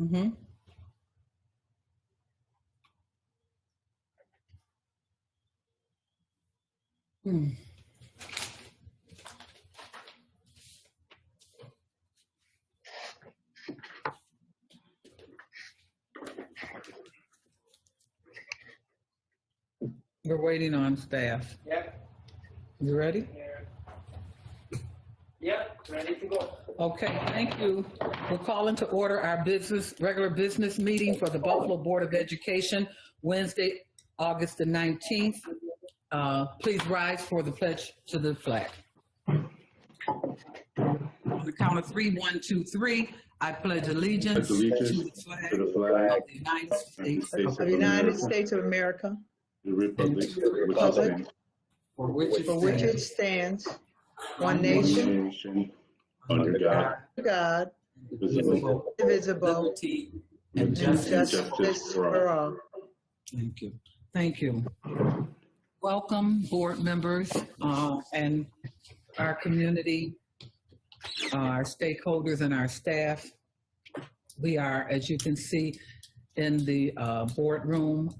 Mm-hmm. Hmm. We're waiting on staff. Yep. You ready? Yep. Ready to go. Okay, thank you. We're calling to order our regular business meeting for the Buffalo Board of Education, Wednesday, August the 19th. Please rise for the pledge to the flag. On the count of 3, 1, 2, 3, I pledge allegiance to the flag of the United States of the United States of America, the republic and to the which republic stands, for which for which it it stands, stands, one nation, nation, under God, God, indivisible, indivisible, liberty and and justice. justice for all. Thank you. Thank you. Welcome, board members, and our community, our stakeholders, and our staff. We are, as you can see in the boardroom,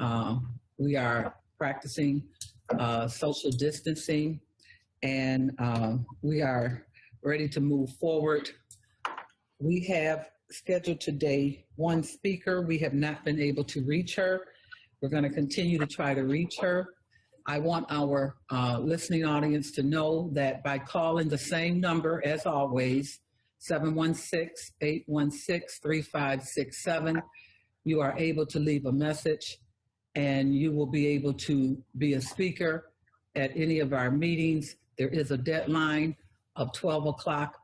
we are practicing social distancing, and we are ready to move forward. We have scheduled today one speaker. We have not been able to reach her. We're going to continue to try to reach her. I want our listening audience to know that by calling the same number as always, 716-816-3567, you are able to leave a message and you will be able to be a speaker at any of our meetings. There is a deadline of 12 o'clock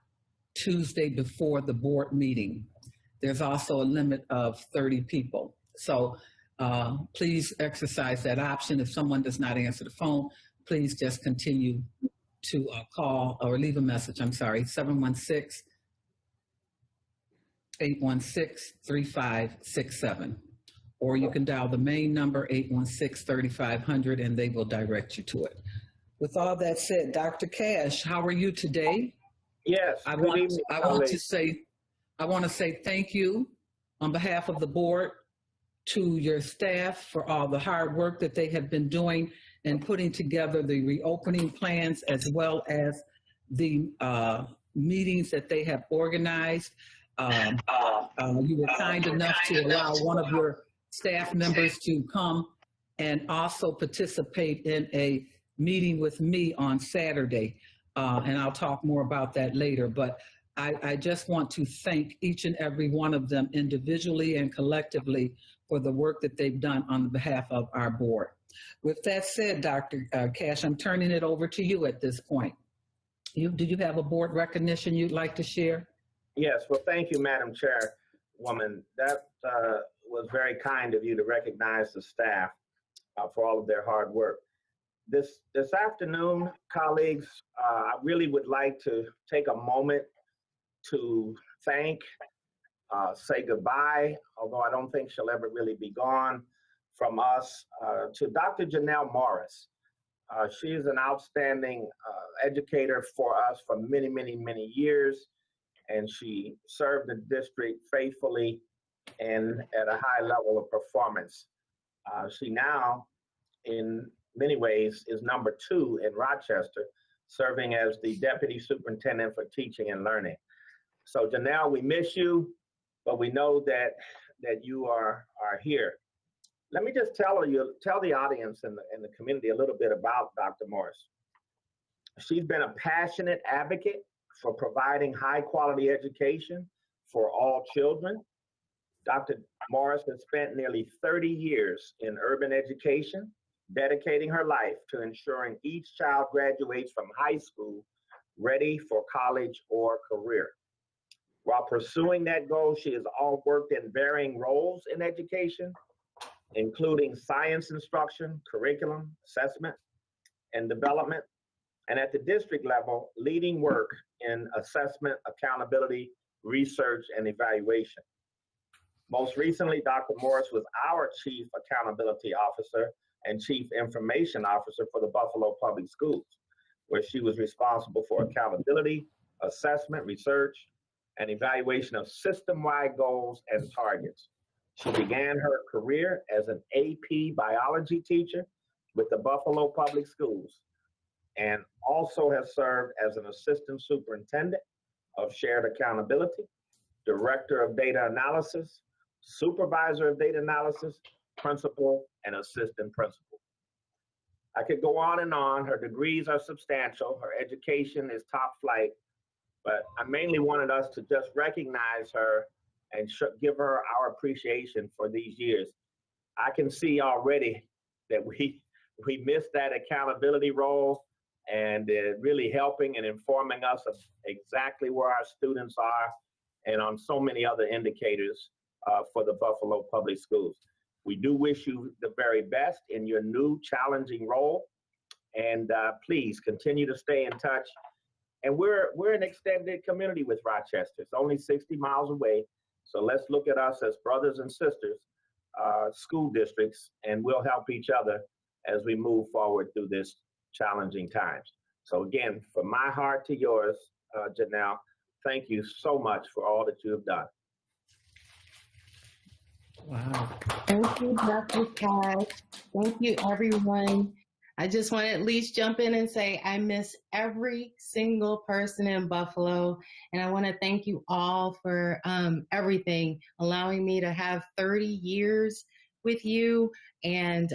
Tuesday before the board meeting. There's also a limit of 30 people. So please exercise that option. If someone does not answer the phone, please just continue to call or leave a message. I'm sorry, 716-816-3567. Or you can dial the main number, 816-3500, and they will direct you to it. With all that said, Dr. Cash, how are you today? Yes. I good want evening, to colleagues. say thank you on behalf of the board to your staff for all the hard work that they have been doing in putting together the reopening plans, as well as the meetings that they have organized. You were kind enough to allow one of your staff members to come and also participate in a meeting with me on Saturday. And I'll talk more about that later. But I just want to thank each and every one of them individually and collectively for the work that they've done on behalf of our board. With that said, Dr. Cash, I'm turning it over to you at this point. Do you have a board recognition you'd like to share? Yes. Well, thank you, Madam Chairwoman. That was very kind of you to recognize the staff for all of their hard work. This afternoon, colleagues, I really would like to take a moment to thank, say goodbye, although I don't think she'll ever really be gone from us, to Dr. Janelle Morris. She is an outstanding educator for us for many, many, many years, and she served the district faithfully and at a high level of performance. She now, in many ways, is number 2 in Rochester, serving as the Deputy Superintendent for Teaching and Learning. So Janelle, we miss you, but we know that you are here. Let me just tell the audience and the community a little bit about Dr. Morris. She's been a passionate advocate for providing high quality education for all children. Dr. Morris has spent nearly 30 years in urban education, dedicating her life to ensuring each child graduates from high school ready for college or career. While pursuing that goal, she has all worked in varying roles in education, including science instruction, curriculum, assessment, and development, and at the district level, leading work in assessment, accountability, research, and evaluation. Most recently, Dr. Morris was our Chief Accountability Officer and Chief Information Officer for the Buffalo Public Schools, where she was responsible for accountability, assessment, research, and evaluation of system-wide goals and targets. She began her career as an AP biology teacher with the Buffalo Public Schools and also has served as an assistant superintendent of shared accountability, director of data analysis, supervisor of data analysis, principal, and assistant principal. I could go on and on. Her degrees are substantial. Her education is top flight, but I mainly wanted us to just recognize her and give her our appreciation for these years. I can see already that we missed that accountability role and really helping and informing us of exactly where our students are and on so many other indicators for the Buffalo Public Schools. We do wish you the very best in your new challenging role, and please continue to stay in touch. And we're an extended community with Rochester. It's only 60 miles away, so let's look at us as brothers and sisters, school districts, and we'll help each other as we move forward through this challenging times. So again, from my heart to yours, Janelle, thank you so much for all that you have done. Wow. Thank you, Dr. Cash. Thank you, everyone. I just want to at least jump in and say I miss every single person in Buffalo. And I want to thank you all for everything, allowing me to have 30 years with you and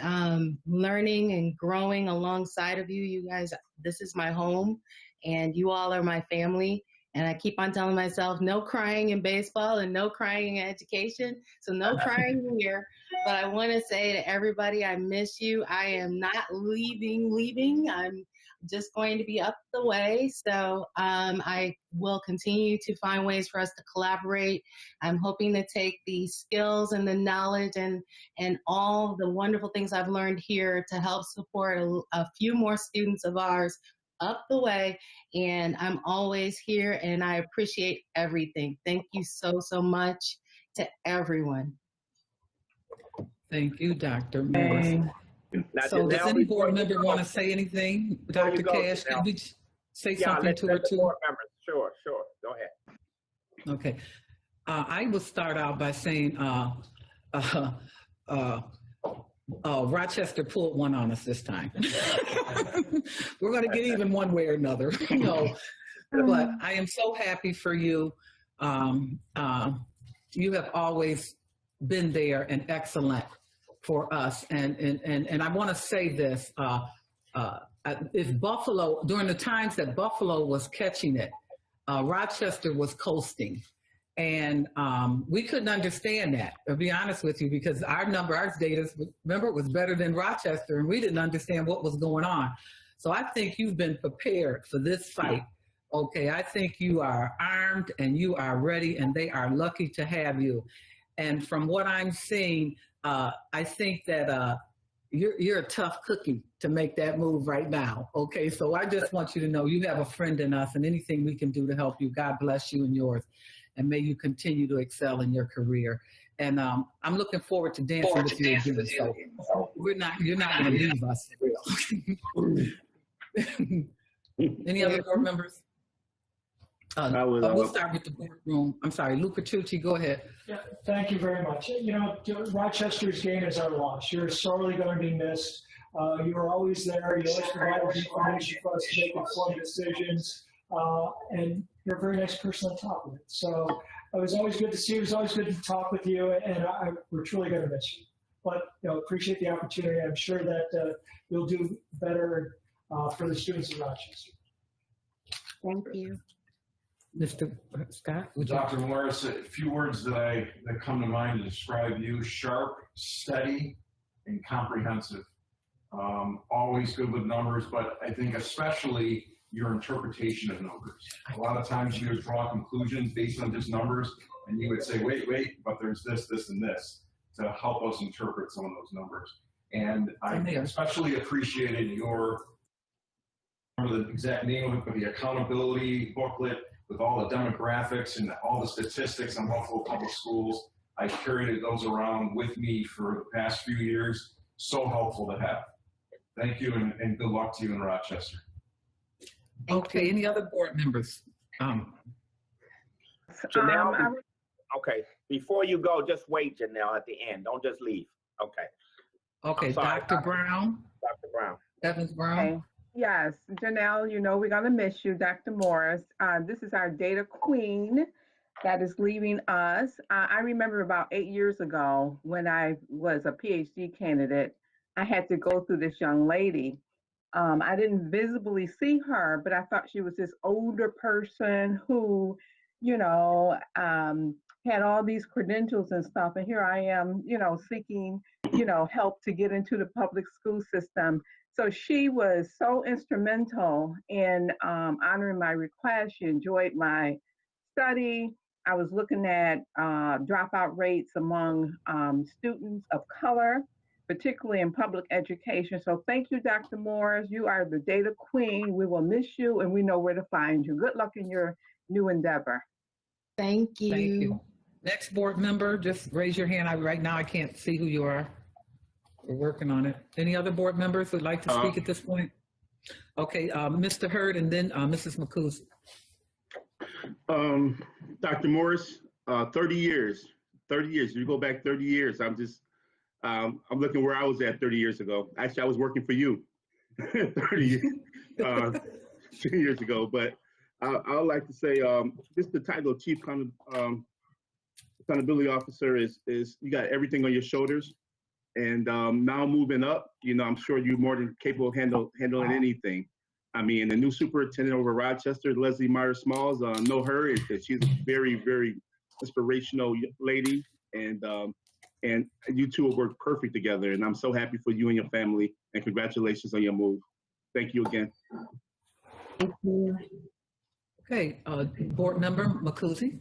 learning and growing alongside of you. You guys, this is my home and you all are my family. And I keep on telling myself, no crying in baseball and no crying in education. So no crying here. But I want to say to everybody, I miss you. I am not leaving. I'm just going to be up the way. So I will continue to find ways for us to collaborate. I'm hoping to take the skills and the knowledge and all the wonderful things I've learned here to help support a few more students of ours up the way. And I'm always here and I appreciate everything. Thank you so, so much to everyone. Thank you, Dr. Morris. Now, So does Janelle, any before board you member go- want to say anything? Before you Dr. go, Cash, Janelle. can we say Yeah, something to her let the too? board members. Sure. Go ahead. Okay. I will start out by saying Rochester pulled one on us this time. We're going to get even one way or another. No, but I am so happy for you. You have always been there and excellent for us. And I want to say this, if Buffalo, during the times that Buffalo was catching it, Rochester was coasting. And we couldn't understand that, to be honest with you, because our data, remember, it was better than Rochester, and we didn't understand what was going on. So I think you've been prepared for this fight. Okay, I think you are armed and you are ready, and they are lucky to have you. And from what I'm seeing, I think that you're a tough cookie to make that move right now. Okay, so I just want you to know you have a friend in us, and anything we can do to help you, God bless you and yours. And may you continue to excel in your career. And I'm looking forward to dancing with you again. So you're not going to leave us. Any other board members? We'll start with the boardroom. I'm sorry, Lou Petrucci, go ahead. Yeah, thank you very much. You know, Rochester's gain is our loss. You're sorely going to be missed. You were always there. You always provided information for us to make informed decisions. And you're a very nice person on top of it. So it was always good to see you. It was always good to talk with you. And we're truly going to miss you. But, you know, appreciate the opportunity. I'm sure that you'll do better for the students in Rochester. Thank you. Mr. Scott? would you- Dr. Morris, a few words that come to mind to describe you: sharp, steady, and comprehensive. Always good with numbers, but I think especially your interpretation of numbers. A lot of times you would draw conclusions based on just numbers, and you would say, wait, but there's this, this, and this to help us interpret some of those numbers. And I especially appreciated your, I don't remember the exact name of it, but the accountability booklet with all the demographics and all the statistics on Buffalo Public Schools. I carried those around with me for the past few years. So helpful to have. Thank you, and good luck to you in Rochester. Okay, any other board members? Janelle, I okay, before you go, just wait, Janelle, at the end. Don't just leave. Okay. Okay, I'm sorry, Dr. Brown, Dr. Brown. Evans Brown. Okay. Yes, Janelle, you know we're going to miss you, Dr. Morris. This is our data queen that is leaving us. I remember about 8 years ago when I was a PhD candidate, I had to go through this young lady. I didn't visibly see her, but I thought she was this older person who, had all these credentials and stuff. And here I am, seeking, help to get into the public school system. So she was so instrumental in honoring my request. She enjoyed my study. I was looking at dropout rates among students of color, particularly in public education. So thank you, Dr. Morris. You are the data queen. We will miss you and we know where to find you. Good luck in your new endeavor. Thank you. Thank you. Next board member, just raise your hand. Right now I can't see who you are. We're working on it. Any other board members would like to speak at this point? Okay, Mr. Hurd and then Mrs. McCoos. Dr. Morris, 30 years. You go back 30 years. I'm looking where I was at 30 years ago. Actually, I was working for you 30 years, 2 years ago. But I would like to say, just the title of Chief Accountability Officer is you got everything on your shoulders. And now moving up, I'm sure you're more than capable of handling anything. I mean, the new superintendent over Rochester, Leslie Myers-Smalls, know her. She's a very, very inspirational lady. And you two will work perfect together. And I'm so happy for you and your family. And congratulations on your move. Thank you again. Thank you. Okay, board member McCoosey.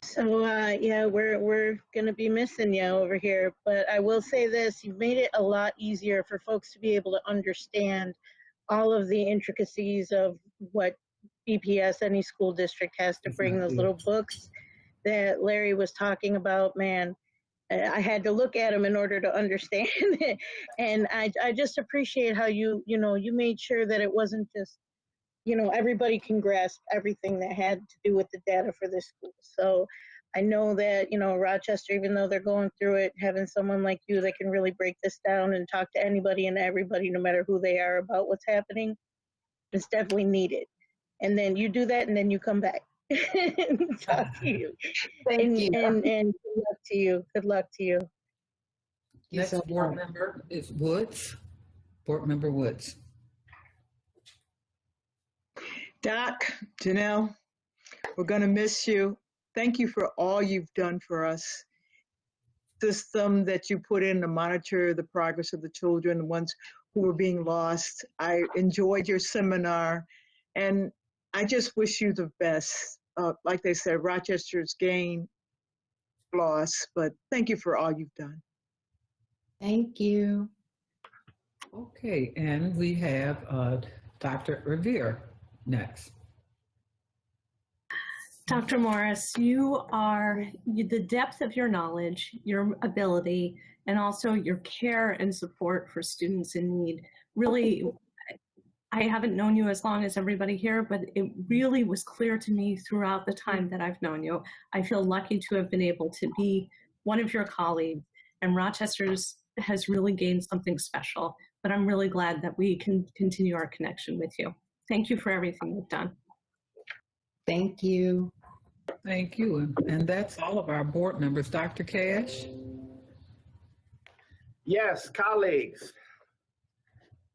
So yeah, we're gonna be missing you over here, but I will say this: you've made it a lot easier for folks to be able to understand all of the intricacies of what BPS, any school district, has to bring. Those little books that Larry was talking about, man, I had to look at them in order to understand it. And I just appreciate how you made sure that it wasn't just, everybody can grasp everything that had to do with the data for this school. So I know that, Rochester, even though they're going through it, having someone like you that can really break this down and talk to anybody and everybody, no matter who they are, about what's happening, is definitely needed. And then you do that and then you come back and talk to you. Thank you. And good luck to you. Good luck to you. Next board member is Woods. Board member Woods. Doc, Janelle, we're going to miss you. Thank you for all you've done for us. System that you put in to monitor the progress of the children, the ones who were being lost. I enjoyed your seminar, and I just wish you the best. Like they said, Rochester's gain, loss, but thank you for all you've done. Thank you. Okay, and we have Dr. Revere next. Dr. Morris, the depth of your knowledge, your ability, and also your care and support for students in need. Really, I haven't known you as long as everybody here, but it really was clear to me throughout the time that I've known you. I feel lucky to have been able to be one of your colleagues, and Rochester's has really gained something special, but I'm really glad that we can continue our connection with you. Thank you for everything you've done. Thank you. Thank you. And that's all of our board members. Dr. Cash? Yes, colleagues.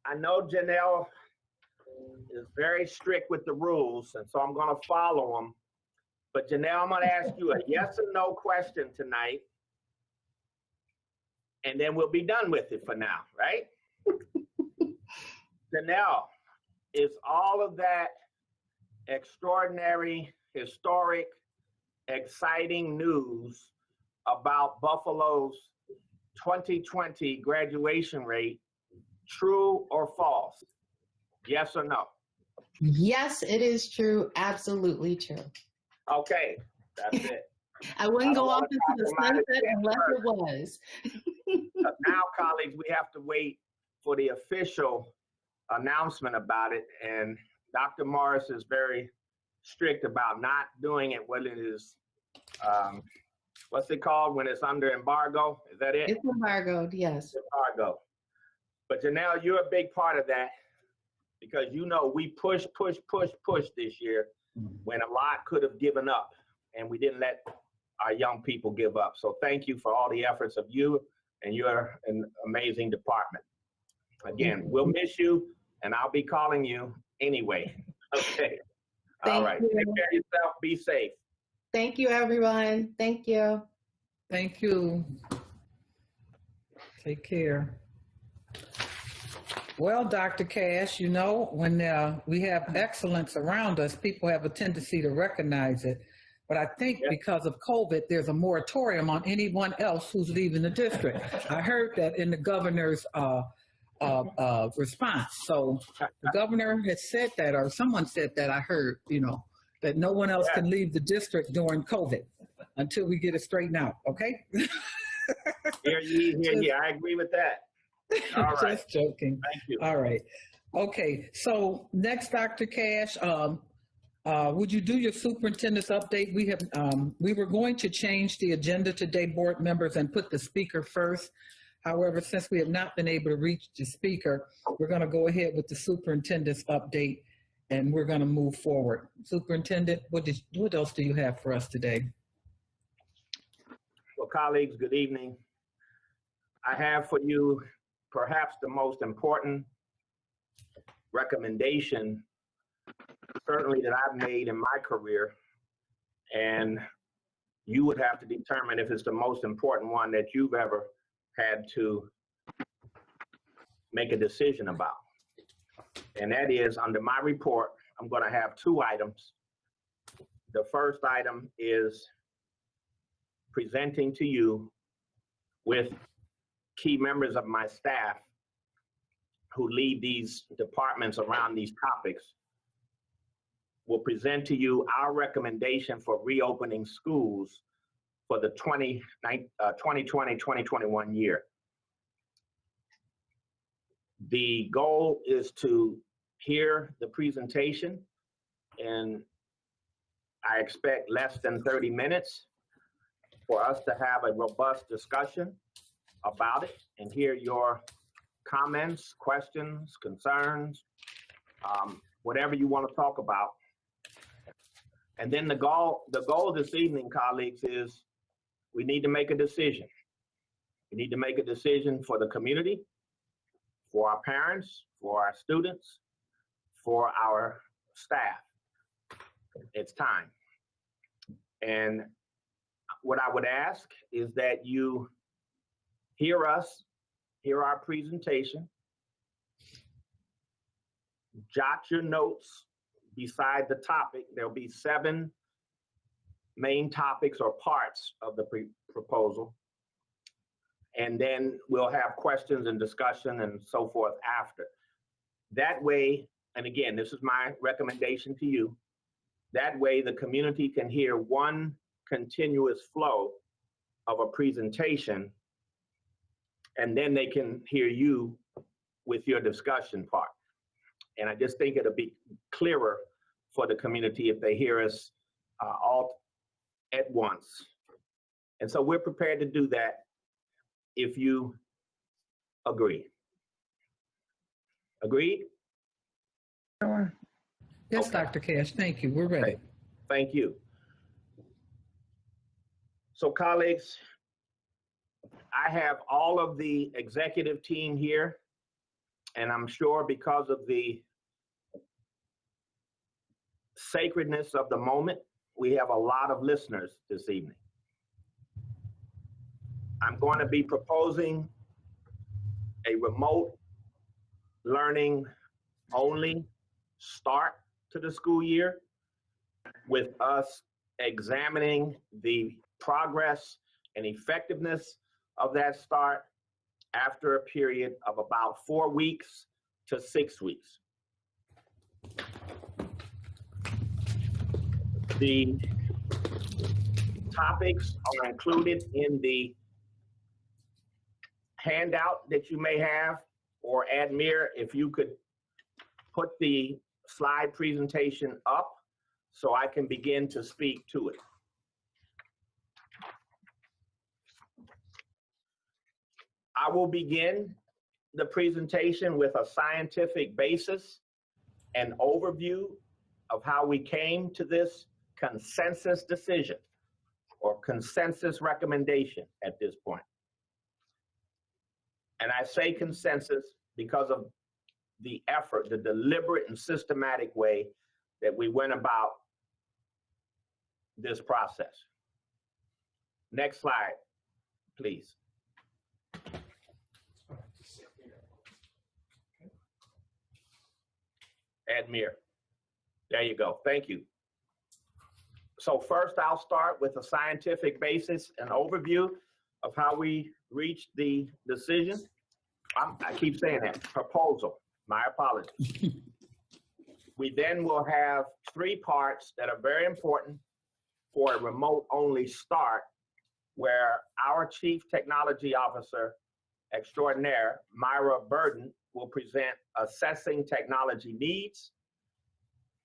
I know Janelle is very strict with the rules, and so I'm going to follow them. But Janelle, I'm going to ask you a yes or no question tonight, and then we'll be done with it for now, right? Janelle, is all of that extraordinary, historic, exciting news about Buffalo's 2020 graduation rate true or false? Yes or no? Yes, it is true. Absolutely true. Okay, that's it. I wouldn't go off into the sunset unless it was. Now, colleagues, we have to wait for the official announcement about it, and Dr. Morris is very strict about not doing it when it is, what's it called when it's under embargo? Is that it? It's embargoed, yes. Embargo. But Janelle, you're a big part of that because we push this year when a lot could have given up, and we didn't let our young people give up. So thank you for all the efforts of you, and you're an amazing department. Again, we'll miss you, and I'll be calling you anyway. Okay. All right. You. Take care of yourself. Be safe. Thank you, everyone. Thank you. Thank you. Take care. Well, Dr. Cash, when we have excellence around us, people have a tendency to recognize it. But I think because of COVID, there's a moratorium on anyone else who's leaving the district. I heard that in the governor's response. So the governor has said that, or someone said that, I heard, that no one else can leave the district during COVID until we get it straightened out. Okay? Hear ye. I agree with that. All right. Just joking. Thank you. All right. Okay. So next, Dr. Cash, would you do your superintendent's update? We were going to change the agenda today, board members, and put the speaker first. However, since we have not been able to reach the speaker, we're going to go ahead with the superintendent's update, and we're going to move forward. Superintendent, what else do you have for us today? Well, colleagues, good evening. I have for you perhaps the most important recommendation certainly that I've made in my career, and you would have to determine if it's the most important one that you've ever had to make a decision about. And that is, under my report, I'm going to have 2 items. The first item is presenting to you with key members of my staff who lead these departments around these topics. Will present to you our recommendation for reopening schools for the 2020-2021 year. The goal is to hear the presentation, and I expect less than 30 minutes for us to have a robust discussion about it and hear your comments, questions, concerns, whatever you want to talk about. And then the goal this evening, colleagues, is we need to make a decision. We need to make a decision for the community, for our parents, for our students, for our staff. It's time. And what I would ask is that you hear us, hear our presentation, jot your notes beside the topic. There'll be 7 main topics or parts of the proposal. And then we'll have questions and discussion and so forth after. That way, and again, this is my recommendation to you, that way the community can hear one continuous flow of a presentation, and then they can hear you with your discussion part. And I just think it'll be clearer for the community if they hear us all at once. And so we're prepared to do that if you agree. Agreed? Yes, Okay. Dr. Cash, thank you. We're ready. Okay. Thank you. So colleagues, I have all of the executive team here, and I'm sure because of the sacredness of the moment, we have a lot of listeners this evening. I'm going to be proposing a remote learning only start to the school year, with us examining the progress and effectiveness of that start after a period of about 4 weeks to 6 weeks. The topics are included in the handout that you may have, or Admir, if you could put the slide presentation up so I can begin to speak to it. I will begin the presentation with a scientific basis and overview of how we came to this consensus decision or consensus recommendation at this point. And I say consensus because of the effort, the deliberate and systematic way that we went about this process. Next slide, please. Admir. There you go. Thank you. So first, I'll start with a scientific basis and overview of how we reached the decision. I keep saying that, proposal. My apologies. We then will have 3 parts that are very important for a remote-only start, where our Chief Technology Officer Extraordinaire, Myra Burden, will present assessing technology needs,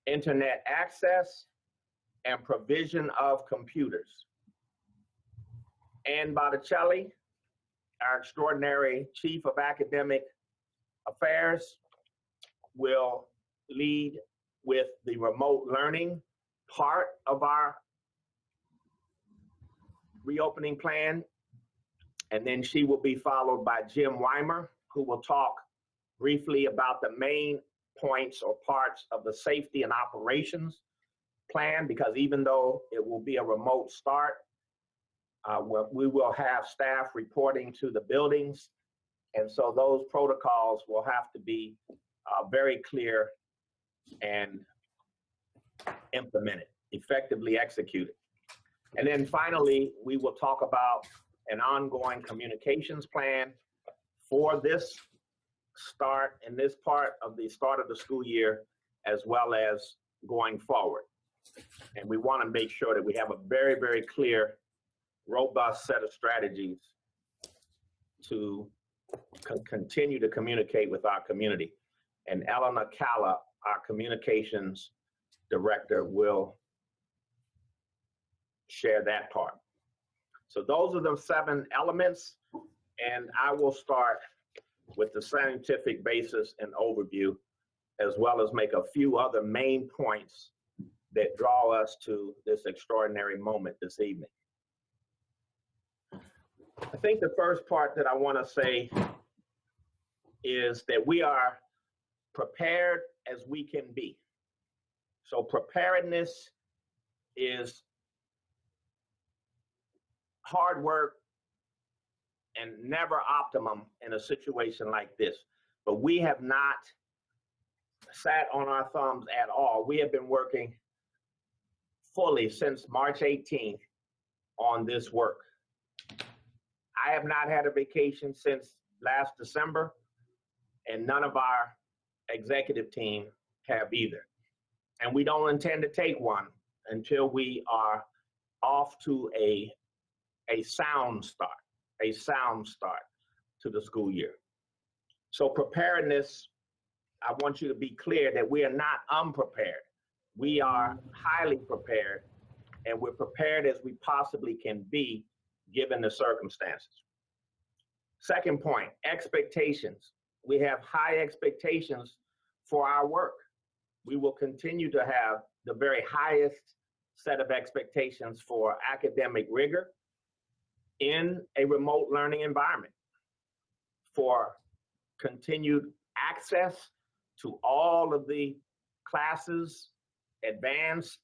internet access, and provision of computers. Ann Botticelli, our extraordinary Chief of Academic Affairs, will lead with the remote learning part of our reopening plan. And then she will be followed by Jim Weimer, who will talk briefly about the main points or parts of the safety and operations plan, because even though it will be a remote start, we will have staff reporting to the buildings. And so those protocols will have to be very clear and implemented, effectively executed. And then finally, we will talk about an ongoing communications plan for this start and this part of the start of the school year, as well as going forward. And we want to make sure that we have a very, very clear, robust set of strategies to continue to communicate with our community. And Elena Calla, our communications director, will share that part. So those are the 7 elements, and I will start with the scientific basis and overview, as well as make a few other main points that draw us to this extraordinary moment this evening. I think the first part that I want to say is that we are prepared as we can be. So preparedness is hard work and never optimum in a situation like this. But we have not sat on our thumbs at all. We have been working fully since March 18th on this work. I have not had a vacation since last December, and none of our executive team have either. And we don't intend to take one until we are off to a sound start to the school year. So preparedness, I want you to be clear that we are not unprepared. We are highly prepared, and we're prepared as we possibly can be given the circumstances. Second point, expectations. We have high expectations for our work. We will continue to have the very highest set of expectations for academic rigor in a remote learning environment, for continued access to all of the classes, advanced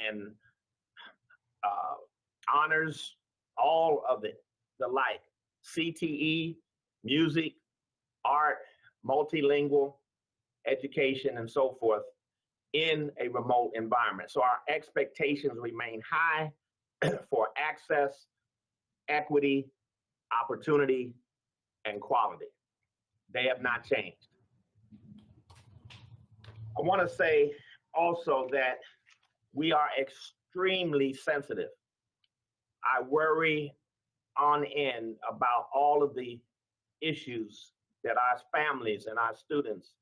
and honors, all of it, the like, CTE, music, art, multilingual education, and so forth in a remote environment. So our expectations remain high for access, equity, opportunity, and quality. They have not changed. I want to say also that we are extremely sensitive. I worry on end about all of the issues that our families and our students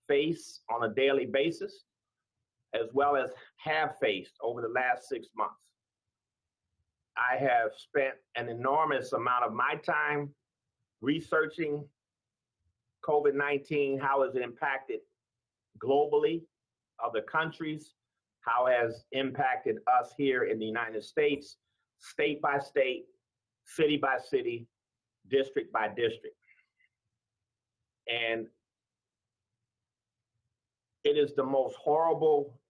face on a daily basis. as well as have faced over the last 6 months. I have spent an enormous amount of my time researching COVID-19, how has it impacted globally, other countries, how has impacted us here in the United States, state by state, city by city, district by district. And it is the most horrible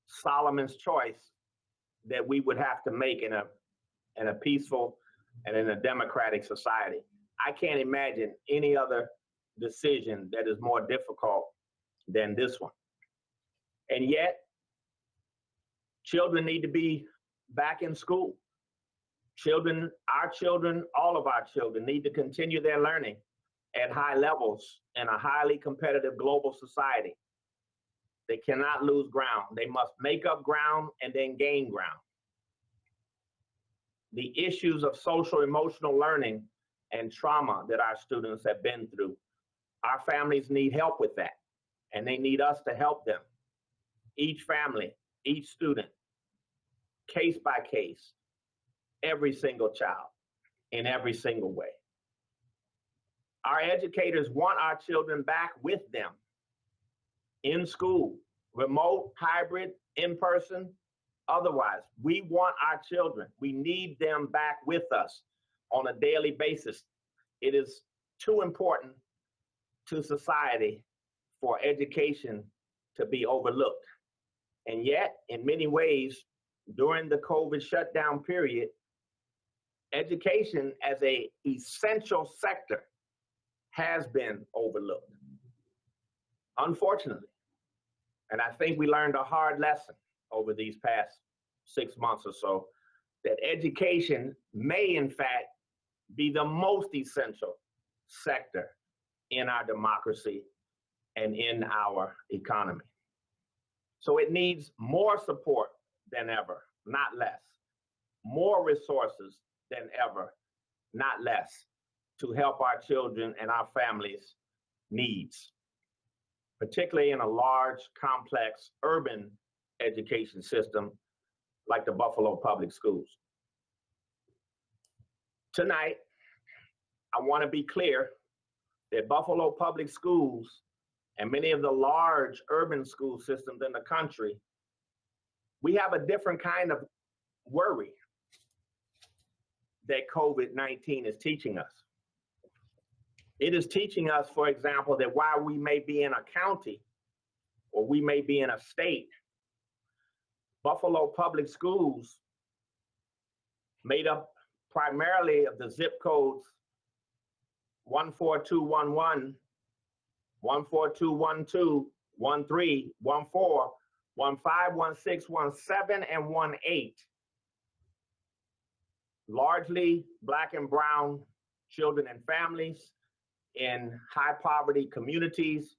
Solomon's choice that we would have to make in a peaceful and in a democratic society. I can't imagine any other decision that is more difficult than this one. And yet, children need to be back in school. Children, our children, all of our children need to continue their learning at high levels in a highly competitive global society. They cannot lose ground. They must make up ground and then gain ground. The issues of social emotional learning and trauma that our students have been through, our families need help with that, and they need us to help them. Each family, each student, case by case, every single child, in every single way. Our educators want our children back with them in school, remote, hybrid, in person, otherwise. We want our children. We need them back with us on a daily basis. It is too important to society for education to be overlooked. And yet, in many ways, during the COVID shutdown period, education as an essential sector has been overlooked, unfortunately. And I think we learned a hard lesson over these past 6 months or so, that education may in fact be the most essential sector in our democracy and in our economy. So it needs more support than ever, not less. More resources than ever, not less, to help our children and our families' needs, particularly in a large, complex, urban education system like the Buffalo Public Schools. Tonight, I want to be clear that Buffalo Public Schools and many of the large urban school systems in the country, we have a different kind of worry that COVID-19 is teaching us. It is teaching us, for example, that while we may be in a county or we may be in a state, Buffalo Public Schools, made up primarily of the zip codes 14211, 14212, 13, 14, 15, 16, 17, and 18. Largely Black and brown children and families in high poverty communities.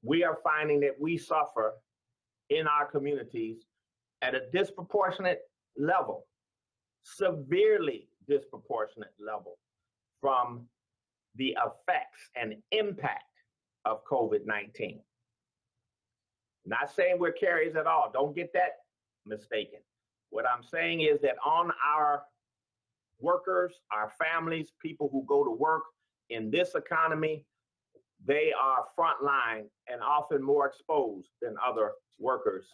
We are finding that we suffer in our communities at a disproportionate level, severely disproportionate level, from the effects and impact of COVID-19. Not saying we're carriers at all, don't get that mistaken. What I'm saying is that on our workers, our families, people who go to work in this economy, they are frontline and often more exposed than other workers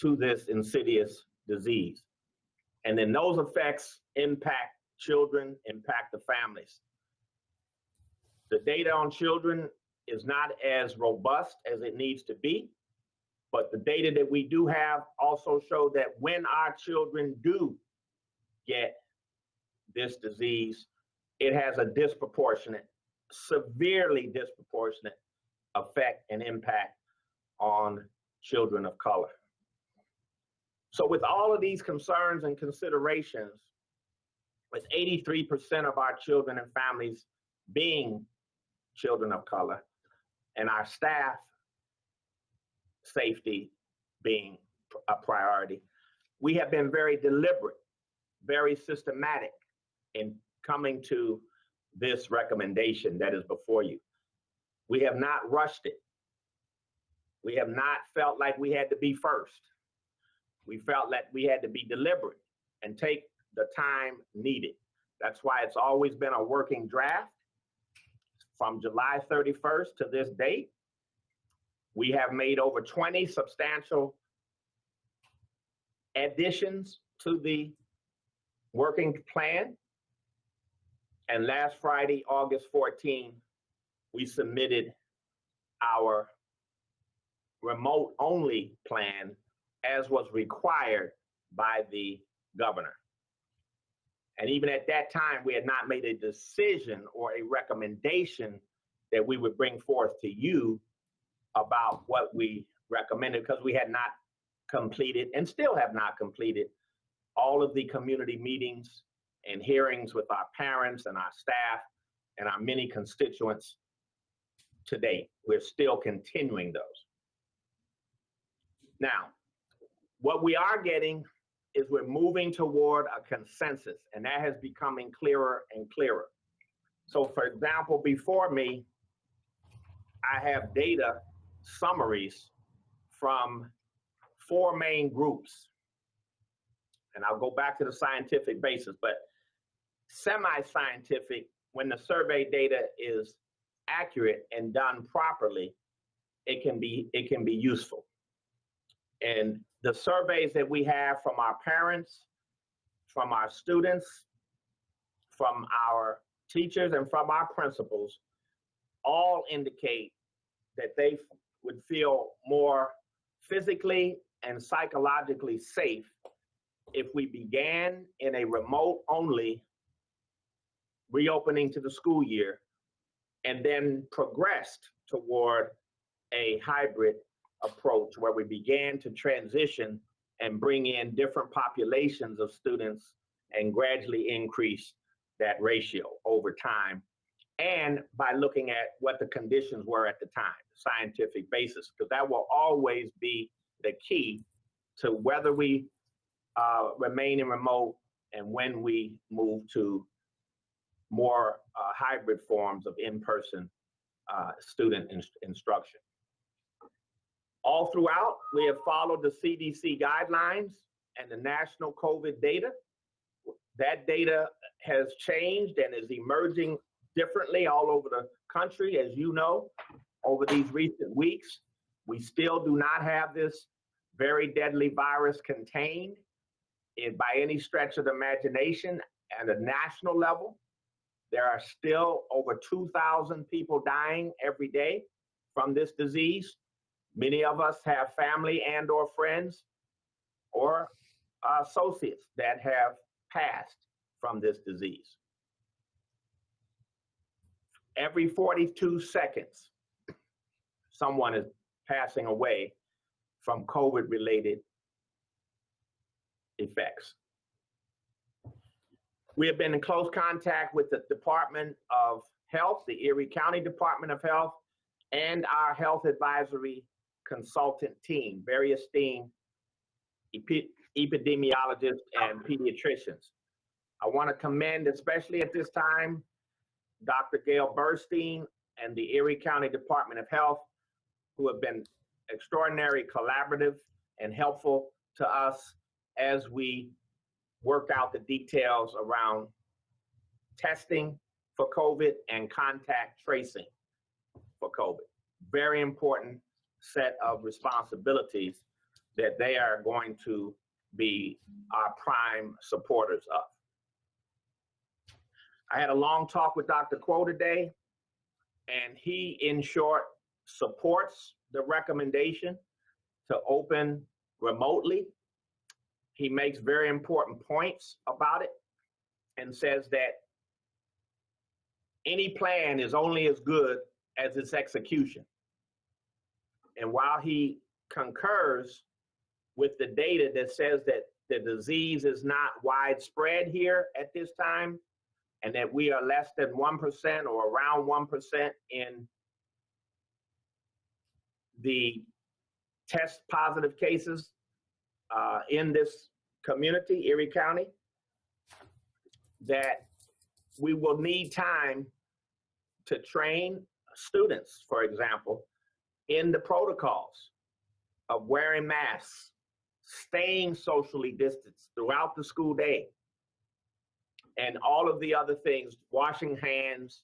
to this insidious disease. And then those effects impact children, impact the families. The data on children is not as robust as it needs to be, but the data that we do have also show that when our children do get this disease, it has a disproportionate, severely disproportionate effect and impact on children of color. So with all of these concerns and considerations, with 83% of our children and families being children of color, and our staff safety being a priority, we have been very deliberate, very systematic in coming to this recommendation that is before you. We have not rushed it. We have not felt like we had to be first. We felt that we had to be deliberate and take the time needed. That's why it's always been a working draft. From July 31st to this date, we have made over 20 substantial additions to the working plan. And last Friday, August 14, we submitted our remote only plan as was required by the governor. And even at that time, we had not made a decision or a recommendation that we would bring forth to you about what we recommended, because we had not completed and still have not completed all of the community meetings and hearings with our parents and our staff and our many constituents to date. We're still continuing those. Now, what we are getting is we're moving toward a consensus, and that has becoming clearer and clearer. So for example, before me, I have data summaries from 4 main groups. And I'll go back to the scientific basis, but semi-scientific, when the survey data is accurate and done properly, it can be useful. And the surveys that we have from our parents, from our students, from our teachers, and from our principals all indicate that they would feel more physically and psychologically safe if we began in a remote only reopening to the school year and then progressed toward a hybrid approach where we began to transition and bring in different populations of students and gradually increase that ratio over time. And by looking at what the conditions were at the time, scientific basis, because that will always be the key to whether we remain in remote and when we move to more hybrid forms of in-person student instruction. All throughout, we have followed the CDC guidelines and the national COVID data. That data has changed and is emerging differently all over the country, as you know, over these recent weeks. We still do not have this very deadly virus contained by any stretch of the imagination at a national level. There are still over 2,000 people dying every day from this disease. Many of us have family and or friends or associates that have passed from this disease. Every 42 seconds, someone is passing away from COVID-related effects. We have been in close contact with the Department of Health, the Erie County Department of Health, and our health advisory consultant team, very esteemed epidemiologists and pediatricians. I want to commend, especially at this time, Dr. Gail Burstein and the Erie County Department of Health, who have been extraordinarily collaborative and helpful to us as we work out the details around testing for COVID and contact tracing for COVID. Very important set of responsibilities that they are going to be our prime supporters of. I had a long talk with Dr. Quo today, and he, in short, supports the recommendation to open remotely. He makes very important points about it and says that any plan is only as good as its execution. And while he concurs with the data that says that the disease is not widespread here at this time, and that we are less than 1% or around 1% in the test positive cases in this community, Erie County, that we will need time to train students, for example, in the protocols of wearing masks, staying socially distanced throughout the school day, and all of the other things, washing hands,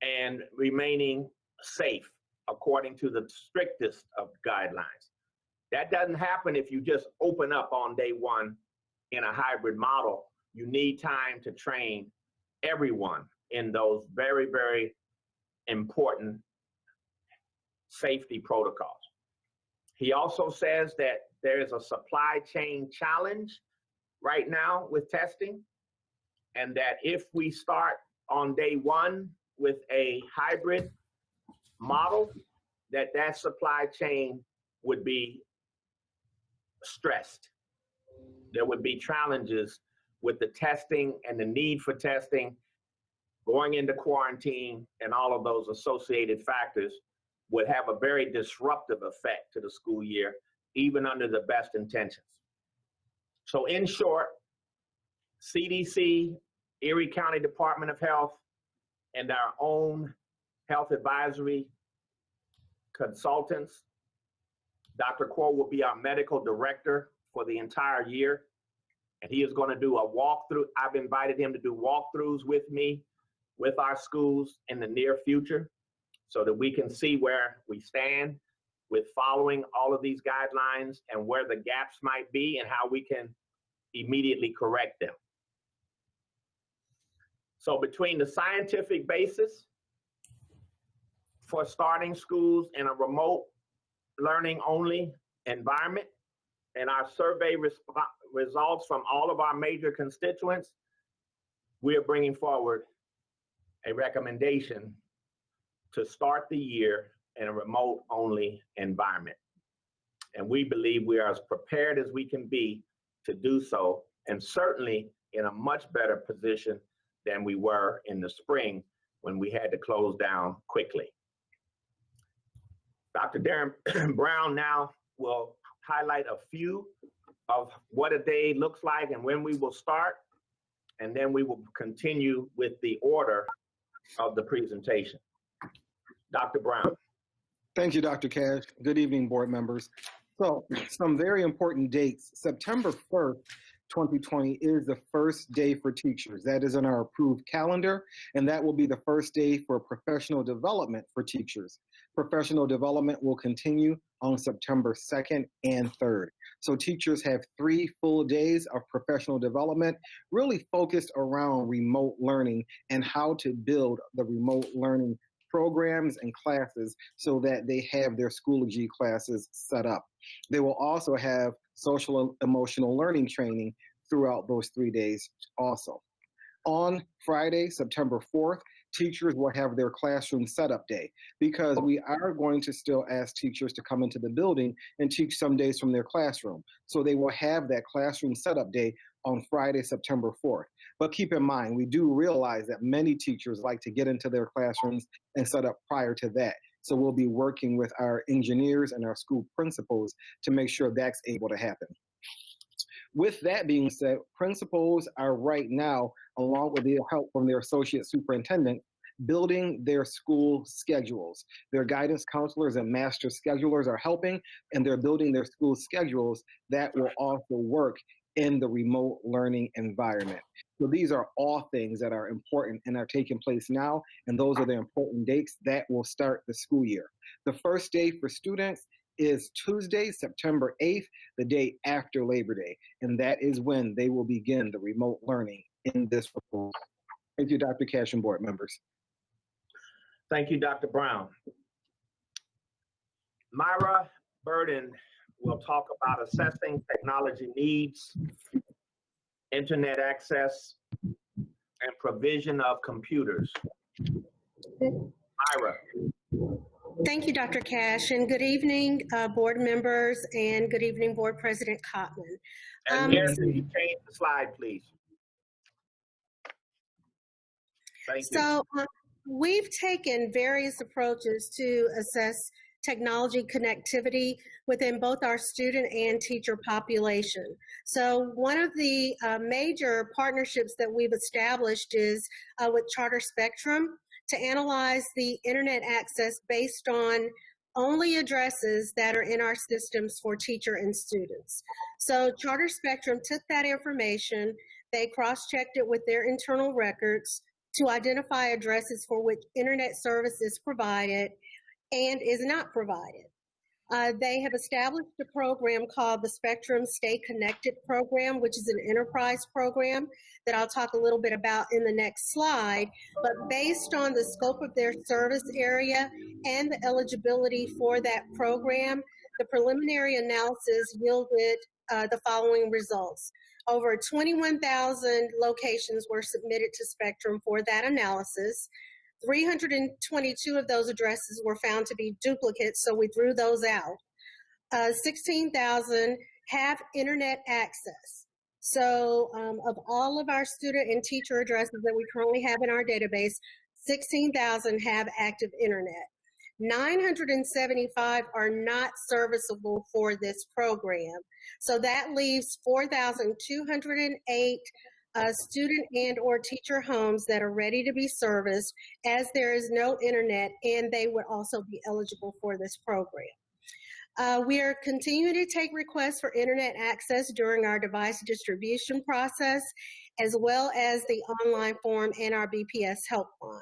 and remaining safe according to the strictest of guidelines. That doesn't happen if you just open up on day one in a hybrid model. You need time to train everyone in those very, very important safety protocols. He also says that there is a supply chain challenge right now with testing, and that if we start on day one with a hybrid model, that supply chain would be stressed. There would be challenges with the testing and the need for testing, going into quarantine, and all of those associated factors would have a very disruptive effect to the school year, even under the best intentions. So in short, CDC, Erie County Department of Health, and our own health advisory consultants. Dr. Quo will be our medical director for the entire year, and he is going to do a walkthrough. I've invited him to do walkthroughs with me, with our schools in the near future, so that we can see where we stand with following all of these guidelines and where the gaps might be and how we can immediately correct them. So between the scientific basis for starting schools in a remote learning only environment and our survey results from all of our major constituents, we are bringing forward a recommendation to start the year in a remote only environment. And we believe we are as prepared as we can be to do so, and certainly in a much better position than we were in the spring when we had to close down quickly. Dr. Darren Brown now will highlight a few of what a day looks like and when we will start, and then we will continue with the order of the presentation. Dr. Brown. Thank you, Dr. Cash. Good evening, board members. So some very important dates. September 1st, 2020 is the first day for teachers. That is on our approved calendar, and that will be the first day for professional development for teachers. Professional development will continue on September 2nd and 3rd. So teachers have 3 full days of professional development, really focused around remote learning and how to build the remote learning programs and classes so that they have their Schoology classes set up. They will also have social and emotional learning training throughout those 3 days also. On Friday, September 4th, teachers will have their classroom setup day, because we are going to still ask teachers to come into the building and teach some days from their classroom. So they will have that classroom setup day on Friday, September 4th. But keep in mind, we do realize that many teachers like to get into their classrooms and set up prior to that. So we'll be working with our engineers and our school principals to make sure that's able to happen. With that being said, principals are right now, along with the help from their associate superintendent, building their school schedules. Their guidance counselors and master schedulers are helping, and they're building their school schedules that will also work in the remote learning environment. So these are all things that are important and are taking place now, and those are the important dates that will start the school year. The first day for students is Tuesday, September 8th, the day after Labor Day, and that is when they will begin the remote learning in this proposal. Thank you, Dr. Cash and board members. Thank you, Dr. Brown. Myra Burden will talk about assessing technology needs, internet access, and provision of computers. Myra. Thank you, Dr. Cash, and good evening, board members, and good evening, Board President Cotman. And Mayor, can you change the slide, please? Thank you. So we've taken various approaches to assess technology connectivity within both our student and teacher population. So one of the major partnerships that we've established is with Charter Spectrum to analyze the internet access based on only addresses that are in our systems for teacher and students. So Charter Spectrum took that information, they cross-checked it with their internal records to identify addresses for which internet service is provided and is not provided. They have established a program called the Spectrum Stay Connected program, which is an enterprise program that I'll talk a little bit about in the next slide. But based on the scope of their service area and the eligibility for that program, the preliminary analysis yielded the following results. Over 21,000 locations were submitted to Spectrum for that analysis. 322 of those addresses were found to be duplicates, so we threw those out. 16,000 have internet access. So of all of our student and teacher addresses that we currently have in our database, 16,000 have active internet. 975 are not serviceable for this program. So that leaves 4,208 student and or teacher homes that are ready to be serviced, as there is no internet, and they would also be eligible for this program. We are continuing to take requests for internet access during our device distribution process, as well as the online form and our BPS helpline.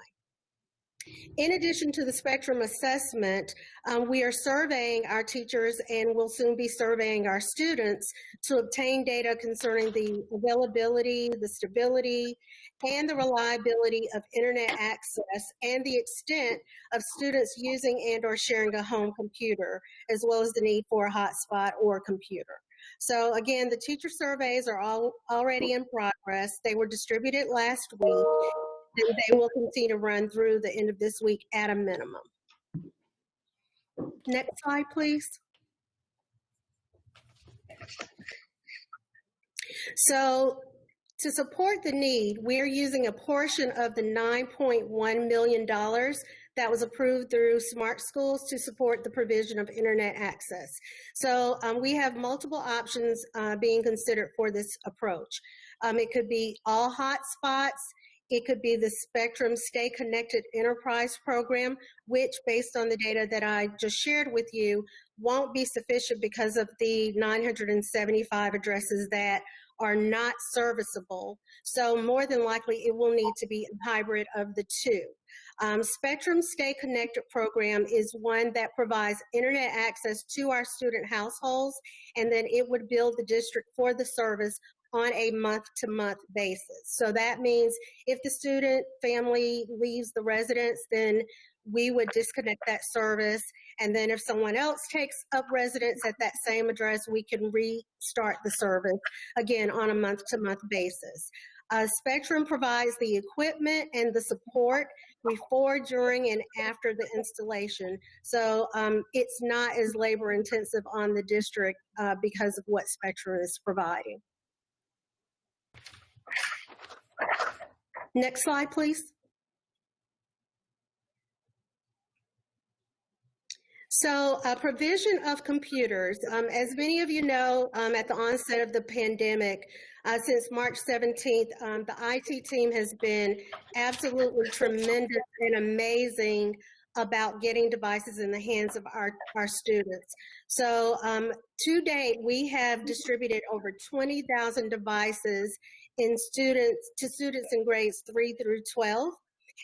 In addition to the Spectrum assessment, we are surveying our teachers and will soon be surveying our students to obtain data concerning the availability, the stability, and the reliability of internet access and the extent of students using and or sharing a home computer, as well as the need for a hotspot or computer. So again, the teacher surveys are already in progress. They were distributed last week. And they will continue to run through the end of this week at a minimum. Next slide, please. So to support the need, we're using a portion of the $9.1 million that was approved through Smart Schools to support the provision of internet access. So we have multiple options being considered for this approach. It could be all hotspots. It could be the Spectrum Stay Connected Enterprise Program, which, based on the data that I just shared with you, won't be sufficient because of the 975 addresses that are not serviceable. So more than likely, it will need to be a hybrid of the two. Spectrum Stay Connected program is one that provides internet access to our student households, and then it would bill the district for the service on a month-to-month basis. So that means if the student family leaves the residence, then we would disconnect that service. And then if someone else takes up residence at that same address, we can restart the service, again, on a month-to-month basis. Spectrum provides the equipment and the support before, during, and after the installation. So it's not as labor intensive on the district because of what Spectrum is providing. Next slide, please. So provision of computers. As many of you know, at the onset of the pandemic, since March 17th, the IT team has been absolutely tremendous and amazing about getting devices in the hands of our students. So to date, we have distributed over 20,000 devices to students in grades 3 through 12.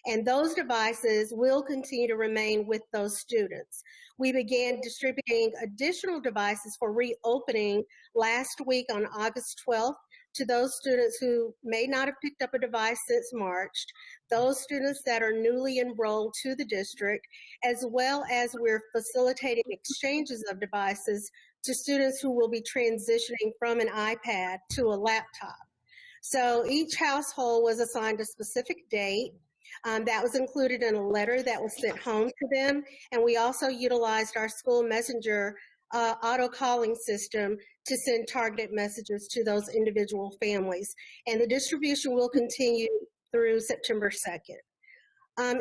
And those devices will continue to remain with those students. We began distributing additional devices for reopening last week on August 12th to those students who may not have picked up a device since March, those students that are newly enrolled to the district, as well as we're facilitating exchanges of devices to students who will be transitioning from an iPad to a laptop. So each household was assigned a specific date. That was included in a letter that was sent home to them. And we also utilized our school messenger auto calling system to send targeted messages to those individual families. And the distribution will continue through September 2nd.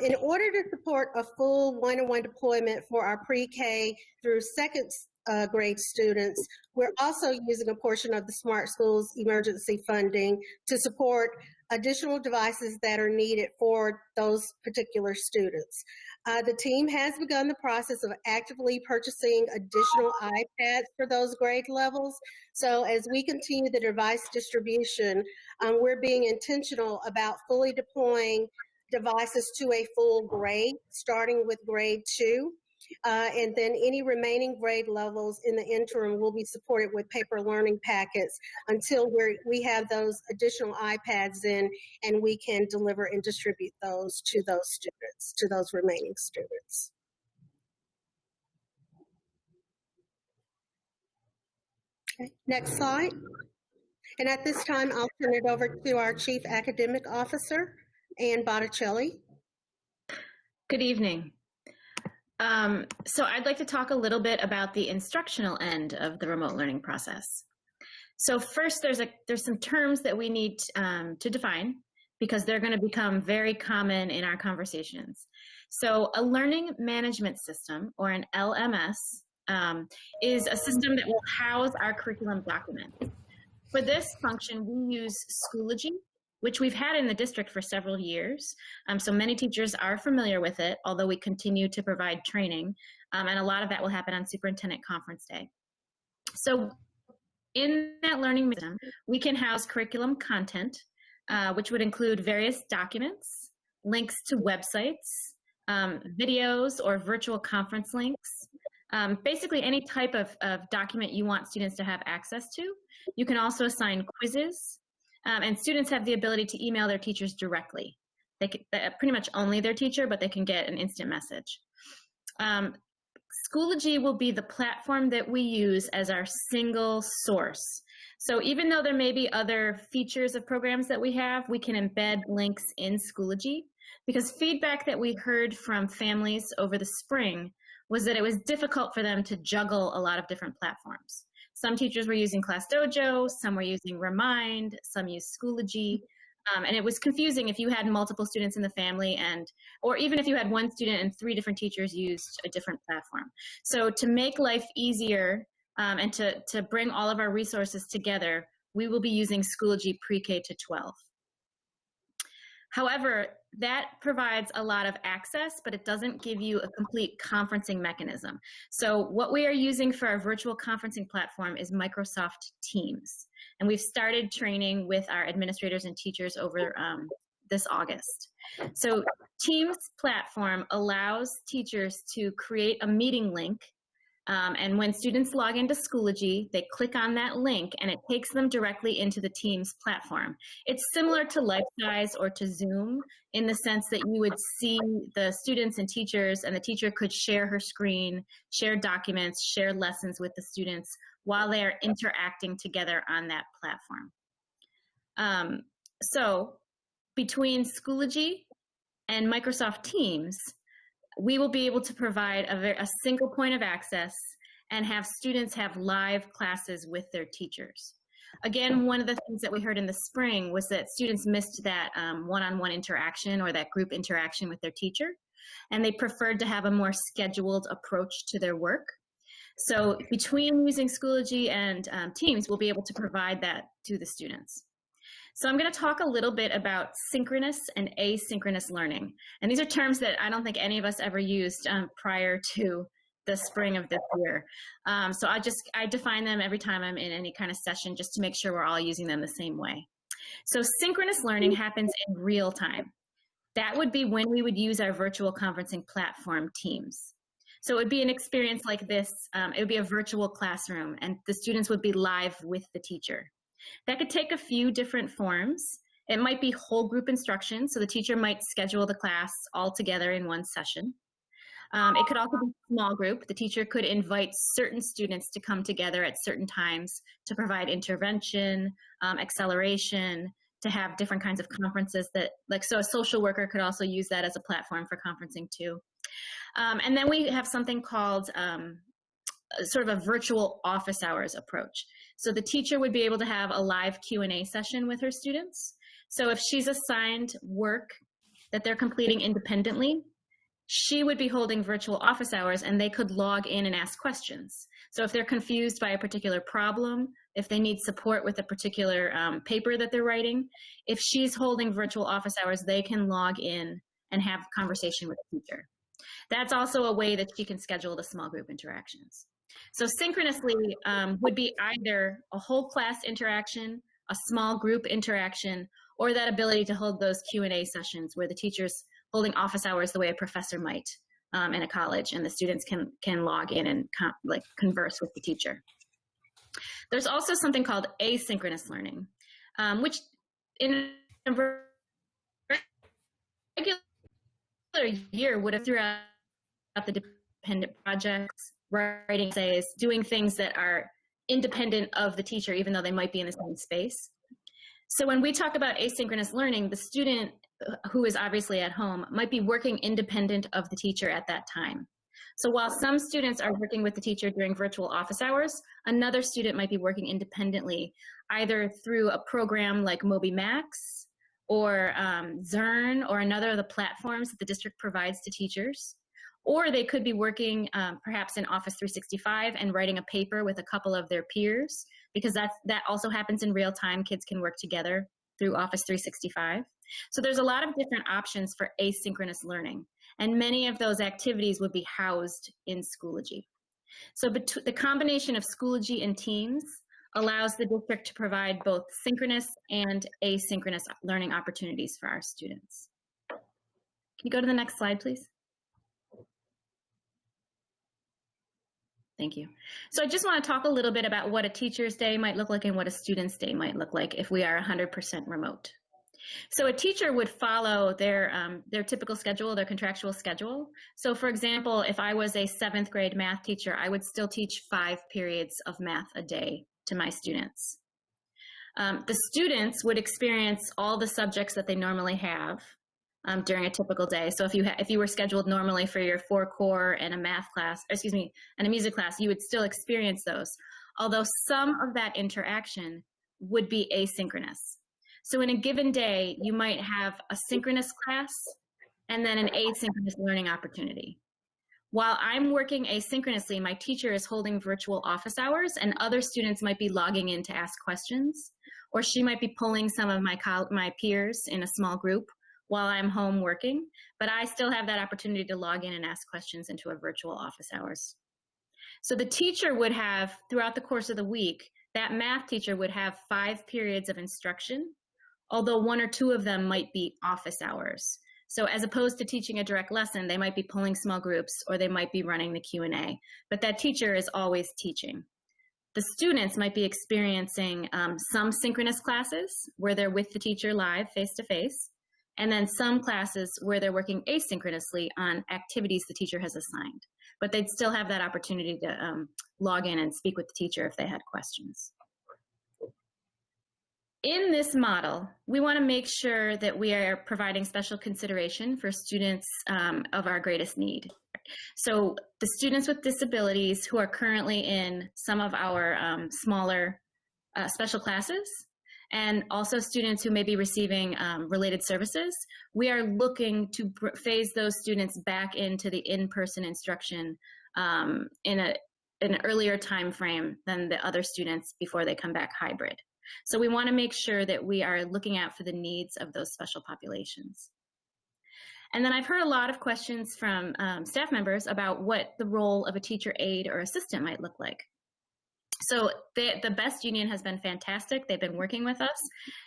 In order to support a full one-on-one deployment for our pre-K through second grade students. We're also using a portion of the Smart Schools emergency funding to support additional devices that are needed for those particular students. The team has begun the process of actively purchasing additional iPads for those grade levels. So as we continue the device distribution, we're being intentional about fully deploying devices to a full grade, starting with grade 2. And then any remaining grade levels in the interim will be supported with paper learning packets until we have those additional iPads in and we can deliver and distribute those to those students, to those remaining students. Okay, next slide. And at this time, I'll turn it over to our Chief Academic Officer, Ann Botticelli. Good evening. So I'd like to talk a little bit about the instructional end of the remote learning process. So first, there's some terms that we need to define because they're going to become very common in our conversations. So a learning management system, or an LMS, is a system that will house our curriculum documents. For this function, we use Schoology, which we've had in the district for several years. So many teachers are familiar with it, although we continue to provide training. And a lot of that will happen on Superintendent Conference Day. So in that learning system, we can house curriculum content, which would include various documents, links to websites, videos or virtual conference links, basically any type of document you want students to have access to. You can also assign quizzes, and students have the ability to email their teachers directly. They can, pretty much only their teacher, but they can get an instant message. Schoology will be the platform that we use as our single source. So even though there may be other features of programs that we have, we can embed links in Schoology, because feedback that we heard from families over the spring was that it was difficult for them to juggle a lot of different platforms. Some teachers were using ClassDojo, some were using Remind, some used Schoology, and it was confusing if you had multiple students in the family, or even if you had one student and 3 different teachers used a different platform. So to make life easier and to bring all of our resources together, we will be using Schoology pre-K to 12. However, that provides a lot of access, but it doesn't give you a complete conferencing mechanism. So what we are using for our virtual conferencing platform is Microsoft Teams. And we've started training with our administrators and teachers over this August. So Teams platform allows teachers to create a meeting link. And when students log into Schoology, they click on that link and it takes them directly into the Teams platform. It's similar to LifeSize or to Zoom in the sense that you would see the students and teachers, and the teacher could share her screen, share documents, share lessons with the students while they are interacting together on that platform. So between Schoology and Microsoft Teams, we will be able to provide a single point of access and have students have live classes with their teachers. Again, one of the things that we heard in the spring was that students missed that one-on-one interaction or that group interaction with their teacher, and they preferred to have a more scheduled approach to their work. So between using Schoology and Teams, we'll be able to provide that to the students. So I'm going to talk a little bit about synchronous and asynchronous learning. And these are terms that I don't think any of us ever used prior to the spring of this year. So I define them every time I'm in any kind of session just to make sure we're all using them the same way. So synchronous learning happens in real time. That would be when we would use our virtual conferencing platform, Teams. So it would be an experience like this. It would be a virtual classroom, and the students would be live with the teacher. That could take a few different forms. It might be whole group instruction, so the teacher might schedule the class all together in one session. It could also be small group. The teacher could invite certain students to come together at certain times to provide intervention, acceleration, to have different kinds of conferences so a social worker could also use that as a platform for conferencing too. And then we have something called sort of a virtual office hours approach. So the teacher would be able to have a live Q&A session with her students. So if she's assigned work that they're completing independently, she would be holding virtual office hours and they could log in and ask questions. So if they're confused by a particular problem, if they need support with a particular paper that they're writing, if she's holding virtual office hours, they can log in and have a conversation with the teacher. That's also a way that she can schedule the small group interactions. So synchronously would be either a whole class interaction, a small group interaction, or that ability to hold those Q&A sessions where the teacher's holding office hours the way a professor might in a college, and the students can log in and converse with the teacher. There's also something called asynchronous learning, which in a regular year would have throughout the dependent projects, writing essays, doing things that are independent of the teacher, even though they might be in the same space. So when we talk about asynchronous learning, the student who is obviously at home might be working independent of the teacher at that time. So while some students are working with the teacher during virtual office hours, another student might be working independently, either through a program like MobyMax or Zern or another of the platforms that the district provides to teachers. Or they could be working perhaps in Office 365 and writing a paper with a couple of their peers, because that also happens in real time. Kids can work together through Office 365. So there's a lot of different options for asynchronous learning, and many of those activities would be housed in Schoology. So the combination of Schoology and Teams allows the district to provide both synchronous and asynchronous learning opportunities for our students. Can you go to the next slide, please? Thank you. So I just want to talk a little bit about what a teacher's day might look like and what a student's day might look like if we are 100% remote. So a teacher would follow their typical schedule, their contractual schedule. So for example, if I was a 7th grade math teacher, I would still teach 5 periods of math a day to my students. The students would experience all the subjects that they normally have during a typical day. So if you were scheduled normally for your 4 core and a math class, and a music class, you would still experience those. Although some of that interaction would be asynchronous. So in a given day, you might have a synchronous class and then an asynchronous learning opportunity. While I'm working asynchronously, my teacher is holding virtual office hours and other students might be logging in to ask questions, or she might be pulling some of my peers in a small group while I'm home working, but I still have that opportunity to log in and ask questions into a virtual office hours. So the teacher would have, throughout the course of the week, that math teacher would have 5 periods of instruction, although 1 or 2 of them might be office hours. So as opposed to teaching a direct lesson, they might be pulling small groups or they might be running the Q&A, but that teacher is always teaching. The students might be experiencing some synchronous classes where they're with the teacher live, face-to-face, and then some classes where they're working asynchronously on activities the teacher has assigned. But they'd still have that opportunity to log in and speak with the teacher if they had questions. In this model, we want to make sure that we are providing special consideration for students of our greatest need. So the students with disabilities who are currently in some of our smaller special classes, and also students who may be receiving related services, we are looking to phase those students back into the in-person instruction in an earlier time frame than the other students before they come back hybrid. So we want to make sure that we are looking out for the needs of those special populations. And then I've heard a lot of questions from staff members about what the role of a teacher aide or assistant might look like. So the BEST union has been fantastic. They've been working with us,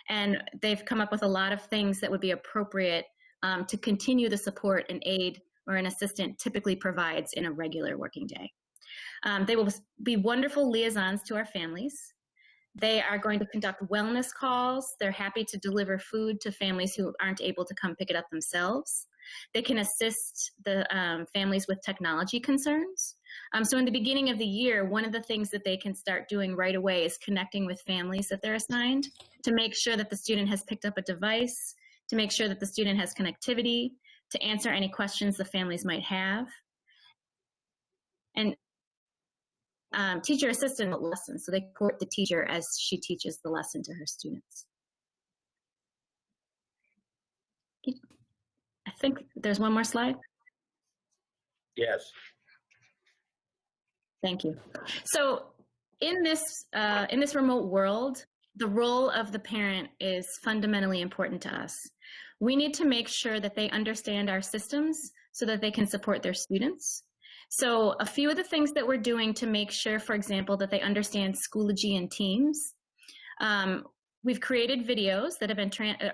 and they've come up with a lot of things that would be appropriate to continue the support an aide or an assistant typically provides in a regular working day. They will be wonderful liaisons to our families. They are going to conduct wellness calls. They're happy to deliver food to families who aren't able to come pick it up themselves. They can assist the families with technology concerns. So in the beginning of the year, one of the things that they can start doing right away is connecting with families that they're assigned to make sure that the student has picked up a device, to make sure that the student has connectivity, to answer any questions the families might have. And teacher assistant lessons, so they support the teacher as she teaches the lesson to her students. I think there's one more slide. Yes. Thank you. So in this remote world, the role of the parent is fundamentally important to us. We need to make sure that they understand our systems so that they can support their students. So a few of the things that we're doing to make sure, for example, that they understand Schoology and Teams. We've created videos that have been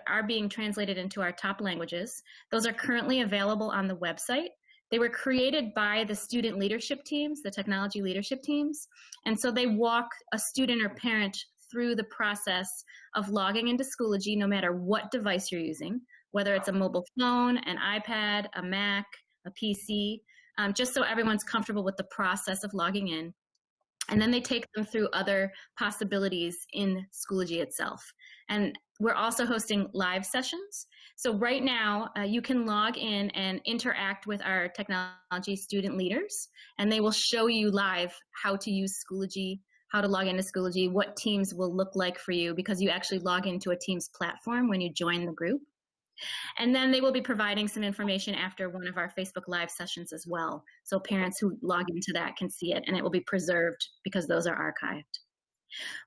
are being translated into our top languages. Those are currently available on the website. They were created by the student leadership teams, the technology leadership teams. And so they walk a student or parent through the process of logging into Schoology, no matter what device you're using, whether it's a mobile phone, an iPad, a Mac, a PC, just so everyone's comfortable with the process of logging in. And then they take them through other possibilities in Schoology itself. And we're also hosting live sessions. So right now, you can log in and interact with our technology student leaders, and they will show you live how to use Schoology, how to log into Schoology, what Teams will look like for you, because you actually log into a Teams platform when you join the group. And then they will be providing some information after one of our Facebook Live sessions as well. So parents who log into that can see it, and it will be preserved because those are archived.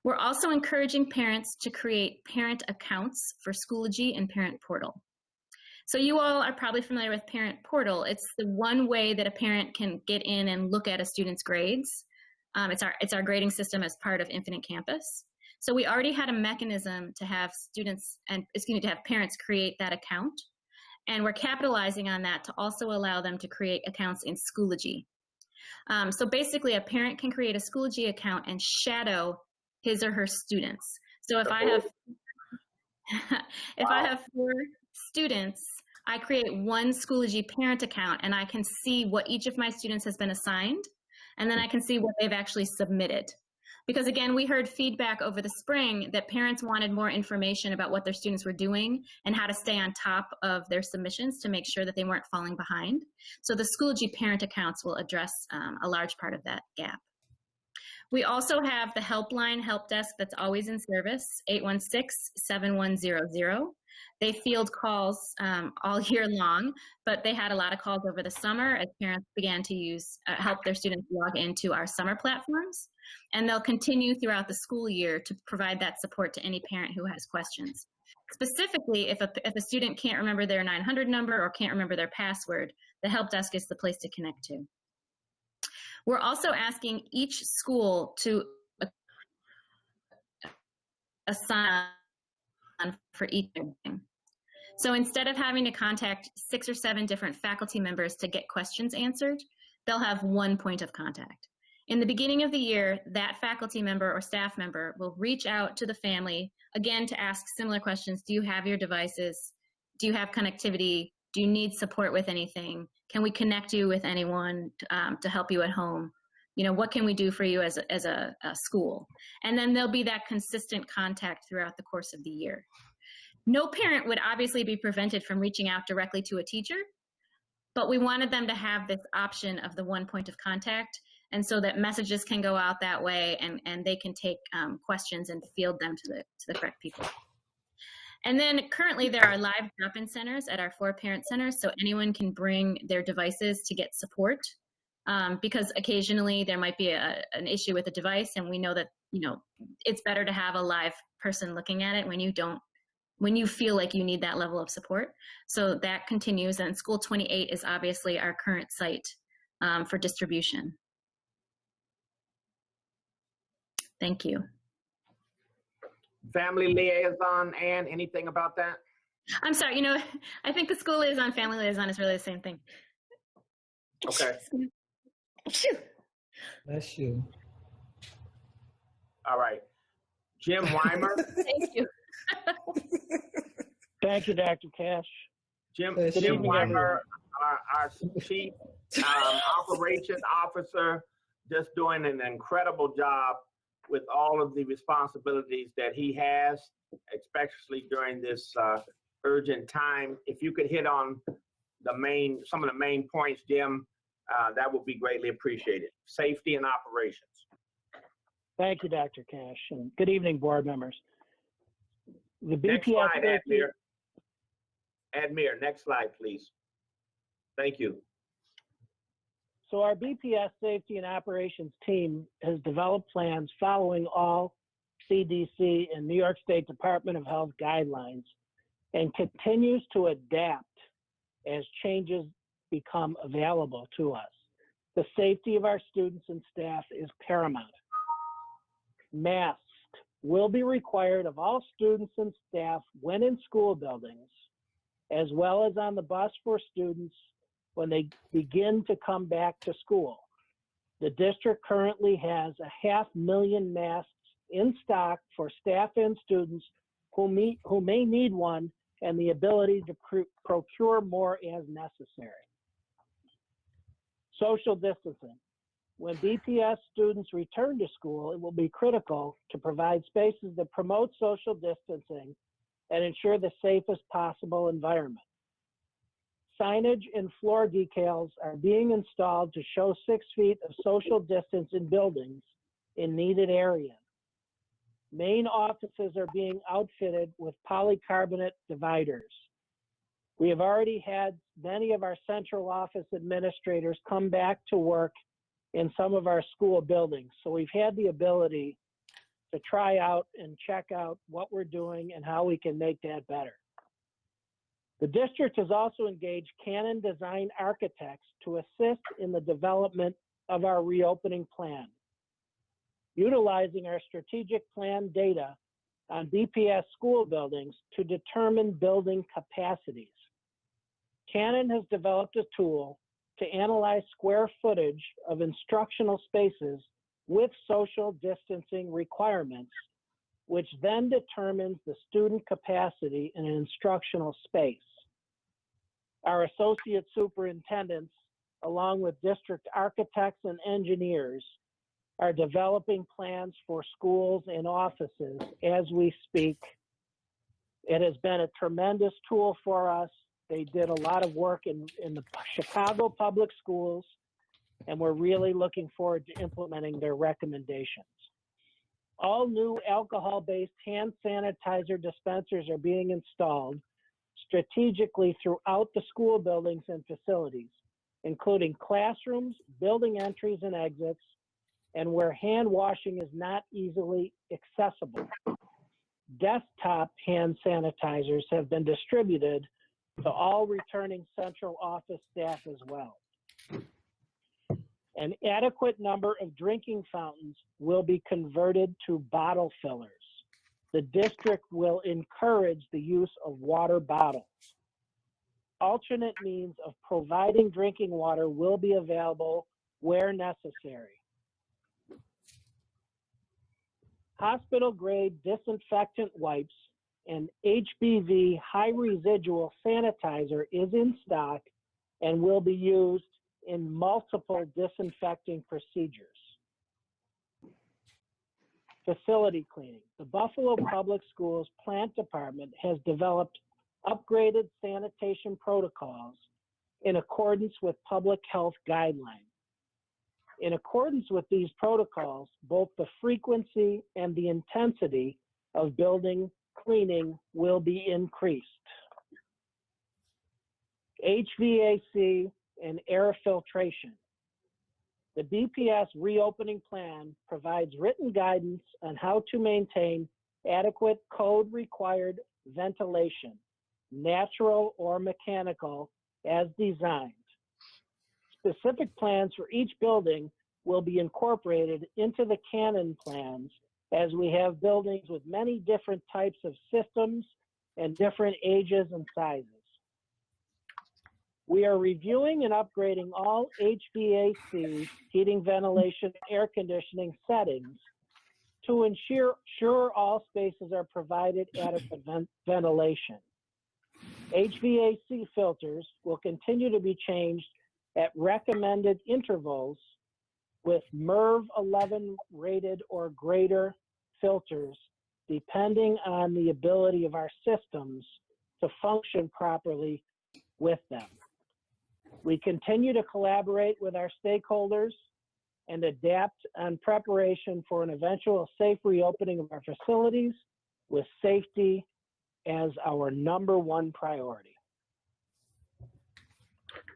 We're also encouraging parents to create parent accounts for Schoology and Parent Portal. So you all are probably familiar with Parent Portal. It's the one way that a parent can get in and look at a student's grades. It's our grading system as part of Infinite Campus. So we already had a mechanism to have to have parents create that account. And we're capitalizing on that to also allow them to create accounts in Schoology. So basically a parent can create a Schoology account and shadow his or her students. So if I have 4 students, I create one Schoology parent account and I can see what each of my students has been assigned, and then I can see what they've actually submitted. Because again, we heard feedback over the spring that parents wanted more information about what their students were doing and how to stay on top of their submissions to make sure that they weren't falling behind. So the Schoology parent accounts will address a large part of that gap. We also have the helpline help desk that's always in service, 816-7100. They field calls all year long, but they had a lot of calls over the summer as parents began to help their students log into our summer platforms. And they'll continue throughout the school year to provide that support to any parent who has questions. Specifically, if a student can't remember their 900 number or can't remember their password, the help desk is the place to connect to. We're also asking each school to assign for each thing. So instead of having to contact 6 or 7 different faculty members to get questions answered, they'll have one point of contact. In the beginning of the year, that faculty member or staff member will reach out to the family, again, to ask similar questions. Do you have your devices? Do you have connectivity? Do you need support with anything? Can we connect you with anyone to help you at home? You know, what can we do for you as a school? And then there'll be that consistent contact throughout the course of the year. No parent would obviously be prevented from reaching out directly to a teacher, but we wanted them to have this option of the one point of contact, and so that messages can go out that way and they can take questions and field them to the correct people. And then currently there are live drop-in centers at our 4 parent centers, so anyone can bring their devices to get support. Because occasionally there might be an issue with a device, and we know that, you know, it's better to have a live person looking at it when you feel like you need that level of support. So that continues, and School 28 is obviously our current site for distribution. Thank you. Family liaison, Ann, anything about that? I'm sorry, you know, I think the school liaison, family liaison is really the same thing. Okay. Bless you. All right. Jim Weimer. Thank you. Thank you, Dr. Cash. Jim evening, Weimer, our Chief Operations Officer, just doing an incredible job with all of the responsibilities that he has, especially during this urgent time. If you could hit on some of the main points, Jim, that would be greatly appreciated. Safety and operations. Thank you, Dr. Cash, and good evening, board members. The Next BPS slide, safety. Admir, next slide, please. Thank you. So our BPS safety and operations team has developed plans following all CDC and New York State Department of Health guidelines and continues to adapt as changes become available to us. The safety of our students and staff is paramount. Masks will be required of all students and staff when in school buildings, as well as on the bus for students when they begin to come back to school. The district currently has 500,000 masks in stock for staff and students who may need one, and the ability to procure more as necessary. Social distancing. When BPS students return to school, it will be critical to provide spaces that promote social distancing and ensure the safest possible environment. Signage and floor decals are being installed to show 6 feet of social distance in buildings in needed areas. Main offices are being outfitted with polycarbonate dividers. We have already had many of our central office administrators come back to work in some of our school buildings. So we've had the ability to try out and check out what we're doing and how we can make that better. The district has also engaged Canon Design Architects to assist in the development of our reopening plan. Utilizing our strategic plan data on BPS school buildings to determine building capacities. Canon has developed a tool to analyze square footage of instructional spaces with social distancing requirements, which then determines the student capacity in an instructional space. Our associate superintendents, along with district architects and engineers, are developing plans for schools and offices as we speak. It has been a tremendous tool for us. They did a lot of work in the Chicago public schools, and we're really looking forward to implementing their recommendations. All new alcohol-based hand sanitizer dispensers are being installed strategically throughout the school buildings and facilities, including classrooms, building entries and exits, and where hand washing is not easily accessible. Desktop hand sanitizers have been distributed to all returning central office staff as well. An adequate number of drinking fountains will be converted to bottle fillers. The district will encourage the use of water bottles. Alternate means of providing drinking water will be available where necessary. Hospital-grade disinfectant wipes and HBV high residual sanitizer is in stock and will be used in multiple disinfecting procedures. Facility cleaning. The Buffalo Public Schools Plant Department has developed upgraded sanitation protocols in accordance with public health guidelines. In accordance with these protocols, both the frequency and the intensity of building cleaning will be increased. HVAC and air filtration. The BPS reopening plan provides written guidance on how to maintain adequate code-required ventilation, natural or mechanical, as designed. Specific plans for each building will be incorporated into the Canon plans, as we have buildings with many different types of systems and different ages and sizes. We are reviewing and upgrading all HVAC, heating, ventilation, air conditioning settings to ensure all spaces are provided adequate ventilation. HVAC filters will continue to be changed at recommended intervals with MERV 11 rated or greater filters, depending on the ability of our systems to function properly with them. We continue to collaborate with our stakeholders and adapt on preparation for an eventual safe reopening of our facilities with safety as our #1 priority.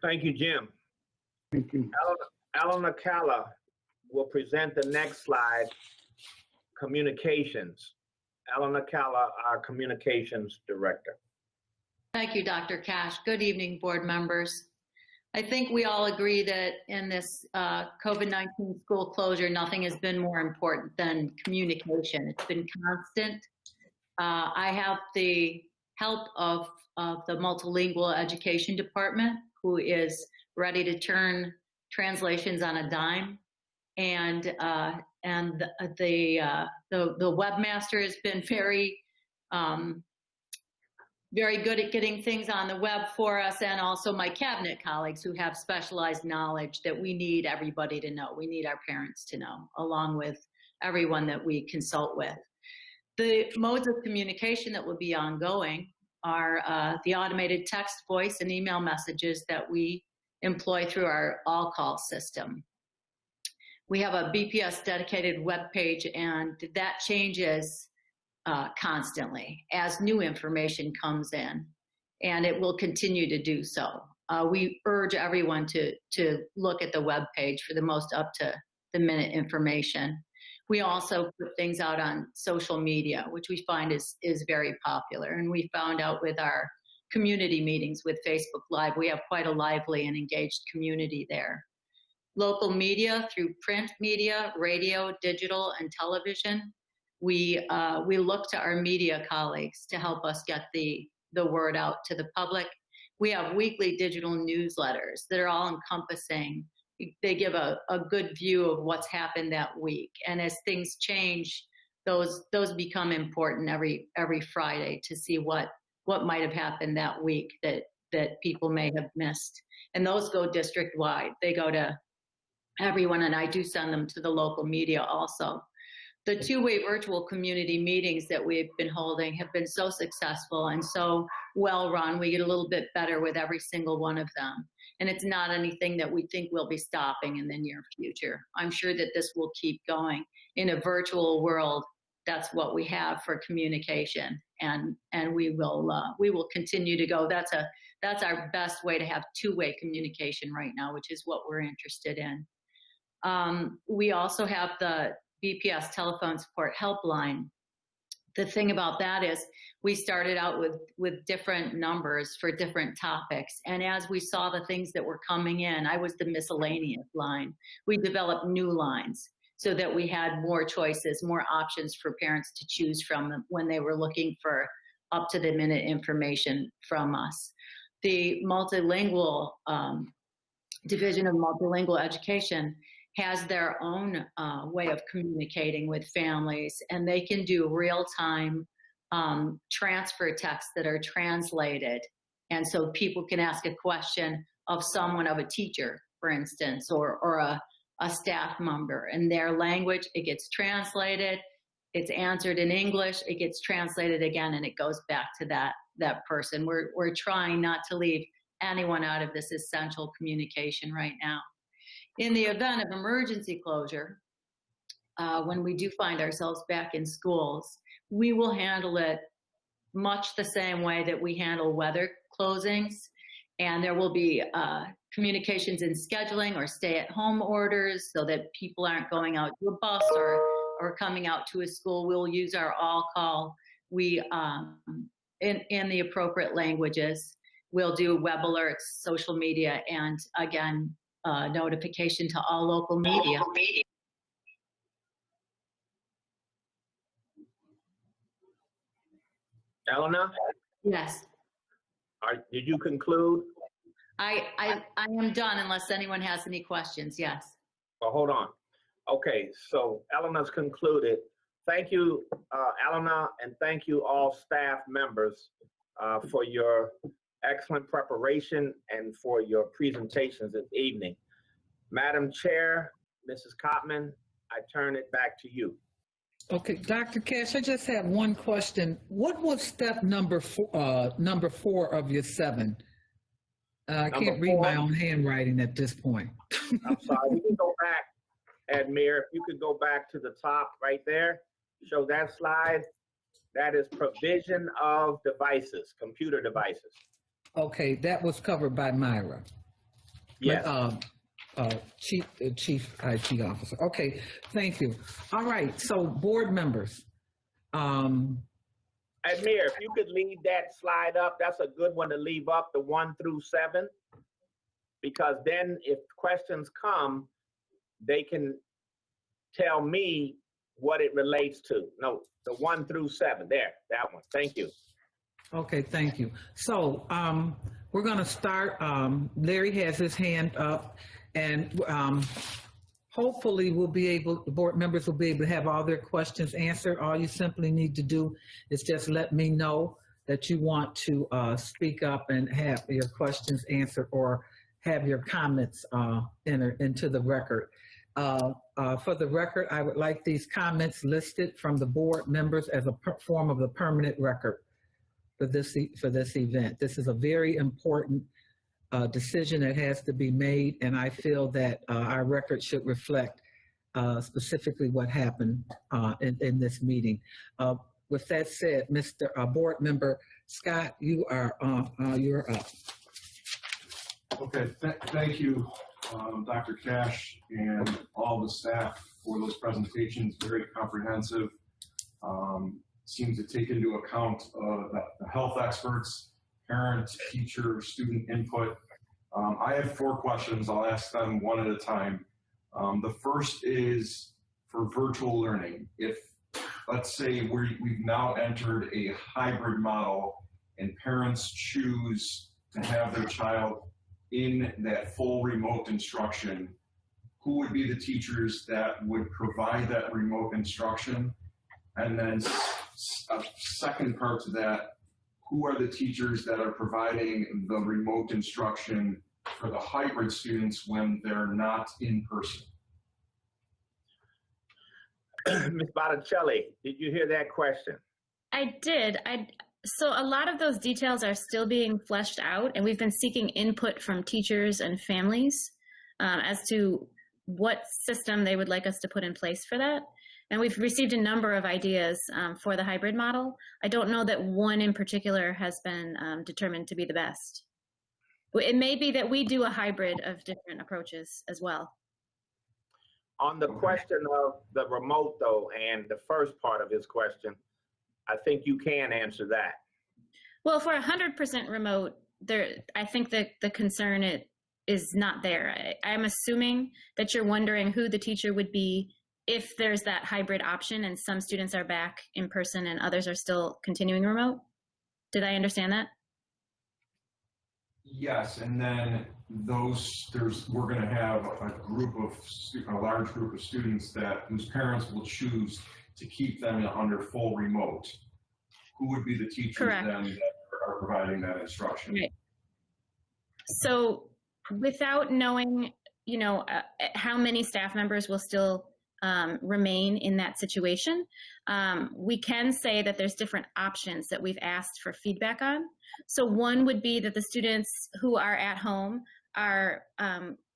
Thank you, Jim. Thank you. Eleanor Calla will present the next slide, communications. Eleanor Calla, our communications director. Thank you, Dr. Cash. Good evening, board members. I think we all agree that in this COVID-19 school closure, nothing has been more important than communication. It's been constant. I have the help of the multilingual education department, who is ready to turn translations on a dime. And the webmaster has been very good at getting things on the web for us, and also my cabinet colleagues who have specialized knowledge that we need everybody to know. We need our parents to know, along with everyone that we consult with. The modes of communication that will be ongoing are the automated text, voice, and email messages that we employ through our all-call system. We have a BPS dedicated web page, and that changes constantly as new information comes in, and it will continue to do so. We urge everyone to look at the web page for the most up-to-the-minute information. We also put things out on social media, which we find is very popular, and we found out with our community meetings with Facebook Live, we have quite a lively and engaged community there. Local media through print media, radio, digital, and television. We look to our media colleagues to help us get the word out to the public. We have weekly digital newsletters that are all encompassing. They give a good view of what's happened that week. And as things change, those become important every Friday to see what might have happened that week that people may have missed. And those go district-wide. They go to everyone, and I do send them to the local media also. The two-way virtual community meetings that we've been holding have been so successful and so well run. We get a little bit better with every single one of them. And it's not anything that we think will be stopping in the near future. I'm sure that this will keep going. In a virtual world, that's what we have for communication. And we will continue to go. That's our best way to have two-way communication right now, which is what we're interested in. We also have the BPS telephone support helpline. The thing about that is we started out with different numbers for different topics. And as we saw the things that were coming in, I was the miscellaneous line. We developed new lines so that we had more choices, more options for parents to choose from when they were looking for up-to-the-minute information from us. The multilingual Division of Multilingual Education has their own way of communicating with families, and they can do real-time transfer texts that are translated. And so people can ask a question of someone, of a teacher, for instance, or a staff member. In their language, it gets translated, it's answered in English, it gets translated again, and it goes back to that person. We're trying not to leave anyone out of this essential communication right now. In the event of emergency closure, when we do find ourselves back in schools, we will handle it much the same way that we handle weather closings. And there will be communications in scheduling or stay-at-home orders so that people aren't going out to a bus or coming out to a school. We'll use our all-call. In the appropriate languages. We'll do web alerts, social media, and again, notification to all local media. Eleanor? Yes. Did you conclude? I am done unless anyone has any questions. Yes. Well, hold on. Okay, so Eleanor's concluded. Thank you, Eleanor, and thank you all staff members for your excellent preparation and for your presentations this evening. Madam Chair, Mrs. Cotman, I turn it back to you. Okay, Dr. Cash, I just have one question. What was step number 4 of your 7? I can't read my own handwriting at this point. I'm sorry, we can go back, Admir, if you could go back to the top right there, show that slide. That is provision of devices, computer devices. Okay, that was covered by Myra. Yes. But, Chief IT Officer. Okay, thank you. All right, so board members. Admir, if you could leave that slide up, that's a good one to leave up, the 1 through 7. Because then if questions come, they can tell me what it relates to. No, the 1 through 7, there, that one. Thank you. Okay, thank you. So we're going to start. Larry has his hand up, and hopefully the board members will be able to have all their questions answered. All you simply need to do is just let me know that you want to speak up and have your questions answered or have your comments entered into the record. For the record, I would like these comments listed from the board members as a form of the permanent record for this event. This is a very important decision that has to be made, and I feel that our record should reflect specifically what happened in this meeting. With that said, Mr. Board Member Scott, you're up. Okay, thank you, Dr. Cash and all the staff for those presentations, very comprehensive. Seems to take into account the health experts, parents, teacher, student input. I have 4 questions. I'll ask them one at a time. The first is for virtual learning. If, let's say, we've now entered a hybrid model and parents choose to have their child in that full remote instruction, who would be the teachers that would provide that remote instruction? And then a second part to that, who are the teachers that are providing the remote instruction for the hybrid students when they're not in person? Ms. Botticelli, did you hear that question? I did. So a lot of those details are still being fleshed out, and we've been seeking input from teachers and families as to what system they would like us to put in place for that. And we've received a number of ideas for the hybrid model. I don't know that one in particular has been determined to be the best. It may be that we do a hybrid of different approaches as well. On the question of the remote, though, and the first part of his question, I think you can answer that. Well, for 100% remote, I think that the concern is not there. I'm assuming that you're wondering who the teacher would be if there's that hybrid option and some students are back in person and others are still continuing remote. Did I understand that? Yes, and then we're going to have a large group of students whose parents will choose to keep them under full remote. Who would be the teachers then that are providing that instruction? Right. So without knowing, how many staff members will still remain in that situation, we can say that there's different options that we've asked for feedback on. So one would be that the students who are at home are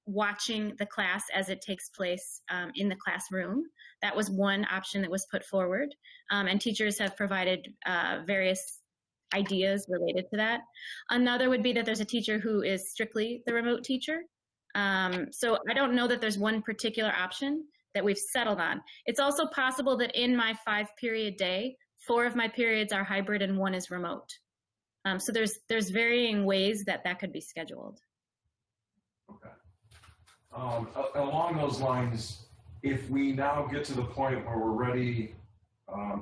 watching the class as it takes place in the classroom. That was one option that was put forward, and teachers have provided various ideas related to that. Another would be that there's a teacher who is strictly the remote teacher. So I don't know that there's one particular option that we've settled on. It's also possible that in my 5-period day, 4 of my periods are hybrid and 1 is remote. So there's varying ways that could be scheduled. Okay. Along those lines, if we now get to the point where we're ready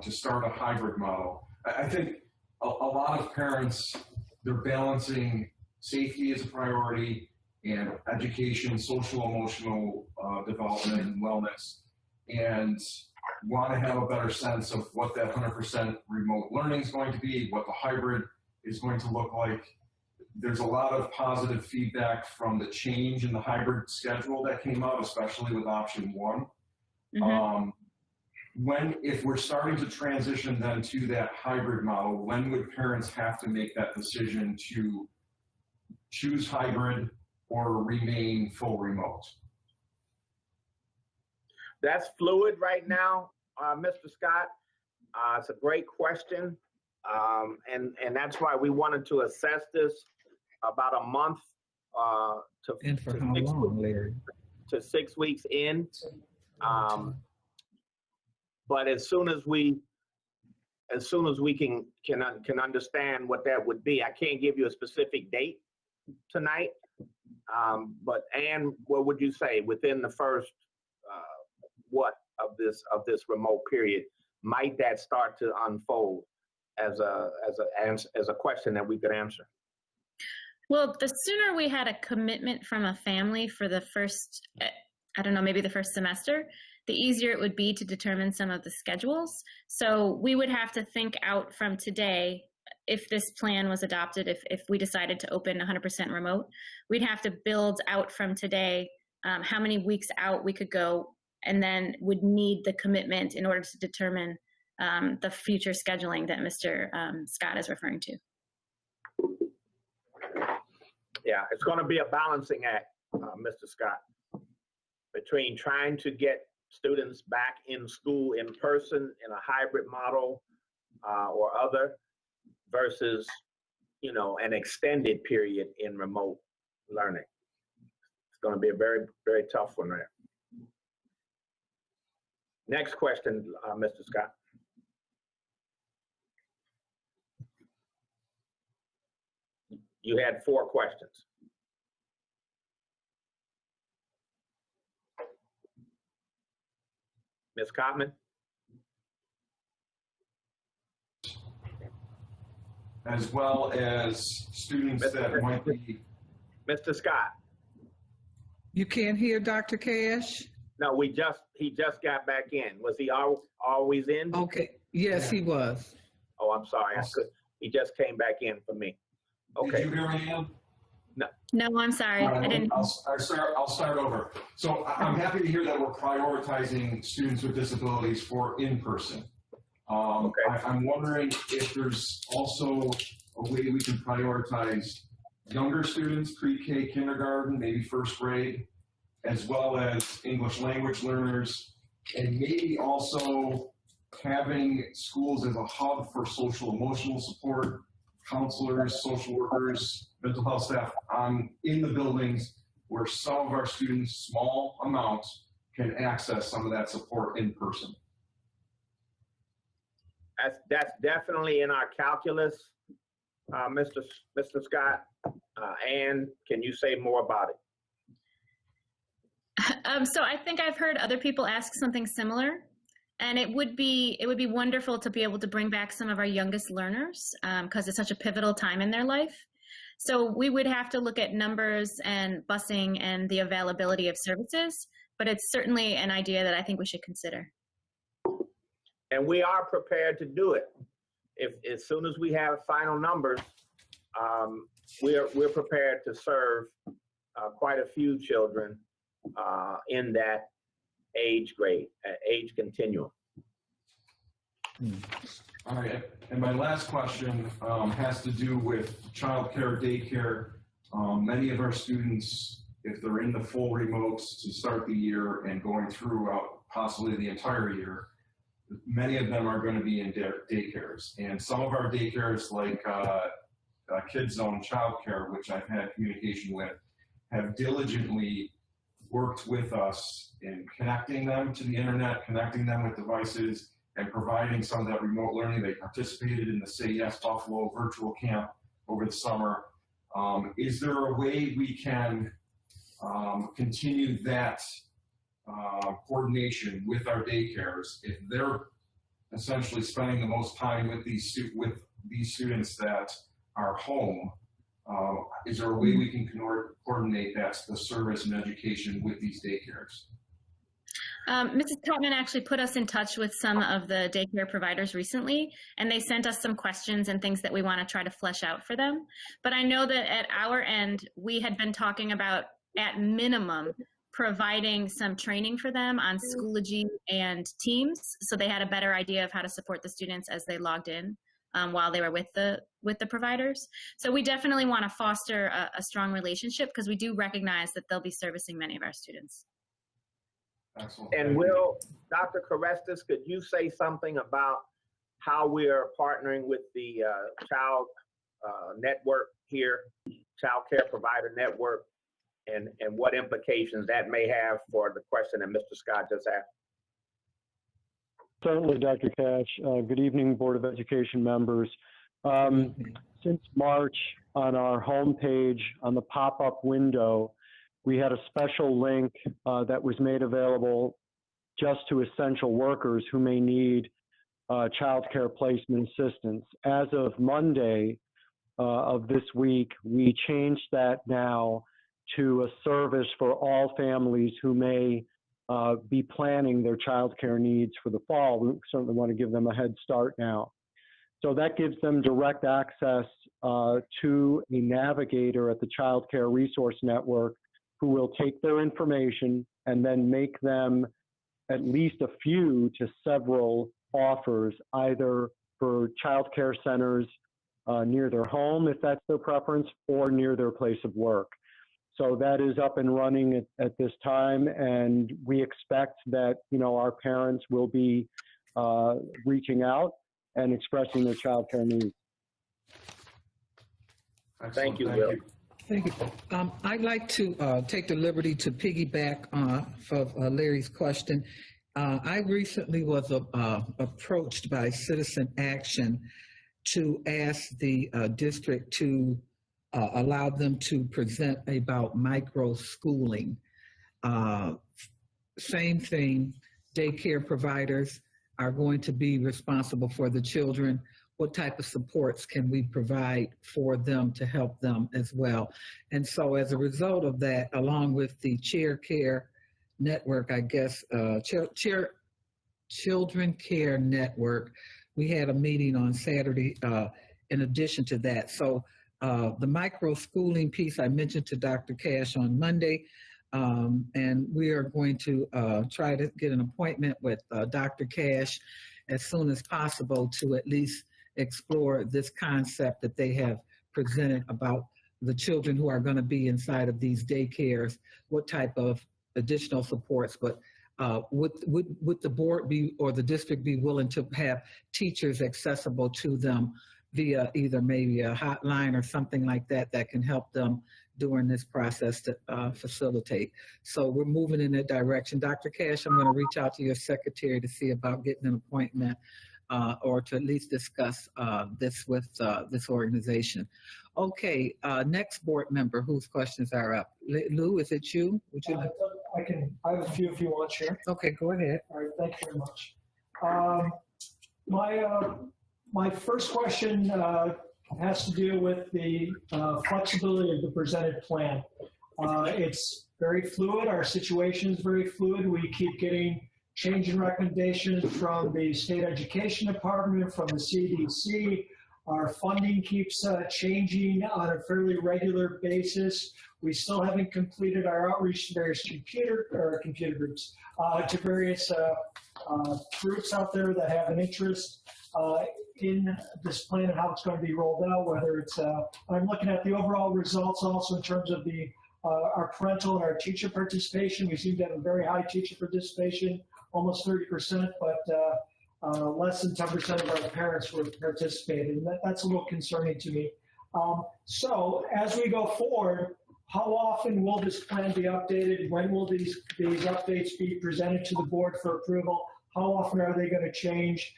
to start a hybrid model, I think a lot of parents, they're balancing safety as a priority and education, social, emotional development and wellness, and want to have a better sense of what that 100% remote learning is going to be, what the hybrid is going to look like. There's a lot of positive feedback from the change in the hybrid schedule that came out, especially with option 1. Mm-hmm. If we're starting to transition then to that hybrid model, when would parents have to make that decision to choose hybrid or remain full remote? That's fluid right now, Mr. Scott. It's a great question. And that's why we wanted to assess this about a month and for how long, Larry? to 6 weeks in. But as soon as we can understand what that would be, I can't give you a specific date tonight. But Ann, what would you say within the first what of this remote period might that start to unfold as a question that we could answer? Well, the sooner we had a commitment from a family for the first, I don't know, maybe the first semester, the easier it would be to determine some of the schedules. So we would have to think out from today, if this plan was adopted, if we decided to open 100% remote, we'd have to build out from today how many weeks out we could go, and then would need the commitment in order to determine the future scheduling that Mr. Scott is referring to. Yeah, it's going to be a balancing act, Mr. Scott, between trying to get students back in school in person in a hybrid model or other versus, an extended period in remote learning. It's going to be a very, very tough one there. Next question, Mr. Scott. You had 4 questions. Ms. Cotman? As well as students that might be. Mr. Scott? You can't hear Dr. Cash? No, he just got back in. Was he always in? Okay, yes, he was. Oh, I'm sorry. He just came back in for me. Okay. Did you hear me, Ann? No. No, I'm sorry. I didn't. I'll start over. So I'm happy to hear that we're prioritizing students with disabilities for in-person. Okay. I'm wondering if there's also a way we can prioritize younger students, pre-K, kindergarten, maybe first grade, as well as English language learners, and maybe also having schools as a hub for social emotional support, counselors, social workers, mental health staff in the buildings where some of our students, small amounts, can access some of that support in person. That's definitely in our calculus, Mr. Scott. Ann, can you say more about it? So I think I've heard other people ask something similar, and it would be wonderful to be able to bring back some of our youngest learners because it's such a pivotal time in their life. So we would have to look at numbers and busing and the availability of services, but it's certainly an idea that I think we should consider. And we are prepared to do it. As soon as we have final numbers, we're prepared to serve quite a few children in that age continuum. All right, and my last question has to do with childcare, daycare. Many of our students, if they're in the full remotes to start the year and going throughout possibly the entire year, many of them are going to be in daycares. And some of our daycares, like Kids Zone Childcare, which I've had communication with, have diligently worked with us in connecting them to the internet, connecting them with devices, and providing some of that remote learning. They participated in the Say Yes Buffalo virtual camp over the summer. Is there a way we can continue that coordination with our daycares if they're essentially spending the most time with these students that are home? Is there a way we can coordinate the service and education with these daycares? Mrs. Cotman actually put us in touch with some of the daycare providers recently, and they sent us some questions and things that we want to try to flesh out for them. But I know that at our end, we had been talking about, at minimum, providing some training for them on Schoology and Teams, so they had a better idea of how to support the students as they logged in while they were with the providers. So we definitely want to foster a strong relationship because we do recognize that they'll be servicing many of our students. Excellent. And Dr. Karestas, could you say something about how we are partnering with the child network here, child care provider network, and what implications that may have for the question that Mr. Scott just asked? Certainly, Dr. Cash. Good evening, Board of Education members. Since March, on our homepage, on the pop-up window, we had a special link that was made available just to essential workers who may need child care placement assistance. As of Monday of this week, we changed that now to a service for all families who may be planning their child care needs for the fall. We certainly want to give them a head start now. So that gives them direct access to a navigator at the Child Care Resource Network who will take their information and then make them at least a few to several offers, either for child care centers near their home, if that's their preference, or near their place of work. So that is up and running at this time, and we expect that, you know, our parents will be reaching out and expressing their child care needs. Thank you, Will. Thank you. I'd like to take the liberty to piggyback of Larry's question. I recently was approached by Citizen Action to ask the district to allow them to present about micro-schooling. Same thing, daycare providers are going to be responsible for the children. What type of supports can we provide for them to help them as well? And so as a result of that, along with the Chair Care Network, I guess, Children Care Network, we had a meeting on Saturday in addition to that. So the micro-schooling piece I mentioned to Dr. Cash on Monday, and we are going to try to get an appointment with Dr. Cash as soon as possible to at least explore this concept that they have presented about the children who are going to be inside of these daycares, what type of additional supports, but would the board be, or the district be willing to have teachers accessible to them via either maybe a hotline or something like that that can help them during this process to facilitate. So we're moving in that direction. Dr. Cash, I'm going to reach out to your secretary to see about getting an appointment or to at least discuss this with this organization. Okay, next board member whose questions are up. Lou, is it you? Would you? I have a few if you want, Chair. Okay, go ahead. All right, thank you very much. My first question has to do with the flexibility of the presented plan. It's very fluid. Our situation is very fluid. We keep getting change in recommendations from the State Education Department, from the CDC. Our funding keeps changing on a fairly regular basis. We still haven't completed our outreach to various computer groups, to various groups out there that have an interest in this plan and how it's going to be rolled out, whether it's, I'm looking at the overall results also in terms of the our parental and our teacher participation. We seem to have a very high teacher participation, almost 30%, but less than 10% of our parents were participating. That's a little concerning to me. So as we go forward, how often will this plan be updated? When will these updates be presented to the board for approval? How often are they going to change?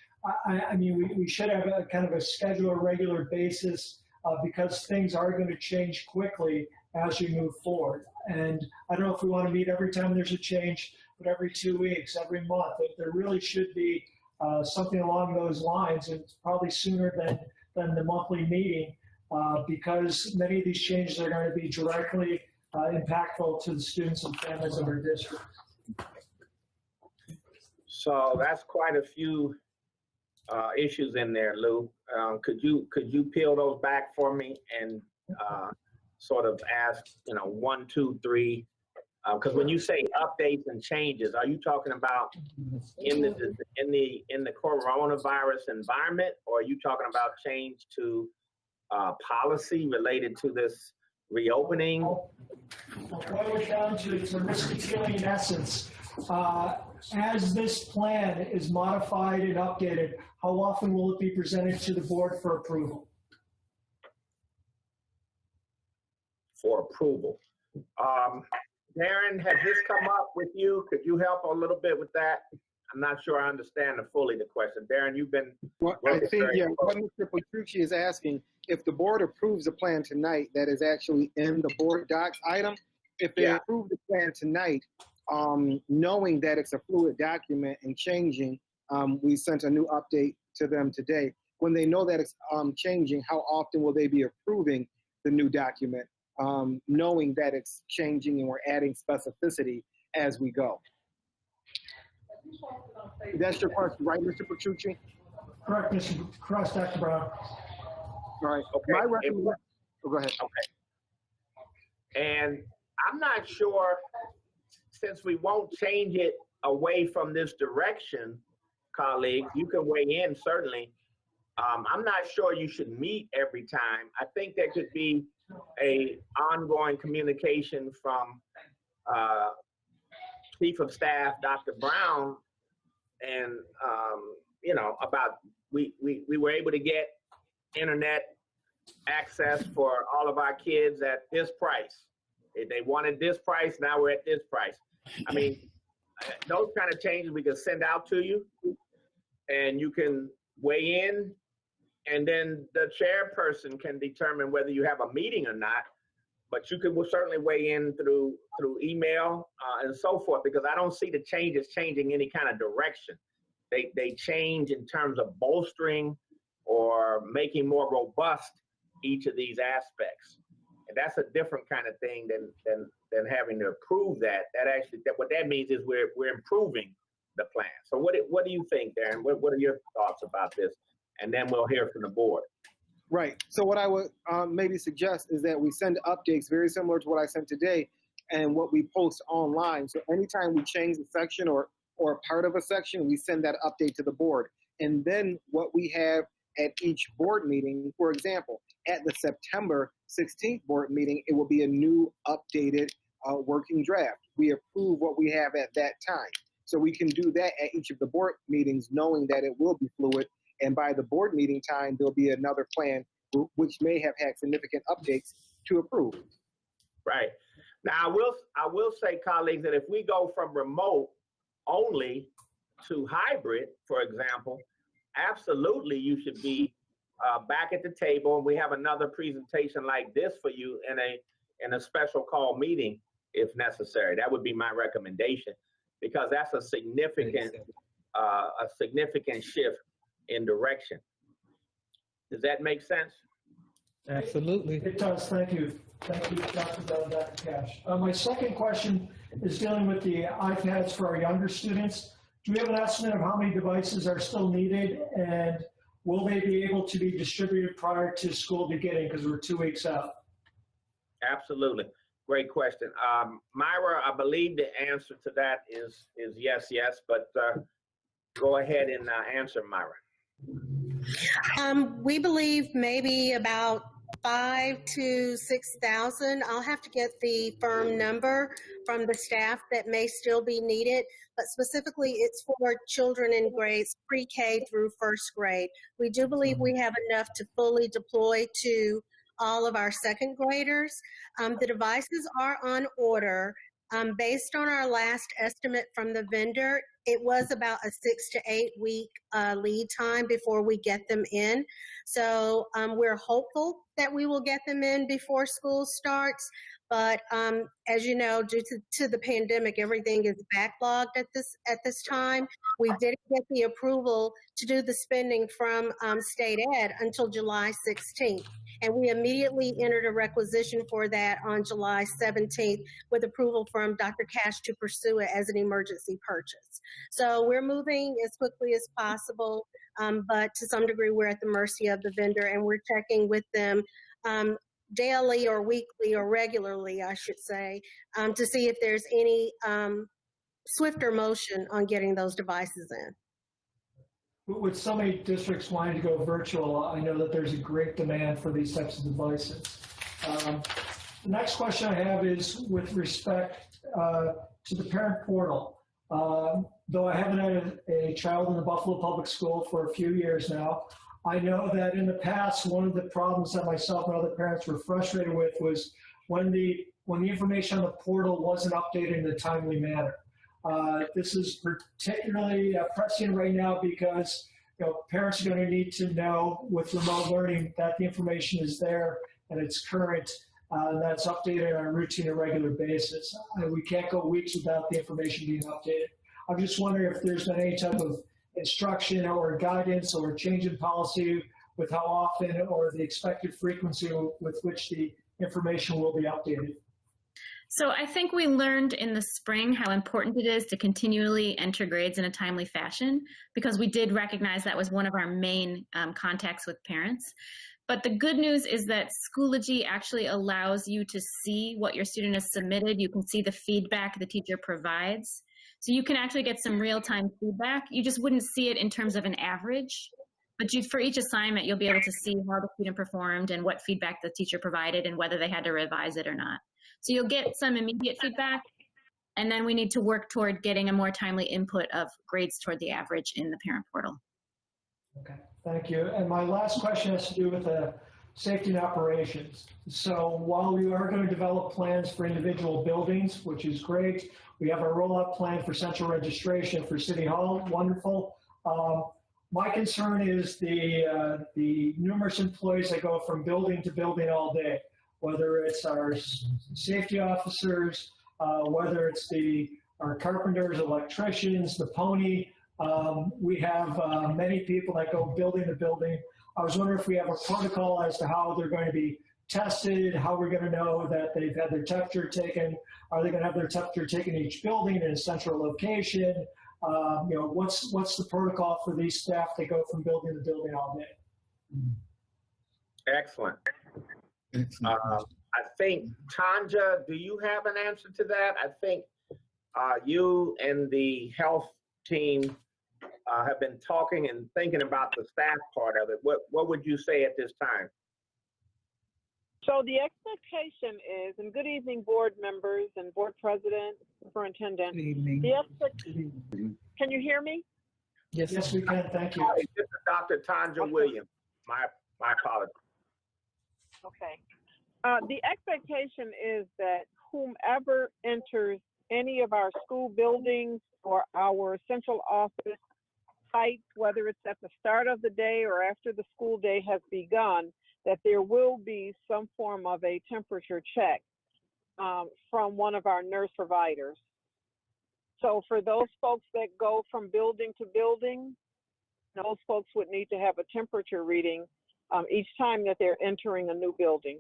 I mean, we should have a kind of a schedule, a regular basis, because things are going to change quickly as we move forward. And I don't know if we want to meet every time there's a change, but every 2 weeks, every month. There really should be something along those lines, and probably sooner than the monthly meeting, because many of these changes are going to be directly impactful to the students and families of our district. So that's quite a few issues in there, Lou. Could you peel those back for me and sort of ask, 1, 2, 3? Because when you say updates and changes, are you talking about in the coronavirus environment, or are you talking about change to policy related to this reopening? Well, we're down to risky in essence. As this plan is modified and updated, how often will it be presented to the board for approval? For approval. Darren, has this come up with you? Could you help a little bit with that? I'm not sure I understand fully the question. Darren, you've been Well, I think, yeah, what Mr. Petrucci is asking, if the board approves the plan tonight, that is actually in the board docs item. If they approve the plan tonight, knowing that it's a fluid document and changing, we sent a new update to them today. When they know that it's changing, how often will they be approving the new document, knowing that it's changing and we're adding specificity as we go? That's your question, right, Mr. Petrucci? Correct, correct, Dr. Brown. All right. Okay. My recommendation. Oh, go ahead. Okay. And I'm not sure, since we won't change it away from this direction, colleagues, you can weigh in certainly. I'm not sure you should meet every time. I think there could be a ongoing communication from Chief of Staff, Dr. Brown, and you know, about we were able to get internet access for all of our kids at this price. If they wanted this price, now we're at this price. I mean, those kind of changes we can send out to you, and you can weigh in, and then the chairperson can determine whether you have a meeting or not. But you can certainly weigh in through email and so forth, because I don't see the changes changing any kind of direction. They change in terms of bolstering or making more robust each of these aspects. And that's a different kind of thing than having to approve that. What that means is we're improving the plan. So what do you think, Darren? What are your thoughts about this? And then we'll hear from the board. Right. So what I would maybe suggest is that we send updates very similar to what I sent today and what we post online. So anytime we change a section or part of a section, we send that update to the board. And then what we have at each board meeting, for example, at the September 16th board meeting, it will be a new updated working draft. We approve what we have at that time. So we can do that at each of the board meetings, knowing that it will be fluid. And by the board meeting time, there'll be another plan which may have had significant updates to approve. Right. Now, I will say, colleagues, that if we go from remote only to hybrid, for example, absolutely you should be back at the table. And we have another presentation like this for you in a special call meeting if necessary. That would be my recommendation, because that's a significant shift in direction. Does that make sense? Absolutely. It does. Thank you. Thank you, Dr. Bell and Dr. Cash. My second question is dealing with the iPads for our younger students. Do we have an estimate of how many devices are still needed, and will they be able to be distributed prior to school beginning, because we're 2 weeks out? Absolutely. Great question. Myra, I believe the answer to that is yes, but go ahead and answer, Myra. We believe maybe about 5,000 to 6,000. I'll have to get the firm number from the staff that may still be needed, but specifically it's for children in grades pre-K through first grade. We do believe we have enough to fully deploy to all of our second graders. The devices are on order. Based on our last estimate from the vendor, it was about a 6 to 8 week lead time before we get them in. So we're hopeful that we will get them in before school starts. But as you know, due to the pandemic, everything is backlogged at this time. We didn't get the approval to do the spending from state ed until July 16th. And we immediately entered a requisition for that on July 17th with approval from Dr. Cash to pursue it as an emergency purchase. So we're moving as quickly as possible, but to some degree we're at the mercy of the vendor, and we're checking with them daily or weekly or regularly, I should say, to see if there's any swifter motion on getting those devices in. With so many districts wanting to go virtual, I know that there's a great demand for these types of devices. The next question I have is with respect to the parent portal. Though I haven't had a child in the Buffalo Public School for a few years now, I know that in the past, one of the problems that myself and other parents were frustrated with was when the information on the portal wasn't updated in a timely manner. This is particularly pressing right now because parents are going to need to know with remote learning that the information is there and it's current, that's updated on a routine and regular basis. We can't go weeks without the information being updated. I'm just wondering if there's been any type of instruction or guidance or change in policy with how often or the expected frequency with which the information will be updated. So I think we learned in the spring how important it is to continually enter grades in a timely fashion, because we did recognize that was one of our main contacts with parents. But the good news is that Schoology actually allows you to see what your student has submitted. You can see the feedback the teacher provides. So you can actually get some real-time feedback. You just wouldn't see it in terms of an average. But for each assignment, you'll be able to see how the student performed and what feedback the teacher provided and whether they had to revise it or not. So you'll get some immediate feedback, and then we need to work toward getting a more timely input of grades toward the average in the parent portal. Okay, thank you. And my last question has to do with the safety and operations. So while we are going to develop plans for individual buildings, which is great, we have our rollout plan for central registration for City Hall, wonderful. My concern is the numerous employees that go from building to building all day, whether it's our safety officers, whether it's our carpenters, electricians, the pony. We have many people that go building to building. I was wondering if we have a protocol as to how they're going to be tested, how we're going to know that they've had their temperature taken. Are they going to have their temperature taken in each building in a central location? What's the protocol for these staff that go from building to building all day? Excellent. I think, Tanja, do you have an answer to that? I think you and the health team have been talking and thinking about the staff part of it. What would you say at this time? So the expectation is, and good evening, board members and board president, superintendent. Good evening. Can you hear me? Yes, we can. Thank you. This is Dr. Tanja Williams. My apologies. Okay. The expectation is that whomever enters any of our school buildings or our central office sites, whether it's at the start of the day or after the school day has begun, that there will be some form of a temperature check from one of our nurse providers. So for those folks that go from building to building, those folks would need to have a temperature reading each time that they're entering a new building.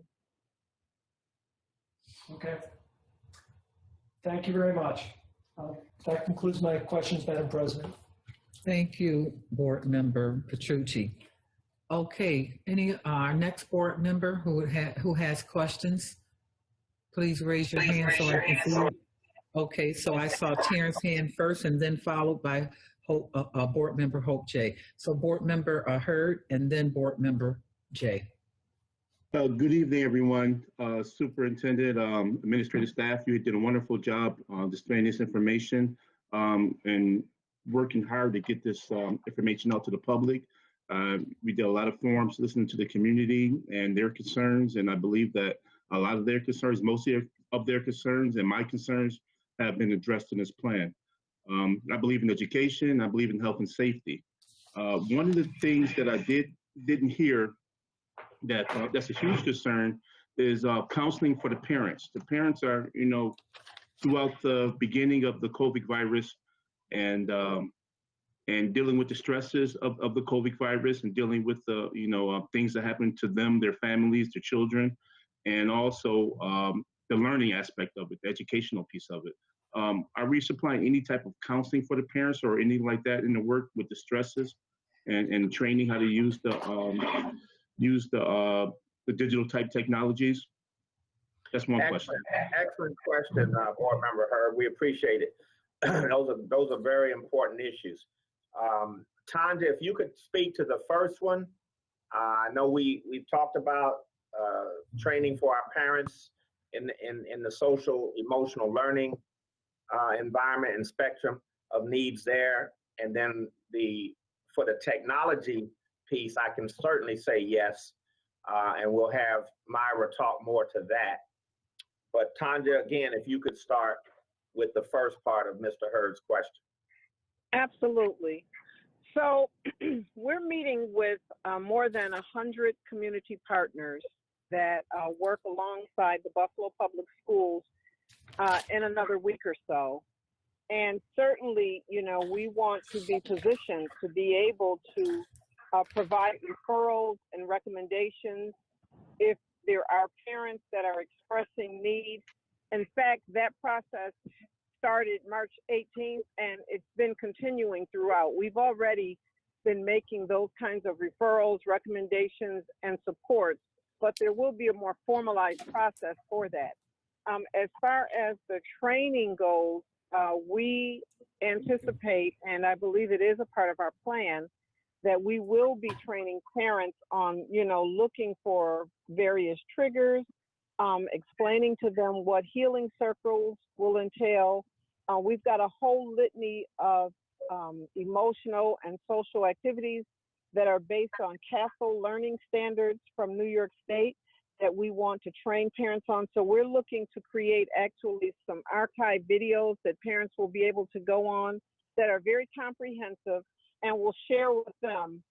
Okay. Thank you very much. That concludes my questions, Madam President. Thank you, Board Member Petrucci. Okay, our next board member who has questions, please raise your hand so I can see you. Okay, so I saw Terrence's hand first and then followed by Board Member Hope J. So Board Member Hurd and then Board Member J. Good evening, everyone. Superintendent, administrative staff, you did a wonderful job displaying this information and working hard to get this information out to the public. We did a lot of forums, listening to the community and their concerns, and I believe that a lot of their concerns, most of their concerns and my concerns have been addressed in this plan. I believe in education, I believe in health and safety. One of the things that I didn't hear that's a huge concern is counseling for the parents. The parents are, throughout the beginning of the COVID virus and dealing with the stresses of the COVID virus and dealing with the, things that happen to them, their families, their children, and also the learning aspect of it, the educational piece of it. Are we supplying any type of counseling for the parents or anything like that in the work with the stresses and training how to use the digital type technologies? That's one question. Excellent question, Board Member Hurd. We appreciate it. Those are very important issues. Tanja, if you could speak to the first one. I know we've talked about training for our parents in the social emotional learning environment and spectrum of needs there, and then for the technology piece, I can certainly say yes, and we'll have Myra talk more to that. But Tanja, again, if you could start with the first part of Mr. Hurd's question. Absolutely. So we're meeting with more than 100 community partners that work alongside the Buffalo Public Schools in another week or so. And certainly, you know, we want to be positioned to be able to provide referrals and recommendations if there are parents that are expressing need. In fact, that process started March 18th and it's been continuing throughout. We've already been making those kinds of referrals, recommendations, and supports, but there will be a more formalized process for that. As far as the training goes, we anticipate, and I believe it is a part of our plan, that we will be training parents on, you know, looking for various triggers, explaining to them what healing circles will entail. We've got a whole litany of emotional and social activities that are based on CASEL learning standards from New York State that we want to train parents on. So we're looking to create actually some archive videos that parents will be able to go on that are very comprehensive, and we'll share with them,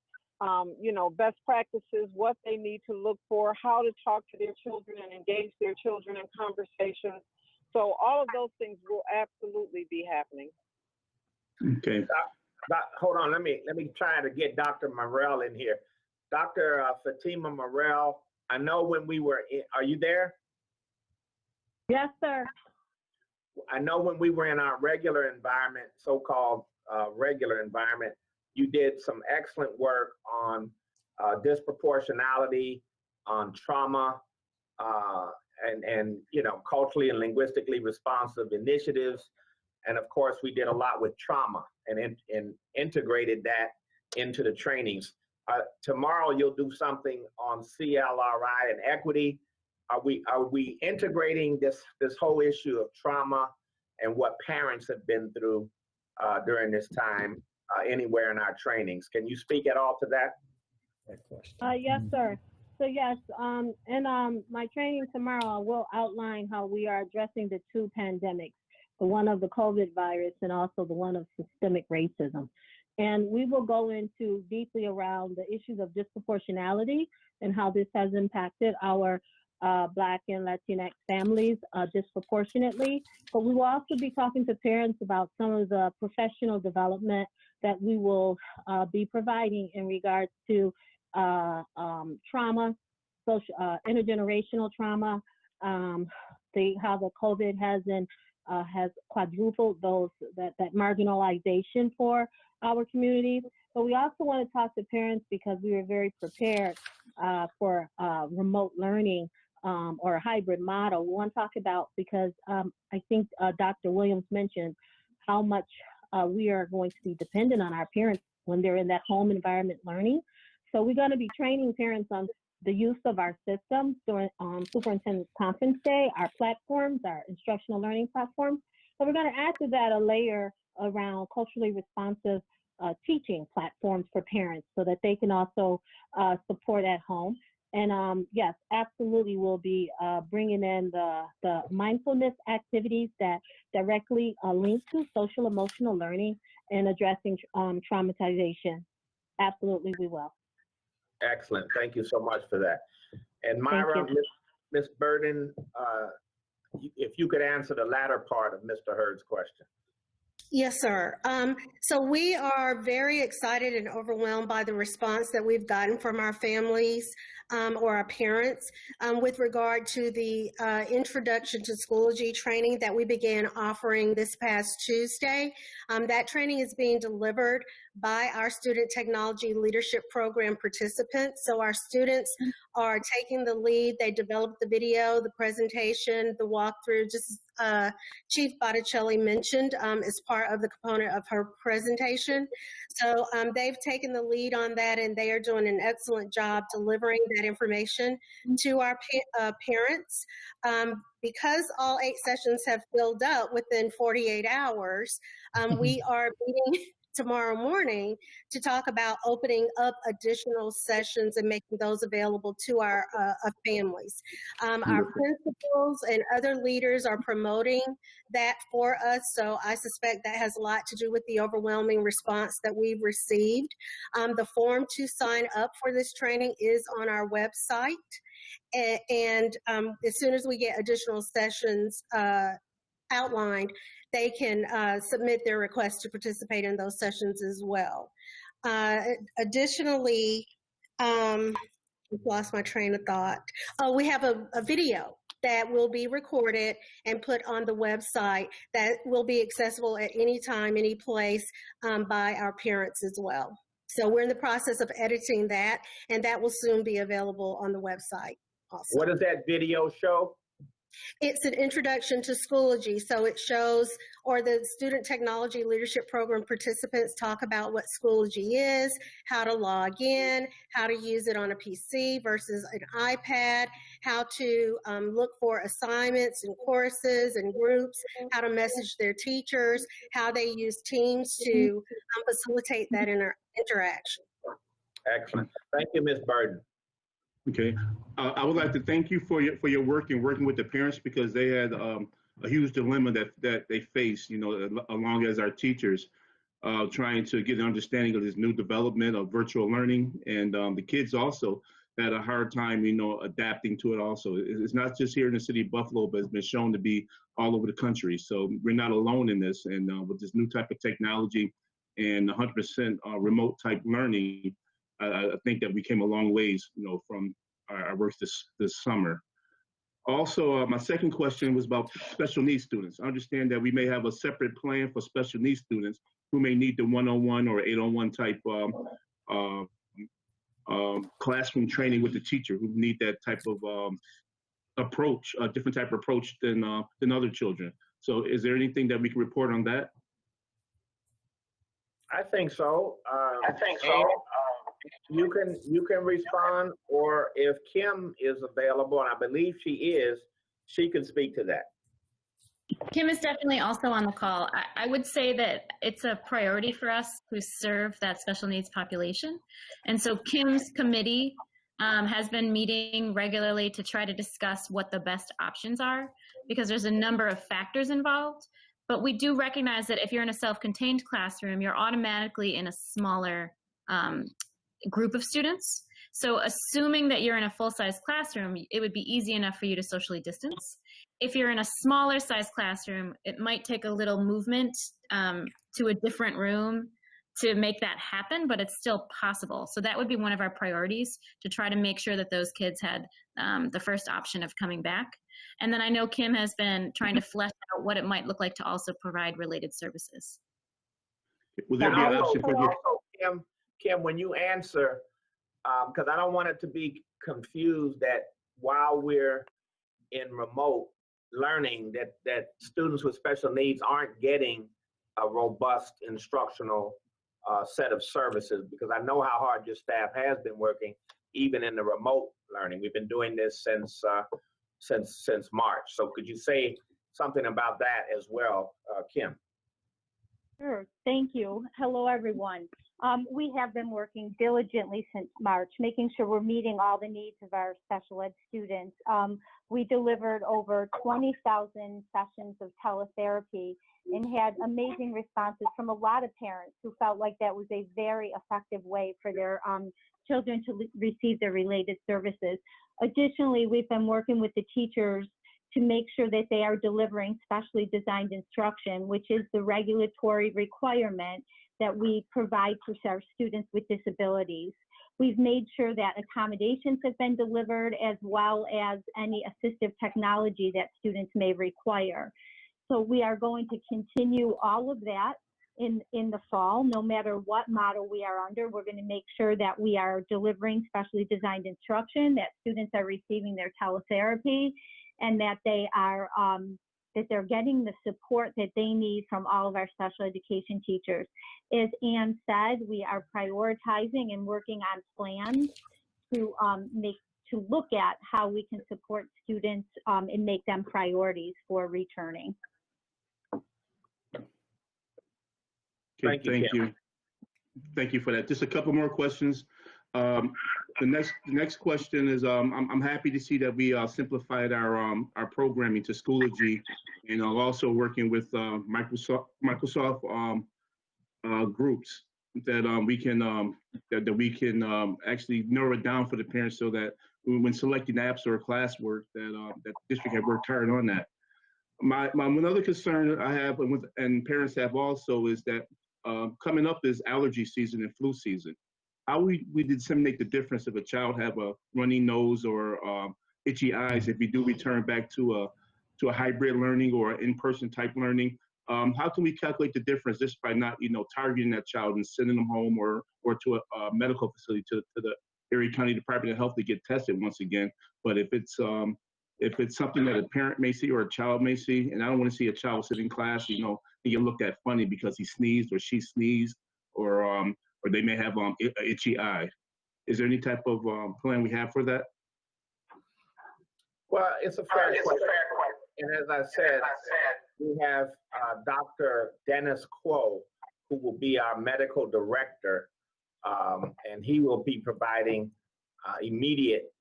you know, best practices, what they need to look for, how to talk to their children and engage their children in conversations. So all of those things will absolutely be happening. Okay. Hold on, let me try to get Dr. Morrell in here. Dr. Fatima Morrell, I know when we were in, are you there? Yes, sir. I know when we were in our regular environment, so-called regular environment, you did some excellent work on disproportionality, on trauma, and you know, culturally and linguistically responsive initiatives. And of course, we did a lot with trauma and integrated that into the trainings. Tomorrow, you'll do something on CLRI and equity. Are we integrating this whole issue of trauma and what parents have been through during this time anywhere in our trainings? Can you speak at all to that? Yes, sir. So yes, in my training tomorrow, I will outline how we are addressing the two pandemics, the one of the COVID virus and also the one of systemic racism. And we will go into deeply around the issues of disproportionality and how this has impacted our Black and Latinx families disproportionately. But we will also be talking to parents about some of the professional development that we will be providing in regards to trauma, social, intergenerational trauma, how the COVID has quadrupled that marginalization for our communities. But we also want to talk to parents because we were very prepared for remote learning or a hybrid model. We want to talk about, because I think Dr. Williams mentioned how much we are going to be dependent on our parents when they're in that home environment learning. So we're going to be training parents on the use of our systems during Superintendent's Conference Day, our platforms, our instructional learning platforms. So we're going to add to that a layer around culturally responsive teaching platforms for parents so that they can also support at home. And yes, absolutely, we'll be bringing in the mindfulness activities that directly link to social emotional learning and addressing traumatization. Absolutely, we will. Excellent. Thank you so much for that. And Myra, Ms. Burden, if you could answer the latter part of Mr. Hurd's question. Yes, sir. So we are very excited and overwhelmed by the response that we've gotten from our families or our parents with regard to the Introduction to Schoology training that we began offering this past Tuesday. That training is being delivered by our Student Technology Leadership Program participants. So our students are taking the lead. They developed the video, the presentation, the walkthrough, just Chief Botticelli mentioned as part of the component of her presentation. So they've taken the lead on that, and they are doing an excellent job delivering that information to our parents. Because all 8 sessions have filled up within 48 hours, we are meeting tomorrow morning to talk about opening up additional sessions and making those available to our families. Our principals and other leaders are promoting that for us, so I suspect that has a lot to do with the overwhelming response that we've received. The form to sign up for this training is on our website, and as soon as we get additional sessions outlined, they can submit their request to participate in those sessions as well. Additionally, I've lost my train of thought. Oh, we have a video that will be recorded and put on the website that will be accessible at any time, any place by our parents as well. So we're in the process of editing that, and that will soon be available on the website also. What does that video show? It's an introduction to Schoology. So it shows, or the Student Technology Leadership Program participants talk about what Schoology is, how to log in, how to use it on a PC versus an iPad, how to look for assignments and courses and groups, how to message their teachers, how they use Teams to facilitate that interaction. Excellent. Thank you, Ms. Burden. Okay, I would like to thank you for your work and working with the parents, because they had a huge dilemma that they face, you know, along as our teachers, trying to get an understanding of this new development of virtual learning, and the kids also had a hard time, you know, adapting to it. Also, it's not just here in the city of Buffalo, but it's been shown to be all over the country. So we're not alone in this, and with this new type of technology and 100% remote type learning, I think that we came a long ways, you know, from our work this summer. Also, my second question was about special needs students. I understand that we may have a separate plan for special needs students who may need the one-on-one or 8-on-1 type classroom training with the teacher, who need that type of approach, a different type of approach than other children. So is there anything that we can report on that? I think so. You can respond, or if Kim is available, and I believe she is, she can speak to that. Kim is definitely also on the call. I would say that it's a priority for us to serve that special needs population. And so Kim's committee has been meeting regularly to try to discuss what the best options are, because there's a number of factors involved. But we do recognize that if you're in a self-contained classroom, you're automatically in a smaller group of students. So assuming that you're in a full-size classroom, it would be easy enough for you to socially distance. If you're in a smaller size classroom, it might take a little movement to a different room to make that happen, but it's still possible. So that would be one of our priorities, to try to make sure that those kids had the first option of coming back. And then I know Kim has been trying to flesh out what it might look like to also provide related services. Will there be an option for you? Kim, when you answer, because I don't want it to be confused that while we're in remote learning, that students with special needs aren't getting a robust instructional set of services, because I know how hard your staff has been working, even in the remote learning. We've been doing this since March. So could you say something about that as well, Kim? Sure. Thank you. Hello, everyone. We have been working diligently since March, making sure we're meeting all the needs of our special ed students. We delivered over 20,000 sessions of teletherapy and had amazing responses from a lot of parents who felt like that was a very effective way for their children to receive their related services. Additionally, we've been working with the teachers to make sure that they are delivering specially designed instruction, which is the regulatory requirement that we provide for our students with disabilities. We've made sure that accommodations have been delivered, as well as any assistive technology that students may require. So we are going to continue all of that in the fall. No matter what model we are under, we're going to make sure that we are delivering specially designed instruction, that students are receiving their teletherapy, and that they are that they're getting the support that they need from all of our special education teachers. As Anne said, we are prioritizing and working on plans to look at how we can support students and make them priorities for returning. Okay, thank you. Thank you for that. Just a couple more questions. The next question is, I'm happy to see that we simplified our programming to Schoology, and also working with Microsoft groups that we can actually narrow it down for the parents, so that when selecting apps or classwork, that district have worked hard on that. My one other concern I have, and parents have also, is that coming up is allergy season and flu season. How we disseminate the difference if a child have a runny nose or itchy eyes, if we do return back to a hybrid learning or in-person type learning. How can we calculate the difference just by not, targeting that child and sending them home or to a medical facility, to the Erie County Department of Health to get tested once again? But if it's something that a parent may see or a child may see, and I don't want to see a child sit in class, and get looked at funny because he sneezed or she sneezed, or they may have an itchy eye. Is there any type of plan we have for that? Well, it's a fair question. And as I said, we have Dr. Dennis Quo, who will be our medical director, and he will be providing immediate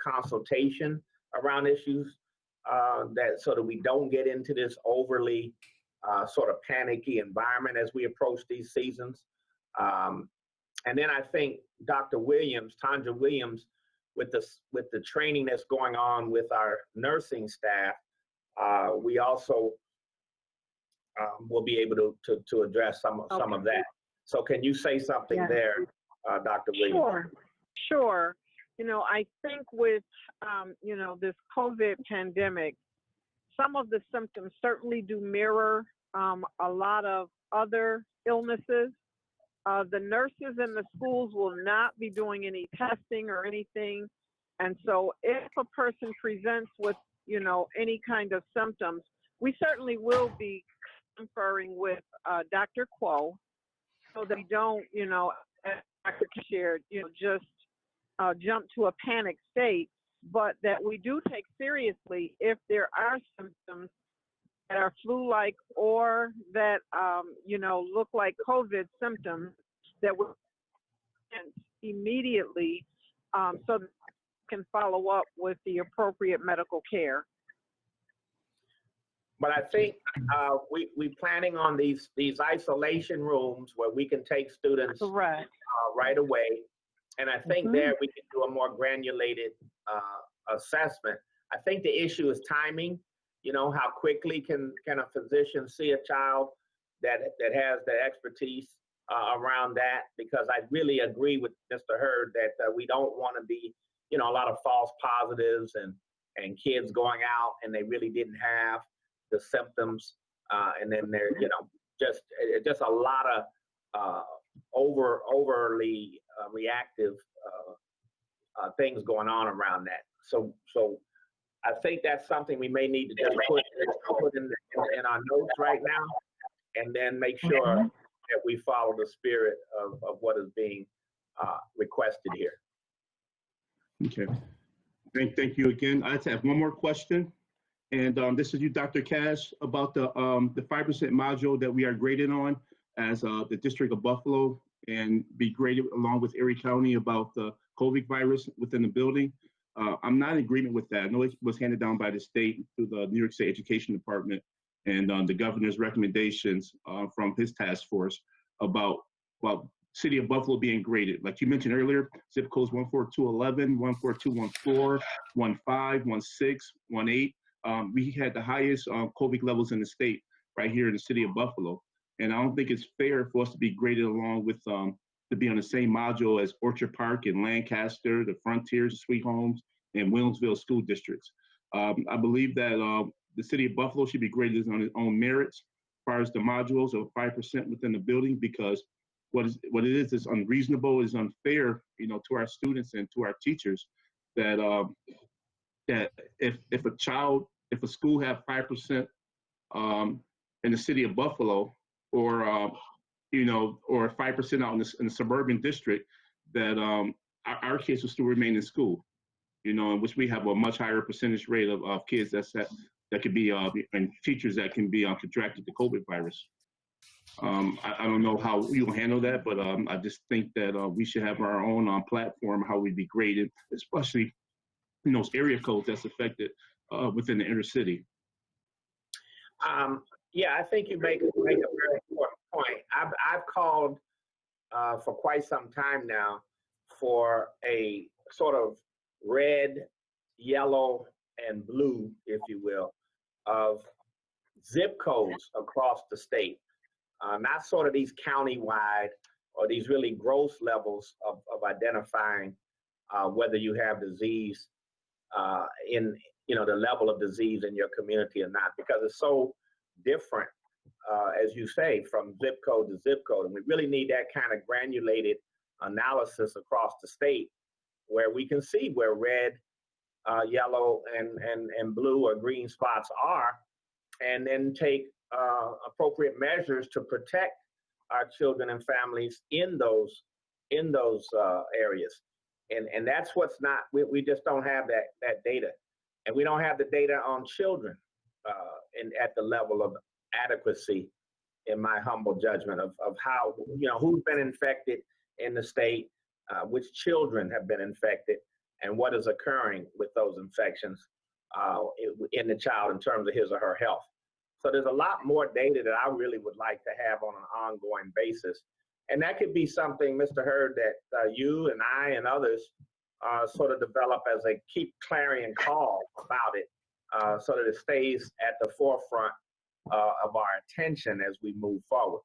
consultation around issues so that we don't get into this overly sort of panicky environment as we approach these seasons. And then I think Dr. Williams, Tanja Williams, with the training that's going on with our nursing staff, we also will be able to address some of that. So can you say something there, Dr. Williams? Sure. I think with, this COVID pandemic, some of the symptoms certainly do mirror a lot of other illnesses. The nurses in the schools will not be doing any testing or anything. And so if a person presents with, any kind of symptoms, we certainly will be conferring with Dr. Quo, so they don't, as Dr. shared, just jump to a panic state, but that we do take seriously if there are symptoms that are flu-like or that, look like COVID symptoms, that we immediately so that we can follow up with the appropriate medical care. But I think we're planning on these isolation rooms where we can take students right away. And I think there we can do a more granulated assessment. I think the issue is timing. How quickly can a physician see a child that has the expertise around that? Because I really agree with Mr. Hurd that we don't want to be, a lot of false positives and kids going out and they really didn't have the symptoms, and then they're, just a lot of overly reactive things going on around that. So I think that's something we may need to just put in our notes right now, and then make sure that we follow the spirit of what is being requested here. Okay. Thank you again. I just have one more question. And this is you, Dr. Cash, about the 5% module that we are graded on as the District of Buffalo, and be graded along with Erie County about the COVID virus within the building. I'm not in agreement with that. I know it was handed down by the state through the New York State Education Department and the governor's recommendations from his task force about City of Buffalo being graded. Like you mentioned earlier, zip codes 14211, 14214, 15, 16, 18. We had the highest COVID levels in the state right here in the City of Buffalo. And I don't think it's fair for us to be graded along with, to be on the same module as Orchard Park and Lancaster, the Frontiers, Sweet Homes, and Williamsville school districts. I believe that the City of Buffalo should be graded on its own merits as far as the modules of 5% within the building, because what it is unreasonable, is unfair, to our students and to our teachers, that that if a school have 5% in the City of Buffalo, or or 5% out in the suburban district, that our kids will still remain in school, in which we have a much higher percentage rate of kids that could be and teachers that can be contracted the COVID virus. I don't know how you'll handle that, but I just think that we should have our own platform, how we be graded, especially in those area codes that's affected within the inner city. Yeah, I think you make a very important point. I've called for quite some time now for a sort of red, yellow, and blue, if you will, of zip codes across the state. Not sort of these county-wide or these really gross levels of identifying whether you have disease in, the level of disease in your community or not, because it's so different, as you say, from zip code to zip code. And we really need that kind of granulated analysis across the state where we can see where red, yellow, and blue or green spots are, and then take appropriate measures to protect our children and families in those areas. And that's what's not, we just don't have that data. And we don't have the data on children at the level of adequacy, in my humble judgment, of how, who's been infected in the state, which children have been infected, and what is occurring with those infections in the child in terms of his or her health. So there's a lot more data that I really would like to have on an ongoing basis. And that could be something, Mr. Hurd, that you and I and others sort of develop as a keep clarion call about it, so that it stays at the forefront of our attention as we move forward.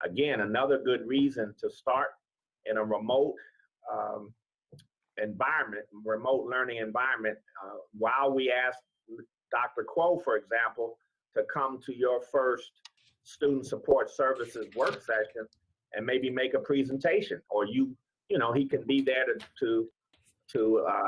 Again, another good reason to start in a remote environment, remote learning environment, while we ask Dr. Quo, for example, to come to your first student support services work session and maybe make a presentation, or he can be there to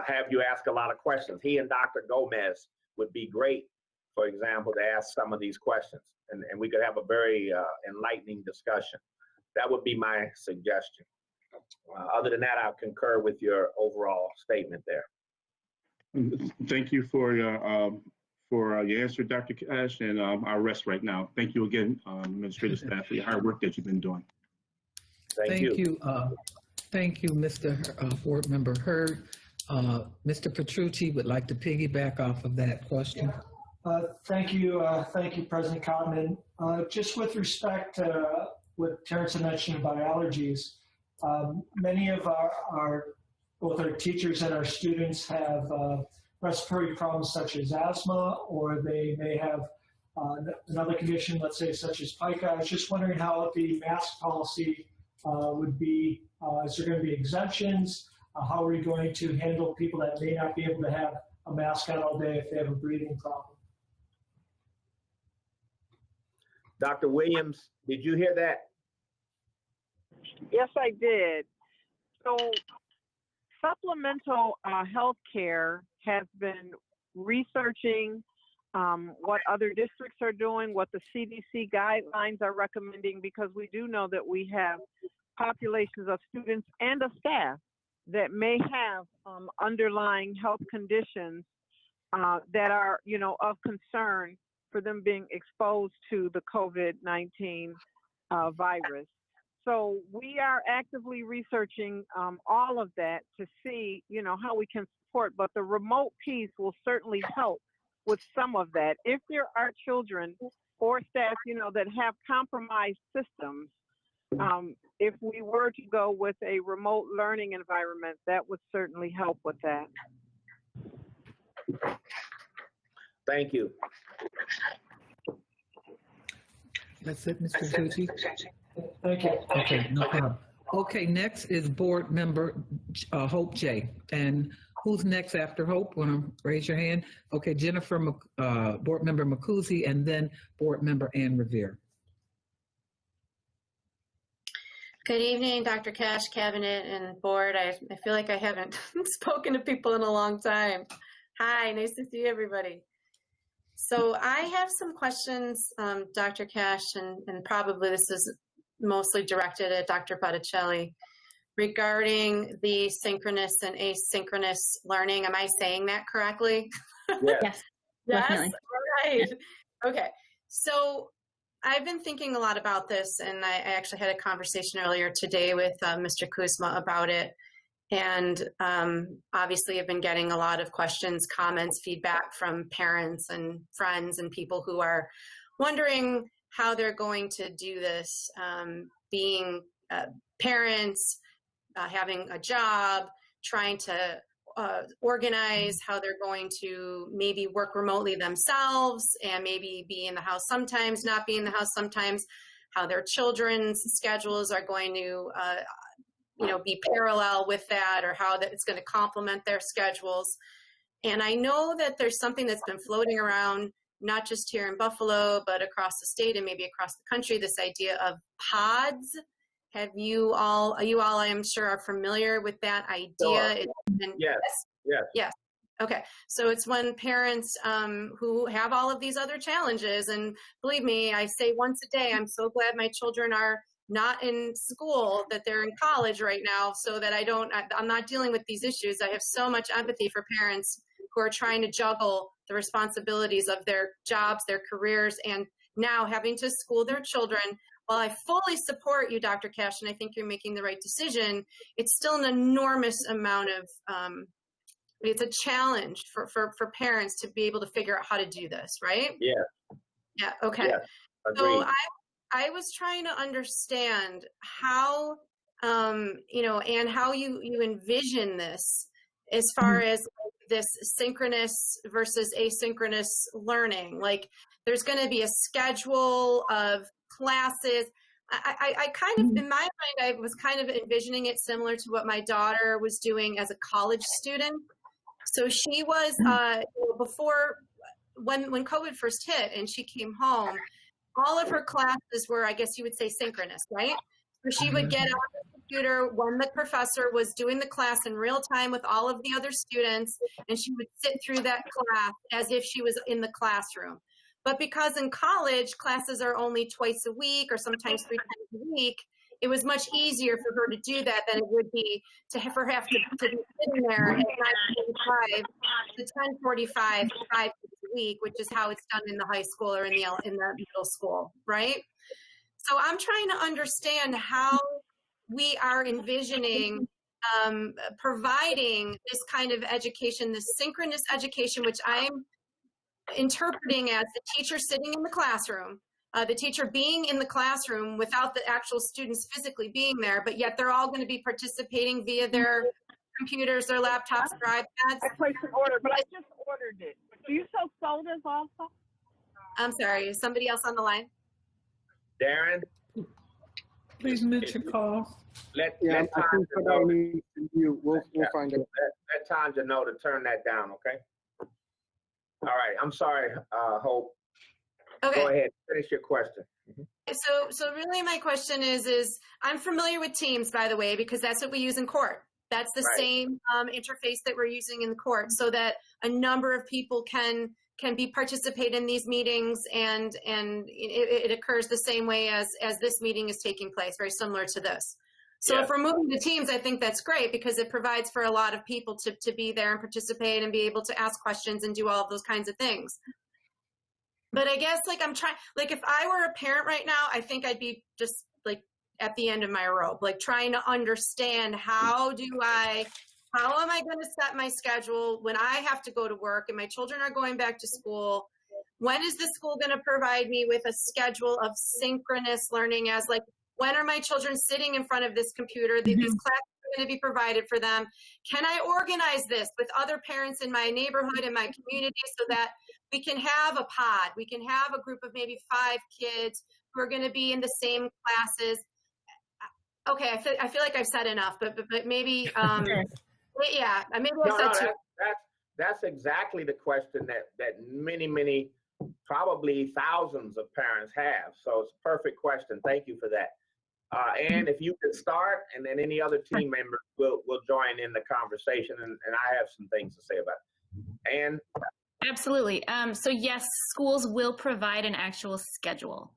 have you ask a lot of questions. He and Dr. Gomez would be great, for example, to ask some of these questions, and we could have a very enlightening discussion. That would be my suggestion. Other than that, I concur with your overall statement there. Thank you for your answer, Dr. Cash, and I'll rest right now. Thank you again, administrative staff, for your hard work that you've been doing. Thank you. Thank you, Mr. Board Member Hurd. Mr. Petrucci would like to piggyback off of that question. Thank you, President Cotman. Just with respect to what Terrence had mentioned about allergies, many of both our teachers and our students have respiratory problems such as asthma, or they may have another condition, let's say, such as pica. I was just wondering how the mask policy would be. Is there going to be exemptions? How are we going to handle people that may not be able to have a mask on all day if they have a breathing problem? Dr. Williams, did you hear that? Yes, I did. So supplemental health care has been researching what other districts are doing, what the CDC guidelines are recommending, because we do know that we have populations of students and of staff that may have underlying health conditions that are, of concern for them being exposed to the COVID-19 virus. So we are actively researching all of that to see, how we can support, but the remote piece will certainly help with some of that. If there are children or staff, that have compromised systems, if we were to go with a remote learning environment, that would certainly help with that. Thank you. That's it, Mr. Petrucci? Thank you. Okay, no problem. Okay, next is Board Member Hope J. And who's next after Hope? Want to raise your hand? Okay, Jennifer, Board Member Makuzi, and then Board Member Ann Revere. Good evening, Dr. Cash, Cabinet, and Board. I feel like I haven't spoken to people in a long time. Hi, nice to see everybody. So I have some questions, Dr. Cash, and probably this is mostly directed at Dr. Botticelli, regarding the synchronous and asynchronous learning. Am I saying that correctly? Yes. Yes? Definitely. All right. Okay. So I've been thinking a lot about this, and I actually had a conversation earlier today with Mr. Kuzma about it. And obviously, I've been getting a lot of questions, comments, feedback from parents and friends and people who are wondering how they're going to do this, being parents, having a job, trying to organize how they're going to maybe work remotely themselves and maybe be in the house sometimes, not be in the house sometimes, how their children's schedules are going to be parallel with that, or how that it's going to complement their schedules. And I know that there's something that's been floating around, not just here in Buffalo, but across the state and maybe across the country, this idea of pods. Have you all, I am sure, are familiar with that idea? Sure. Yes. Okay, so it's when parents who have all of these other challenges, and believe me, I say once a day, I'm so glad my children are not in school, that they're in college right now, so that I'm not dealing with these issues. I have so much empathy for parents who are trying to juggle the responsibilities of their jobs, their careers, and now having to school their children. While I fully support you, Dr. Cash, and I think you're making the right decision, it's still an enormous amount of, it's a challenge for parents to be able to figure out how to do this, right? Yeah. Yeah, okay. Yes. So I was trying to understand how, and how you envision this as far as this synchronous versus asynchronous learning. Like, there's going to be a schedule of classes. I kind of, in my mind, I was kind of envisioning it similar to what my daughter was doing as a college student. So she was, before, when COVID first hit and she came home, all of her classes were, I guess you would say, synchronous, right? So she would get on the computer when the professor was doing the class in real time with all of the other students, and she would sit through that class as if she was in the classroom. But because in college, classes are only twice a week or sometimes 3 times a week, it was much easier for her to do that than it would be to have her have to be sitting there at 9:45 to 10:45 5 days a week, which is how it's done in the high school or in the middle school, right? So I'm trying to understand how we are envisioning providing this kind of education, this synchronous education, which I'm interpreting as the teacher sitting in the classroom, the teacher being in the classroom without the actual students physically being there, but yet they're all going to be participating via their computers, their laptops, their iPads. I placed an order, but I just ordered it. Do you sell sodas also? I'm sorry, is somebody else on the line? Darren? Please mute your call. Let I think Tanja somebody know. needs to mute. We'll find out. Let Tanja know to turn that down, okay? All right, I'm sorry, Hope. Okay. Go ahead, finish your question. So really my question is I'm familiar with Teams, by the way, because that's what we use in court. That's the same interface that we're using in court, so that a number of people can participate in these meetings, and it occurs the same way as this meeting is taking place, very similar to this. So if we're moving to Teams, I think that's great because it provides for a lot of people to be there and participate and be able to ask questions and do all of those kinds of things. But I guess I'm trying, if I were a parent right now, I think I'd be just at the end of my rope, trying to understand how am I going to set my schedule when I have to go to work and my children are going back to school? When is the school going to provide me with a schedule of synchronous learning, as when are my children sitting in front of this computer? These classes are going to be provided for them. Can I organize this with other parents in my neighborhood, in my community, so that we can have a pod? We can have a group of maybe 5 kids who are going to be in the same classes. Okay, I feel like I've said enough, but maybe, yeah, maybe I've said too. That's exactly the question that many, probably thousands of parents have. So it's a perfect question. Thank you for that. And if you could start, and then any other team member will join in the conversation, and I have some things to say about it. And absolutely. So yes, schools will provide an actual schedule.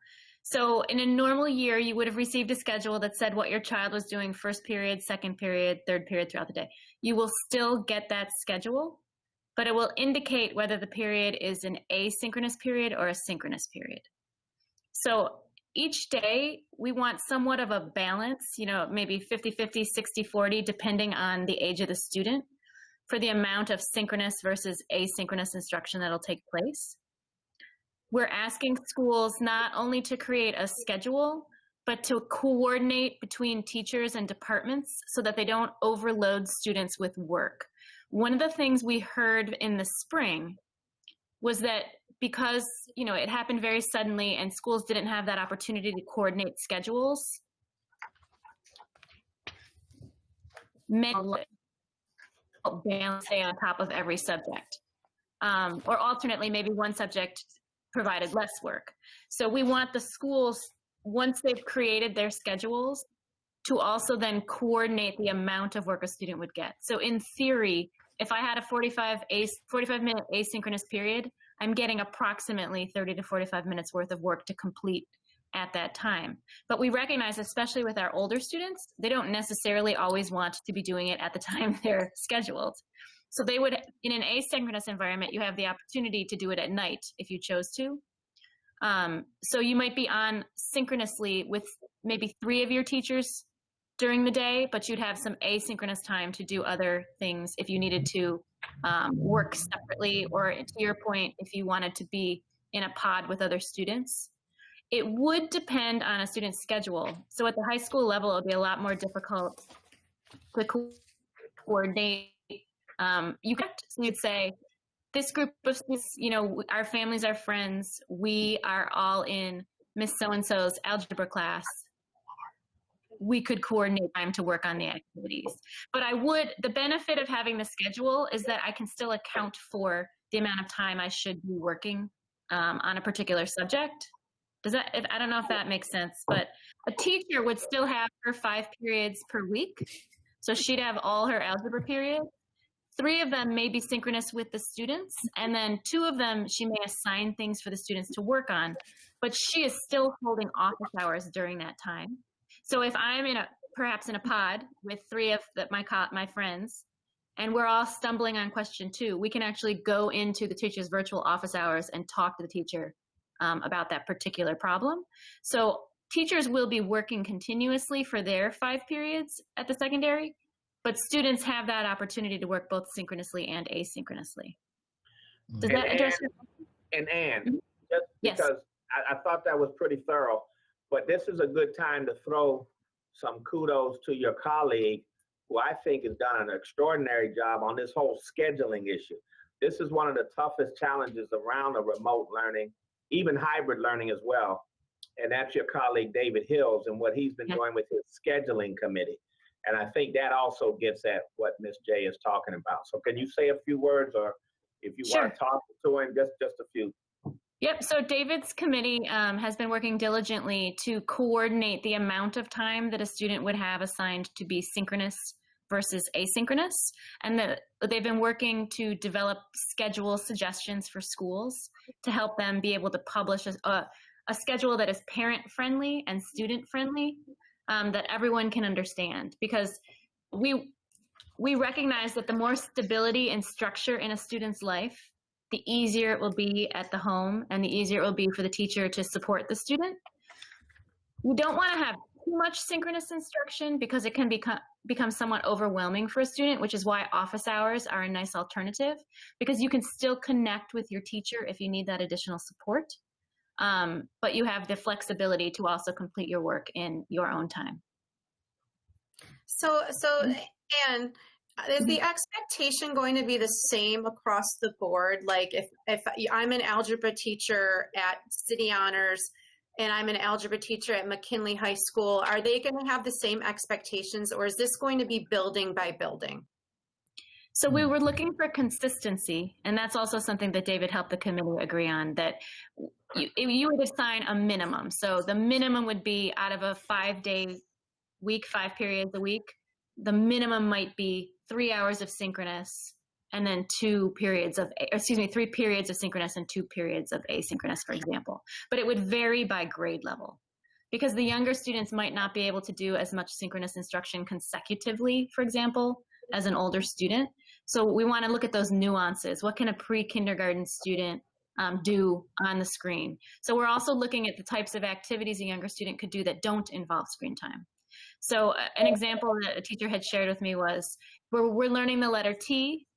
So in a normal year, you would have received a schedule that said what your child was doing first period, second period, third period throughout the day. You will still get that schedule, but it will indicate whether the period is an asynchronous period or a synchronous period. So each day we want somewhat of a balance, maybe 50-50, 60-40, depending on the age of the student, for the amount of synchronous versus asynchronous instruction that'll take place. We're asking schools not only to create a schedule, but to coordinate between teachers and departments so that they don't overload students with work. One of the things we heard in the spring was that because it happened very suddenly and schools didn't have that opportunity to coordinate schedules, many stay on top of every subject. Or alternately, maybe one subject provided less work. So we want the schools, once they've created their schedules, to also then coordinate the amount of work a student would get. So in theory, if I had a 45-minute asynchronous period, I'm getting approximately 30 to 45 minutes worth of work to complete at that time. But we recognize, especially with our older students, they don't necessarily always want to be doing it at the time they're scheduled. So they would, in an asynchronous environment, you have the opportunity to do it at night if you chose to. So you might be on synchronously with maybe 3 of your teachers during the day, but you'd have some asynchronous time to do other things if you needed to work separately, or to your point, if you wanted to be in a pod with other students. It would depend on a student's schedule. So at the high school level, it would be a lot more difficult to coordinate. You'd say, this group of students, our families are friends. We are all in Miss So-and-so's algebra class. We could coordinate time to work on the activities. But the benefit of having the schedule is that I can still account for the amount of time I should be working on a particular subject. I don't know if that makes sense, but a teacher would still have her 5 periods per week. So she'd have all her algebra periods. 3 of them may be synchronous with the students, and then 2 of them she may assign things for the students to work on, but she is still holding office hours during that time. So if I'm perhaps in a pod with 3 of my friends, and we're all stumbling on question 2, we can actually go into the teacher's virtual office hours and talk to the teacher about that particular problem. So teachers will be working continuously for their 5 periods at the secondary, but students have that opportunity to work both synchronously and asynchronously. Does that address your question? And just because I thought that was pretty thorough, but this is a good time to throw some kudos to your colleague, who I think has done an extraordinary job on this whole scheduling issue. This is one of the toughest challenges around a remote learning, even hybrid learning as well. And that's your colleague, David Hills, and what he's been doing with his scheduling committee. And I think that also gets at what Ms. J is talking about. So can you say a few words, or if you want to talk to him, just a few? Yep, so David's committee has been working diligently to coordinate the amount of time that a student would have assigned to be synchronous versus asynchronous. And they've been working to develop schedule suggestions for schools to help them be able to publish a schedule that is parent-friendly and student-friendly, that everyone can understand. Because we recognize that the more stability and structure in a student's life, the easier it will be at the home and the easier it will be for the teacher to support the student. We don't want to have too much synchronous instruction because it can become somewhat overwhelming for a student, which is why office hours are a nice alternative, because you can still connect with your teacher if you need that additional support. But you have the flexibility to also complete your work in your own time. So Anne, is the expectation going to be the same across the board? Like if I'm an algebra teacher at City Honors and I'm an algebra teacher at McKinley High School, are they going to have the same expectations, or is this going to be building by building? So we were looking for consistency, and that's also something that David helped the committee agree on, that you would assign a minimum. So the minimum would be, out of a 5-day week, 5 periods a week, the minimum might be 3 hours of synchronous and then 3 periods of synchronous and 2 periods of asynchronous, for example. But it would vary by grade level, because the younger students might not be able to do as much synchronous instruction consecutively, for example, as an older student. So we want to look at those nuances. What can a pre-kindergarten student do on the screen. So we're also looking at the types of activities a younger student could do that don't involve screen time. So an example that a teacher had shared with me was where we're learning the letter T,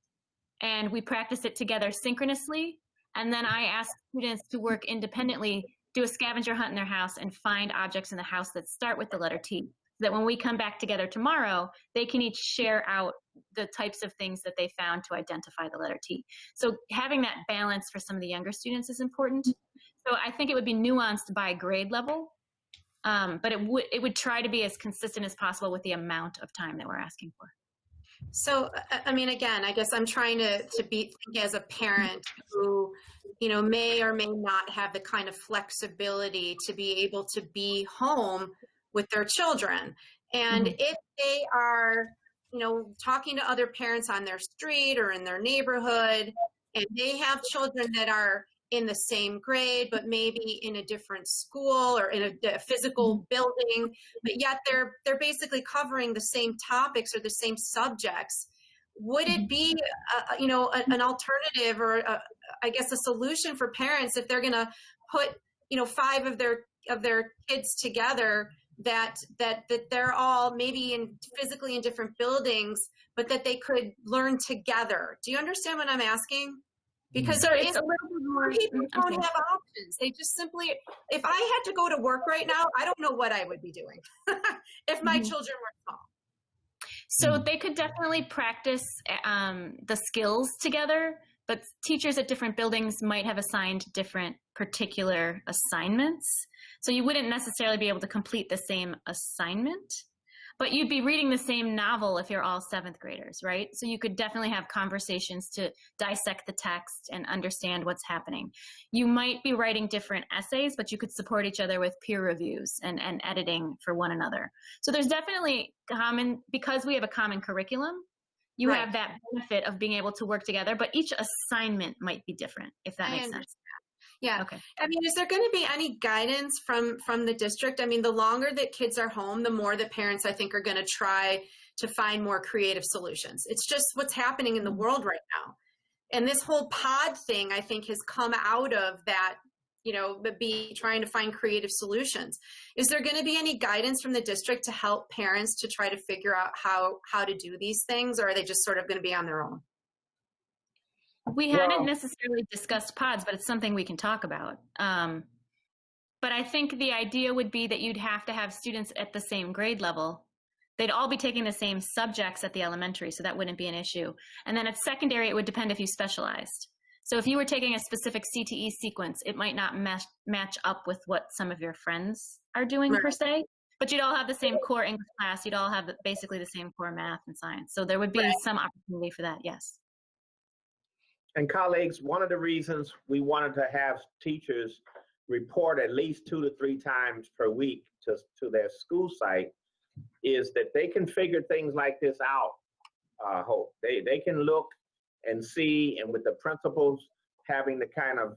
and we practice it together synchronously. And then I ask students to work independently, do a scavenger hunt in their house and find objects in the house that start with the letter T. So that when we come back together tomorrow, they can each share out the types of things that they found to identify the letter T. So having that balance for some of the younger students is important. So I think it would be nuanced by grade level, but it would try to be as consistent as possible with the amount of time that we're asking for. So, I mean, again, I guess I'm trying to think as a parent who, may or may not have the kind of flexibility to be able to be home with their children. And if they are, talking to other parents on their street or in their neighborhood, and they have children that are in the same grade, but maybe in a different school or in a physical building, but yet they're basically covering the same topics or the same subjects. Would it be, an alternative or I guess a solution for parents if they're going to put, 5 of their kids together that they're all maybe physically in different buildings, but that they could learn together? Do you understand what I'm asking? Because it's a little bit more, people don't have options. They just simply, if I had to go to work right now, I don't know what I would be doing if my children were home. So they could definitely practice the skills together, but teachers at different buildings might have assigned different particular assignments. So you wouldn't necessarily be able to complete the same assignment, but you'd be reading the same novel if you're all 7th graders, right? So you could definitely have conversations to dissect the text and understand what's happening. You might be writing different essays, but you could support each other with peer reviews and editing for one another. So there's definitely because we have a common curriculum, you have that benefit of being able to work together, but each assignment might be different, if that makes sense. Yeah. Okay. I mean, is there going to be any guidance from the district? I mean, the longer that kids are home, the more that parents, I think, are going to try to find more creative solutions. It's just what's happening in the world right now. And this whole pod thing, I think, has come out of that, trying to find creative solutions. Is there going to be any guidance from the district to help parents to try to figure out how to do these things, or are they just sort of going to be on their own? We hadn't necessarily discussed pods, but it's something we can talk about. But I think the idea would be that you'd have to have students at the same grade level. They'd all be taking the same subjects at the elementary, so that wouldn't be an issue. And then at secondary, it would depend if you specialized. So if you were taking a specific CTE sequence, it might not match up with what some of your friends are doing per se, but you'd all have the same core English class. You'd all have basically the same core math and science. So there would be some opportunity for that, yes. And colleagues, one of the reasons we wanted to have teachers report at least 2 to 3 times per week to their school site is that they can figure things like this out. Hope they can look and see, and with the principals having the kind of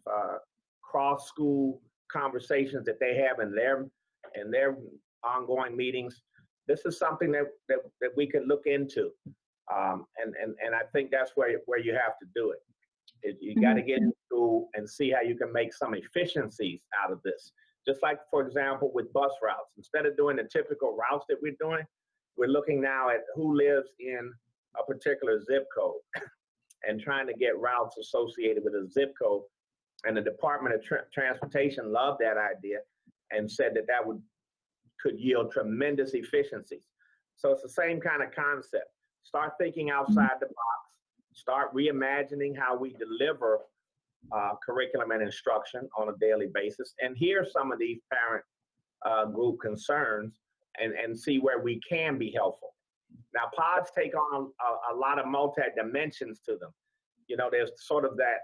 cross-school conversations that they have in their ongoing meetings, this is something that we could look into, and I think that's where you have to do it. You got to get in school and see how you can make some efficiencies out of this. Just like, for example, with bus routes. Instead of doing the typical routes that we're doing, we're looking now at who lives in a particular zip code and trying to get routes associated with a zip code. And the Department of Transportation loved that idea and said that could yield tremendous efficiencies. So it's the same kind of concept. Start thinking outside the box. Start reimagining how we deliver curriculum and instruction on a daily basis, and hear some of these parent group concerns and see where we can be helpful. Now, pods take on a lot of multi-dimensions to them. There's sort of that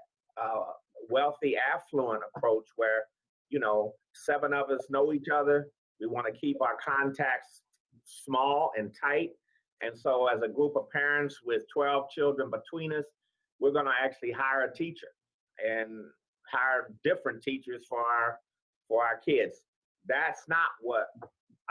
wealthy, affluent approach where, 7 of us know each other. We want to keep our contacts small and tight. And so as a group of parents with 12 children between us, we're going to actually hire a teacher and hire different teachers for our kids. That's not what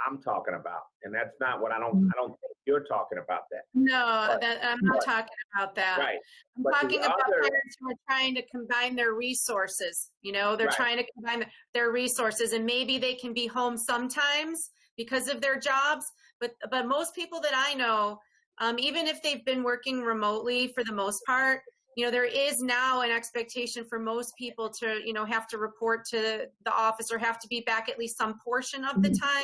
I'm talking about. And that's not what I don't think you're talking about that. No, But- that I'm not but- talking about that. Right. I'm But the talking about other- parents who are trying to combine their resources. You know, they're Right. trying to combine their resources, and maybe they can be home sometimes because of their jobs. But most people that I know, even if they've been working remotely for the most part, you know, there is now an expectation for most people to, you know, have to report to the office or have to be back at least some portion of the time.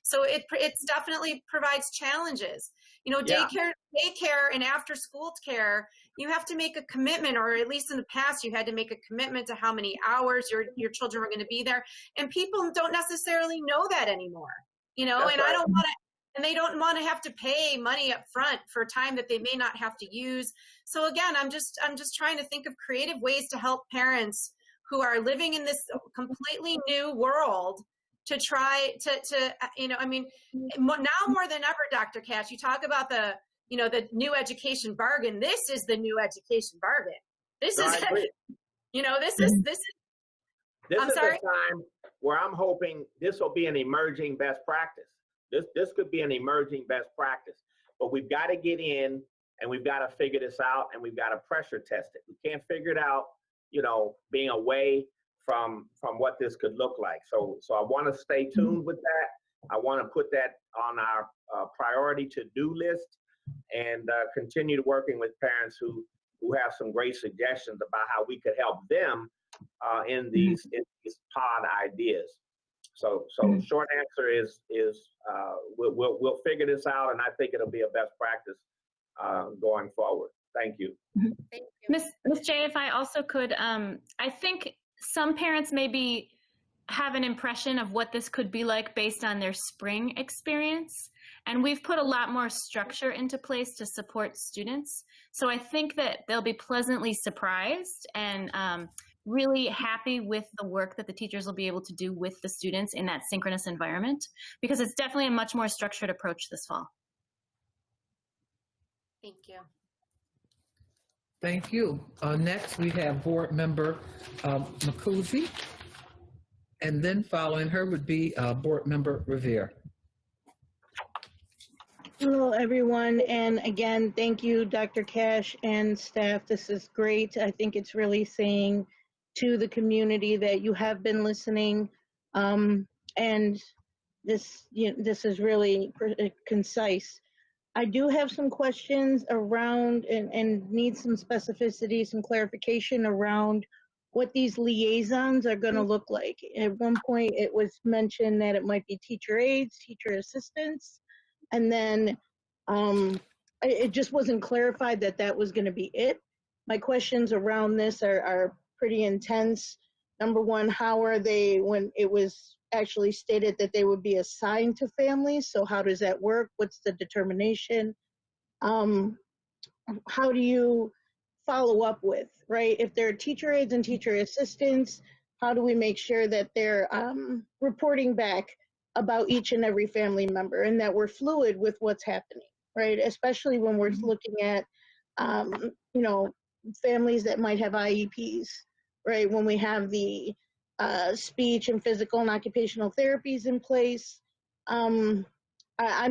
So it's definitely provides challenges. You know, Yeah. daycare and after school care, you have to make a commitment, or at least in the past, you had to make a commitment to how many hours your children were going to be there. And people don't necessarily know that anymore, you know, That's and I right. don't want to, and they don't want to have to pay money up front for time that they may not have to use. So again, I'm just trying to think of creative ways to help parents who are living in this completely new world to try to you know, I mean, now more than ever, Dr. Cash, you talk about the, you know, the new education bargain. This is the new education bargain. This No, is, I agree. you know, this is, This I'm is sorry? a time where I'm hoping this will be an emerging best practice. This could be an emerging best practice, but we've got to get in and we've got to figure this out, and we've got to pressure test it. We can't figure it out, you know, being away from what this could look like. So I want to stay tuned with that. I want to put that on our priority to-do list, and continue working with parents who have some great suggestions about how we could help them in these pod ideas. So short answer is we'll figure this out, and I think it'll be a best practice going forward. Thank you. Miss J, if I also could, I think some parents maybe have an impression of what this could be like based on their spring experience. And we've put a lot more structure into place to support students. So I think that they'll be pleasantly surprised and really happy with the work that the teachers will be able to do with the students in that synchronous environment, because it's definitely a much more structured approach this fall. Thank you. Thank you. Next, we have Board Member Macuzzi, and then following her would be Board Member Revere. Hello, everyone. And again, thank you, Dr. Cash and staff. This is great. I think it's really saying to the community that you have been listening. And this is really concise. I do have some questions around and need some specificity, some clarification around what these liaisons are going to look like. At one point, it was mentioned that it might be teacher aides, teacher assistants, and then it just wasn't clarified that that was going to be it. My questions around this are pretty intense. Number one, how are they, when it was actually stated that they would be assigned to families? So how does that work? What's the determination? How do you follow up with, right? If they're teacher aides and teacher assistants, how do we make sure that they're reporting back about each and every family member, and that we're fluid with what's happening, right? Especially when we're looking at, you know, families that might have IEPs, right? When we have the speech and physical and occupational therapies in place. I'm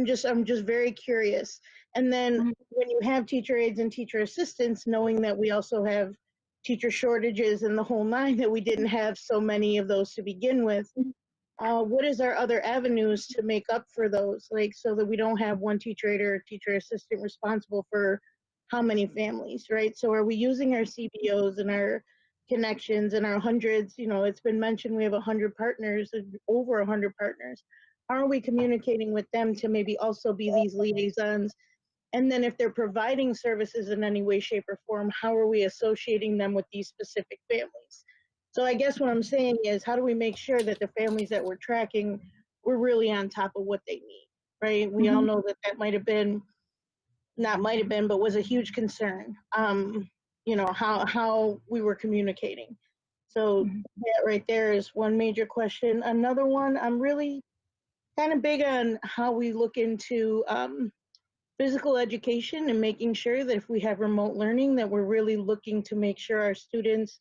just very curious. And then when you have teacher aides and teacher assistants, knowing that we also have teacher shortages and the whole nine, that we didn't have so many of those to begin with, what is our other avenues to make up for those, like, so that we don't have one teacher aide or teacher assistant responsible for how many families, right? So are we using our CBOs and our connections and our hundreds? You know, it's been mentioned we have 100 partners, over 100 partners. How are we communicating with them to maybe also be these liaisons? And then if they're providing services in any way, shape, or form, how are we associating them with these specific families? So I guess what I'm saying is, how do we make sure that the families that we're tracking, we're really on top of what they need, right? We all know that that might have been, not might have been, but was a huge concern, you know, how we were communicating. So that right there is one major question. Another one, I'm really kind of big on how we look into physical education and making sure that if we have remote learning, that we're really looking to make sure our students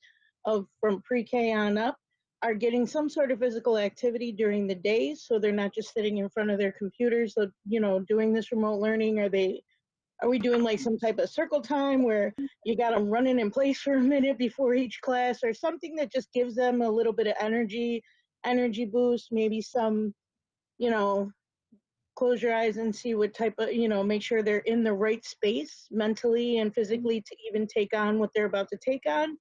from pre-K on up are getting some sort of physical activity during the day, so they're not just sitting in front of their computers, so, doing this remote learning? Are we doing like some type of circle time where you got them running in place for a minute before each class, or something that just gives them a little bit of energy boost, maybe some, close your eyes and see what type of, make sure they're in the right space mentally and physically to even take on what they're about to take on.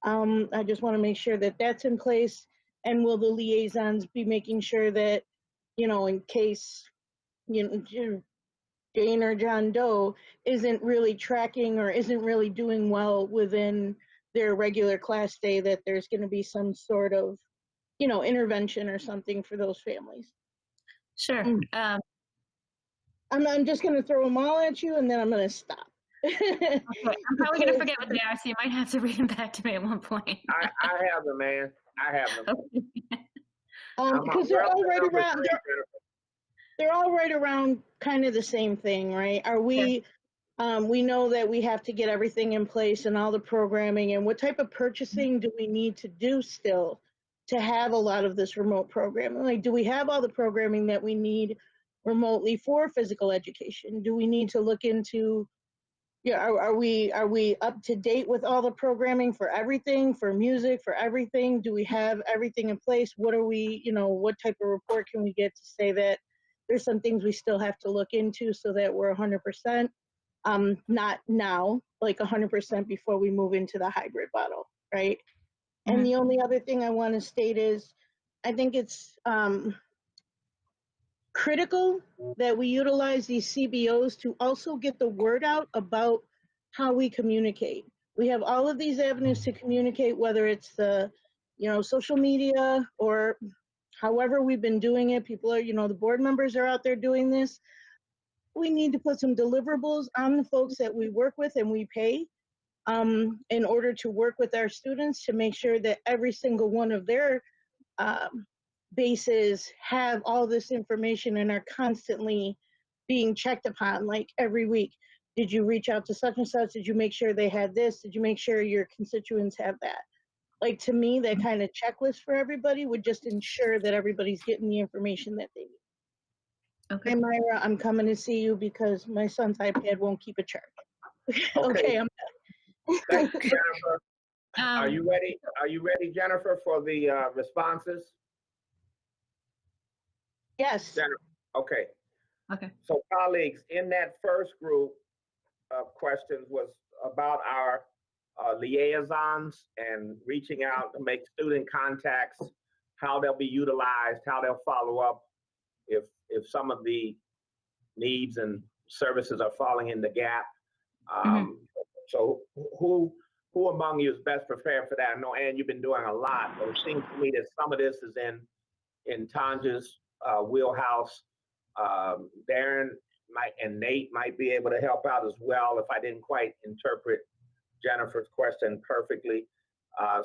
I just want to make sure that that's in place. And will the liaisons be making sure that, in case, Jane or John Doe isn't really tracking or isn't really doing well within their regular class day, that there's going to be some sort of, intervention or something for those families. Sure. I'm just going to throw them all at you and then I'm going to stop. Okay, I'm probably going to forget what they are, so you might have to read them back to me at one point. I have them, man. I have them. Because they're all right around. They're all right around kind of the same thing, right? Are we? We know that we have to get everything in place and all the programming. And what type of purchasing do we need to do still to have a lot of this remote programming? Like, do we have all the programming that we need remotely for physical education? Do we need to look into? Yeah, are we up to date with all the programming for everything, for music, for everything? Do we have everything in place? What are we, what type of report can we get to say that there's some things we still have to look into so that we're 100%, not now, like 100% before we move into the hybrid model, right? Mm-hmm. And the only other thing I want to state is, I think it's critical that we utilize these CBOs to also get the word out about how we communicate. We have all of these avenues to communicate, whether it's the, social media or however we've been doing it. People are, the board members are out there doing this. We need to put some deliverables on the folks that we work with and we pay in order to work with our students to make sure that every single one of their bases have all this information and are constantly being checked upon, like every week. Did you reach out to such and such? Did you make sure they had this? Did you make sure your constituents have that? Like, to me, that kind of checklist for everybody would just ensure that everybody's getting the information that they need. Okay. Hey, Myra, I'm coming to see you because my son's iPad won't keep a charge. Okay, I'm done. Thank you, Jennifer. Are you ready? Are you ready, Jennifer, for the responses? Yes. Jennifer. Okay. Okay. So, colleagues, in that first group of questions was about our liaisons and reaching out to make student contacts, how they'll be utilized, how they'll follow up if some of the needs and services are falling in the gap. So who among you is best prepared for that? I know, Ann, you've been doing a lot, but it seems to me that some of this is in Tanja's wheelhouse. Darren and Nate might be able to help out as well if I didn't quite interpret Jennifer's question perfectly.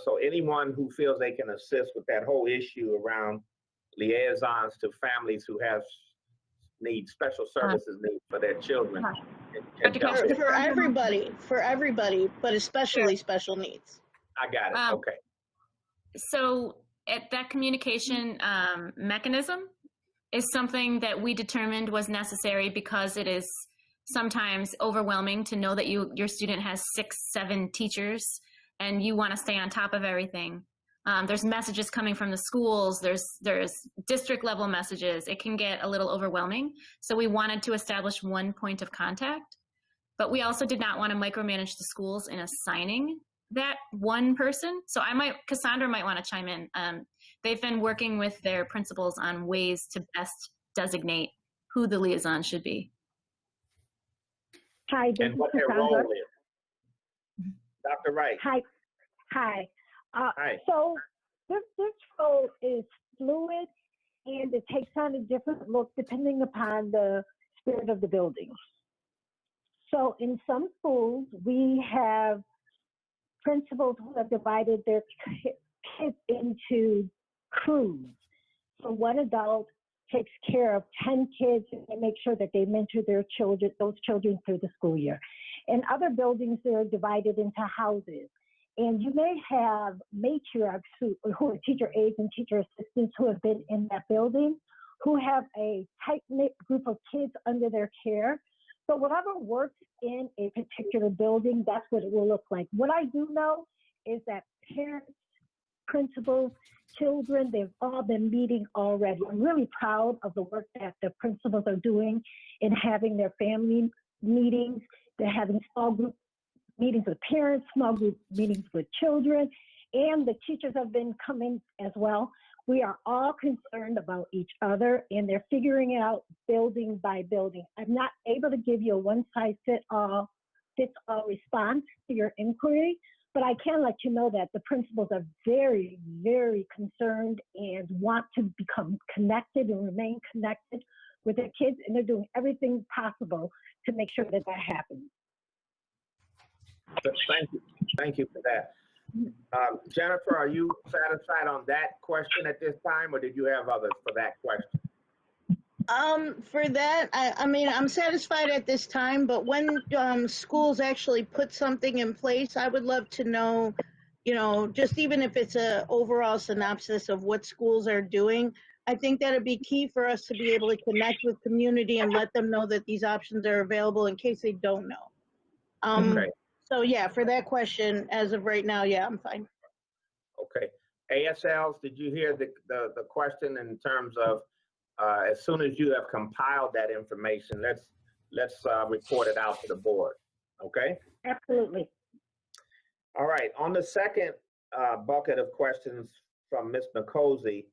So anyone who feels they can assist with that whole issue around liaisons to families who have special services needs for their children. For everybody, but especially special needs. I got it. Okay. So that communication mechanism is something that we determined was necessary because it is sometimes overwhelming to know that your student has 6, 7 teachers and you want to stay on top of everything. There's messages coming from the schools, there's district level messages. It can get a little overwhelming. So we wanted to establish one point of contact, but we also did not want to micromanage the schools in assigning that one person. So Cassandra might want to chime in. They've been working with their principals on ways to best designate who the liaison should be. Hi, this and is what their Cassandra. role is. Dr. Wright. Hi. Hi. So this role is fluid and it takes on a different look depending upon the spirit of the building. So in some schools, we have principals who have divided their kids into crews. So one adult takes care of 10 kids and make sure that they mentor those children through the school year. In other buildings, they're divided into houses. And you may have matriarchs who are teacher aides and teacher assistants who have been in that building, who have a tight-knit group of kids under their care. So whatever works in a particular building, that's what it will look like. What I do know is that parents, principals, children, they've all been meeting already. I'm really proud of the work that the principals are doing in having their family meetings. They're having small group meetings with parents, small group meetings with children, and the teachers have been coming as well. We are all concerned about each other, and they're figuring it out building by building. I'm not able to give you a one-size-fits-all response to your inquiry, but I can let you know that the principals are very, very concerned and want to become connected and remain connected with their kids, and they're doing everything possible to make sure that that happens. Thank you. Thank you for that. Jennifer, are you satisfied on that question at this time, or did you have others for that question? For that, I mean, I'm satisfied at this time, but when schools actually put something in place, I would love to know, you know, just even if it's a overall synopsis of what schools are doing. I think that'd be key for us to be able to connect with community and let them know that these options are available in case they don't know. Okay. So yeah, for that question, as of right now, yeah, I'm fine. Okay. ASLs, did you hear the question in terms of as soon as you have compiled that information, let's report it out to the board. Okay? Absolutely. All right. On the second bucket of questions from Ms. Nicosi,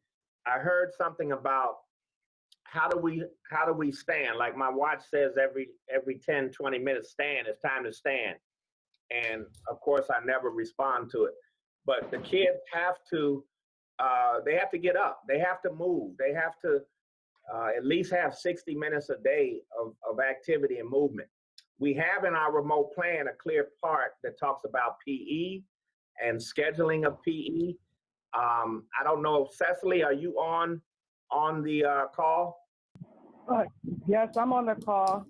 I heard something about how do we stand? Like my watch says every 10, 20 minutes stand, it's time to stand. And of course I never respond to it. But the kids have to they have to get up, they have to move, they have to at least have 60 minutes a day of activity and movement. We have in our remote plan a clear part that talks about PE and scheduling of PE. I don't know, Cecily, are you on the call? Yes, I'm on the call.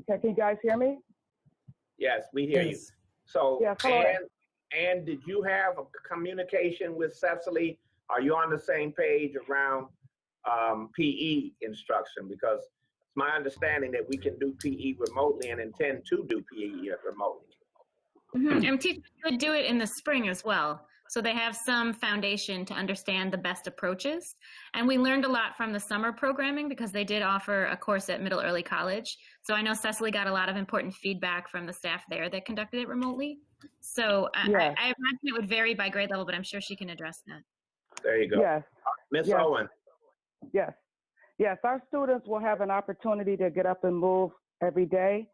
Can you guys hear me? Yes, we hear you. So, yes, hello. and did you have a communication with Cecily? Are you on the same page around PE instruction? Because it's my understanding that we can do PE remotely and intend to do PE remotely. Mm-hmm. And teachers could do it in the spring as well. So they have some foundation to understand the best approaches. And we learned a lot from the summer programming because they did offer a course at Middle Early College. So I know Cecily got a lot of important feedback from the staff there that conducted it remotely. So yes. I imagine it would vary by grade level, but I'm sure she can address that. There you go. Yes. Ms. Owen. Yes. Yes, our students will have an opportunity to get up and move every day.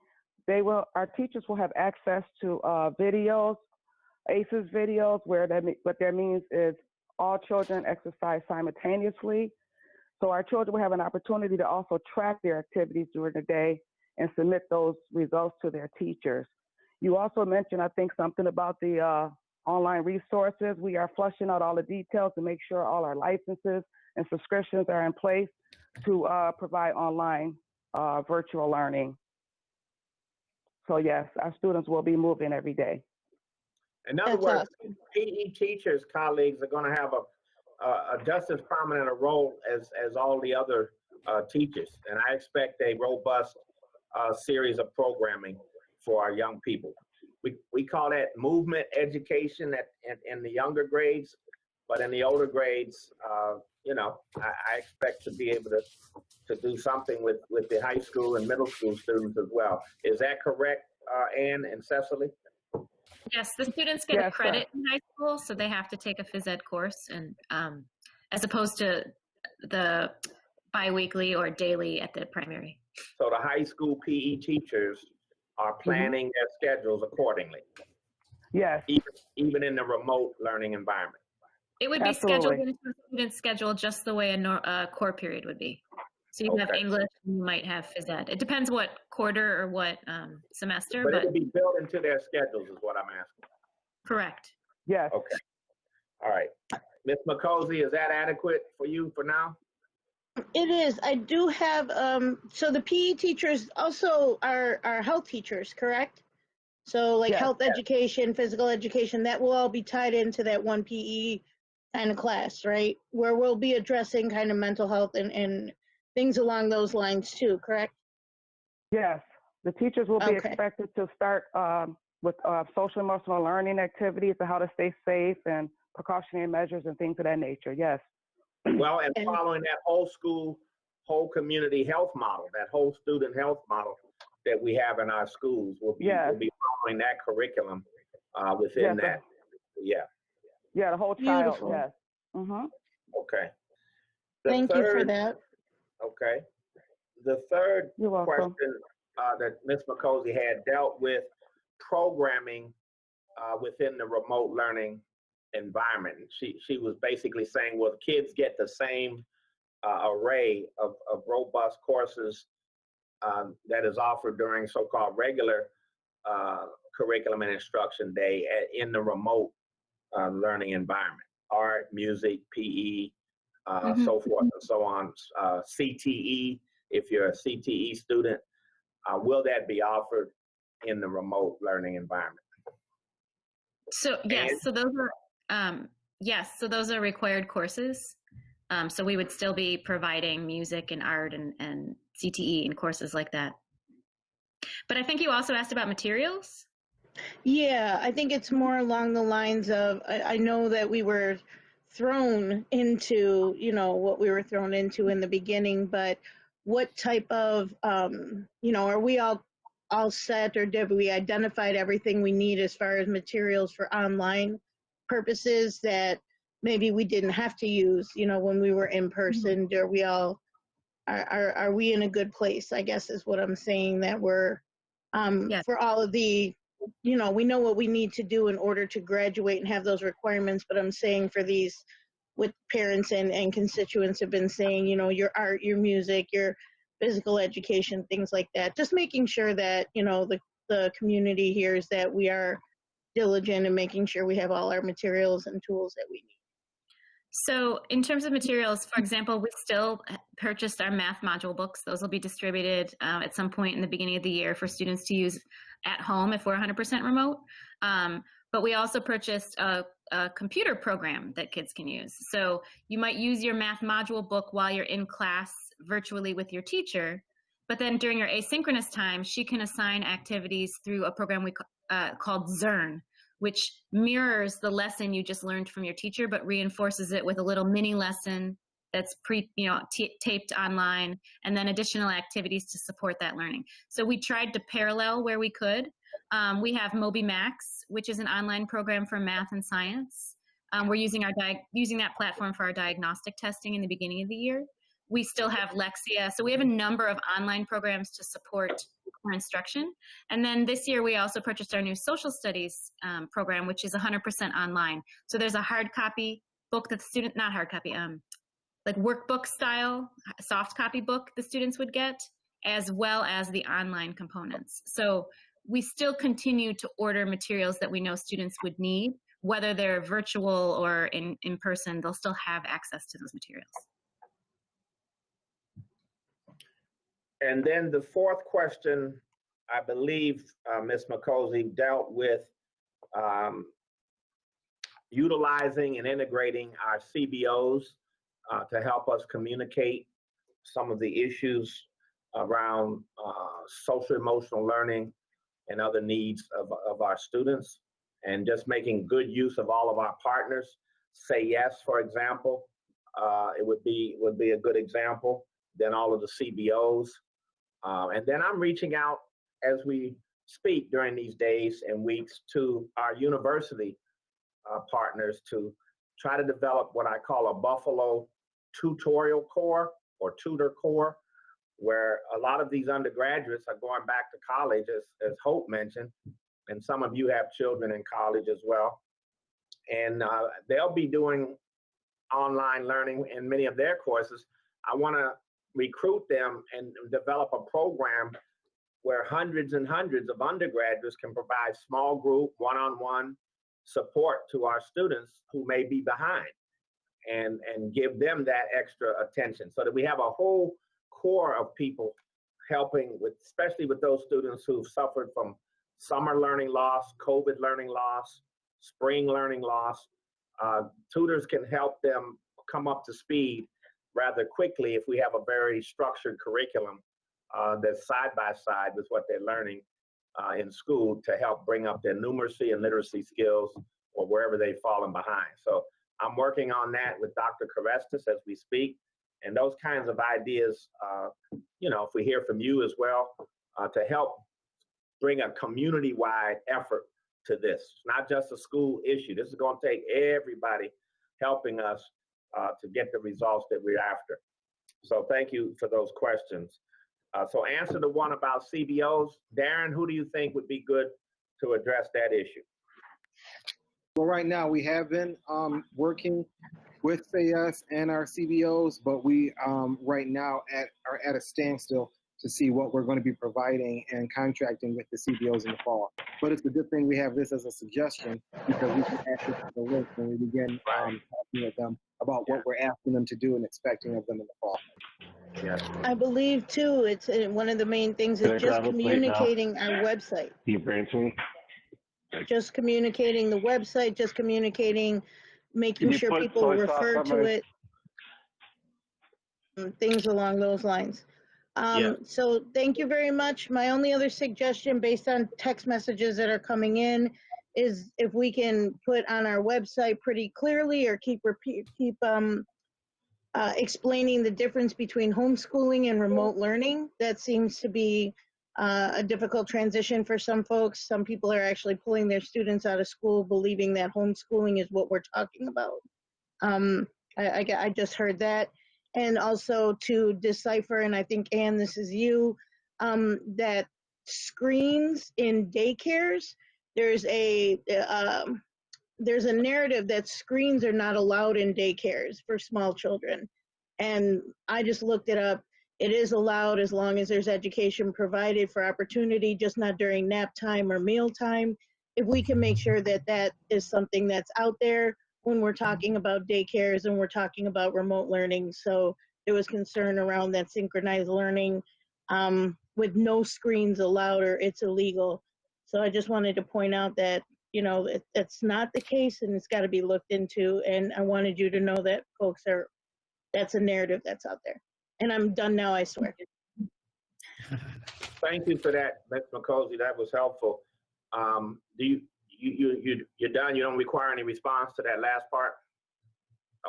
Our teachers will have access to videos, ACEs videos, what that means is all children exercise simultaneously. So our children will have an opportunity to also track their activities during the day and submit those results to their teachers. You also mentioned, I think, something about the online resources. We are flushing out all the details to make sure all our licenses and subscriptions are in place to provide online virtual learning. So yes, our students will be moving every day. In other words, PE teachers, colleagues, are going to have a just as prominent a role as all the other teachers. And I expect a robust series of programming for our young people. We call that movement education in the younger grades, but in the older grades, you know, I expect to be able to do something with the high school and middle school students as well. Is that correct, Ann and Cecily? Yes, the students get a credit in high school, so they have to take a phys ed course, and as opposed to the biweekly or daily at the primary. So the high school PE teachers are planning their schedules accordingly. Yes. Even in the remote learning environment. It would be scheduled into a student's schedule just the way a core period would be. So you have English, and you might have phys ed. It depends what quarter or what semester. But it would be built into their schedules is what I'm asking. Correct. Yes. Okay. All right. Ms. Nicosi, is that adequate for you for now? It is. I do have, so the PE teachers also are health teachers, correct? So like Yes. health education, physical education, that will all be tied into that one PE kind of class, right? Where we'll be addressing kind of mental health and things along those lines too, correct? Yes, the teachers will be Okay. expected to start with social emotional learning activities and how to stay safe and precautionary measures and things of that nature. Yes. Well, and following that whole school, whole community health model, that whole student health model that we have in our schools, we'll be following that curriculum within Yes, that. Yeah. Yeah, the whole child. Beautiful. Yes. Mm-hmm. Okay. Thank you for that. Okay. The third You're welcome. question that Ms. McCosey had dealt with programming within the remote learning environment. She was basically saying, well, kids get the same array of robust courses that is offered during so-called regular curriculum and instruction day in the remote learning environment. Art, music, PE, so forth and so on. CTE, if you're a CTE student, will that be offered in the remote learning environment? So yes, so those are so those are required courses. So we would still be providing music and art and CTE and courses like that. But I think you also asked about materials. Yeah, I think it's more along the lines of I know that we were thrown into, what we were thrown into in the beginning, but what type of, are we all set, or did we identified everything we need as far as materials for online purposes that maybe we didn't have to use, when we were in person? Are we all, are we in a good place, I guess is what I'm saying, that we're, for all of the, we know what we need to do in order to graduate and have those requirements, but I'm saying for these, what parents and constituents have been saying, your art, your music, your physical education, things like that, just making sure that, the community hears that we are diligent in making sure we have all our materials and tools that we need. So in terms of materials, for example, we still purchased our math module books. Those will be distributed at some point in the beginning of the year for students to use at home if we're 100% remote. But we also purchased a computer program that kids can use. So you might use your math module book while you're in class virtually with your teacher, but then during your asynchronous time, she can assign activities through a program we called Zern, which mirrors the lesson you just learned from your teacher, but reinforces it with a little mini lesson that's taped online, and then additional activities to support that learning. So we tried to parallel where we could. We have MobyMax, which is an online program for math and science. We're using that platform for our diagnostic testing in the beginning of the year. We still have Lexia. So we have a number of online programs to support our instruction. And then this year, we also purchased our new social studies program, which is 100% online. So there's a hard copy book that the student, not hard copy, like workbook style, soft copy book the students would get, as well as the online components. So we still continue to order materials that we know students would need, whether they're virtual or in person, they'll still have access to those materials. And then the fourth question, I believe Ms. McCosey dealt with utilizing and integrating our CBOs to help us communicate some of the issues around social emotional learning and other needs of our students, and just making good use of all of our partners. Say Yes, for example, it would be a good example. Then all of the CBOs. And then I'm reaching out as we speak during these days and weeks to our university partners to try to develop what I call a Buffalo tutorial core or tutor core, where a lot of these undergraduates are going back to college, as Hope mentioned, and some of you have children in college as well. And they'll be doing online learning in many of their courses. I want to recruit them and develop a program where hundreds and hundreds of undergraduates can provide small group, one-on-one support to our students who may be behind, and give them that extra attention, so that we have a whole core of people helping with, especially with those students who've suffered from summer learning loss, COVID learning loss, spring learning loss. Tutors can help them come up to speed rather quickly if we have a very structured curriculum that's side by side with what they're learning in school to help bring up their numeracy and literacy skills or wherever they've fallen behind. So I'm working on that with Dr. Karestas as we speak. And those kinds of ideas, you know, if we hear from you as well, to help bring a community-wide effort to this. It's not just a school issue. This is going to take everybody helping us to get the results that we're after. So thank you for those questions. So answer the one about CBOs. Darren, who do you think would be good to address that issue? Well, right now we have been working with SAS and our CBOs, but we right now are at a standstill to see what we're going to be providing and contracting with the CBOs in the fall. But it's a good thing we have this as a suggestion because we can add it to the list when we begin talking with them about what we're asking them to do and expecting of them in the fall. Yes. I believe too, it's one of the main things Can I is just grab a plate now? communicating our website. Can you bring it to me? Just communicating the website, just communicating, making Can you sure put people soy sauce refer on to my- it, things along those lines. So thank you very much. My only other suggestion based on text messages that are coming in is if we can put on our website pretty clearly or keep explaining the difference between homeschooling and remote learning. That seems to be a difficult transition for some folks. Some people are actually pulling their students out of school believing that homeschooling is what we're talking about. I just heard that. And also to decipher, and I think, Anne, this is you, that screens in daycares, there's a narrative that screens are not allowed in daycares for small children. And I just looked it up. It is allowed as long as there's education provided for opportunity, just not during nap time or meal time. If we can make sure that that is something that's out there when we're talking about daycares and we're talking about remote learning. So there was concern around that synchronized learning with no screens allowed or it's illegal. So I just wanted to point out that, you know, that's not the case and it's got to be looked into. And I wanted you to know that folks that's a narrative that's out there. And I'm done now, I swear. Thank you for that, Ms. McCosey. That was helpful. You're done? You don't require any response to that last part?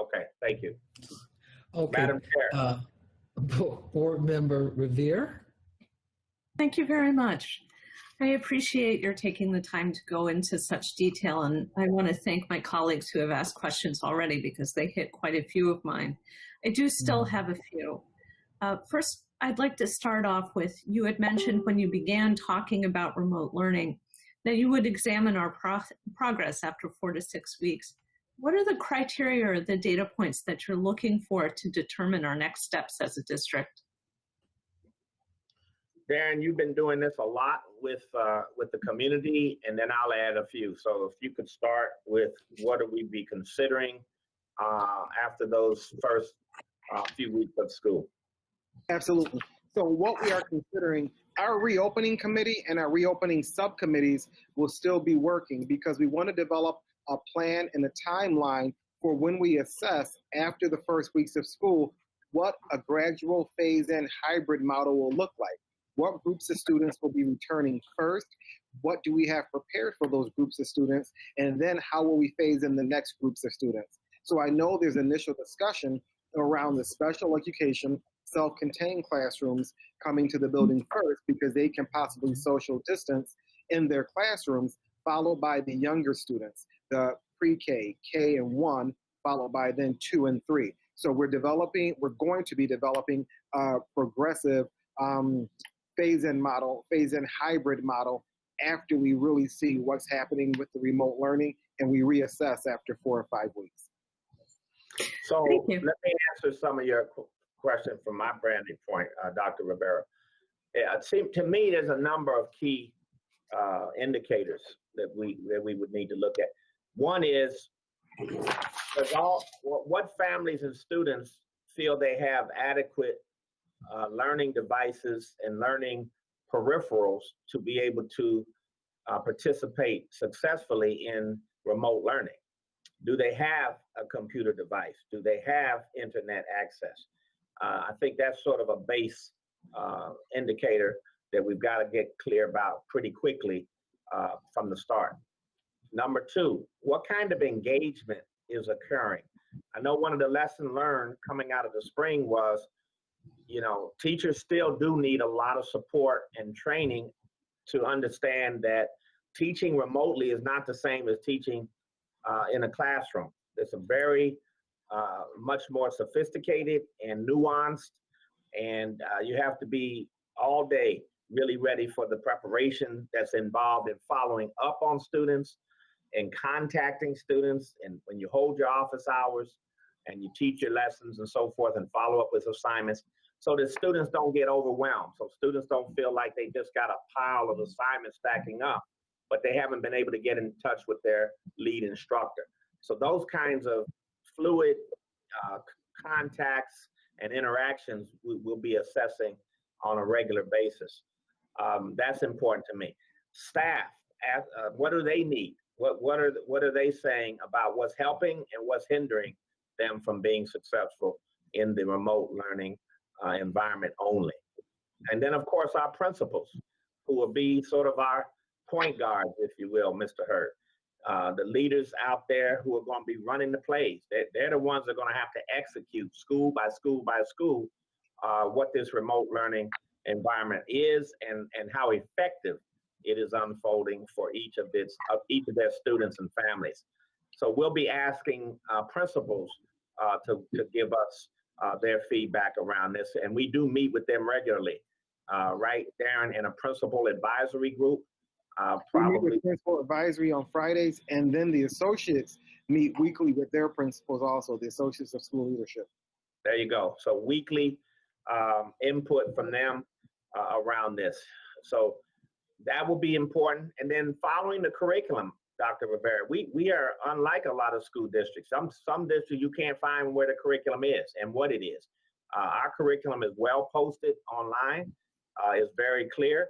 Okay, thank you. Okay. Madam Chair. Board Member Revere. Thank you very much. I appreciate your taking the time to go into such detail, and I want to thank my colleagues who have asked questions already because they hit quite a few of mine. I do still have a few. First, I'd like to start off with, you had mentioned when you began talking about remote learning that you would examine our progress after 4 to 6 weeks. What are the criteria or the data points that you're looking for to determine our next steps as a district? Darren, you've been doing this a lot with the community, and then I'll add a few. So if you could start with what do we be considering after those first few weeks of school? Absolutely. So what we are considering, our reopening committee and our reopening subcommittees will still be working because we want to develop a plan and a timeline for when we assess after the first weeks of school what a gradual phase-in hybrid model will look like. What groups of students will be returning first? What do we have prepared for those groups of students? And then how will we phase in the next groups of students? So I know there's initial discussion around the special education self-contained classrooms coming to the building first because they can possibly social distance in their classrooms, followed by the younger students, the pre-K, K and 1, followed by then 2 and 3. So we're going to be developing a progressive phase-in model, phase-in hybrid model after we really see what's happening with the remote learning and we reassess after 4 or 5 weeks. So let me answer some of your questions from my branding point, Dr. Rivera. To me, there's a number of key indicators that we would need to look at. One is what families and students feel they have adequate learning devices and learning peripherals to be able to participate successfully in remote learning? Do they have a computer device? Do they have internet access? I think that's sort of a base indicator that we've got to get clear about pretty quickly from the start. Number two, what kind of engagement is occurring? I know one of the lessons learned coming out of the spring was, you know, teachers still do need a lot of support and training to understand that teaching remotely is not the same as teaching in a classroom. It's a very much more sophisticated and nuanced, and you have to be all day really ready for the preparation that's involved in following up on students and contacting students, and when you hold your office hours and you teach your lessons and so forth and follow up with assignments so that students don't get overwhelmed, so students don't feel like they just got a pile of assignments stacking up, but they haven't been able to get in touch with their lead instructor. So those kinds of fluid contacts and interactions we'll be assessing on a regular basis. That's important to me. Staff, what do they need? What are they saying about what's helping and what's hindering them from being successful in the remote learning environment only? And then, of course, our principals, who will be sort of our point guards, if you will, Mr. Hurd. The leaders out there who are going to be running the plays. They're the ones that are going to have to execute school by school by school what this remote learning environment is and how effective it is unfolding for each of their students and families. So we'll be asking principals to give us their feedback around this, and we do meet with them regularly, right, Darren, in a principal advisory group. We meet with principal advisory on Fridays, and then the associates meet weekly with their principals also, the associates of school leadership. There you go. So weekly input from them around this. So that will be important. And then following the curriculum, Dr. Rivera, we are unlike a lot of school districts. Some districts you can't find where the curriculum is and what it is. Our curriculum is well posted online, is very clear.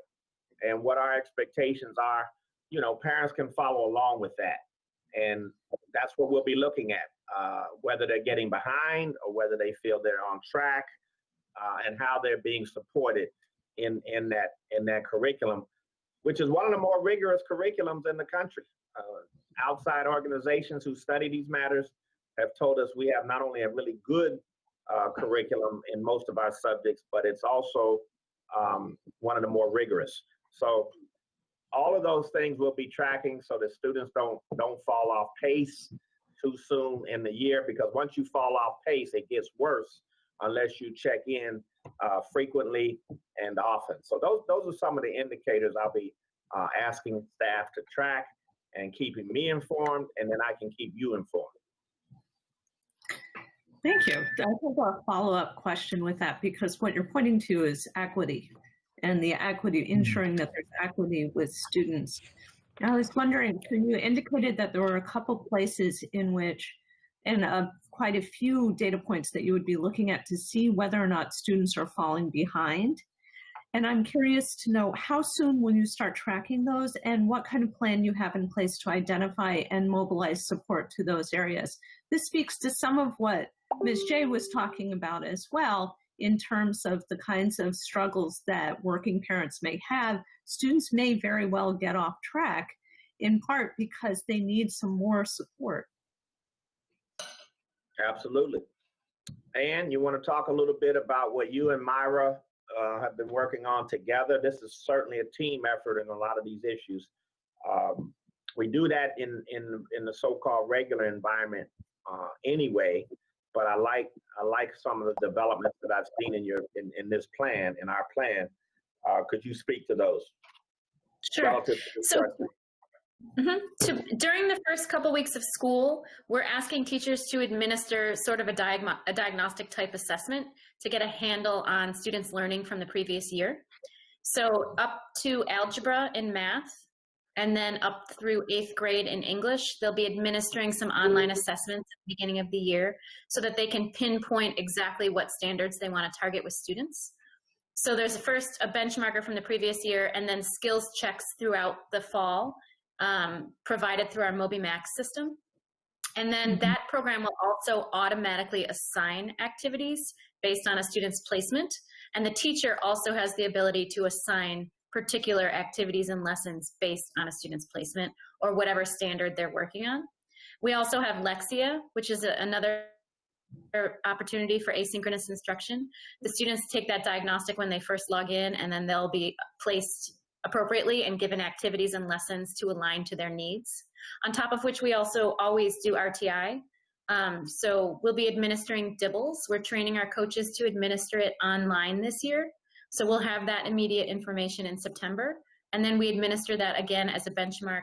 And what our expectations are, you know, parents can follow along with that. And that's what we'll be looking at, whether they're getting behind or whether they feel they're on track, and how they're being supported in that curriculum, which is one of the more rigorous curriculums in the country. Outside organizations who study these matters have told us we have not only a really good curriculum in most of our subjects, but it's also one of the more rigorous. So all of those things we'll be tracking so that students don't fall off pace too soon in the year, because once you fall off pace, it gets worse unless you check in frequently and often. So those are some of the indicators I'll be asking staff to track and keeping me informed, and then I can keep you informed. Thank you. I have a follow-up question with that, because what you're pointing to is equity, and the equity, ensuring that there's equity with students. I was wondering, so you indicated that there were a couple places in which, and quite a few data points that you would be looking at to see whether or not students are falling behind. And I'm curious to know, how soon will you start tracking those, and what kind of plan you have in place to identify and mobilize support to those areas? This speaks to some of what Ms. J was talking about as well, in terms of the kinds of struggles that working parents may have. Students may very well get off track, in part because they need some more support. Absolutely. Ann, you want to talk a little bit about what you and Myra have been working on together? This is certainly a team effort in a lot of these issues. We do that in the so-called regular environment anyway, but I like some of the developments that I've seen in this plan, in our plan. Could you speak to those? Sure. So, during the first couple weeks of school, we're asking teachers to administer sort of a diagnostic type assessment to get a handle on students' learning from the previous year. So up to algebra and math, and then up through 8th grade in English, they'll be administering some online assessments at the beginning of the year so that they can pinpoint exactly what standards they want to target with students. So there's first a benchmarker from the previous year, and then skills checks throughout the fall, provided through our MobiMax system. And then that program will also automatically assign activities based on a student's placement. And the teacher also has the ability to assign particular activities and lessons based on a student's placement or whatever standard they're working on. We also have Lexia, which is another opportunity for asynchronous instruction. The students take that diagnostic when they first log in, and then they'll be placed appropriately and given activities and lessons to align to their needs. On top of which, we also always do RTI. So we'll be administering DIBELS. We're training our coaches to administer it online this year. So we'll have that immediate information in September. And then we administer that again as a benchmark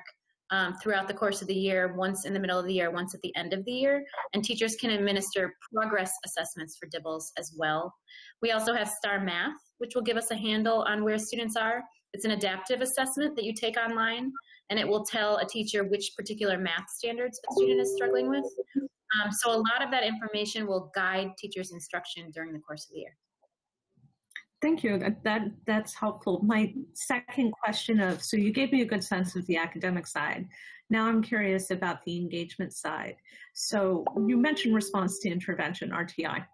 throughout the course of the year, once in the middle of the year, once at the end of the year. And teachers can administer progress assessments for DIBELS as well. We also have STAR Math, which will give us a handle on where students are. It's an adaptive assessment that you take online, and it will tell a teacher which particular math standards a student is struggling with. So a lot of that information will guide teachers' instruction during the course of the year. Thank you. That's helpful. My second question so you gave me a good sense of the academic side. Now I'm curious about the engagement side. So you mentioned response to intervention, RTI.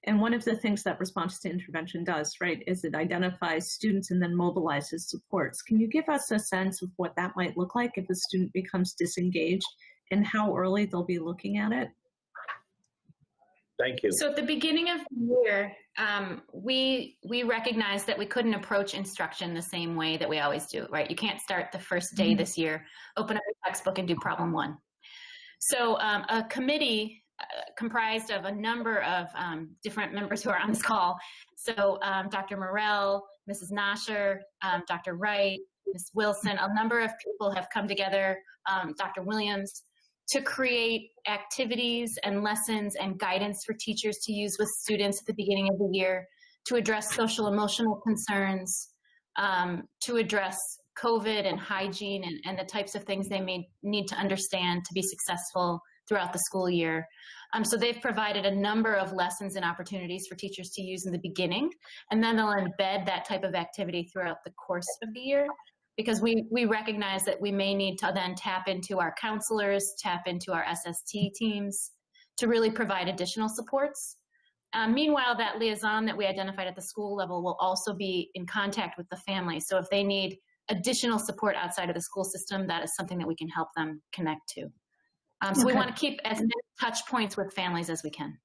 And one of the things that response to intervention does, right, is it identifies students and then mobilizes supports. Can you give us a sense of what that might look like if a student becomes disengaged and how early they'll be looking at it? Thank you. So at the beginning of the year, we recognized that we couldn't approach instruction the same way that we always do, right? You can't start the first day this year, open up your textbook and do problem one. So a committee comprised of a number of different members who are on this call. So Dr. Morell, Mrs. Nasher, Dr. Wright, Ms. Wilson, a number of people have come together, Dr. Williams, to create activities and lessons and guidance for teachers to use with students at the beginning of the year to address social emotional concerns, to address COVID and hygiene and the types of things they may need to understand to be successful throughout the school year. So they've provided a number of lessons and opportunities for teachers to use in the beginning, and then they'll embed that type of activity throughout the course of the year, because we recognize that we may need to then tap into our counselors, tap into our SST teams to really provide additional supports. Meanwhile, that liaison that we identified at the school level will also be in contact with the family. So if they need additional support outside of the school system, that is something that we can help them connect to. So we want to keep as many touch points with families as we can.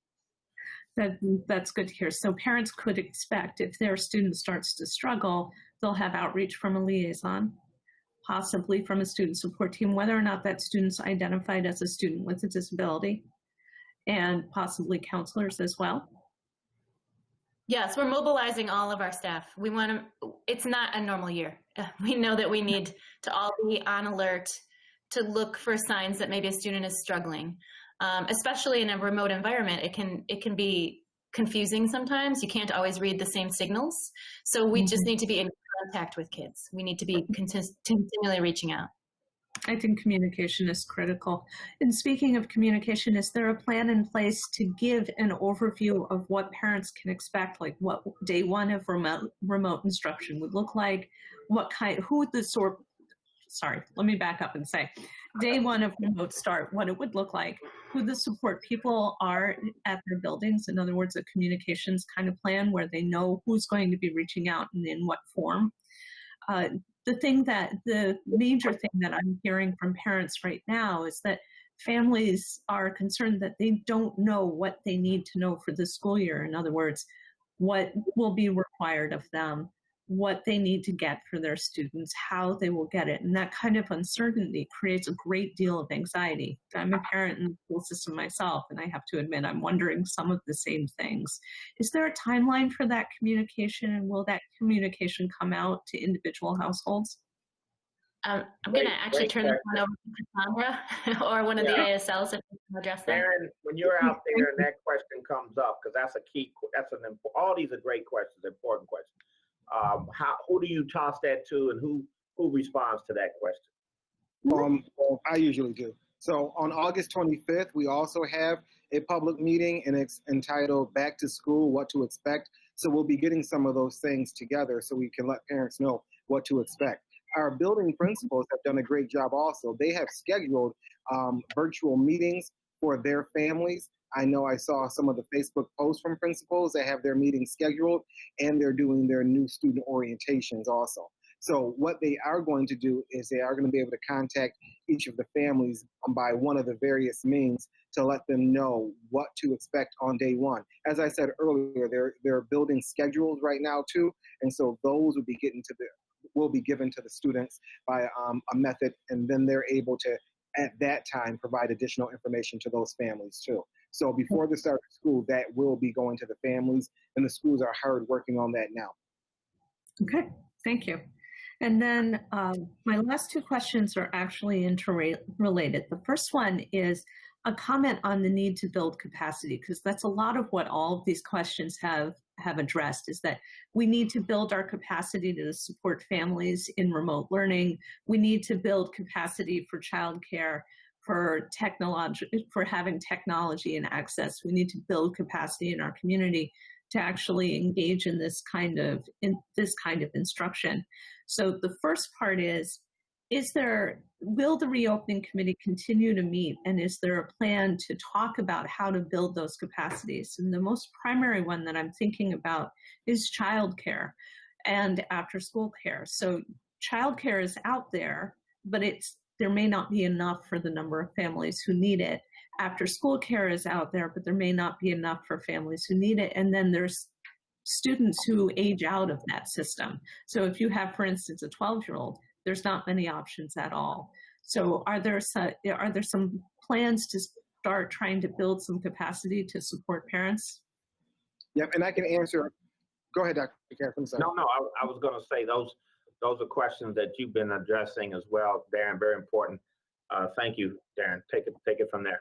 That's good to hear. So parents could expect if their student starts to struggle, they'll have outreach from a liaison, possibly from a student support team, whether or not that student's identified as a student with a disability, and possibly counselors as well. Yes, we're mobilizing all of our staff. We want to, it's not a normal year. We know that we need to all be on alert to look for signs that maybe a student is struggling. Especially in a remote environment, it can be confusing sometimes. You can't always read the same signals. So we just need to be in contact with kids. We need to be continually reaching out. I think communication is critical. And speaking of communication, is there a plan in place to give an overview of what parents can expect, like what day one of remote instruction would look like, let me back up and say, day one of remote start, what it would look like, who the support people are at their buildings, in other words, a communications kind of plan where they know who's going to be reaching out and in what form. The major thing that I'm hearing from parents right now is that families are concerned that they don't know what they need to know for the school year. In other words, what will be required of them, what they need to get for their students, how they will get it. And that kind of uncertainty creates a great deal of anxiety. I'm a parent in the school system myself, and I have to admit, I'm wondering some of the same things. Is there a timeline for that communication, and will that communication come out to individual households? I'm going to actually turn this one over to Cassandra or one of the ASLs if you can address that. Aaron, when you're out there and that question comes up, because that's a key, all these are great questions, important questions. Who do you toss that to, and who responds to that question? I usually do. So on August 25th, we also have a public meeting, and it's entitled Back to School, What to Expect. So we'll be getting some of those things together so we can let parents know what to expect. Our building principals have done a great job also. They have scheduled virtual meetings for their families. I know I saw some of the Facebook posts from principals that have their meetings scheduled, and they're doing their new student orientations also. So what they are going to do is they are going to be able to contact each of the families by one of the various means to let them know what to expect on day one. As I said earlier, they're building schedules right now too, and so those will be given to the students by a method, and then they're able to, at that time, provide additional information to those families too. So before the start of school, that will be going to the families, and the schools are hard working on that now. Okay, thank you. And then my last two questions are actually interrelated. The first one is a comment on the need to build capacity, because that's a lot of what all of these questions have addressed, is that we need to build our capacity to support families in remote learning. We need to build capacity for childcare, for having technology and access. We need to build capacity in our community to actually engage in this kind of instruction. So the first part is will the reopening committee continue to meet, and is there a plan to talk about how to build those capacities? And the most primary one that I'm thinking about is childcare and after school care. So childcare is out there, but there may not be enough for the number of families who need it. After school care is out there, but there may not be enough for families who need it. And then there's students who age out of that system. So if you have, for instance, a 12-year-old, there's not many options at all. So are there some plans to start trying to build some capacity to support parents? Yep, and I can answer. Go ahead, Dr. Cass, I'm sorry. No, I was going to say those are questions that you've been addressing as well, Darren. Very important. Thank you, Darren. Take it from there.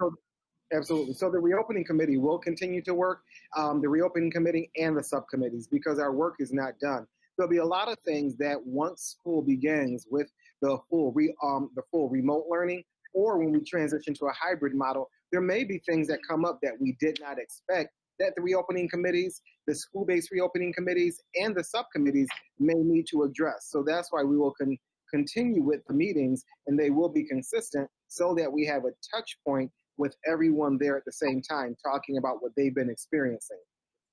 Absolutely. So the reopening committee will continue to work, the reopening committee and the subcommittees, because our work is not done. There'll be a lot of things that once school begins with the full remote learning, or when we transition to a hybrid model, there may be things that come up that we did not expect that the reopening committees, the school-based reopening committees, and the subcommittees may need to address. So that's why we will continue with the meetings, and they will be consistent so that we have a touch point with everyone there at the same time, talking about what they've been experiencing.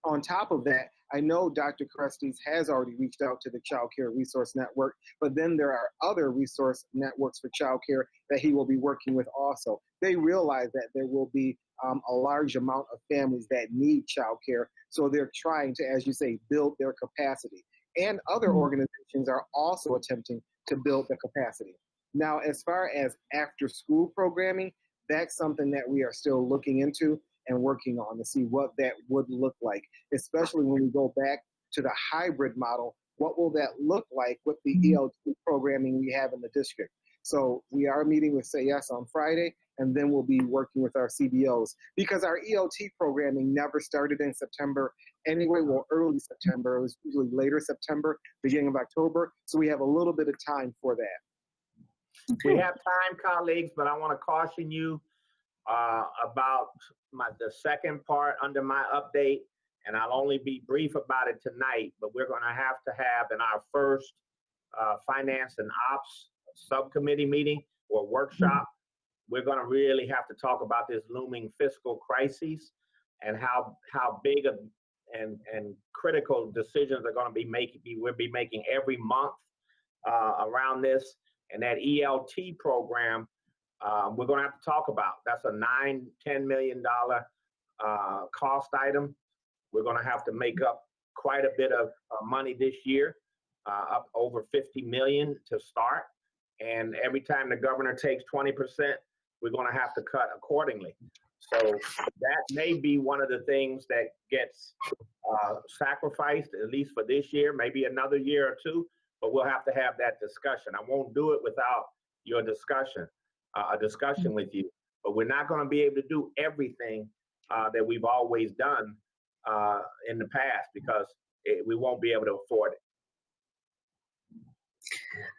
On top of that, I know Dr. Crestes has already reached out to the Child Care Resource Network, but then there are other resource networks for child care that he will be working with also. They realize that there will be a large amount of families that need child care, so they're trying to, as you say, build their capacity. And other organizations are also attempting to build the capacity. Now, as far as after-school programming, that's something that we are still looking into and working on to see what that would look like, especially when we go back to the hybrid model. What will that look like with the ELT programming we have in the district? So we are meeting with Say Yes on Friday, and then we'll be working with our CBOs, because our ELT programming never started in September anyway. Well, early September. It was usually later September, beginning of October. So we have a little bit of time for that. We have time, colleagues, but I want to caution you about the second part under my update, and I'll only be brief about it tonight, but we're going to have in our first finance and ops subcommittee meeting or workshop, we're going to really have to talk about this looming fiscal crisis and how big and critical decisions are going to we'll be making every month around this. And that ELT program, we're going to have to talk about. That's a $9-10 million cost item. We're going to have to make up quite a bit of money this year, up over $50 million to start. And every time the governor takes 20%, we're going to have to cut accordingly. So that may be one of the things that gets sacrificed, at least for this year, maybe another year or two. But we'll have to have that discussion. I won't do it without your discussion, a discussion with you. But we're not going to be able to do everything that we've always done in the past, because we won't be able to afford it.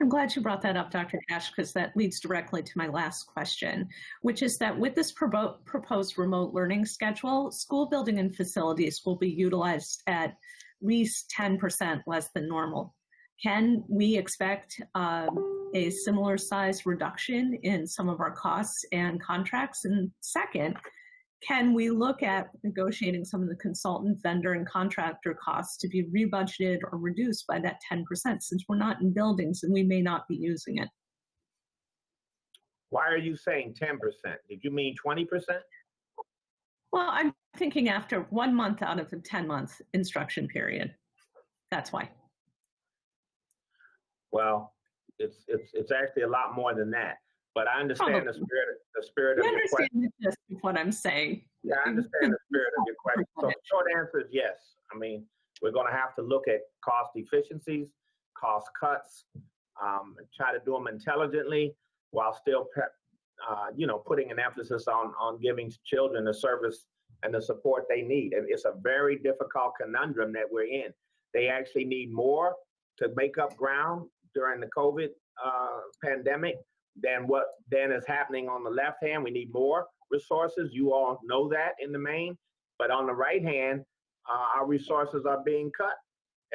I'm glad you brought that up, Dr. Cash, because that leads directly to my last question, which is that with this proposed remote learning schedule, school building and facilities will be utilized at least 10% less than normal. Can we expect a similar size reduction in some of our costs and contracts? And second, can we look at negotiating some of the consultant, vendor, and contractor costs to be rebudgeted or reduced by that 10% since we're not in buildings and we may not be using it? Why are you saying 10%? Did you mean 20%? Well, I'm thinking after 1 month out of the 10-month instruction period. That's why. Well, it's actually a lot more than that. But I understand the spirit of your question. You understand the gist of what I'm saying. Yeah, I understand the spirit of your question. So the short answer is yes. I mean, we're going to have to look at cost efficiencies, cost cuts, try to do them intelligently while still, putting an emphasis on giving children the service and the support they need. And it's a very difficult conundrum that we're in. They actually need more to make up ground during the COVID pandemic than what then is happening on the left hand. We need more resources. You all know that in the main. But on the right hand, our resources are being cut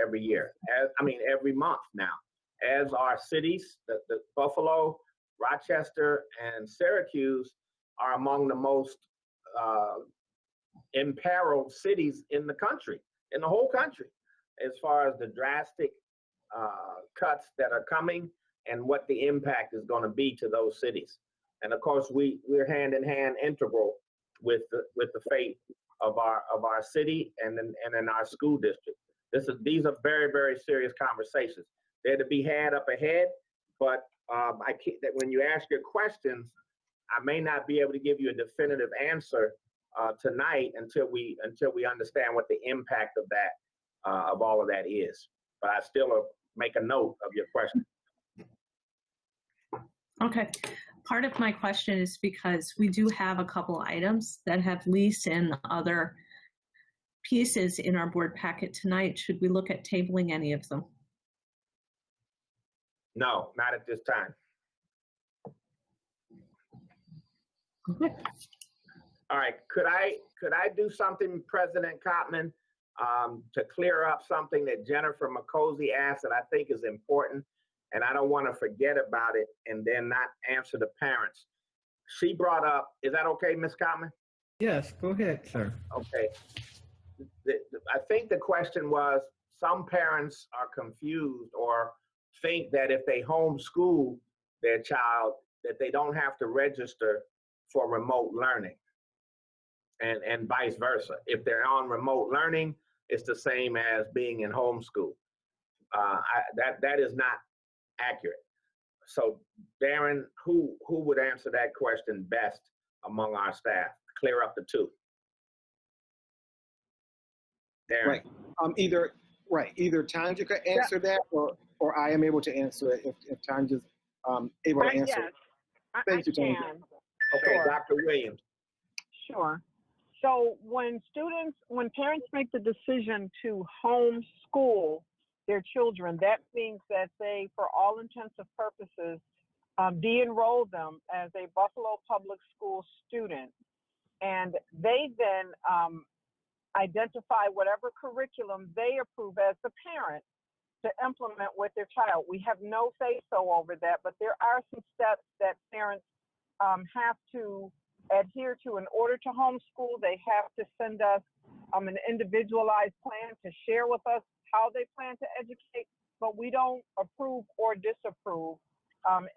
every year. Every month now. As our cities, the Buffalo, Rochester, and Syracuse are among the most imperiled cities in the country, in the whole country, as far as the drastic cuts that are coming and what the impact is going to be to those cities. And of course, we're hand in hand integral with the fate of our city and in our school district. These are very, very serious conversations. They're to be had up ahead, but that when you ask your questions, I may not be able to give you a definitive answer tonight until we understand what the impact of that of all of that is. But I still make a note of your question. Okay. Part of my question is because we do have a couple items that have lease and other pieces in our board packet tonight. Should we look at tabling any of them? No, not at this time. Okay. All right. Could I do something, President Kottman, to clear up something that Jennifer McCosey asked that I think is important, and I don't want to forget about it and then not answer the parents. She brought up, is that okay, Ms. Kottman? Yes, go ahead, sir. Okay. I think the question was, some parents are confused or think that if they homeschool their child, that they don't have to register for remote learning, and vice versa. If they're on remote learning, it's the same as being in homeschool. That is not accurate. So Darren, who would answer that question best among our staff? Clear up the two. Darren. Right. Either Tanja could answer that, or I am able to answer it if Tanja's able to answer it. Thank you, Tanja. Okay, Sure. Dr. Williams. Sure. So when parents make the decision to homeschool their children, that means that they, for all intents and purposes, de-enroll them as a Buffalo Public School student. And they then identify whatever curriculum they approve as the parent to implement with their child. We have no say-so over that, but there are some steps that parents have to adhere to in order to homeschool. They have to send us an individualized plan to share with us how they plan to educate, but we don't approve or disapprove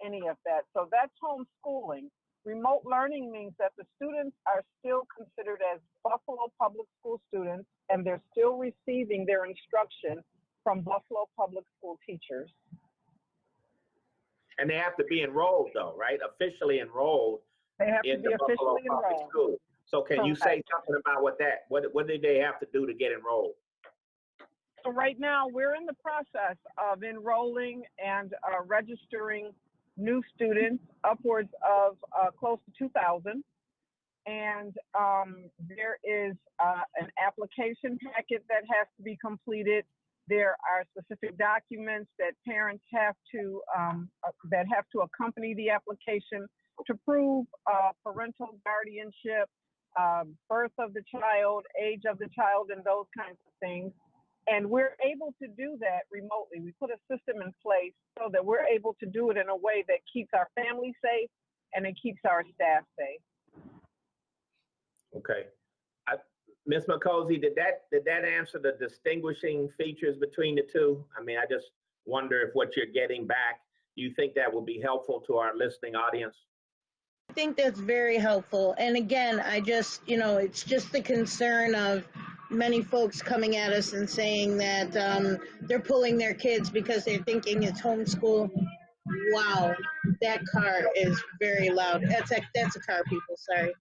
any of that. So that's homeschooling. Remote learning means that the students are still considered as Buffalo Public School students, and they're still receiving their instruction from Buffalo Public School teachers. And they have to be enrolled, though, right? Officially enrolled. They have in to be the Buffalo officially Public enrolled. School. So can you say something about what did they have to do to get enrolled? So right now we're in the process of enrolling and registering new students, upwards of close to 2,000. And there is an application packet that has to be completed. There are specific documents that parents have to accompany the application to prove parental guardianship, birth of the child, age of the child, and those kinds of things. And we're able to do that remotely. We put a system in place so that we're able to do it in a way that keeps our family safe and it keeps our staff safe. Okay. Ms. McCosey, did that answer the distinguishing features between the two? I mean, I just wonder if what you're getting back, you think that will be helpful to our listening audience? I think that's very helpful. And again, I just, it's just the concern of many folks coming at us and saying that they're pulling their kids because they're thinking it's homeschool. Wow, that car is very loud. That's a car, people. Sorry.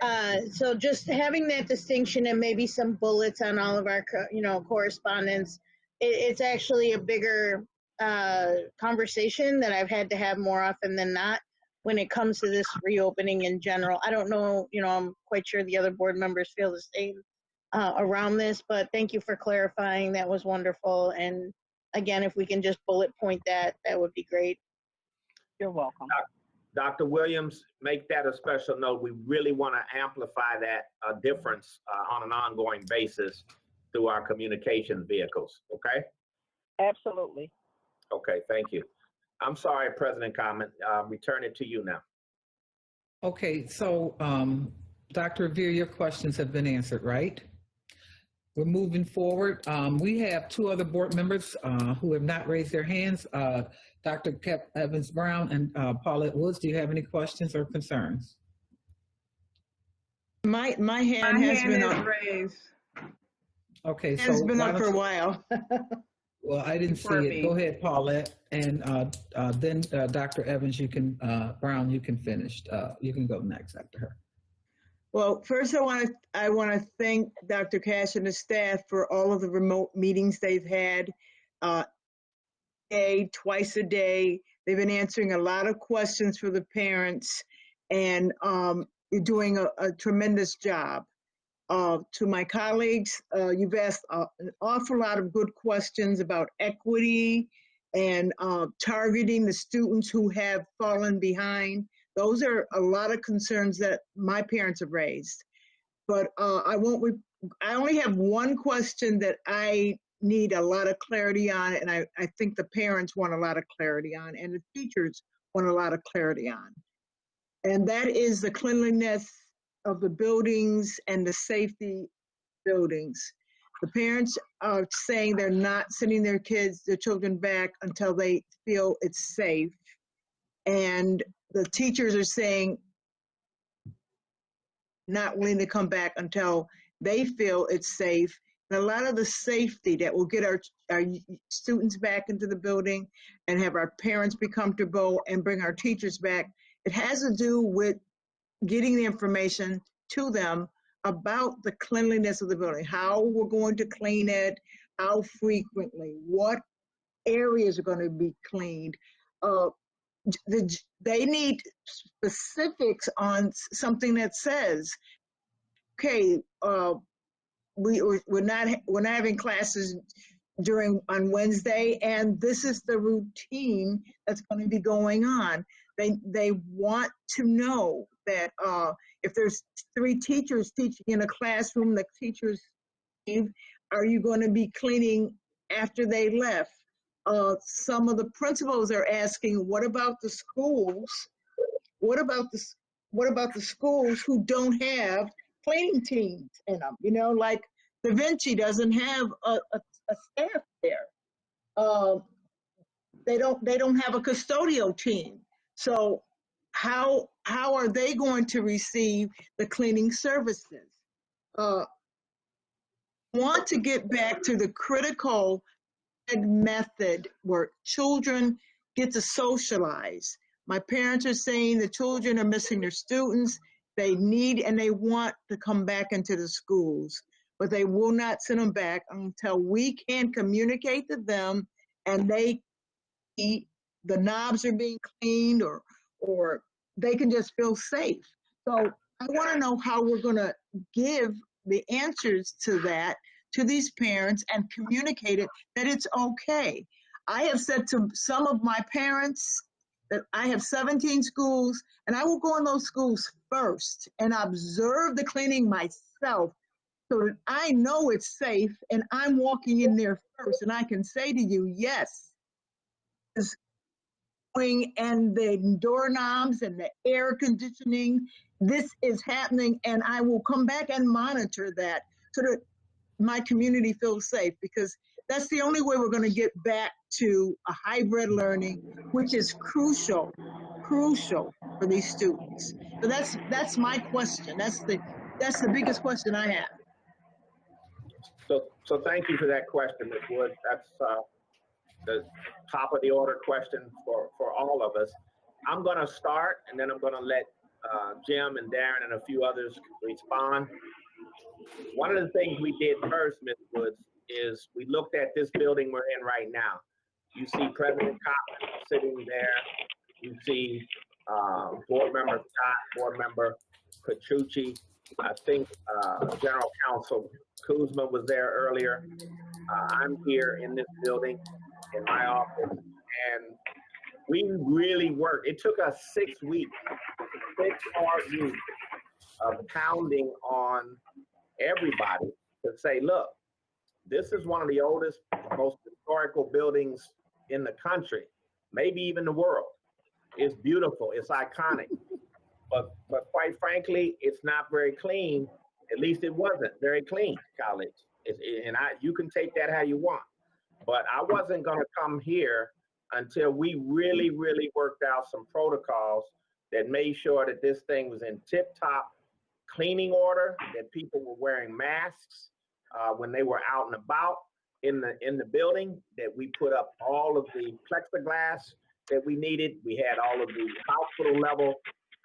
But so just having that distinction and maybe some bullets on all of our, correspondence, it's actually a bigger conversation that I've had to have more often than not when it comes to this reopening in general. I don't know, I'm quite sure the other board members feel the same around this, but thank you for clarifying. That was wonderful. And again, if we can just bullet point that, that would be great. You're welcome. Dr. Williams, make that a special note. We really want to amplify that difference on an ongoing basis through our communication vehicles, okay? Absolutely. Okay, thank you. I'm sorry, President Comment. Return it to you now. Okay, so Dr. Revere, your questions have been answered, right? We're moving forward. We have two other board members who have not raised their hands, Dr. Kep Evans-Brown and Paulette Woods. Do you have any questions or concerns? My hand has been up. Raised. Okay, so It's been up for a while. Well, I didn't see it. Go ahead, Paulette, and then Dr. Evans, you can Brown, you can finish. You can go next after her. Well, first I want to thank Dr. Cash and the staff for all of the remote meetings they've had, twice a day. They've been answering a lot of questions for the parents, and you're doing a tremendous job. To my colleagues, you've asked an awful lot of good questions about equity and targeting the students who have fallen behind. Those are a lot of concerns that my parents have raised. But I only have one question that I need a lot of clarity on, and I think the parents want a lot of clarity on, and the teachers want a lot of clarity on. And that is the cleanliness of the buildings and the safety buildings. The parents are saying they're not sending their children back until they feel it's safe. And the teachers are saying not willing to come back until they feel it's safe. And a lot of the safety that will get our students back into the building and have our parents be comfortable and bring our teachers back, it has to do with getting the information to them about the cleanliness of the building, how we're going to clean it, how frequently, what areas are going to be cleaned. They need specifics on something that says, okay, we're not having classes on Wednesday, and this is the routine that's going to be going on. They want to know that if there's 3 teachers teaching in a classroom, the teachers leave, are you going to be cleaning after they left? Some of the principals are asking, what about the schools? What about the schools who don't have cleaning teams in them? Like Da Vinci doesn't have a staff there. They don't have a custodial team. So how are they going to receive the cleaning services? Want to get back to the critical method where children get to socialize. My parents are saying the children are missing their students. They need and they want to come back into the schools, but they will not send them back until we can communicate to them and the knobs are being cleaned or they can just feel safe. So I want to know how we're going to give the answers to that to these parents and communicate it that it's okay. I have said to some of my parents that I have 17 schools and I will go in those schools first and observe the cleaning myself so that I know it's safe and I'm walking in there first and I can say to you, yes, and the doorknobs and the air conditioning, this is happening, and I will come back and monitor that so that my community feels safe, because that's the only way we're going to get back to a hybrid learning, which is crucial for these students. So that's my question. That's the biggest question I have. So thank you for that question, Ms. Wood. That's the top of the order question for all of us. I'm going to start, and then I'm going to let Jim and Darren and a few others respond. One of the things we did first, Ms. Woods, is we looked at this building we're in right now. You see President Coppin sitting there. You see Board Member Scott, Board Member Petrucci. I think General Counsel Kuzma was there earlier. I'm here in this building in my office, and we really worked. It took us 6 weeks, 6 hard weeks of pounding on everybody to say, look, this is one of the oldest, most historical buildings in the country, maybe even the world. It's beautiful, it's iconic, but quite frankly, it's not very clean. At least it wasn't very clean, college. You can take that how you want. But I wasn't going to come here until we really, really worked out some protocols that made sure that this thing was in tip-top cleaning order, that people were wearing masks when they were out and about in the building, that we put up all of the plexiglass that we needed. We had all of the hospital level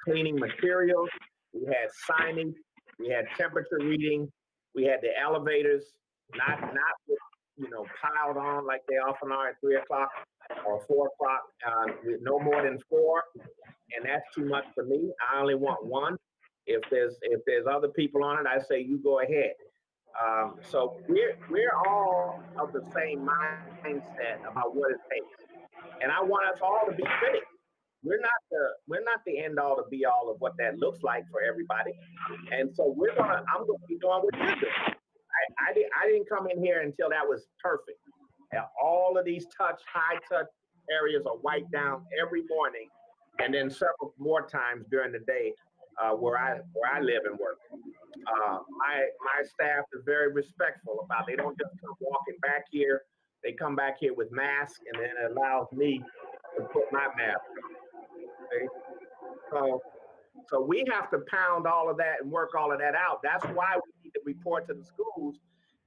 cleaning materials. We had signage. We had temperature reading. We had the elevators, not with, piled on like they often are at 3 o'clock or 4 o'clock, with no more than 4. And that's too much for me. I only want 1. If there's other people on it, I say you go ahead. So we're all of the same mindset about what it takes, and I want us all to be finished. We're not the end all to be all of what that looks like for everybody, and so I'm gonna be doing what you're doing. I didn't come in here until that was perfect. And all of these high touch areas are wiped down every morning, and then several more times during the day where I live and work. My staff is very respectful about it. They don't just come walking back here. They come back here with masks, and then it allows me to put my mask on. Okay? So we have to pound all of that and work all of that out. That's why we need to report to the schools,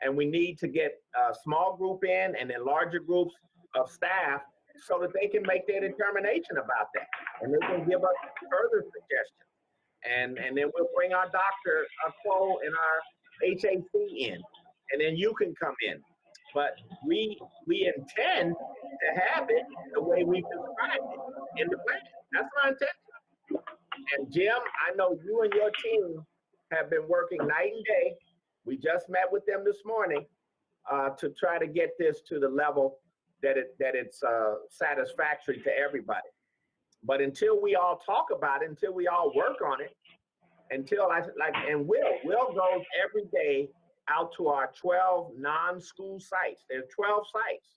and we need to get a small group in and then larger groups of staff so that they can make their determination about that, and they can give us further suggestions. And then we'll bring our doctor, our Quo, and our HAC in, and then you can come in. But we intend to have it the way we described it in the plan. That's my intention. And Jim, I know you and your team have been working night and day. We just met with them this morning to try to get this to the level that it's satisfactory to everybody. But until we all talk about it, until we all work on it, and Will goes every day out to our 12 non-school sites. There's 12 sites.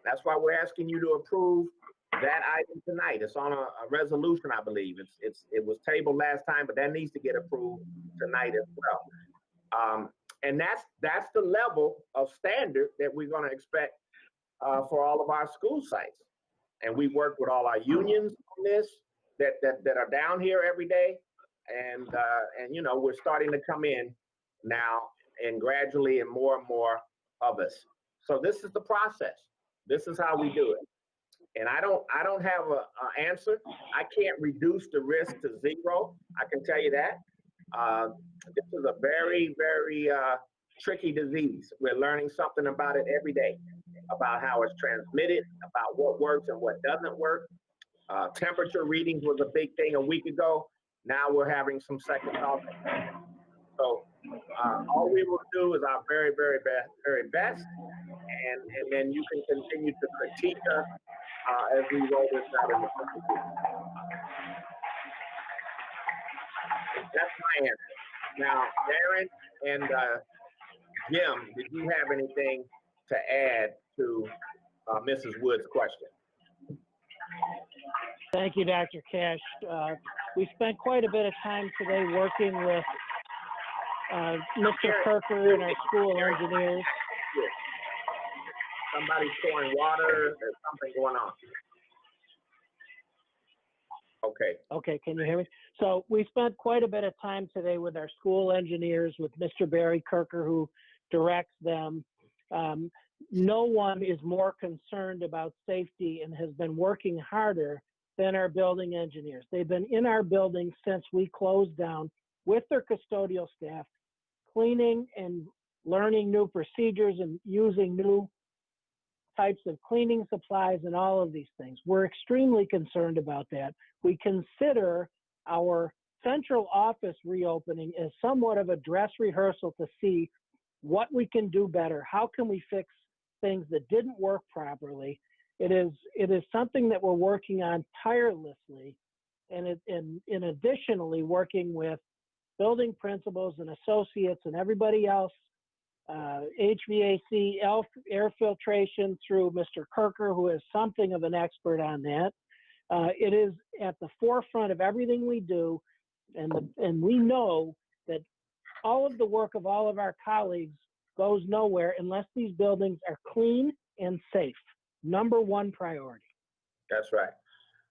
That's why we're asking you to approve that item tonight. It's on a resolution, I believe. It was tabled last time, but that needs to get approved tonight as well. And that's the level of standard that we're going to expect for all of our school sites. And we work with all our unions on this that are down here every day, and we're starting to come in now, and gradually, and more of us. So this is the process. This is how we do it. And I don't have an answer. I can't reduce the risk to 0. I can tell you that. This is a very, very tricky disease. We're learning something about it every day, about how it's transmitted, about what works and what doesn't work. Temperature readings was a big thing a week ago. Now we're having some second thoughts. So all we will do is our very, very best, and then you can continue to critique us as we roll this out in the future. That's my answer. Now, Darren and Jim, did you have anything to add to Mrs. Wood's question? Thank you, Dr. Cash. We spent quite a bit of time today working with Mr. Kirker and our school engineers. Somebody's pouring water. There's something going on. Okay. Okay, can you hear me? So we spent quite a bit of time today with our school engineers, with Mr. Barry Kirker, who directs them. No one is more concerned about safety and has been working harder than our building engineers. They've been in our building since we closed down with their custodial staff, cleaning and learning new procedures and using new types of cleaning supplies and all of these things. We're extremely concerned about that. We consider our central office reopening as somewhat of a dress rehearsal to see what we can do better. How can we fix things that didn't work properly? It is something that we're working on tirelessly, and additionally working with building principals and associates and everybody else, HVAC, air filtration through Mr. Kirker, who is something of an expert on that. It is at the forefront of everything we do, and we know that all of the work of all of our colleagues goes nowhere unless these buildings are clean and safe. Number one priority. That's right.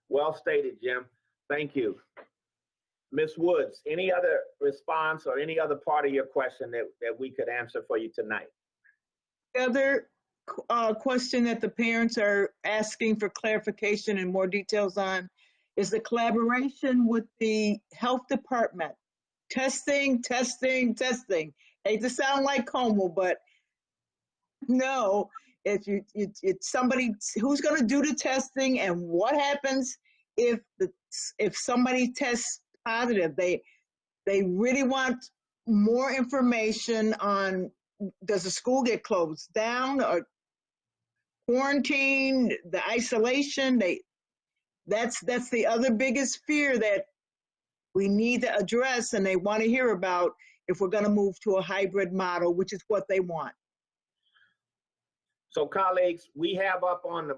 Well stated, Jim. Thank you. Ms. Woods, any other response or any other part of your question that we could answer for you tonight? The other question that the parents are asking for clarification and more details on is the collaboration with the health department. Testing. Hate to sound like Como, but no, it's somebody who's going to do the testing, and what happens if somebody tests positive. They really want more information on, does the school get closed down or quarantine, the isolation. That's the other biggest fear that we need to address, and they want to hear about if we're going to move to a hybrid model, which is what they want. So colleagues, we have up on the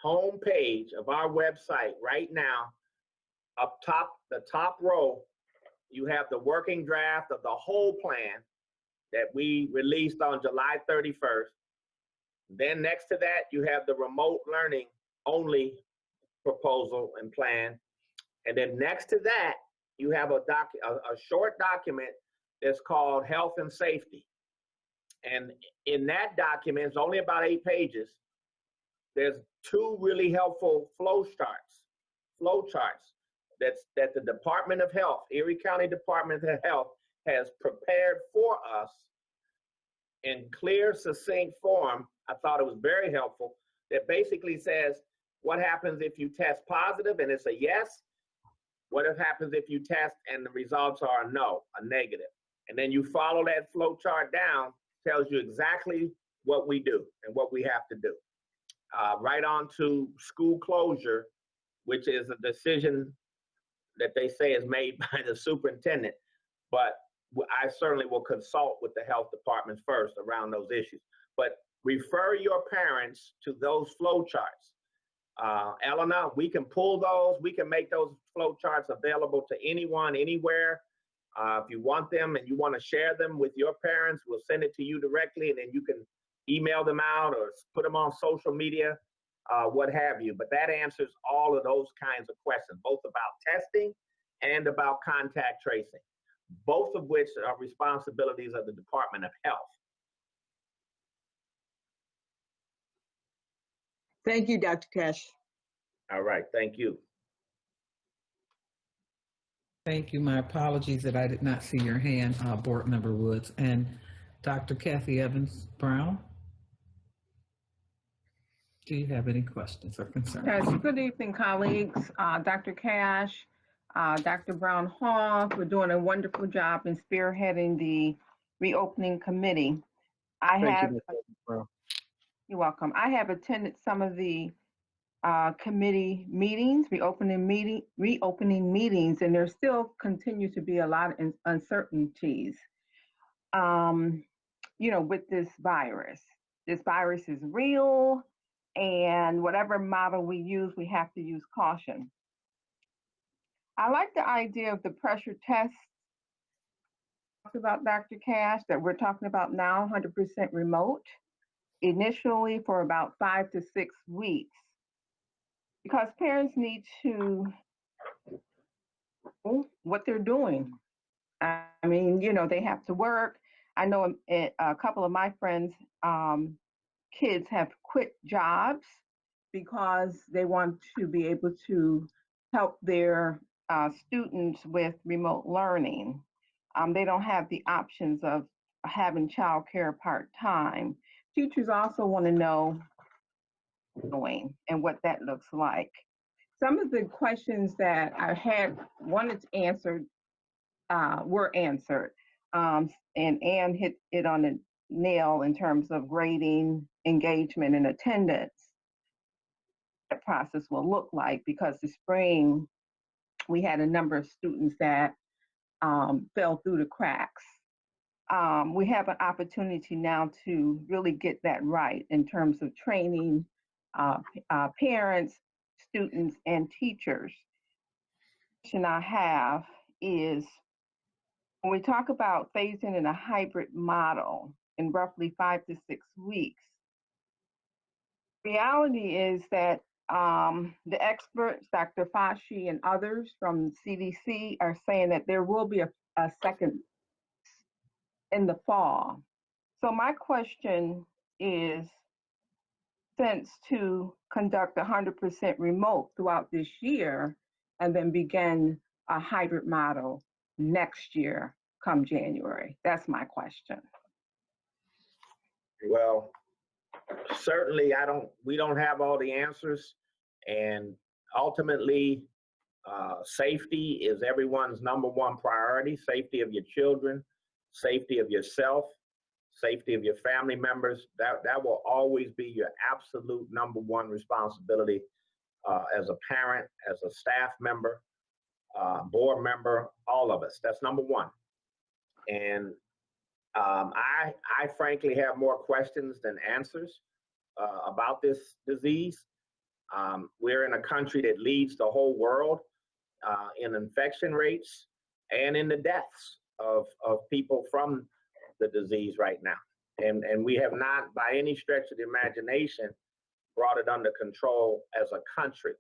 home page of our website right now, up top, the top row, you have the working draft of the whole plan that we released on July 31st. Then next to that, you have the remote learning only proposal and plan. And then next to that, you have a short document that's called Health and Safety. And in that document, it's only about 8 pages. There's 2 really helpful flow charts that the Department of Health, Erie County Department of Health, has prepared for us in clear, succinct form. I thought it was very helpful. That basically says what happens if you test positive and it's a yes. What happens if you test and the results are a no, a negative? And then you follow that flow chart down, tells you exactly what we do and what we have to do. Right on to school closure, which is a decision that they say is made by the superintendent. But I certainly will consult with the health department first around those issues. But refer your parents to those flow charts. Elena, we can pull those. We can make those flow charts available to anyone, anywhere. If you want them and you want to share them with your parents, we'll send it to you directly, and then you can email them out or put them on social media, what have you. But that answers all of those kinds of questions, both about testing and about contact tracing, both of which are responsibilities of the Department of Health. Thank you, Dr. Cash. All right, thank you. Thank you. My apologies that I did not see your hand, Board Member Woods. And Dr. Kathy Evans Brown, do you have any questions or concerns? Yes, good evening, colleagues. Dr. Cash, Dr. Brown Hall, we're doing a wonderful job in spearheading the reopening committee. You're welcome. I have attended some of the committee meetings, reopening meetings, and there still continue to be a lot of uncertainties. with this virus. This virus is real, and whatever model we use, we have to use caution. I like the idea of the pressure test about Dr. Cash that we're talking about now, 100% remote, initially for about 5 to 6 weeks, because parents need to know what they're doing. I mean, they have to work. I know a couple of my friends' kids have quit jobs because they want to be able to help their students with remote learning. They don't have the options of having childcare part-time. Teachers also want to know doing and what that looks like. Some of the questions that I had wanted answered were answered. And Ann hit it on the nail in terms of grading, engagement, and attendance. The process will look like, because this spring we had a number of students that fell through the cracks. We have an opportunity now to really get that right in terms of training parents, students, and teachers. The question I have is, when we talk about phasing in a hybrid model in roughly 5 to 6 weeks, reality is that the experts, Dr. Fauci and others from CDC, are saying that there will be a second in the fall. So my question is, since to conduct 100% remote throughout this year and then begin a hybrid model next year come January? That's my question. Well, certainly we don't have all the answers, and ultimately safety is everyone's number one priority. Safety of your children, safety of yourself, safety of your family members. That will always be your absolute number one responsibility as a parent, as a staff member, board member, all of us. That's number one. And I frankly have more questions than answers about this disease. We're in a country that leads the whole world in infection rates and in the deaths of people from the disease right now. And we have not, by any stretch of the imagination, brought it under control as a country.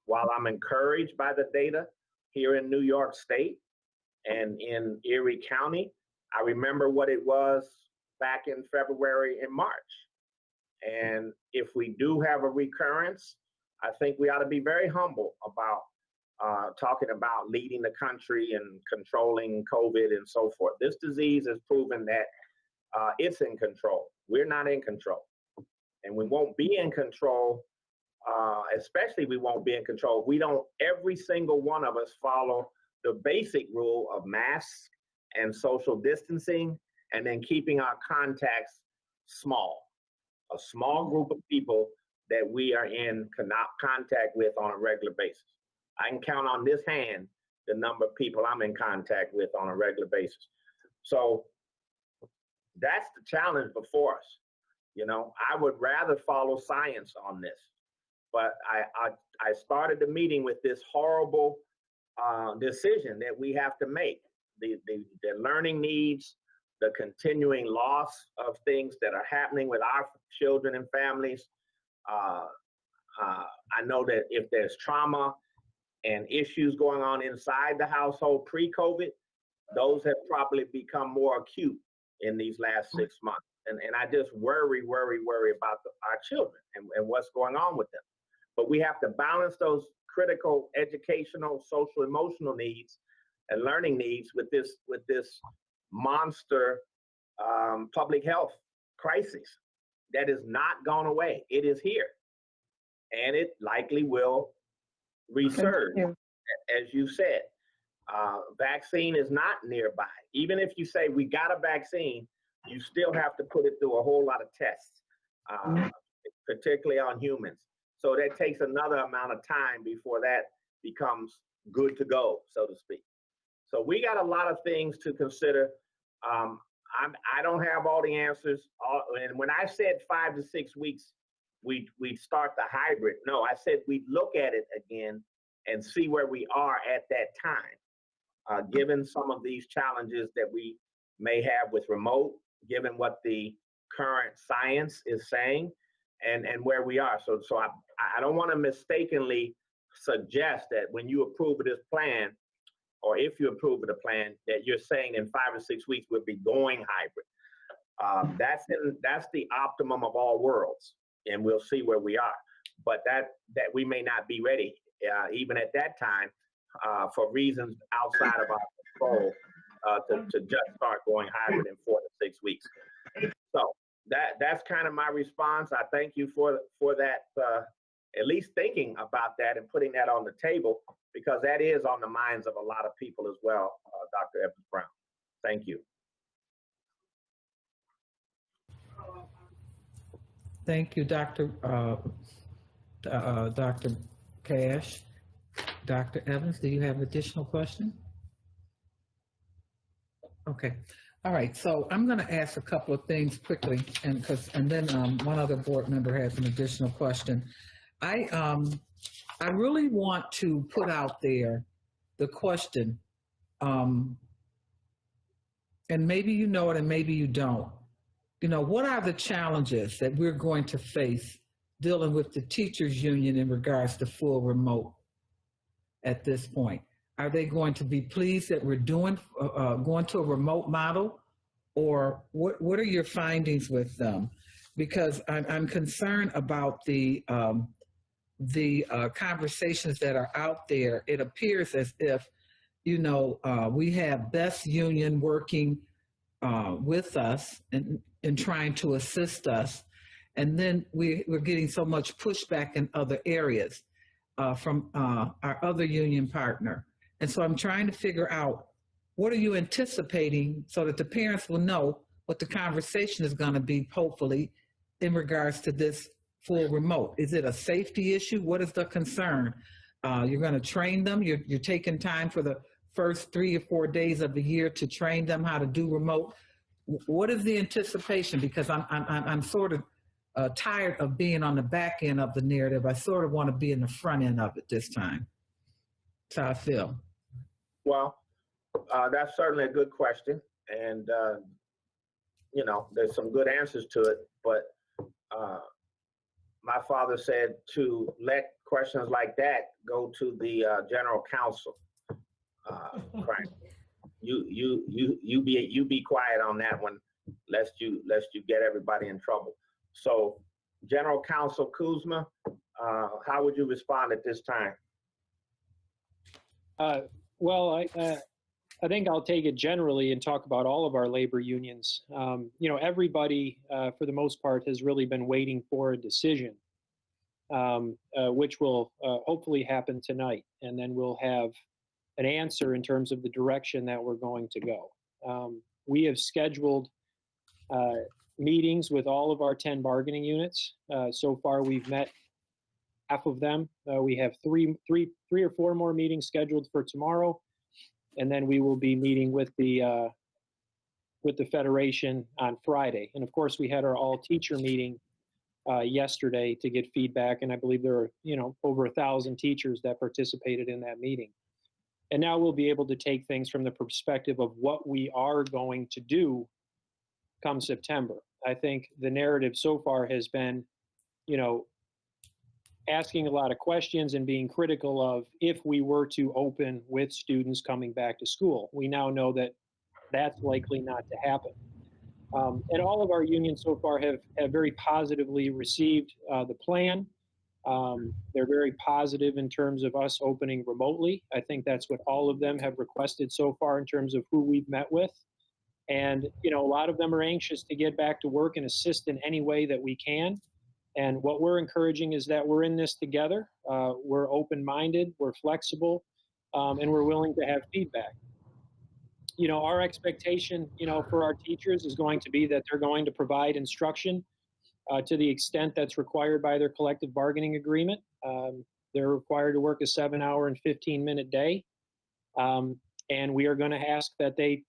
While I'm encouraged by the data here in New York State and in Erie County, I remember what it was back in February and March. And if we do have a recurrence, I think we ought to be very humble about talking about leading the country and controlling COVID and so forth. This disease has proven that it's in control. We're not in control. And we won't be in control, especially we won't be in control if we don't, every single one of us, follow the basic rule of masks and social distancing, and then keeping our contacts small. A small group of people that we are in contact with on a regular basis. I can count on this hand the number of people I'm in contact with on a regular basis. So that's the challenge before us. I would rather follow science on this, but I started the meeting with this horrible decision that we have to make. The learning needs, the continuing loss of things that are happening with our children and families. I know that if there's trauma and issues going on inside the household pre-COVID, those have probably become more acute in these last 6 months. And I just worry about our children and what's going on with them. But we have to balance those critical educational, social, emotional needs and learning needs with this monster public health crisis that is not gone away. It is here, and it likely will resurge. As you said, vaccine is not nearby. Even if you say we got a vaccine, you still have to put it through a whole lot of tests, particularly on humans. So that takes another amount of time before that becomes good to go, so to speak. So we got a lot of things to consider. I don't have all the answers. And when I said 5 to 6 weeks, we start the hybrid. No, I said we'd look at it again and see where we are at that time, given some of these challenges that we may have with remote, given what the current science is saying, and where we are. So I don't want to mistakenly suggest that when you approve of this plan, or if you approve of the plan, that you're saying in 5 or 6 weeks we'll be going hybrid. That's the optimum of all worlds, and we'll see where we are. But that we may not be ready even at that time for reasons outside of our control to just start going hybrid in 4 to 6 weeks. So that's kind of my response. I thank you for that, at least thinking about that and putting that on the table, because that is on the minds of a lot of people as well, Dr. Evans Brown. Thank you. Thank you, Dr. Cash. Dr. Evans, do you have additional questions? Okay. All right. So I'm going to ask a couple of things quickly, and then one other board member has an additional question. I really want to put out there the question, and maybe you know it and maybe you don't. You know, what are the challenges that we're going to face dealing with the teachers union in regards to full remote at this point? Are they going to be pleased that we're going to a remote model, or what are your findings with them? Because I'm concerned about the conversations that are out there. It appears as if, you know, we have BEST Union working with us and trying to assist us, and then we're getting so much pushback in other areas from our other union partner. And so I'm trying to figure out, what are you anticipating so that the parents will know what the conversation is going to be, hopefully, in regards to this full remote? Is it a safety issue? What is the concern? You're going to train them. You're taking time for the first 3 or 4 days of the year to train them how to do remote. What is the anticipation? Because I'm sort of tired of being on the back end of the narrative. I sort of want to be in the front end of it this time. That's how I feel. Well, that's certainly a good question, and you know, there's some good answers to it. But my father said to let questions like that go to the general counsel. Frank, you be quiet on that one, lest you get everybody in trouble. So, General Counsel Kuzma, how would you respond at this time? Well, I think I'll take it generally and talk about all of our labor unions. You know, everybody, for the most part, has really been waiting for a decision, which will hopefully happen tonight. And then we'll have an answer in terms of the direction that we're going to go. We have scheduled meetings with all of our 10 bargaining units. So far, we've met half of them. We have three or four more meetings scheduled for tomorrow, and then we will be meeting with the Federation on Friday. And of course, we had our all-teacher meeting yesterday to get feedback, and I believe there are, you know, over 1,000 teachers that participated in that meeting. And now we'll be able to take things from the perspective of what we are going to do come September. I think the narrative so far has been, you know, asking a lot of questions and being critical of if we were to open with students coming back to school. We now know that that's likely not to happen. And all of our unions so far have very positively received the plan. They're very positive in terms of us opening remotely. I think that's what all of them have requested so far in terms of who we've met with. And, you know, a lot of them are anxious to get back to work and assist in any way that we can. And what we're encouraging is that we're in this together. We're open-minded, we're flexible, and we're willing to have feedback. You know, our expectation, you know, for our teachers is going to be that they're going to provide instruction to the extent that's required by their collective bargaining agreement. They're required to work a 7-hour and 15-minute day. And we are going to ask that they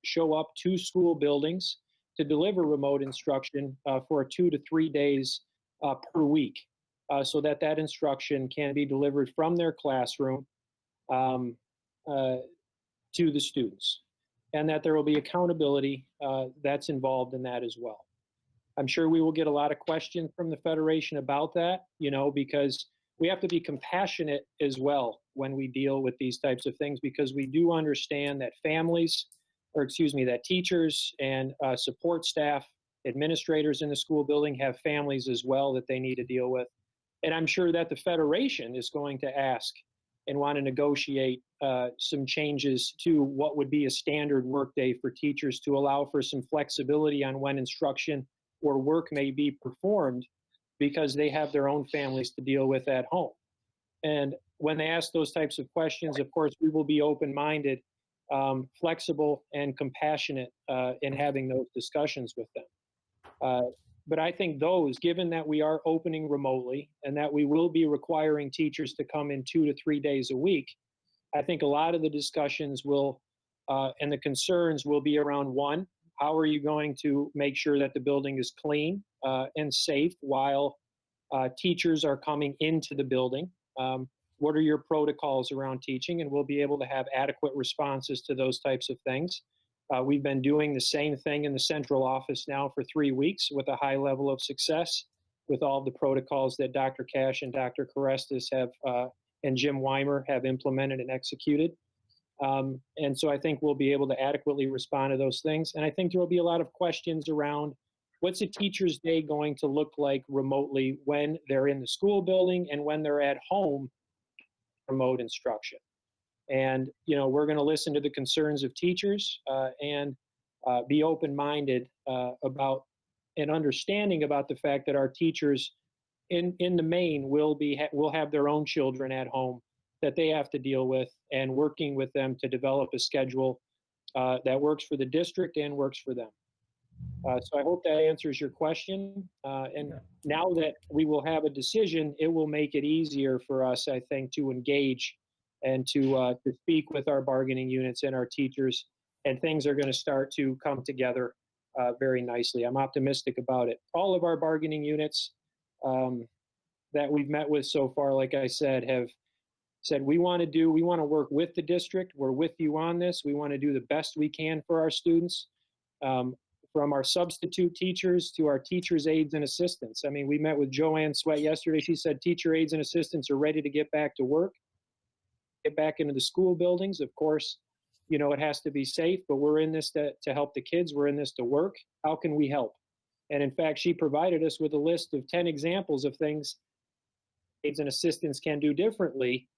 show up to school buildings to deliver remote instruction for 2 to 3 days per week, so that that instruction can be delivered from their classroom to the students, and that there will be accountability that's involved in that as well. I'm sure we will get a lot of questions from the Federation about that, because we have to be compassionate as well when we deal with these types of things, because we do understand that that teachers and support staff, administrators in the school building have families as well that they need to deal with. And I'm sure that the Federation is going to ask and want to negotiate some changes to what would be a standard workday for teachers to allow for some flexibility on when instruction or work may be performed, because they have their own families to deal with at home. And when they ask those types of questions, of course, we will be open-minded, flexible, and compassionate in having those discussions with them. But I think given that we are opening remotely and that we will be requiring teachers to come in 2 to 3 days a week, I think a lot of the discussions and the concerns will be around, one, how are you going to make sure that the building is clean and safe while teachers are coming into the building? What are your protocols around teaching? And we'll be able to have adequate responses to those types of things. We've been doing the same thing in the central office now for 3 weeks with a high level of success, with all the protocols that Dr. Cash and Dr. Karestas and Jim Weimer have implemented and executed. And so I think we'll be able to adequately respond to those things. And I think there will be a lot of questions around what's a teacher's day going to look like remotely when they're in the school building and when they're at home, remote instruction. And, we're going to listen to the concerns of teachers and be open-minded about and understanding about the fact that our teachers in the main will have their own children at home that they have to deal with, and working with them to develop a schedule that works for the district and works for them. So I hope that answers your question. And now that we will have a decision, it will make it easier for us, I think, to engage and to speak with our bargaining units and our teachers, and things are going to start to come together very nicely. I'm optimistic about it. All of our bargaining units that we've met with so far, like I said, have said we want to work with the district. We're with you on this. We want to do the best we can for our students, from our substitute teachers to our teachers, aides, and assistants. I mean, we met with Joanne Sweat yesterday. She said teacher aides and assistants are ready to get back to work, get back into the school buildings. Of course, it has to be safe, but we're in this to help the kids. We're in this to work. How can we help? And in fact, she provided us with a list of 10 examples of things aides and assistants can do differently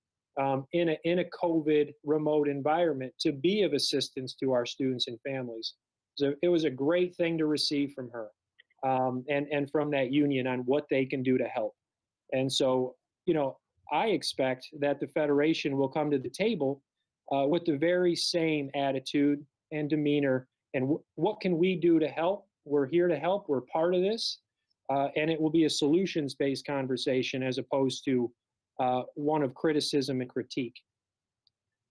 in a COVID remote environment to be of assistance to our students and families. So it was a great thing to receive from her and from that union on what they can do to help. And so, I expect that the Federation will come to the table with the very same attitude and demeanor. And what can we do to help? We're here to help. We're part of this. And it will be a solutions-based conversation as opposed to one of criticism and critique.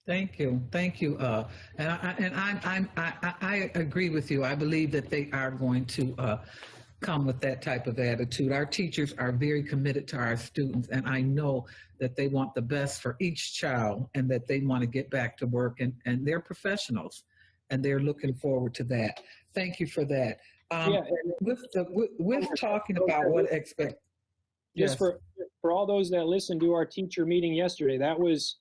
Thank you. And I agree with you. I believe that they are going to come with that type of attitude. Our teachers are very committed to our students, and I know that they want the best for each child and that they want to get back to work, and they're professionals, and they're looking forward to that. Thank you for that. With talking about what expect. Just for all those that listened to our teacher meeting yesterday, that was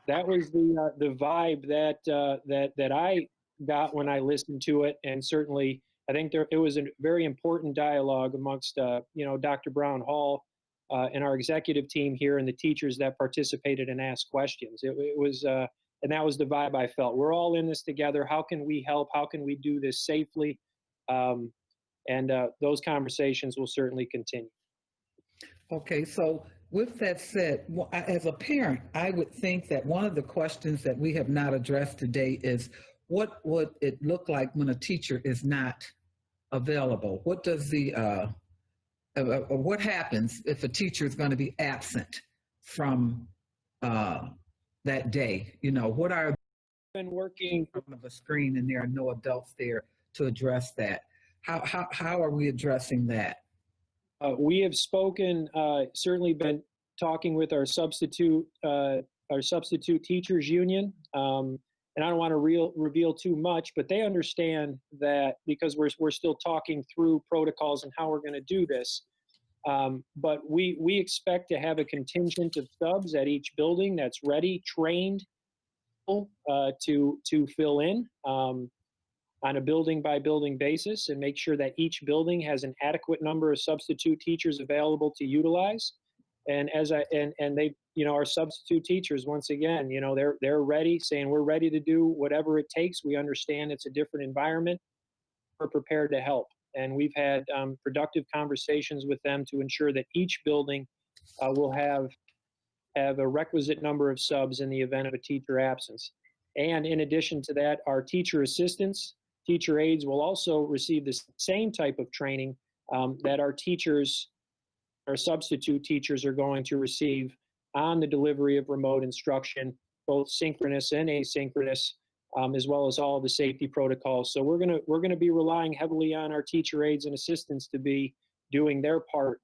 the vibe that I got when I listened to it, and certainly I think it was a very important dialogue amongst Dr. Brown Hall and our executive team here and the teachers that participated and asked questions. It was and that was the vibe I felt. We're all in this together. How can we help? How can we do this safely? And those conversations will certainly continue. Okay, so with that said, as a parent, I would think that one of the questions that we have not addressed today is what would it look like when a teacher is not available? What does what happens if a teacher is going to be absent from that day? What are been working in front of a screen and there are no adults there to address that. How are we addressing that? We have spoken, certainly been talking with our substitute teachers union. And I don't want to reveal too much, but they understand that because we're still talking through protocols and how we're going to do this. But we expect to have a contingent of subs at each building that's ready, trained to fill in on a building by building basis and make sure that each building has an adequate number of substitute teachers available to utilize. And they, our substitute teachers, once again, they're ready, saying we're ready to do whatever it takes. We understand it's a different environment. We're prepared to help. And we've had productive conversations with them to ensure that each building will have a requisite number of subs in the event of a teacher absence. And in addition to that, our teacher assistants, teacher aides will also receive the same type of training that our teachers, our substitute teachers are going to receive on the delivery of remote instruction, both synchronous and asynchronous, as well as all of the safety protocols. So we're gonna be relying heavily on our teacher aides and assistants to be doing their part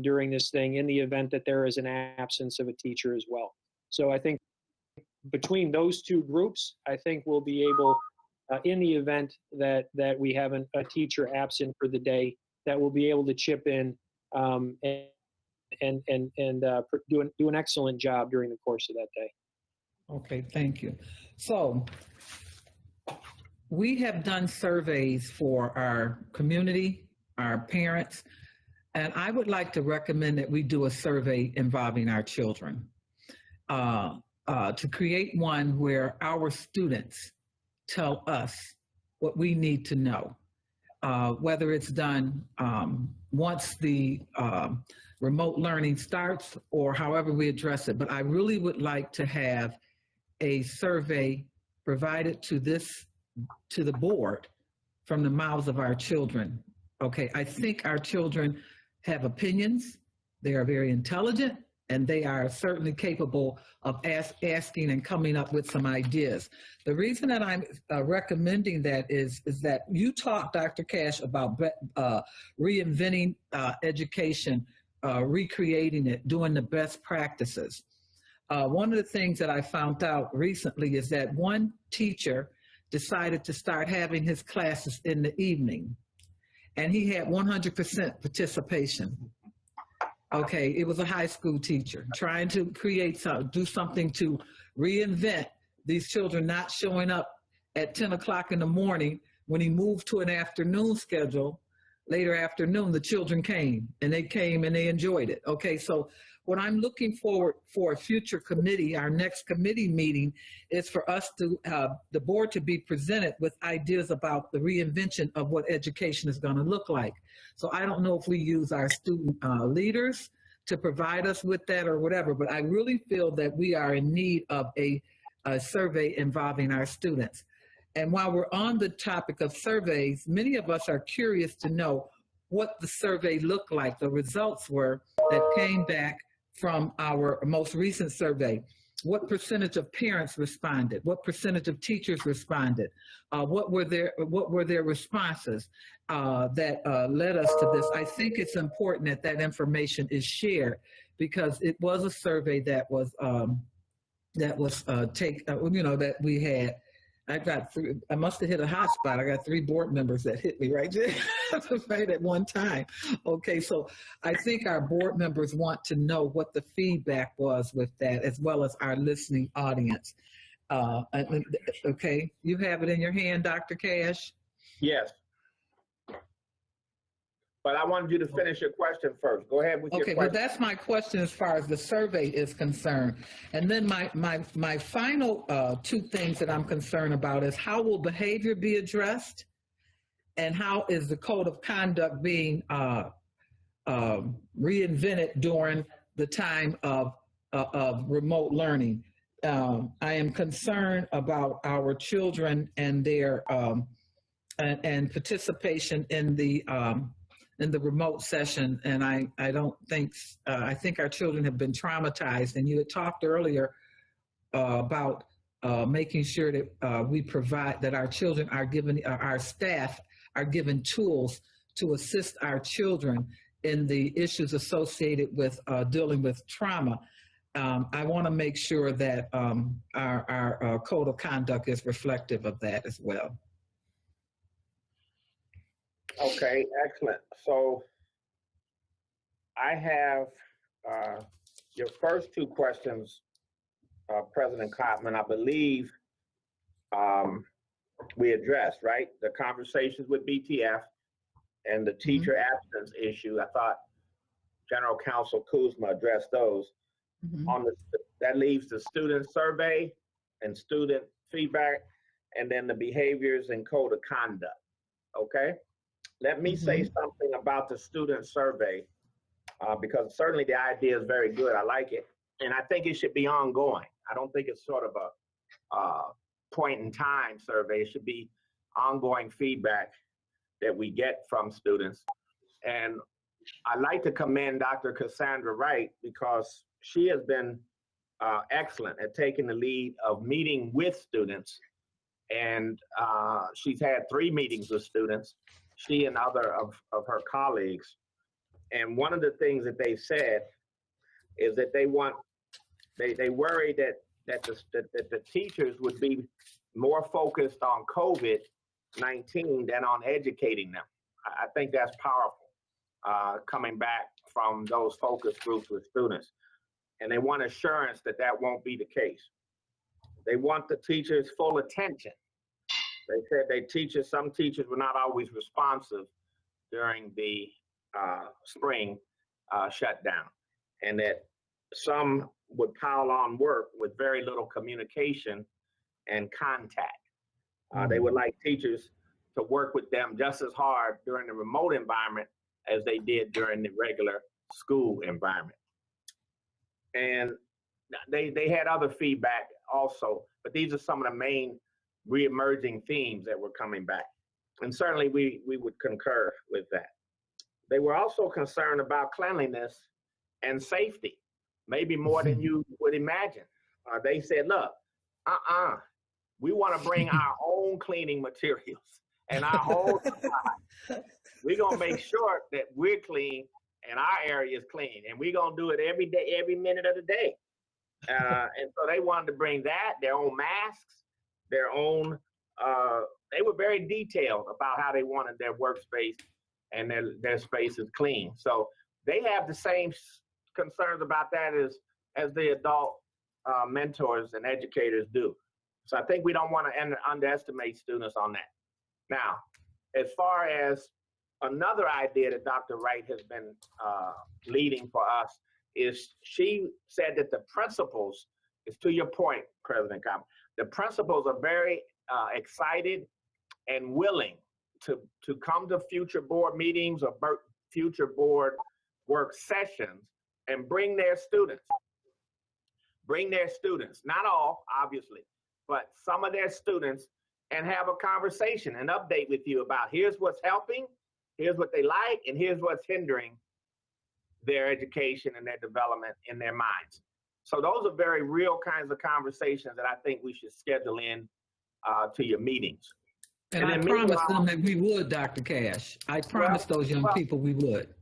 during this thing in the event that there is an absence of a teacher as well. So I think between those two groups, I think we'll be able, in the event that we have a teacher absent for the day, that we'll be able to chip in and do an excellent job during the course of that day. Okay, thank you. So we have done surveys for our community, our parents, and I would like to recommend that we do a survey involving our children, to create one where our students tell us what we need to know, whether it's done once the remote learning starts or however we address it. But I really would like to have a survey provided to the board from the mouths of our children. Okay, I think our children have opinions. They are very intelligent, and they are certainly capable of asking and coming up with some ideas. The reason that I'm recommending that is that you talked, Dr. Cash, about reinventing education, recreating it, doing the best practices. One of the things that I found out recently is that one teacher decided to start having his classes in the evening, and he had 100% participation. Okay, it was a high school teacher trying to do something to reinvent these children not showing up at 10 o'clock in the morning. When he moved to an afternoon schedule, later afternoon, the children came and they enjoyed it. Okay, so what I'm looking forward for a future committee, our next committee meeting, is for us to, the board to be presented with ideas about the reinvention of what education is going to look like. So I don't know if we use our student leaders to provide us with that or whatever, but I really feel that we are in need of a survey involving our students. And while we're on the topic of surveys, many of us are curious to know what the survey looked like, the results were that came back from our most recent survey. What percentage of parents responded? What percentage of teachers responded? What were their responses that led us to this? I think it's important that information is shared, because it was a survey that we had. I must have hit a hot spot. I got 3 board members that hit me right there right at one time. Okay, so I think our board members want to know what the feedback was with that, as well as our listening audience. Okay, you have it in your hand, Dr. Cash? Yes. But I wanted you to finish your question first. Go ahead with your question. Okay, well, that's my question as far as the survey is concerned. And then my final 2 things that I'm concerned about is how will behavior be addressed, and how is the code of conduct being reinvented during the time of remote learning. I am concerned about our children and their and participation in the remote session, and I don't think, I think our children have been traumatized. And you had talked earlier about making sure that we provide that our children are given, our staff are given tools to assist our children in the issues associated with dealing with trauma. I want to make sure that our code of conduct is reflective of that as well. Okay, excellent. So I have your first two questions, President Cotman, I believe we addressed, right? The conversations with BTF and the teacher absence issue. I thought General Counsel Kuzma addressed those. On that leaves the student survey and student feedback, and then the behaviors and code of conduct. Okay, let me say something about the student survey because certainly the idea is very good. I like it, and I think it should be ongoing. I don't think it's sort of a point in time survey. It should be ongoing feedback that we get from students. And I'd like to commend Dr. Cassandra Wright because she has been excellent at taking the lead of meeting with students. And she's had 3 meetings with students, she and other of her colleagues. And one of the things that they said is that they worry that the teachers would be more focused on COVID-19 than on educating them. I think that's powerful, coming back from those focus groups with students. And they want assurance that that won't be the case. They want the teachers' full attention. They said some teachers were not always responsive during the spring shutdown, and that some would pile on work with very little communication and contact. They would like teachers to work with them just as hard during the remote environment as they did during the regular school environment. And they had other feedback also, but these are some of the main re-emerging themes that were coming back. And certainly we would concur with that. They were also concerned about cleanliness and safety, maybe more than you would imagine. They said, look, we want to bring our own cleaning materials and our own supplies. We're going to make sure that we're clean and our area is clean. And we're going to do it every day, every minute of the day. And so they wanted to bring that, their own masks, their own, they were very detailed about how they wanted their workspace and their spaces clean. So they have the same concerns about that as the adult mentors and educators do. So I think we don't want to underestimate students on that. Now, as far as another idea that Dr. Wright has been leading for us is she said that the principals, is to your point, President Cobb, the principals are very excited and willing to come to future board meetings or future board work sessions and bring their students. Bring their students, not all, obviously, but some of their students, and have a conversation and update with you about here's what's helping, here's what they like, and here's what's hindering their education and their development in their minds. So those are very real kinds of conversations that I think we should schedule in to your meetings. And I promised them that we would, Dr. Cash. I promised those young people we would.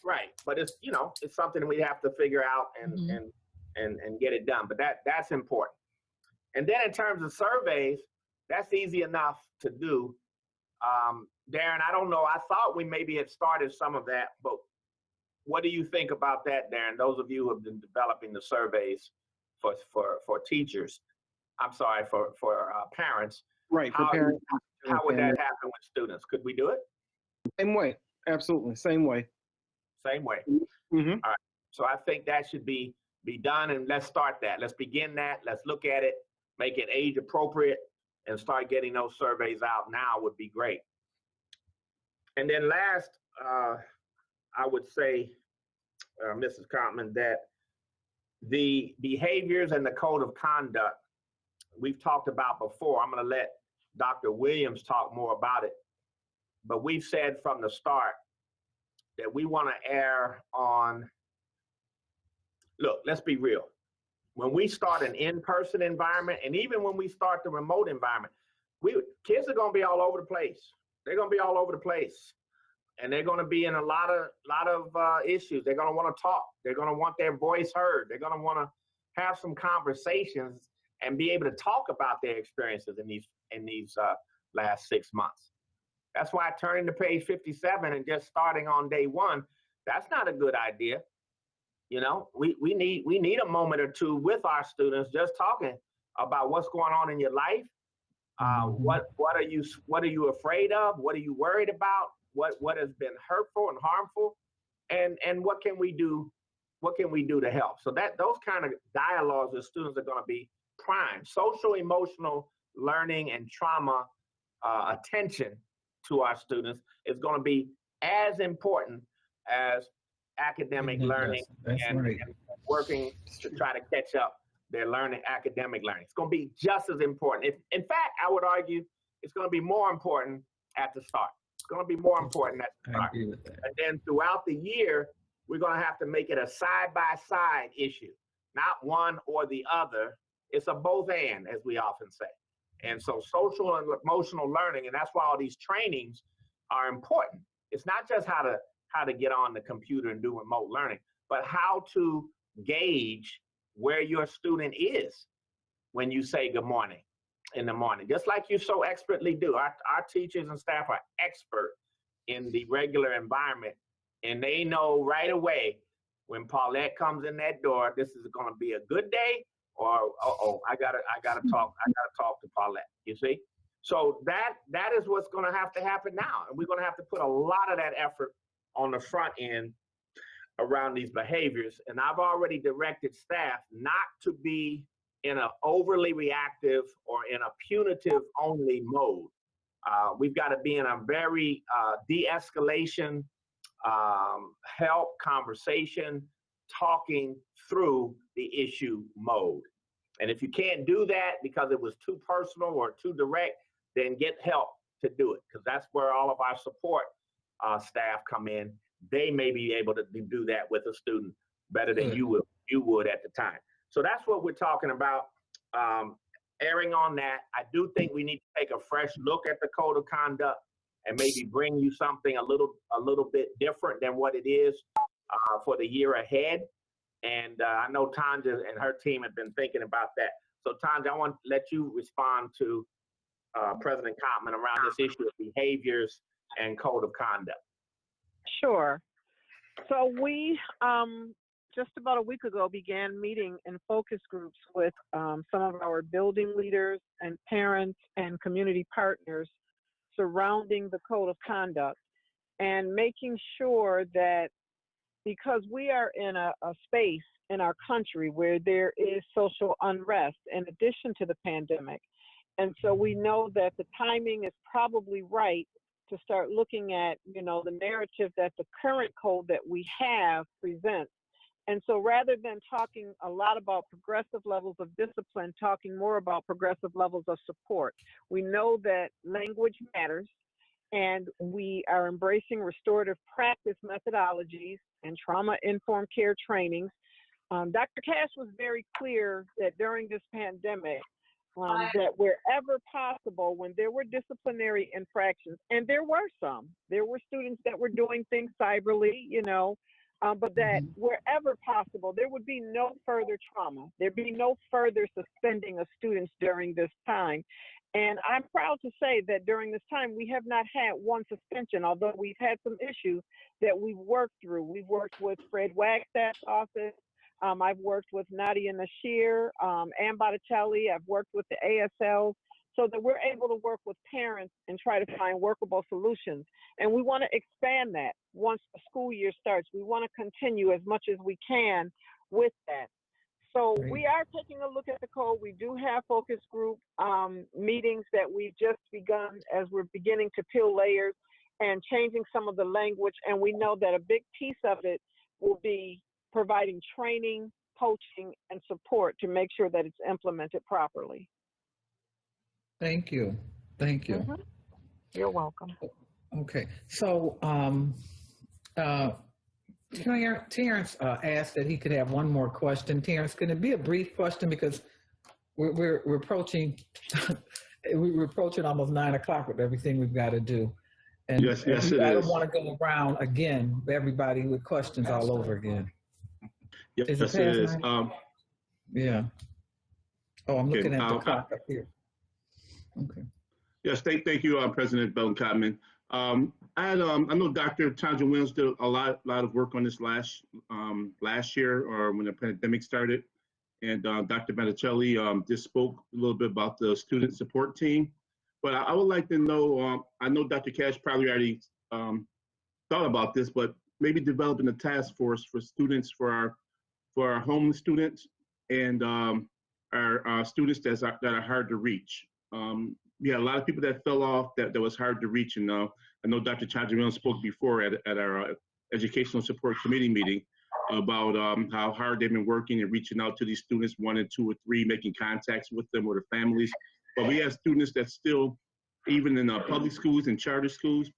Right, but it's, you know, it's something we have to figure out and get it done. But that's important. And then in terms of surveys, that's easy enough to do. Darren, I don't know. I thought we maybe had started some of that, but what do you think about that, Darren? Those of you who have been developing the surveys for teachers, I'm sorry, for parents. Right, for parents. How would that happen with students? Could we do it? Same way, absolutely, same way. Same way. All right. So I think that should be done, and let's start that. Let's begin that. Let's look at it, make it age appropriate, and start getting those surveys out now would be great. And then last, I would say, Mrs. Cotman, that the behaviors and the code of conduct we've talked about before. I'm going to let Dr. Williams talk more about it. But we've said from the start that we want to err on, look, let's be real. When we start an in-person environment, and even when we start the remote environment, kids are going to be all over the place. They're going to be all over the place, and they're going to be in a lot of issues. They're going to want to talk. They're going to want their voice heard. They're going to want to have some conversations and be able to talk about their experiences in these last 6 months. That's why turning to page 57 and just starting on day one, that's not a good idea. You know, we need a moment or two with our students just talking about what's going on in your life. What are you afraid of? What are you worried about? What has been hurtful and harmful? And what can we do? What can we do to help? So those kind of dialogues with students are going to be prime. Social emotional learning and trauma attention to our students is going to be as important as academic learning and working to try to catch up their academic learning. It's going to be just as important. In fact, I would argue it's going to be more important at the start. It's going to be more important at the start. I agree with that. And then throughout the year, we're going to have to make it a side-by-side issue, not one or the other. It's a both and, as we often say. And so social and emotional learning, and that's why all these trainings are important. It's not just how to get on the computer and do remote learning, but how to gauge where your student is when you say good morning in the morning, just like you so expertly do. Our teachers and staff are expert in the regular environment, and they know right away when Paulette comes in that door, this is going to be a good day, or I gotta talk to Paulette. You see, so that is what's going to happen now, and we're going to have to put a lot of that effort on the front end around these behaviors. And I've already directed staff not to be in an overly reactive or in a punitive only mode. We've got to be in a very de-escalation, help, conversation, talking through the issue mode. And if you can't do that because it was too personal or too direct, then get help to do it, because that's where all of our support staff come in. They may be able to do that with a student better than you would at the time. So that's what we're talking about, erring on that. I do think we need to take a fresh look at the code of conduct and maybe bring you something a little bit different than what it is for the year ahead. And I know Tanja and her team have been thinking about that. So Tanja, I want to let you respond to President Cottman around this issue of behaviors and code of conduct. Sure. So we just about a week ago began meeting in focus groups with some of our building leaders and parents and community partners surrounding the code of conduct, and making sure that, because we are in a space in our country where there is social unrest in addition to the pandemic. And so we know that the timing is probably right to start looking at, the narrative that the current code that we have presents. And so rather than talking a lot about progressive levels of discipline, talking more about progressive levels of support. We know that language matters, and we are embracing restorative practice methodologies and trauma-informed care trainings. Dr. Cash was very clear that during this pandemic, that wherever possible, when there were disciplinary infractions, and there were students that were doing things cyberly, but that wherever possible, there would be no further trauma. There'd be no further suspending of students during this time. And I'm proud to say that during this time, we have not had one suspension, although we've had some issues that we've worked through. We've worked with Fred Wagstaff's office. I've worked with Nadia Nashir, Ann Botticelli. I've worked with the ASLs, so that we're able to work with parents and try to find workable solutions. And we want to expand that once the school year starts. We want to continue as much as we can with that. So we are taking a look at the code. We do have focus group meetings that we've just begun as we're beginning to peel layers and changing some of the language. And we know that a big piece of it will be providing training, coaching, and support to make sure that it's implemented properly. Thank you. Thank you. Mm-hmm. You're welcome. Okay. So Terrence asked that he could have one more question. Terrence, can it be a brief question because we're approaching we're approaching almost 9 o'clock with everything we've got to do. And, yes, it I don't is. want to go around again, everybody with questions all over again. Yes, Is it it past is. 9? Yeah. Oh, I'm looking at the okay. clock up here. Okay. Yes, thank you, President Belton Cotman. I know Dr. Tanja Williams did a lot of work on this last year, or when the pandemic started, and Dr. Botticelli just spoke a little bit about the student support team. But I would like to know. I know Dr. Cash probably already thought about this, but maybe developing a task force for students, for our homeless students and our students that are hard to reach. We had a lot of people that fell off that was hard to reach. And I know Dr. Chajaman spoke before at our Educational Support Committee meeting about how hard they've been working and reaching out to these students, 1 and 2 or 3, making contacts with them or their families. But we have students that still, even in public schools and charter schools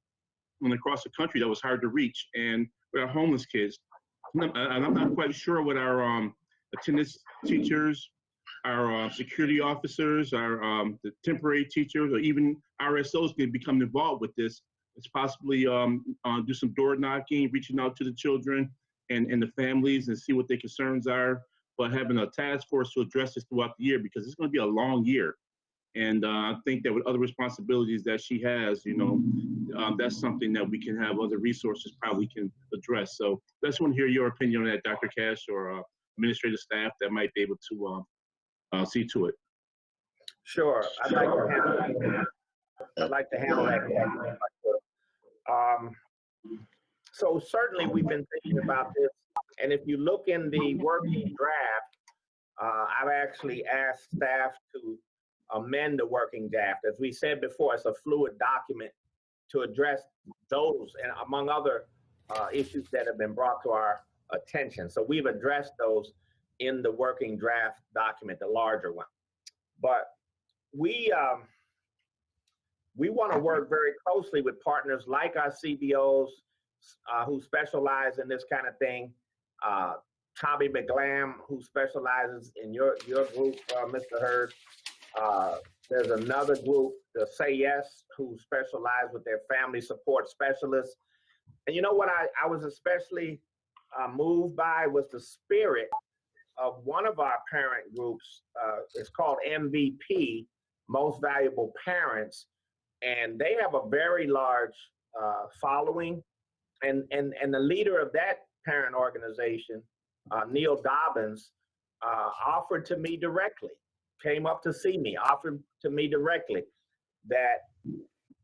and across the country, that was hard to reach. And with our homeless kids, and I'm not quite sure what our attendance teachers, our security officers, our the temporary teachers, or even RSOs can become involved with this. It's possibly do some door knocking, reaching out to the children and the families and see what their concerns are, but having a task force to address this throughout the year because it's going to be a long year. And I think that with other responsibilities that she has, that's something that we can have other resources probably can address. So I just want to hear your opinion on that, Dr. Cash, or administrative staff that might be able to see to it. Sure, I'd like to handle that question. So certainly we've been thinking about this, and if you look in the working draft, I've actually asked staff to amend the working draft. As we said before, it's a fluid document to address those and among other issues that have been brought to our attention. So we've addressed those in the working draft document, the larger one. But we want to work very closely with partners like our CBOs who specialize in this kind of thing. Tommy McGlam, who specializes in your group, Mr. Hurd. There's another group, the Say Yes, who specialize with their family support specialists. And you know what I was especially moved by was the spirit of one of our parent groups. It's called MVP, Most Valuable Parents. And they have a very large following. And the leader of that parent organization, Neil Dobbins, offered to me directly, came up to see me, offered to me directly that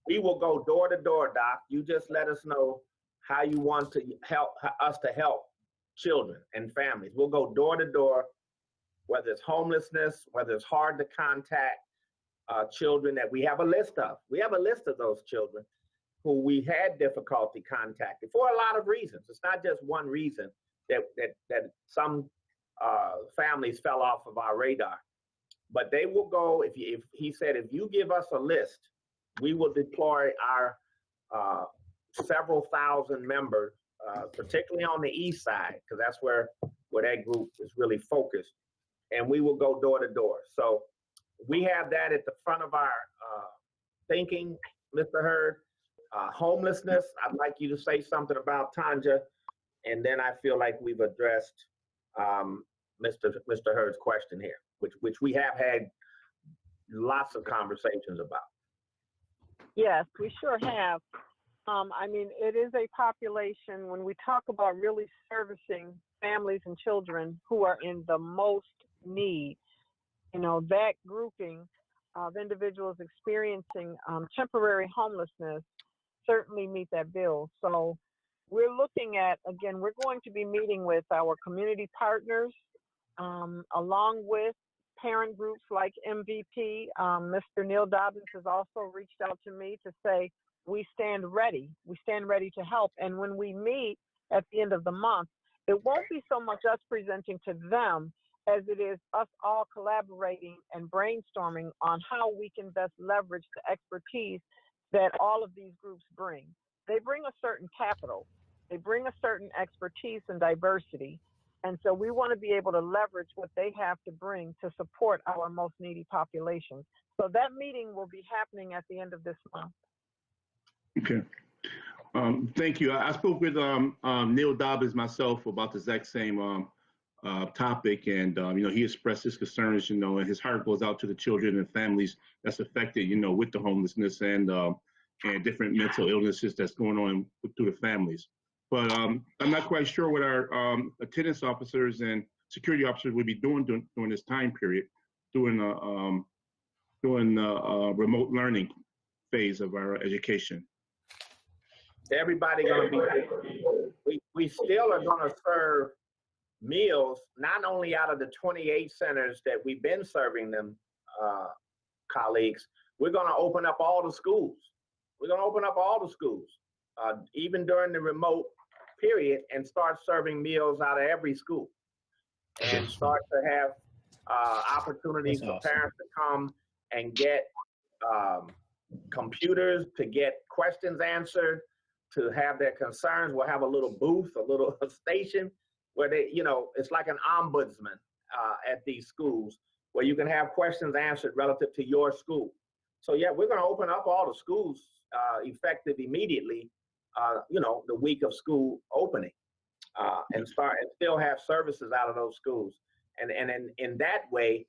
we will go door to door, Doc. You just let us know how you want to help us to help children and families. We'll go door to door, whether it's homelessness, whether it's hard to contact children that we have a list of. We have a list of those children who we had difficulty contacting for a lot of reasons. It's not just one reason that some families fell off of our radar. But they will go, if he said, if you give us a list, we will deploy our several thousand members, particularly on the east side, because that's where that group is really focused. And we will go door to door. So we have that at the front of our thinking, Mr. Hurd. Homelessness, I'd like you to say something about, Tanja, and then I feel like we've addressed Mr. Hurd's question here, which we have had lots of conversations about. Yes, we sure have. I mean, it is a population, when we talk about really servicing families and children who are in the most need, that grouping of individuals experiencing temporary homelessness certainly meet that bill. So we're looking at, again, we're going to be meeting with our community partners, along with parent groups like MVP. Mr. Neil Dobbins has also reached out to me to say, we stand ready to help. And when we meet at the end of the month, it won't be so much us presenting to them as it is us all collaborating and brainstorming on how we can best leverage the expertise that all of these groups bring. They bring a certain capital. They bring a certain expertise and diversity. And so we want to be able to leverage what they have to bring to support our most needy populations. So that meeting will be happening at the end of this month. Okay. Thank you. I spoke with Neil Dobbins myself about the exact same topic, and he expressed his concerns. And his heart goes out to the children and families that's affected, with the homelessness and different mental illnesses that's going on through the families. But I'm not quite sure what our attendance officers and security officers will be doing during this time period, during the remote learning phase of our education. Everybody gonna be, we still are gonna serve meals, not only out of the 28 centers that we've been serving them, colleagues, we're gonna open up all the schools. We're gonna open up all the schools, even during the remote period, and start serving meals out of every school. And start to have opportunities for parents to come and get computers, to get questions answered, to have their concerns. We'll have a little booth, a little station where they, it's like an ombudsman at these schools where you can have questions answered relative to your school. So yeah, we're gonna open up all the schools effective immediately, the week of school opening, and start and still have services out of those schools. And in that way,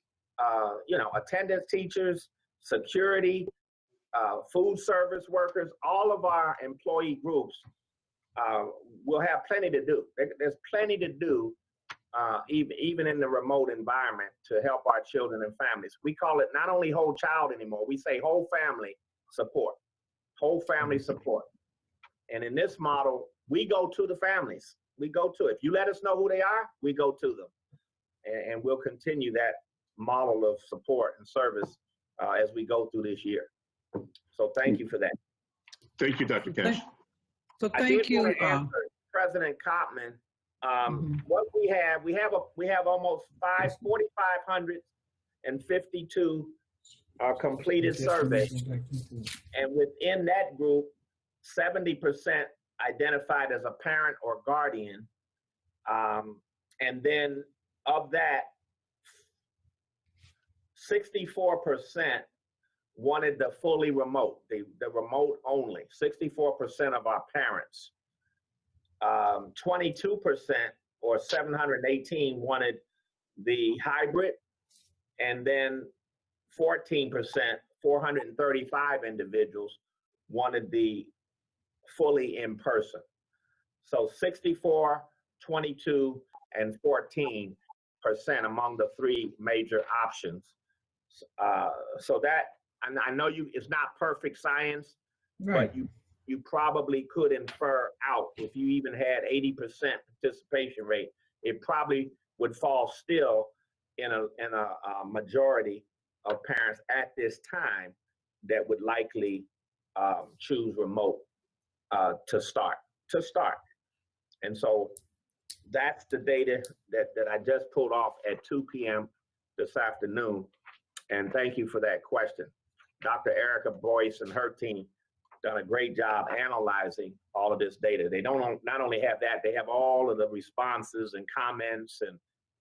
attendance teachers, security, food service workers, all of our employee groups will have plenty to do. There's plenty to do, even in the remote environment, to help our children and families. We call it not only whole child anymore, we say whole family support, whole family support. And in this model, we go to the families. We go to, if you let us know who they are, we go to them. And we'll continue that model of support and service as we go through this year. So thank you for that. Thank you, Dr. Cash. So thank you. Answer President Copman. What we have almost 4,552 completed surveys, and within that group, 70% identified as a parent or guardian, and then of that, 64% wanted the fully remote, the remote only. 64% of our parents. 22% or 718 wanted the hybrid, and then 14%, 435 individuals wanted the fully in person. So 64, 22, and 14% among the three major options. So that, and I know it's not perfect science, right, but you probably could infer out, if you even had 80% participation rate, it probably would fall still in a majority of parents at this time that would likely choose remote to start. And so that's the data that I just pulled off at 2 p.m. this afternoon. And thank you for that question. Dr. Erica Boyce and her team done a great job analyzing all of this data. They don't not only have that, they have all of the responses and comments and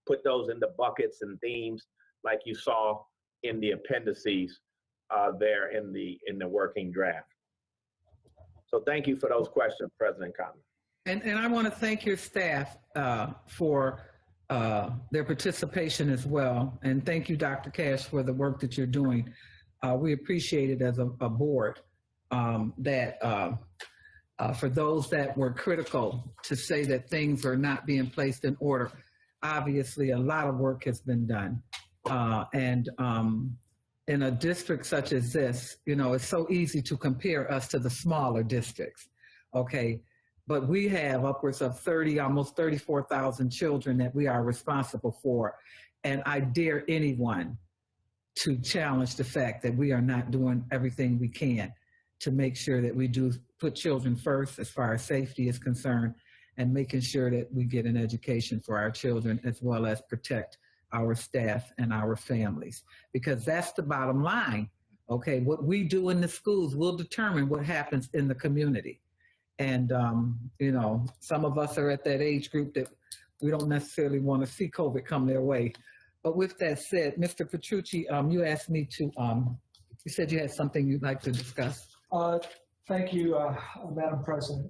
put those into buckets and themes like you saw in the appendices there in the working draft. So thank you for those questions, President Cotton. And I want to thank your staff for their participation as well. And thank you, Dr. Cash, for the work that you're doing. We appreciate it as a board that for those that were critical to say that things are not being placed in order, obviously a lot of work has been done. And in a district such as this, it's so easy to compare us to the smaller districts, okay? But we have upwards of 30, almost 34,000 children that we are responsible for. And I dare anyone to challenge the fact that we are not doing everything we can to make sure that we do put children first as far as safety is concerned, and making sure that we get an education for our children as well as protect our staff and our families, because that's the bottom line. Okay, what we do in the schools will determine what happens in the community. And, you know, some of us are at that age group that we don't necessarily want to see COVID come their way. But with that said, Mr. Petrucci, you asked me to, you said you had something you'd like to discuss. Thank you, Madam President.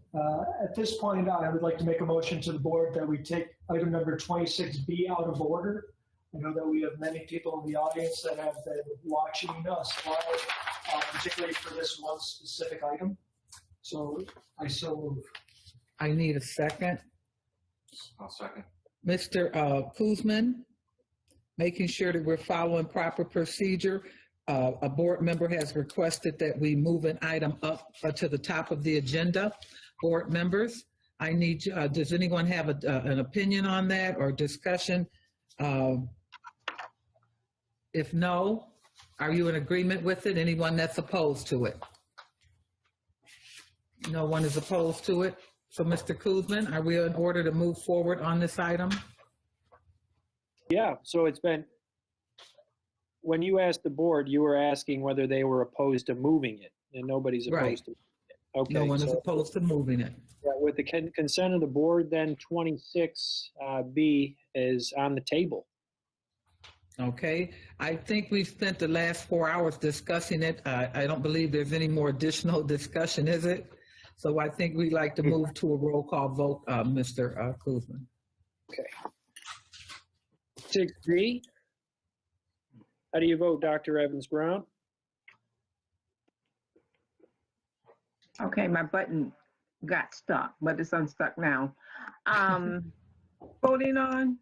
At this point, I would like to make a motion to the board that we take item number 26B out of order. I know that we have many people in the audience that have been watching us live, particularly for this one specific item. So I so move. I need a second. I'll second. Mr. Kuzman, making sure that we're following proper procedure. A board member has requested that we move an item up to the top of the agenda. Board members, I need, does anyone have an opinion on that or discussion? If no, are you in agreement with it? Anyone that's opposed to it? No one is opposed to it. So Mr. Kuzman, are we in order to move forward on this item? Yeah, so it's been, when you asked the board, you were asking whether they were opposed to moving it, and nobody's opposed Right. to it. Okay. No one is opposed to moving it. Yeah, with the consent of the board, then 26B is on the table. Okay, I think we've spent the last 4 hours discussing it. I don't believe there's any more additional discussion, is it? So I think we'd like to move to a roll call vote, Mr. Kuzman. Okay. 6B. How do you vote, Dr. Evans-Brown? Okay, my button got stuck, but it's unstuck now. Voting on?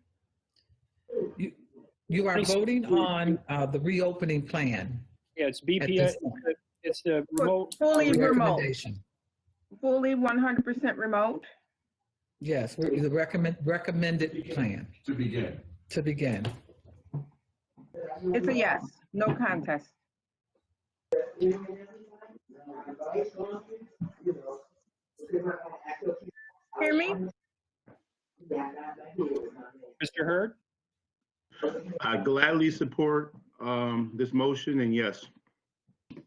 You are voting on the reopening plan. Yeah, it's BPS. It's the remote. Fully remote. Recommendation. Fully 100% remote? Yes, the recommended plan. To begin. To begin. It's a yes, no contest. Hear me? Mr. Hurd? I gladly support this motion, and yes.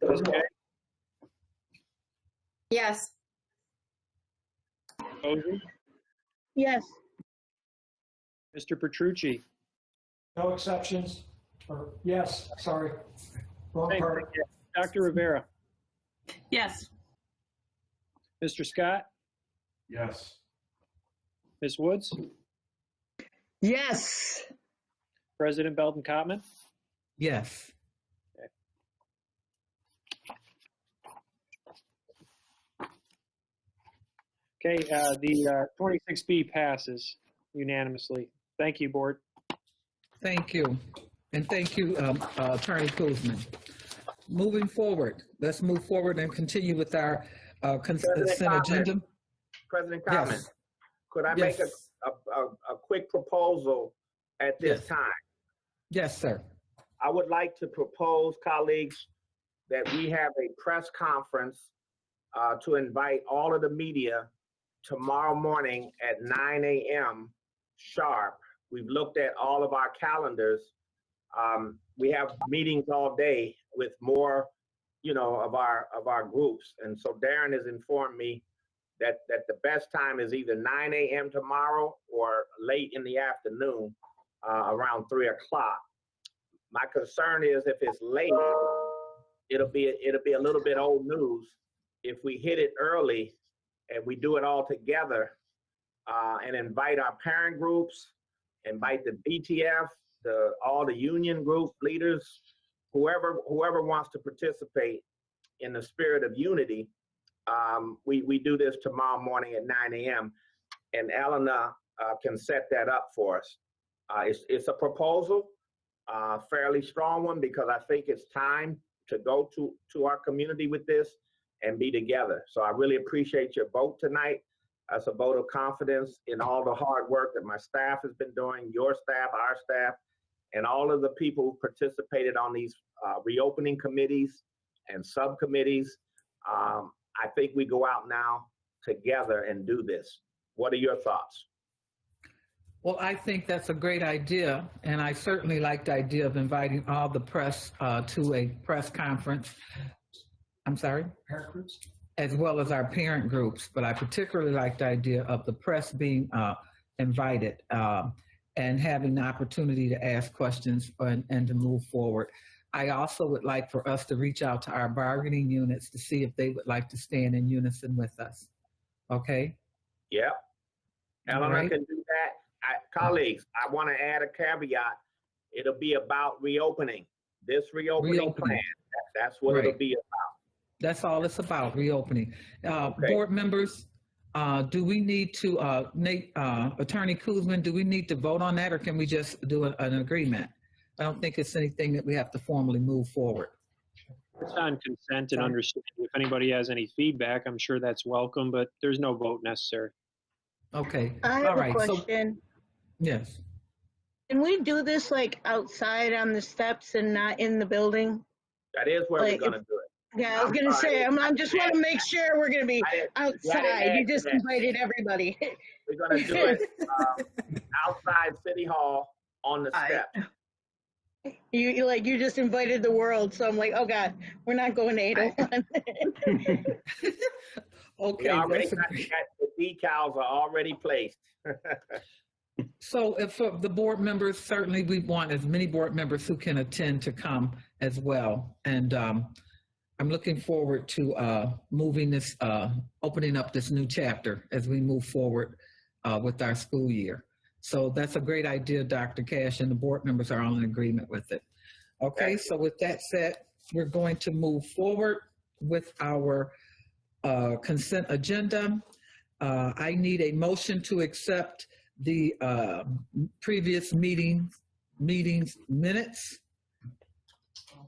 Okay. Yes. Posey? Yes. Mr. Petrucci? No exceptions, or yes, sorry. Wrong Thank part. you. Dr. Rivera? Yes. Mr. Scott? Yes. Ms. Woods? Yes. President Belton Cotman? Yes. Okay, the 26B passes unanimously. Thank you, board. Thank you. And thank you, Attorney Kuzman. Moving forward, let's move forward and continue with our consent agenda. President Cotman, Yes. could I Yes. make a quick proposal at this Yes. time? Yes, sir. I would like to propose, colleagues, that we have a press conference to invite all of the media tomorrow morning at 9 a.m. sharp. We've looked at all of our calendars. We have meetings all day with more, of our groups. And so Darren has informed me that the best time is either 9 a.m. tomorrow or late in the afternoon, around 3 o'clock. My concern is if it's late, it'll be a little bit old news. If we hit it early and we do it all together and invite our parent groups, invite the BTF, all the union group leaders, whoever wants to participate in the spirit of unity, we do this tomorrow morning at 9 a.m. and Elena can set that up for us. It's a proposal, fairly strong one, because I think it's time to go to our community with this and be together. So I really appreciate your vote tonight. That's a vote of confidence in all the hard work that my staff has been doing, your staff, our staff, and all of the people who participated on these reopening committees and subcommittees. I think we go out now together and do this. What are your thoughts? Well, I think that's a great idea, and I certainly like the idea of inviting all the press to a press conference. I'm sorry? Parent groups? as well as our parent groups. But I particularly like the idea of the press being invited and having the opportunity to ask questions and to move forward. I also would like for us to reach out to our bargaining units to see if they would like to stand in unison with us. Okay? Yep. All Eleanor right. can do that. Colleagues, I want to add a caveat. It'll be about reopening. This reopening plan. That's what it'll Right. be about. That's all it's about, reopening. Board members, do we need to, Attorney Kuzman, do we need to vote on that, or can we just do an agreement? I don't think it's anything that we have to formally move forward. It's on consent and understanding. If anybody has any feedback, I'm sure that's welcome, but there's no vote necessary. Okay. I have All right. a question. Yes. Can we do this like outside on the steps and not in the building? That is where Like, we're going to do it. Yeah, I was gonna say, I just want to make sure we're gonna be outside. You just invited everybody. We're going to do it outside City Hall on the steps. You just invited the world, so I'm like, oh God, we're not going to 801. Okay. We already got the decals are already placed. So if the board members, certainly we want as many board members who can attend to come as well. And I'm looking forward to moving this, opening up this new chapter as we move forward with our school year. So that's a great idea, Dr. Cash, and the board members are all in agreement with it. Okay, so with that said, we're going to move forward with our consent agenda. I need a motion to accept the previous meetings minutes.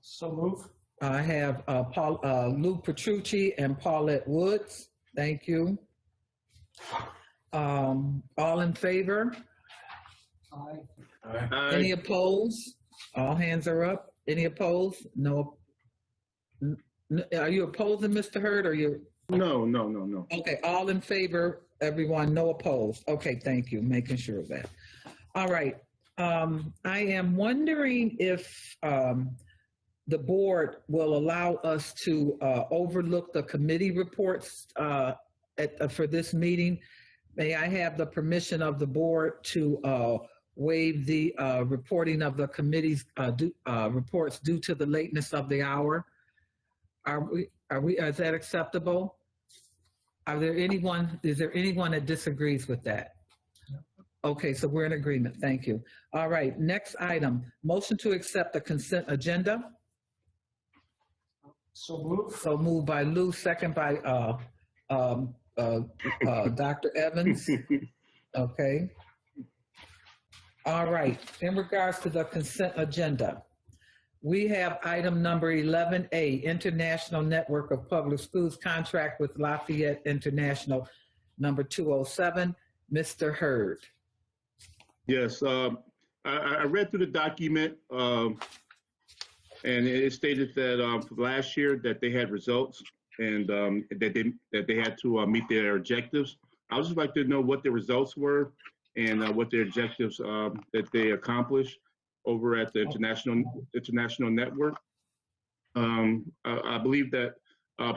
So move. I have Lou Petrucci and Paulette Woods. Thank you. All in favor? Aye. Any opposed? All hands are up. Any opposed? No. Are you opposing, Mr. Hurd, or you? No. Okay, all in favor, everyone, no opposed. Okay, thank you, making sure of that. All right, I am wondering if the board will allow us to overlook the committee reports for this meeting. May I have the permission of the board to waive the reporting of the committee's reports due to the lateness of the hour? Is that acceptable? Is there anyone that disagrees with that? Okay, so we're in agreement. Thank you. All right, next item, motion to accept the consent agenda. So move. So moved by Lou, second by Dr. Evans. Okay. All right, in regards to the consent agenda, we have item number 11A, International Network of Public Schools contract with Lafayette International, number 207. Mr. Hurd. Yes, I read through the document, and it stated that last year that they had results and that they had to meet their objectives. I would just like to know what the results were and what their objectives that they accomplished over at the international network. I believe that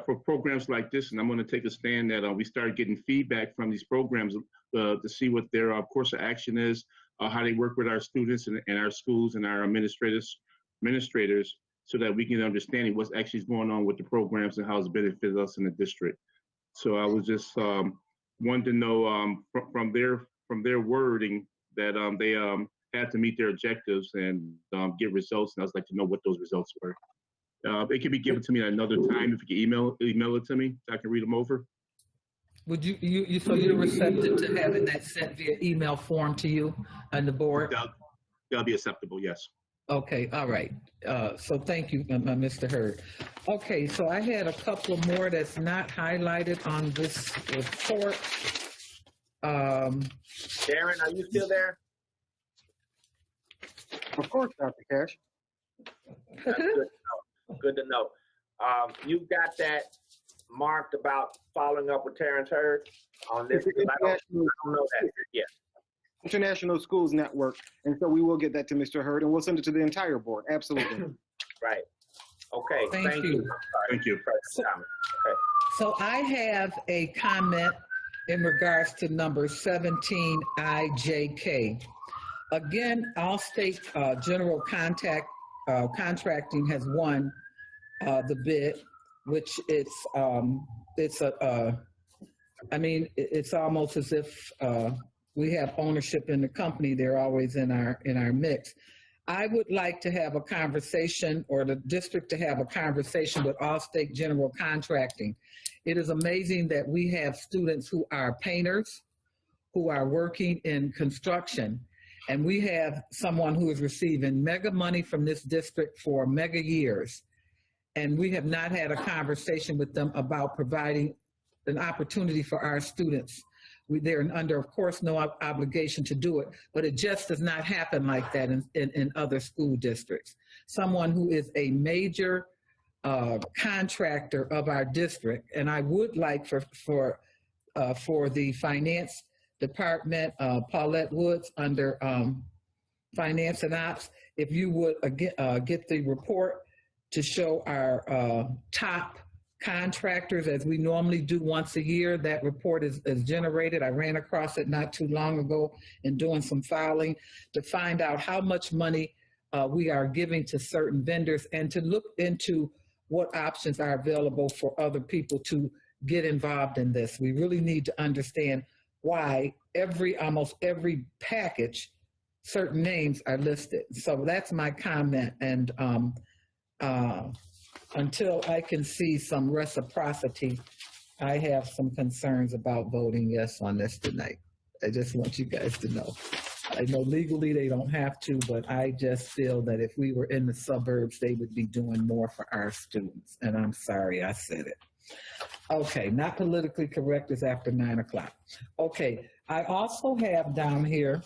for programs like this, and I'm going to take a stand that we start getting feedback from these programs to see what their course of action is, how they work with our students and our schools and our administrators, so that we can understand what's actually going on with the programs and how it's benefited us in the district. So I was just wanted to know from their wording that they had to meet their objectives and get results, and I would like to know what those results were. It can be given to me at another time if you can email it to me, so I can read them over. Would so you're receptive to having that sent via email form to you and the board? That'll be acceptable, yes. Okay, all right. So thank you, Mr. Hurd. Okay, so I had a couple more that's not highlighted on this report. Darren, are you still there? Of course, Dr. Cash. That's good to know. You got that marked about following up with Terrence Hurd on this? I don't know that. Yeah. International Schools Network, and so we will get that to Mr. Hurd, and we'll send it to the entire board. Absolutely. Right. Okay, thank you. Thank you. Okay. So I have a comment in regards to number 17 IJK. Again, Allstate General Contracting has won the bid, which it's it's almost as if we have ownership in the company. They're always in our mix. I would like to have a conversation, or the district to have a conversation with Allstate General Contracting. It is amazing that we have students who are painters, who are working in construction, and we have someone who is receiving mega money from this district for mega years. And we have not had a conversation with them about providing an opportunity for our students. They're under, of course, no obligation to do it, but it just does not happen like that in other school districts. Someone who is a major contractor of our district, and I would like for the finance department, Paulette Woods under finance and ops, if you would get the report to show our top contractors, as we normally do once a year. That report is generated. I ran across it not too long ago in doing some filing to find out how much money we are giving to certain vendors, and to look into what options are available for other people to get involved in this. We really need to understand why almost every package, certain names are listed. So that's my comment. And until I can see some reciprocity, I have some concerns about voting yes on this tonight. I just want you guys to know. I know legally they don't have to, but I just feel that if we were in the suburbs, they would be doing more for our students. And I'm sorry I said it. Okay, not politically correct is after 9 o'clock. Okay, I also have down here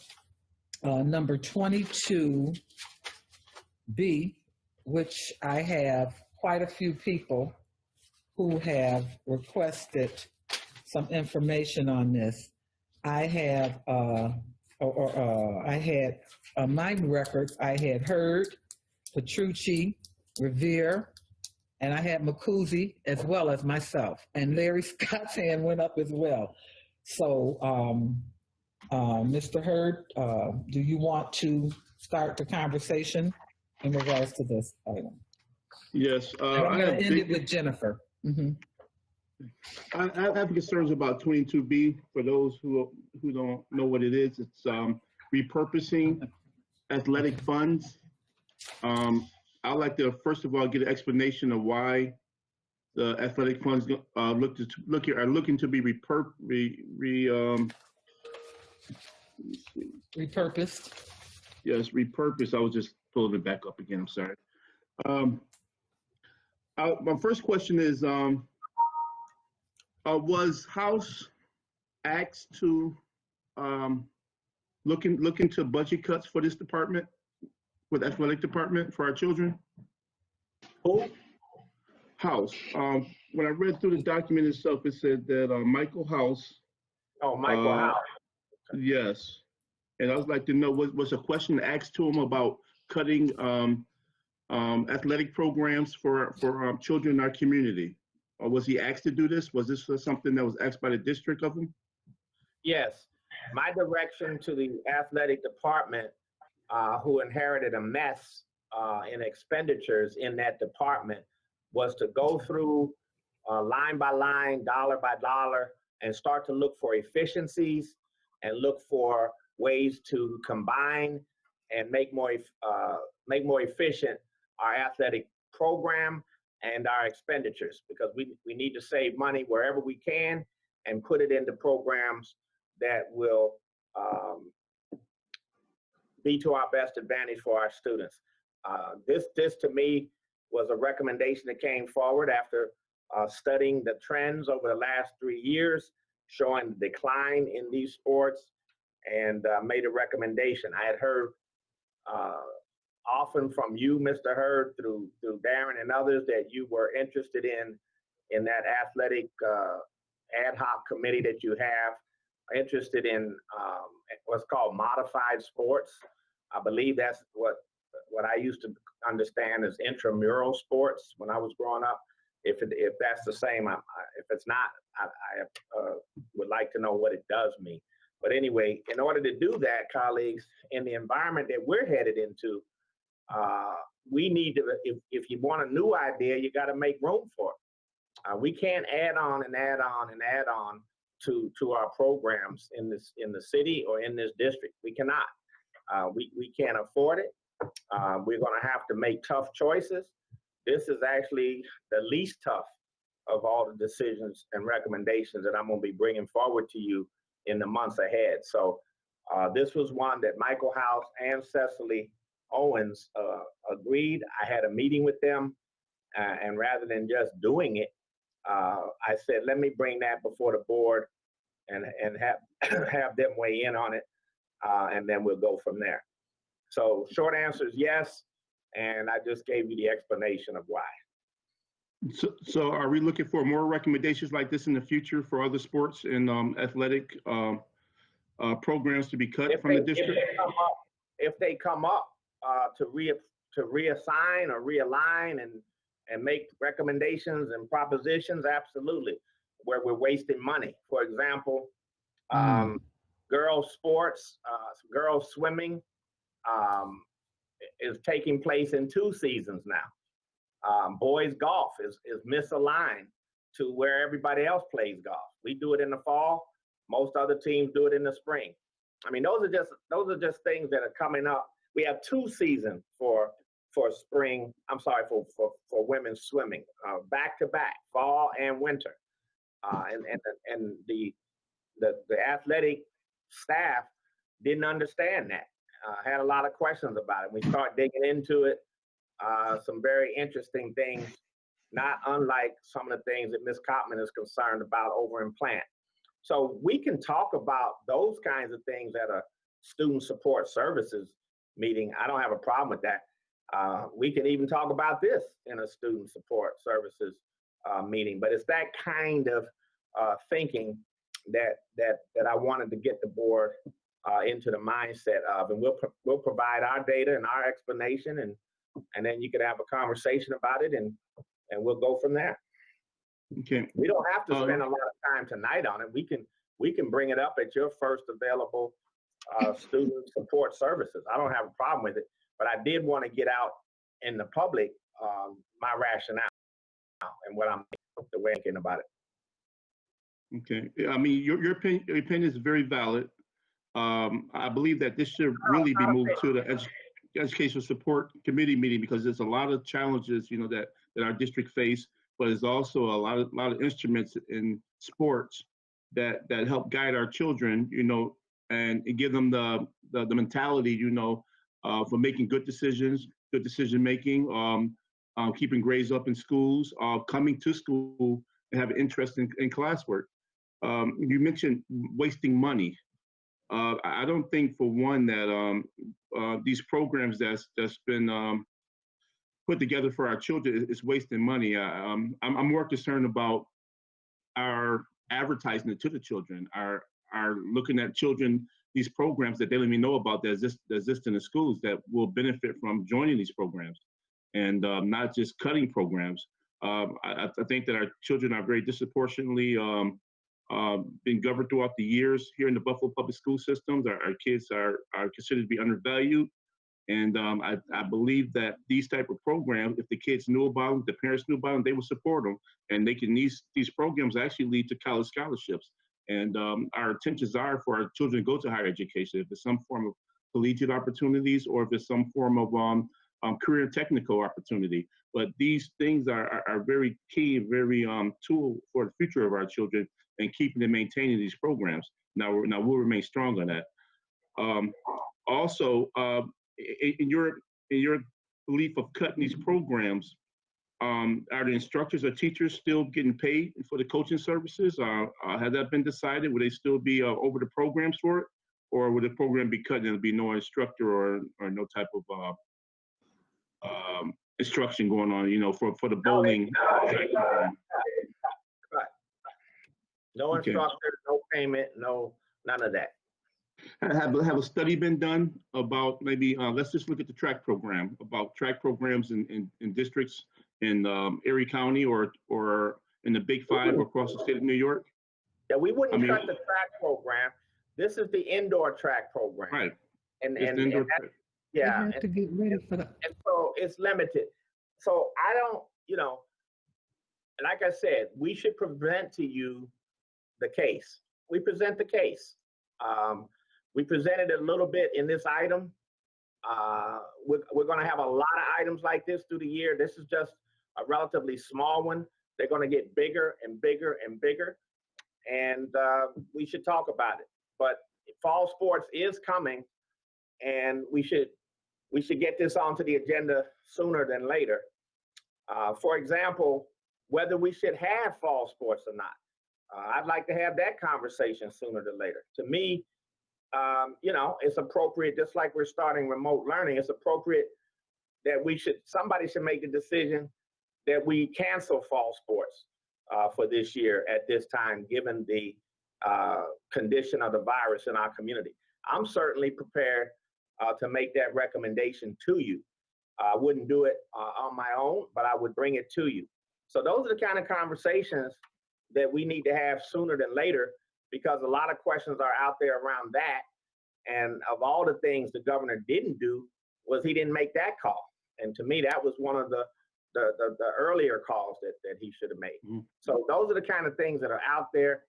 number 22B, which I have quite a few people who have requested some information on this. I have, I had my records, I had Hurd, Petrucci, Revere, and I had Macuzzi as well as myself. And Larry Scott's hand went up as well. So, Mr. Hurd, do you want to start the conversation in regards to this item? Yes. I'm going to end it with Jennifer. Mm-hmm. I have concerns about 22B. For those who don't know what it is, it's repurposing athletic funds. I'd like to first of all get an explanation of why the athletic funds are looking to be repurposed. Yes, repurposed. I was just pulling it back up again. I'm sorry. My first question is, was House asked to look into budget cuts for this department, for the athletic department for our children? Who? House. When I read through the document itself, it said that Michael House. Oh, Michael House. Yes. And I would like to know, was a question asked to him about cutting athletic programs for children in our community? Or was he asked to do this? Was this something that was asked by the district of him? Yes. My direction to the athletic department, who inherited a mess in expenditures in that department, was to go through line by line, dollar by dollar, and start to look for efficiencies and look for ways to combine and make more efficient our athletic program and our expenditures, because we need to save money wherever we can and put it into programs that will be to our best advantage for our students. This to me was a recommendation that came forward after studying the trends over the last 3 years, showing the decline in these sports, and made a recommendation. I had heard often from you, Mr. Hurd, through Darren and others, that you were interested in that athletic ad hoc committee that you have, interested in what's called modified sports. I believe that's what what I used to understand as intramural sports when I was growing up. If that's the same, if it's not, I would like to know what it does mean. But anyway, in order to do that, colleagues, in the environment that we're headed into, we need to, if you want a new idea, you got to make room for it. We can't add on and add on and add on to our programs in the city or in this district. We cannot. We can't afford it. We're going to have to make tough choices. This is actually the least tough of all the decisions and recommendations that I'm going to be bringing forward to you in the months ahead. So this was one that Michael House and Cecily Owens agreed. I had a meeting with them, and rather than just doing it, I said, let me bring that before the board and have them weigh in on it, and then we'll go from there. So short answer is yes, and I just gave you the explanation of why. So are we looking for more recommendations like this in the future for other sports and athletic programs to be cut from the district? If they come up to reassign or realign and make recommendations and propositions, absolutely, where we're wasting money. For example, girls sports, girls swimming is taking place in 2 seasons now. Boys golf is misaligned to where everybody else plays golf. We do it in the fall. Most other teams do it in the spring. I mean, those are just things that are coming up. We have 2 seasons for spring. I'm sorry, for women's swimming, back to back, fall and winter. And the athletic staff didn't understand that. Had a lot of questions about it. We start digging into it. Some very interesting things, not unlike some of the things that Ms. Cotman is concerned about over in plant. So we can talk about those kinds of things at a student support services meeting. I don't have a problem with that. We can even talk about this in a student support services meeting, but it's that kind of thinking that I wanted to get the board into the mindset of, and we'll provide our data and our explanation, and then you could have a conversation about it, and we'll go from there. Okay. We don't have to spend a lot of time tonight on it. We can bring it up at your first available student support services. I don't have a problem with it, but I did want to get out in the public my rationale and what I'm thinking about it. Okay. I mean, your opinion is very valid. I believe that this should really be moved to the Educational Support Committee meeting, because there's a lot of challenges, that our district face, but there's also a lot of instruments in sports that help guide our children, and give them the mentality, for making good decisions, good decision making, keeping grades up in schools, coming to school and have an interest in classwork. You mentioned wasting money. I don't think, for one, that these programs that's been put together for our children is wasting money. I'm more concerned about our advertising it to the children, our looking at children, these programs that they don't even know about that exist in the schools that will benefit from joining these programs, and not just cutting programs. I think that our children are very disproportionately been governed throughout the years here in the Buffalo public school systems. Our kids are considered to be undervalued. And I believe that these type of programs, if the kids knew about them, the parents knew about them, they will support them. And these programs actually lead to college scholarships. And our intentions are for our children to go to higher education, if it's some form of collegiate opportunities or if it's some form of career technical opportunity. But these things are very key, very tool for the future of our children, and keeping and maintaining these programs. Now we'll remain strong on that. Also, in your belief of cutting these programs, are the instructors or teachers still getting paid for the coaching services? Has that been decided? Will they still be over the programs for it, or will the program be cut and there'll be no instructor or no type of instruction going on? For the bowling. No instructor, no payment, none of that. Have a study been done about maybe, let's just look at the track program, about track programs in districts in Erie County or in the Big Five or across the state of New York? Yeah, we wouldn't I mean, cut the track program. This is the indoor track program. Right. And, It's and, the and indoor that- track. yeah. They have to get ready for that. And so it's limited. So I don't, like I said, we should present to you the case. We present the case. We presented a little bit in this item. We're going to have a lot of items like this through the year. This is just a relatively small one. They're going to get bigger and bigger and bigger. And we should talk about it. But fall sports is coming, and we should get this onto the agenda sooner than later. For example, whether we should have fall sports or not. I'd like to have that conversation sooner than later. To me, it's appropriate, just like we're starting remote learning, it's appropriate that somebody should make the decision that we cancel fall sports for this year at this time, given the condition of the virus in our community. I'm certainly prepared to make that recommendation to you. I wouldn't do it on my own, but I would bring it to you. So those are the kind of conversations that we need to have sooner than later, because a lot of questions are out there around that. And of all the things the governor didn't do was he didn't make that call. And to me, that was one of the earlier calls that he should have made. Mm-hmm. So those are the kind of things that are out there.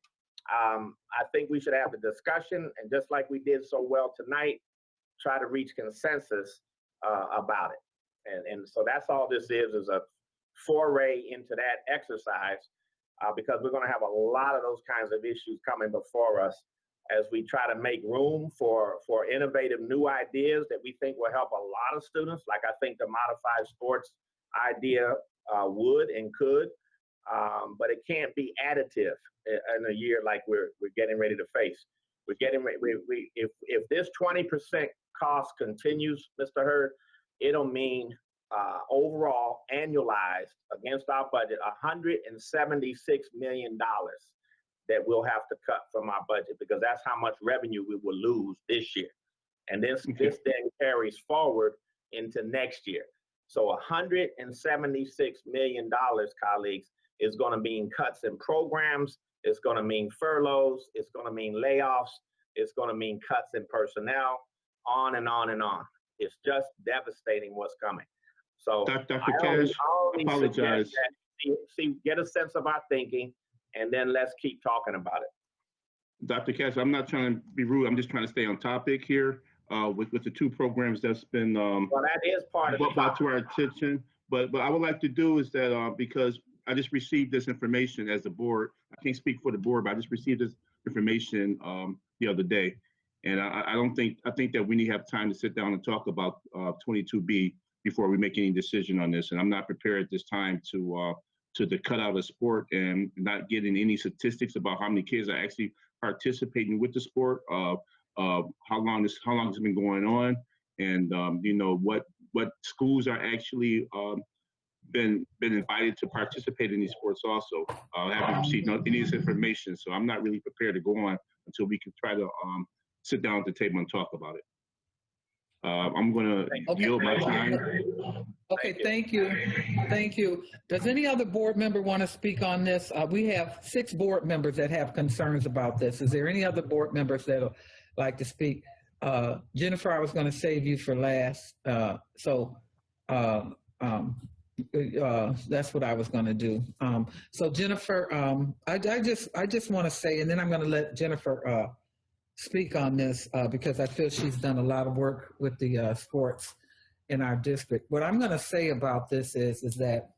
I think we should have the discussion, and just like we did so well tonight, try to reach consensus about it. And so that's all this is a foray into that exercise, because we're going to have a lot of those kinds of issues coming before us as we try to make room for innovative new ideas that we think will help a lot of students. Like I think the modified sports idea would and could, but it can't be additive in a year like we're getting ready to face. We're getting ready. If this 20% cost continues, Mr. Hurd, it'll mean overall annualized against our budget $176 million that we'll have to cut from our budget, because that's how much revenue we will lose this year. And this then carries forward into next year. So $176 million, colleagues, is going to mean cuts in programs. It's going to mean furloughs. It's going to mean layoffs. It's going to mean cuts in personnel, on and on and on. It's just devastating what's coming. So Dr. Cash, apologize. Get a sense of our thinking, and then let's keep talking about it. Dr. Cash, I'm not trying to be rude. I'm just trying to stay on topic here with the two programs that's been well, that is part of brought to our attention. But I would like to do is that because I just received this information as a board. I can't speak for the board, but I just received this information the other day, and I think that we need to have time to sit down and talk about 22B before we make any decision on this. And I'm not prepared at this time to cut out a sport and not getting any statistics about how many kids are actually participating with the sport, how long it's been going on, and what schools are actually been invited to participate in these sports also. I haven't received any of this information, so I'm not really prepared to go on until we can try to sit down at the table and talk about it. I'm going to yield my time. Okay, thank you. Thank you. Does any other board member want to speak on this? We have 6 board members that have concerns about this. Is there any other board members that would like to speak? Jennifer, I was going to save you for last. So that's what I was going to do. So Jennifer, I just want to say, and then I'm going to let Jennifer speak on this because I feel she's done a lot of work with the sports in our district. What I'm going to say about this is that,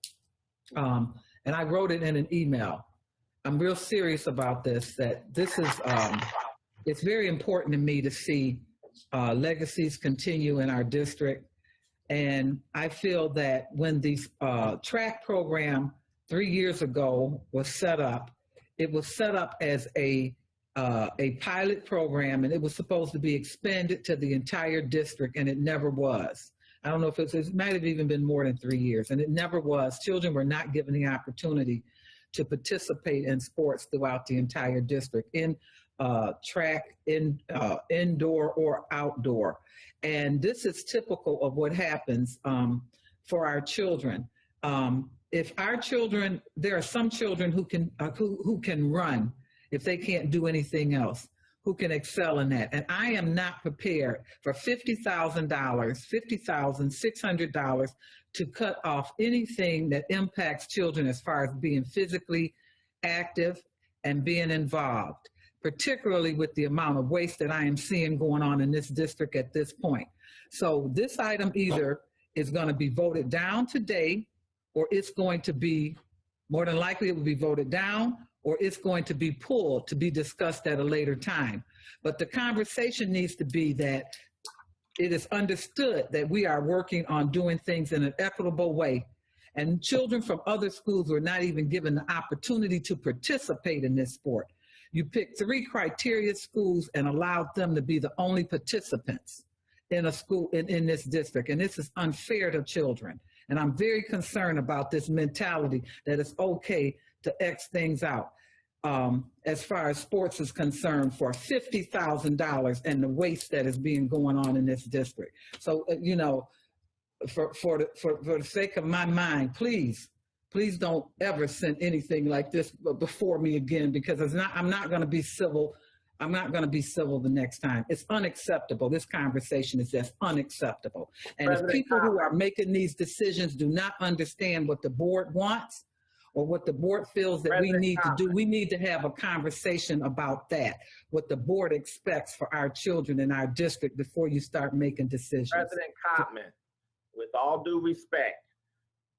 and I wrote it in an email, I'm real serious about this, that this is, it's very important to me to see legacies continue in our district. And I feel that when the track program 3 years ago was set up, it was set up as a pilot program, and it was supposed to be expanded to the entire district, and it never was. I don't know if it might have even been more than 3 years, and it never was. Children were not given the opportunity to participate in sports throughout the entire district. In track indoor or outdoor. And this is typical of what happens for our children. If our children, there are some children who can run if they can't do anything else, who can excel in that. And I am not prepared for $50,000, $50,600 to cut off anything that impacts children as far as being physically active and being involved, particularly with the amount of waste that I am seeing going on in this district at this point. So this item either is going to be voted down today, or it's going to be, more than likely it will be voted down, or it's going to be pulled to be discussed at a later time. But the conversation needs to be that it is understood that we are working on doing things in an equitable way. And children from other schools were not even given the opportunity to participate in this sport. You picked 3 criteria schools and allowed them to be the only participants in a school in this district. And this is unfair to children. And I'm very concerned about this mentality that it's okay to X things out as far as sports is concerned for $50,000 and the waste that is being going on in this district. So, you know, for the sake of my mind, please don't ever send anything like this before me again, because I'm not going to be civil. I'm not going to be civil the next time. It's unacceptable. This conversation is just unacceptable. And if people who are making these decisions do not understand what the board wants or what the board feels that we need to do, we need to have a conversation about that, what the board expects for our children in our district before you start making decisions. President Cotman, with all due respect,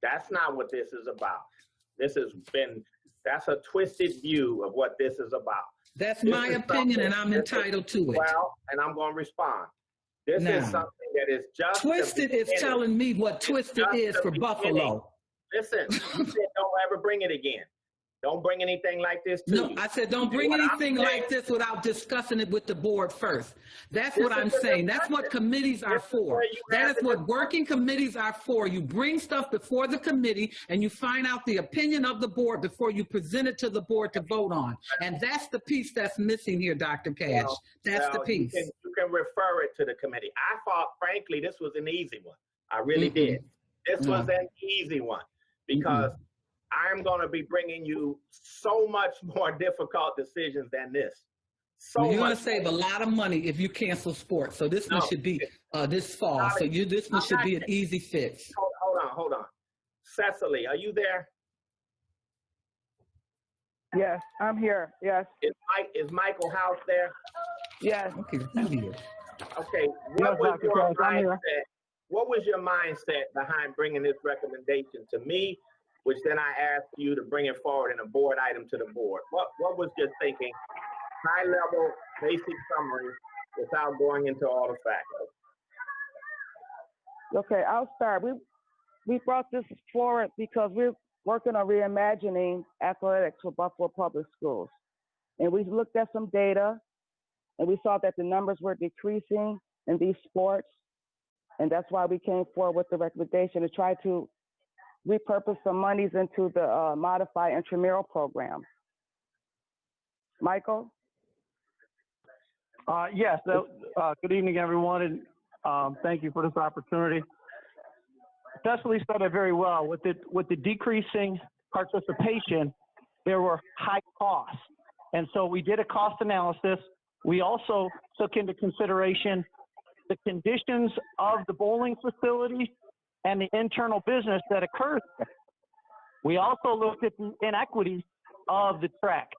that's not what this is about. That's a twisted view of what this is about. That's my opinion, and I'm entitled to it. Well, and I'm going to respond. This is something that is just twisted. Is telling me what twisted is for Buffalo. Listen, you said don't ever bring it again. Don't bring anything like this to No, you. I said don't bring anything like this without discussing it with the board first. That's what I'm saying. That's what committees are for. That is what working committees are for. You bring stuff before the committee and you find out the opinion of the board before you present it to the board to vote on. And that's the piece that's missing here, Dr. Cash. That's the piece. You can refer it to the committee. I thought, frankly, this was an easy one. I really did. This was an easy one because I'm going to be bringing you so much more difficult decisions than this. You're going to save a lot of money if you cancel sports. So this one should be this fall. So this one should be an easy fix. Hold on. Cecily, are you there? Yes, I'm here. Yes. Is Michael House there? Yes. Okay, I'm here. Okay. What was your mindset behind bringing this recommendation to me, which then I asked you to bring it forward in a board item to the board? What was your thinking? High level, basic summary without going into all the facts. Okay, I'll start. We brought this forward because we're working on reimagining athletics for Buffalo Public Schools. And we looked at some data and we saw that the numbers were decreasing in these sports. And that's why we came forward with the recommendation to try to repurpose some monies into the modified intramural program. Michael? Yes. Good evening, everyone, and thank you for this opportunity. Cecily said it very well. With the decreasing participation, there were high costs, and so we did a cost analysis. We also took into consideration the conditions of the bowling facility and the internal business that occurs there. We also looked at the inequities of the track.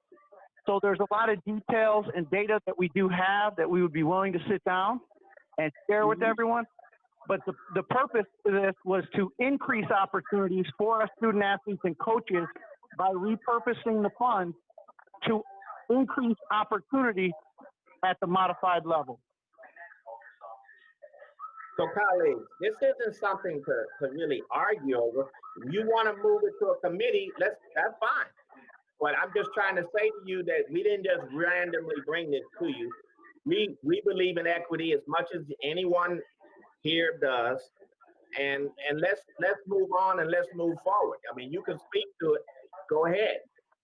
So there's a lot of details and data that we do have that we would be willing to sit down and share with everyone. But the purpose of this was to increase opportunities for our student athletes and coaches by repurposing the funds to increase opportunity at the modified level. So colleagues, this isn't something to really argue over. If you want to move it to a committee, that's fine. But I'm just trying to say to you that we didn't just randomly bring this to you. We believe in equity as much as anyone here does. And let's move on and let's move forward. I mean, you can speak to it. Go ahead.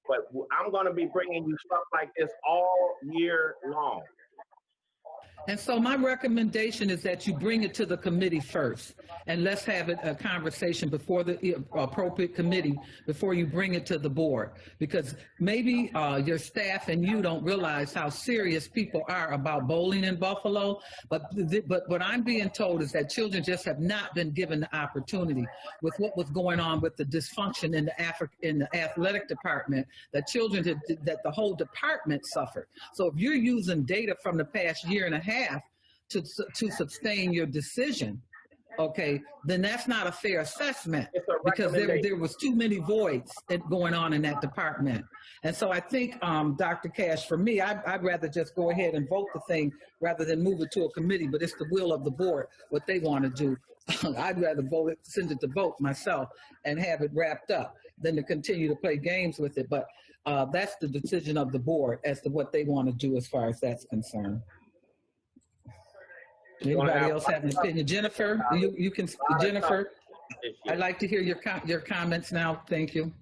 but I'm going to be bringing you stuff like this all year long. And so my recommendation is that you bring it to the committee first, and let's have a conversation before the appropriate committee before you bring it to the board. Because maybe your staff and you don't realize how serious people are about bowling in Buffalo, but what I'm being told is that children just have not been given the opportunity with what was going on with the dysfunction in the athletic department, that the whole department suffered. So if you're using data from the past year and a half to sustain your decision, okay, then that's not a fair assessment, because there was too many voids going on in that department. And so I think, Dr. Cash, for me, I'd rather just go ahead and vote the thing rather than move it to a committee, but it's the will of the board, what they want to do. I'd rather send it to vote myself and have it wrapped up than to continue to play games with it. But that's the decision of the board as to what they want to do as far as that's concerned. Anybody else have an opinion? Jennifer, you can, Jennifer, I'd like to hear your comments now. Thank you.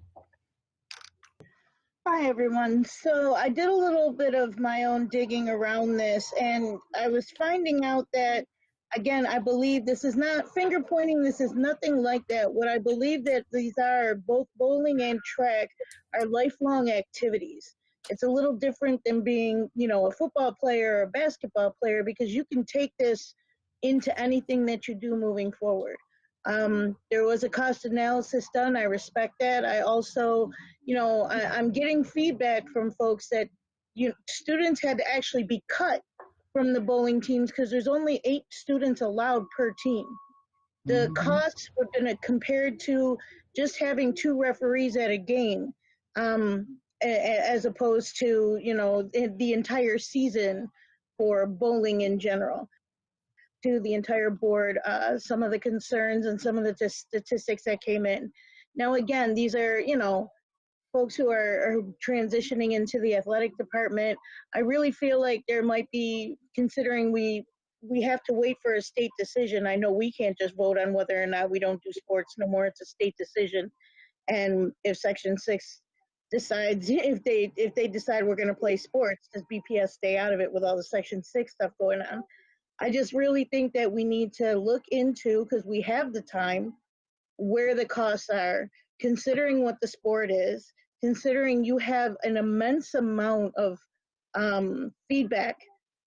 Hi, everyone. So I did a little bit of my own digging around this, and I was finding out that, again, I believe this is not finger pointing. This is nothing like that. What I believe that these are, both bowling and track, are lifelong activities. It's a little different than being, a football player or a basketball player, because you can take this into anything that you do moving forward. There was a cost analysis done. I respect that. I also, I'm getting feedback from folks that students had to actually be cut from the bowling teams because there's only 8 students allowed per team. The costs were compared to just having 2 referees at a game, as opposed to, the entire season for bowling in general. To the entire board, some of the concerns and some of the statistics that came in. Now, again, these are, folks who are transitioning into the athletic department. I really feel like there might be, considering we have to wait for a state decision. I know we can't just vote on whether or not we don't do sports no more. It's a state decision. And if Section 6 decides, if they decide we're going to play sports, does BPS stay out of it with all the Section 6 stuff going on? I just really think that we need to look into, because we have the time, where the costs are, considering what the sport is, considering you have an immense amount of feedback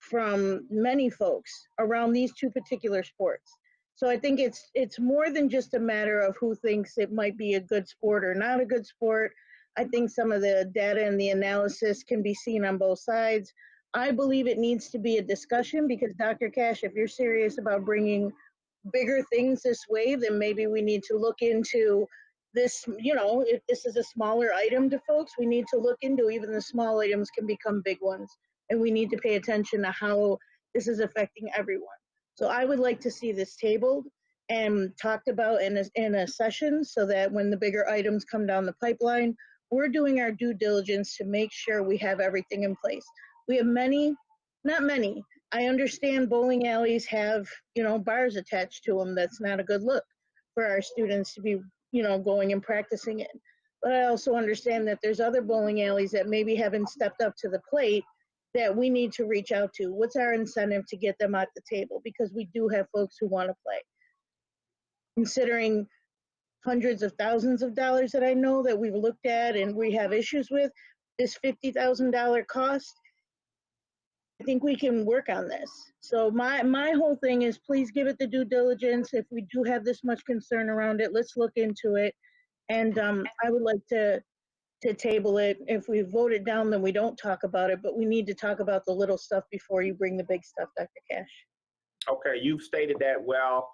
from many folks around these 2 particular sports. So I think it's more than just a matter of who thinks it might be a good sport or not a good sport. I think some of the data and the analysis can be seen on both sides. I believe it needs to be a discussion, because Dr. Cash, if you're serious about bringing bigger things this way, then maybe we need to look into this, if this is a smaller item to folks, we need to look into even the small items can become big ones. And we need to pay attention to how this is affecting everyone. So I would like to see this tabled and talked about in a session, so that when the bigger items come down the pipeline, we're doing our due diligence to make sure we have everything in place. We have not many. I understand bowling alleys have, bars attached to them. That's not a good look for our students to be, going and practicing in. But I also understand that there's other bowling alleys that maybe haven't stepped up to the plate that we need to reach out to. What's our incentive to get them at the table? Because we do have folks who want to play. Considering hundreds of thousands of dollars that I know that we've looked at and we have issues with, this $50,000 cost, I think we can work on this. So my whole thing is, please give it the due diligence. If we do have this much concern around it, let's look into it. And I would like to table it. If we vote it down, then we don't talk about it, but we need to talk about the little stuff before you bring the big stuff, Dr. Cash. Okay, you've stated that well,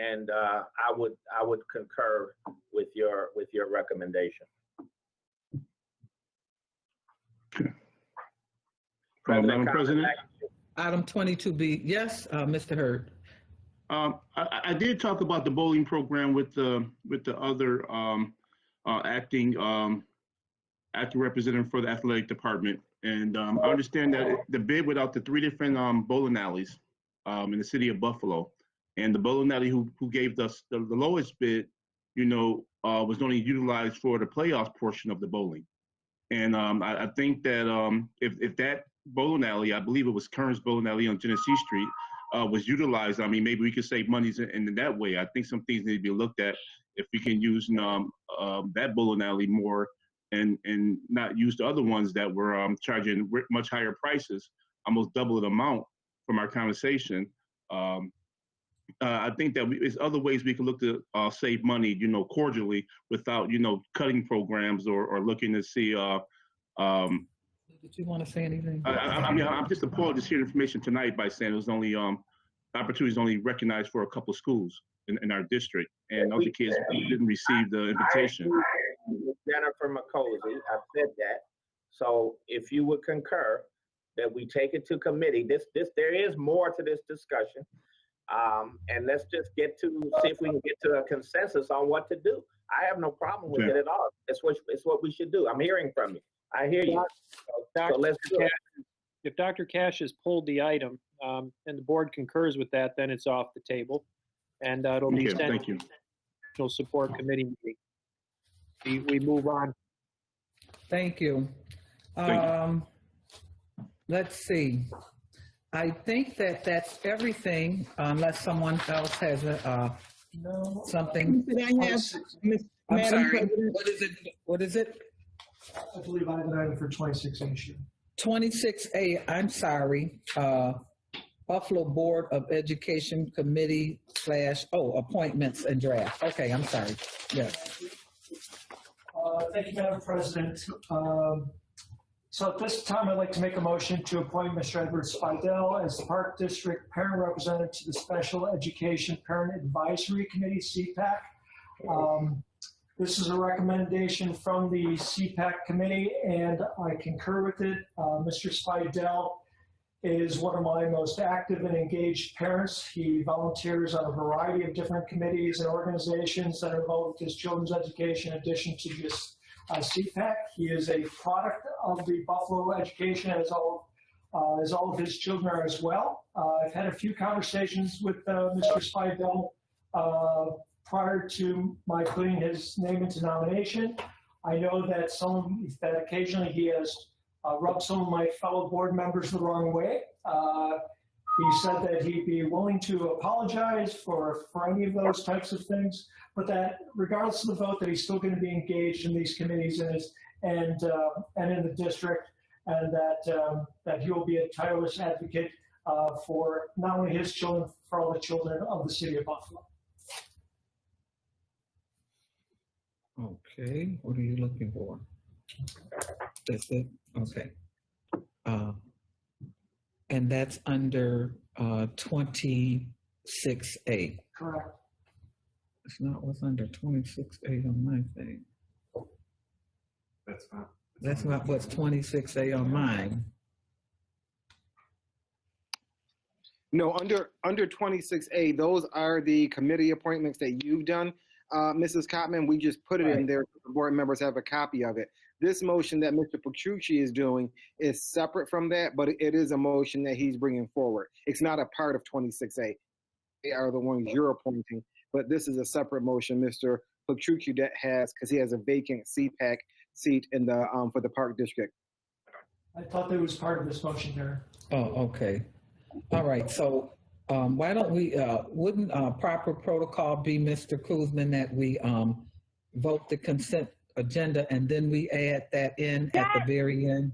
and I would concur with your recommendation. Madam President? Item 22B, yes, Mr. Hurd. I did talk about the bowling program with the other acting representative for the athletic department, and I understand that the bid went out to 3 different bowling alleys in the city of Buffalo, and the bowling alley who gave us the lowest bid, was only utilized for the playoffs portion of the bowling. And I think that if that bowling alley, I believe it was Kearns Bowling Alley on Genesee Street, was utilized, I mean, maybe we could save monies in that way. I think some things need to be looked at if we can use that bowling alley more and not use the other ones that were charging much higher prices, almost double the amount from our conversation. I think that there's other ways we can look to save money, cordially without, cutting programs or looking to see. Did you want to say anything? I mean, I'm just appalled to hear information tonight by saying it was only opportunities only recognized for a couple of schools in our district, and other kids didn't receive the invitation. Jennifer McCosey, I've said that. So if you would concur that we take it to committee, there is more to this discussion. And let's just see if we can get to a consensus on what to do. I have no problem with it at all. It's what we should do. I'm hearing from you. I hear you. So let's do it. If Dr. Cash has pulled the item and the board concurs with that, then it's off the table. And it'll be sent thank you. to the National Support Committee meeting. We move on. Thank you. Let's see. I think that's everything, unless someone else has something. I'm sorry. What is it? I believe I have an item for 26A issue. 26A, I'm sorry. Buffalo Board of Education Committee / appointments and draft. Okay, I'm sorry. Yes. Thank you, Madam President. So at this time, I'd like to make a motion to appoint Mr. Edward Spidell as the Park District Parent Representative to the Special Education Parent Advisory Committee, CPAC. This is a recommendation from the CPAC committee, and I concur with it. Mr. Spidell is one of my most active and engaged parents. He volunteers on a variety of different committees and organizations that are involved with his children's education in addition to just CPAC. He is a product of the Buffalo education, as all of his children are as well. I've had a few conversations with Mr. Spidell prior to my putting his name into nomination. I know that occasionally he has rubbed some of my fellow board members the wrong way. He said that he'd be willing to apologize for any of those types of things, but that regardless of the vote, that he's still going to be engaged in these committees and in the district, and that he will be a tireless advocate for not only his children, for all the children of the city of Buffalo. Okay, what are you looking for? That's it? Okay. And that's under 26A. Correct. It's not what's under 26A on my thing. That's not what's 26A on mine. No, under 26A, those are the committee appointments that you've done, Mrs. Cotman. We just put it in there so the board members have a copy of it. This motion that Mr. Petrucci is doing is separate from that, but it is a motion that he's bringing forward. It's not a part of 26A. They are the ones you're appointing, but this is a separate motion, Mr. Petrucci, that has, because he has a vacant CPAC seat in the for the Park District. I thought that was part of this motion there. Oh, okay. All right. So why don't we, wouldn't proper protocol be, Mr. Kuzman, that we vote the consent agenda and then we add that in at the very end?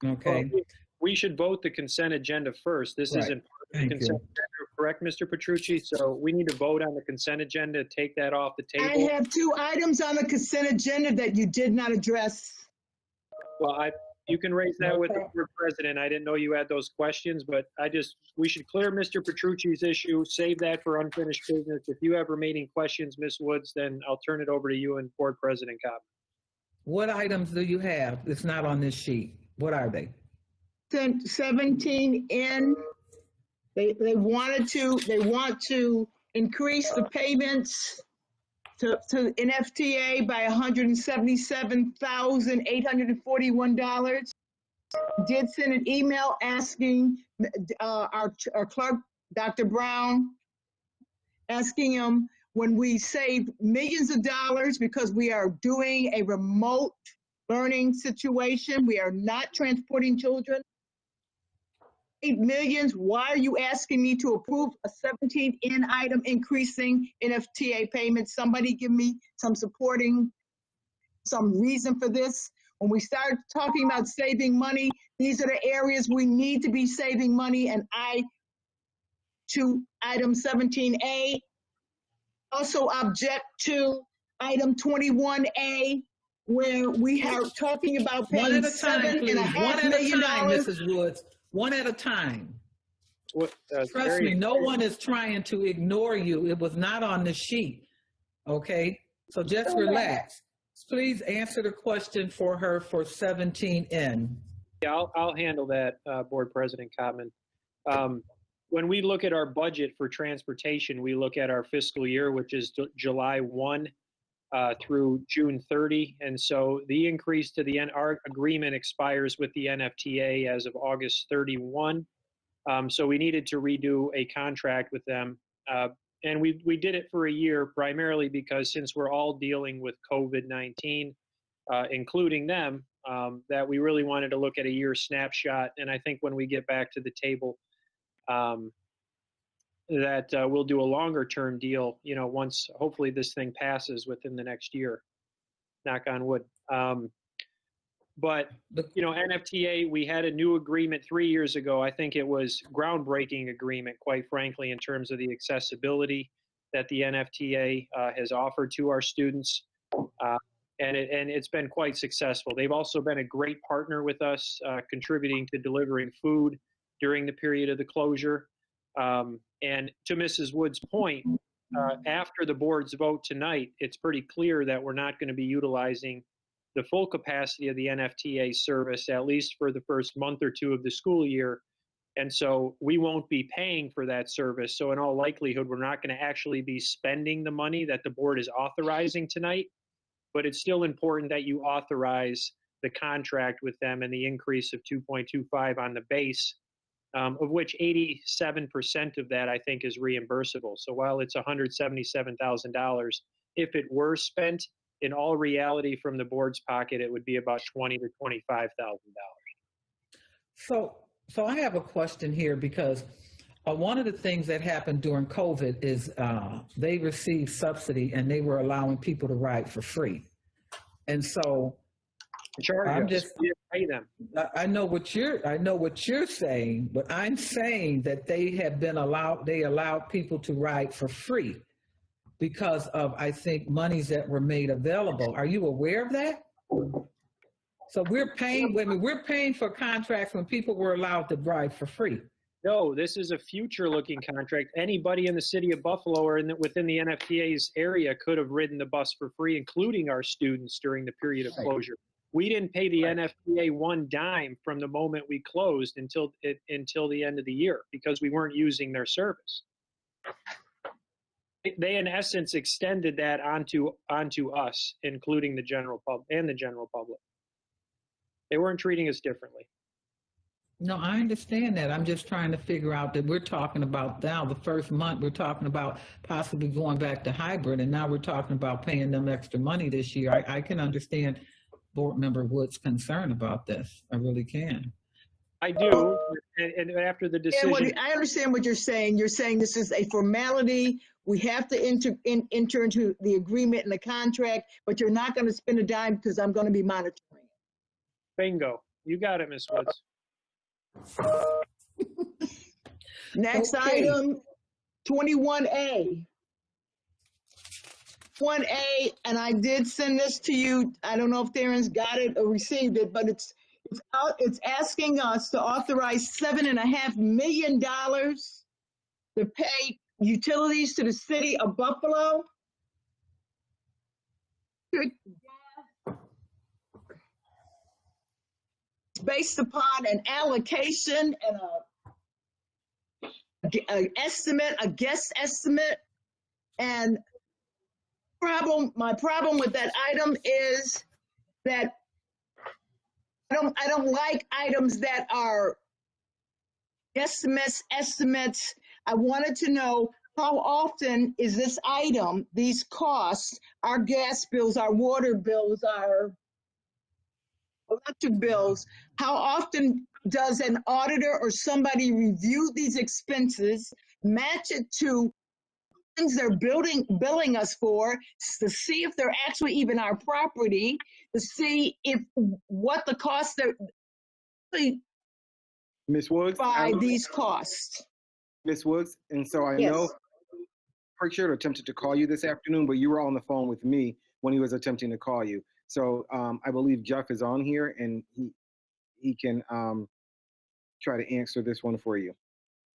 Okay. Well, we should vote the consent agenda first. This isn't part of the consent agenda, correct, Mr. Petrucci? So we need to vote on the consent agenda, take that off the table. I have 2 items on the consent agenda that you did not address. Well, you can raise that with the board president. I didn't know you had those questions, but we should clear Mr. Petrucci's issue, save that for unfinished business. If you have remaining questions, Ms. Woods, then I'll turn it over to you and board president Cobb. What items do you have? It's not on this sheet. What are they? 17N. They want to increase the payments to NFTA by $177,841. Did send an email asking our clerk, Dr. Brown, asking him when we save millions of dollars because we are doing a remote learning situation. We are not transporting children. 8 millions. Why are you asking me to approve a 17N item increasing NFTA payments? Somebody give me some reason for this. When we start talking about saving money, these are the areas we need to be saving money. And to item 17A, also object to item 21A, where we are talking about One paying at a time, please. One $7.5 at a million. time, Mrs. Woods. One at a time. Trust me, no one is trying to ignore you. It was not on the sheet. Okay? So just relax. Please answer the question for her for 17N. Yeah, I'll handle that, Board President Cotman. When we look at our budget for transportation, we look at our fiscal year, which is July 1 through June 30. And so the increase to our agreement expires with the NFTA as of August 31. So we needed to redo a contract with them. And we did it for a year, primarily because since we're all dealing with COVID-19, including them, that we really wanted to look at a year snapshot. And I think when we get back to the table, that we'll do a longer term deal, once hopefully this thing passes within the next year, knock on wood. But NFTA, we had a new agreement 3 years ago. I think it was groundbreaking agreement, quite frankly, in terms of the accessibility that the NFTA has offered to our students. And it's been quite successful. They've also been a great partner with us, contributing to delivering food during the period of the closure. And to Mrs. Wood's point, after the board's vote tonight, it's pretty clear that we're not going to be utilizing the full capacity of the NFTA service, at least for the first month or two of the school year. And so we won't be paying for that service. So in all likelihood, we're not going to actually be spending the money that the board is authorizing tonight. But it's still important that you authorize the contract with them and the increase of 2.25 on the base, of which 87% of that I think is reimbursable. So while it's $177,000, if it were spent, in all reality from the board's pocket, it would be about $20,000 to $25,000. So I have a question here, because one of the things that happened during COVID is they received subsidy and they were allowing people to ride for free. And so I'm just pay them. I know what you're saying, but I'm saying that they allowed people to ride for free because of, I think, monies that were made available. Are you aware of that? So we're paying for contracts when people were allowed to ride for free. No, this is a future-looking contract. Anybody in the city of Buffalo or within the NFTA's area could have ridden the bus for free, including our students during the period of closure. We didn't pay the NFTA one dime from the moment we closed until the end of the year because we weren't using their service. They, in essence, extended that onto us, including the general public. They weren't treating us differently. No, I understand that. I'm just trying to figure out that we're talking about now the first month, we're talking about possibly going back to hybrid, and now we're talking about paying them extra money this year. I can understand Board Member Wood's concern about this. I really can. I do. And after the decision. I understand what you're saying. You're saying this is a formality. We have to enter into the agreement and the contract, but you're not going to spend a dime because I'm going to be monitoring. Bingo. You got it, Ms. Woods. Next item, 21A. 1A, and I did send this to you. I don't know if Darren's got it or received it, but it's asking us to authorize $7.5 million to pay utilities to the city of Buffalo. Based upon an allocation and a guess estimate. And my problem with that item is that I don't like items that are estimates. I wanted to know how often is this item, these costs, our gas bills, our water bills, our electric bills, how often does an auditor or somebody review these expenses, match it to things they're billing us for, to see if they're actually even our property, to see if what the costs are Ms. Woods, by these costs. Ms. Woods, and so I Yes. know Pritchard attempted to call you this afternoon, but you were on the phone with me when he was attempting to call you. So I believe Jeff is on here, and he can try to answer this one for you.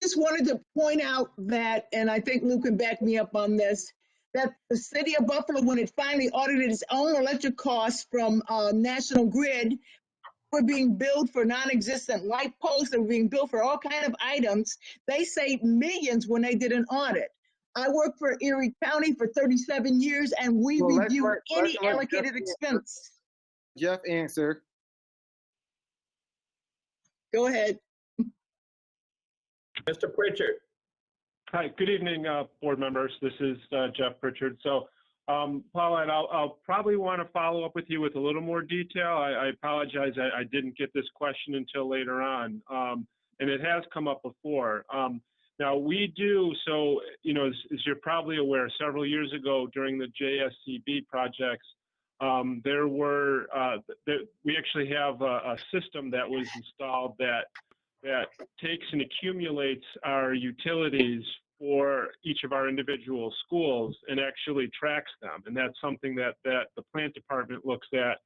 Just wanted to point out that, and I think Luke can back me up on this, that the city of Buffalo, when it finally audited its own electric costs from National Grid, were being billed for non-existent light posts, they were being billed for all kinds of items. They saved millions when they did an audit. I worked for Erie County for 37 years, and we Well, review any allocated expense. Jeff answer. Go ahead. Mr. Pritchard. Hi, good evening, board members. This is Jeff Pritchard. So, Paula, and I'll probably want to follow up with you with a little more detail. I apologize, I didn't get this question until later on, and it has come up before. Now, we do, so, you know, as you're probably aware, several years ago during the JSCB projects, we actually have a system that was installed that takes and accumulates our utilities for each of our individual schools and actually tracks them. And that's something that the plant department looks at,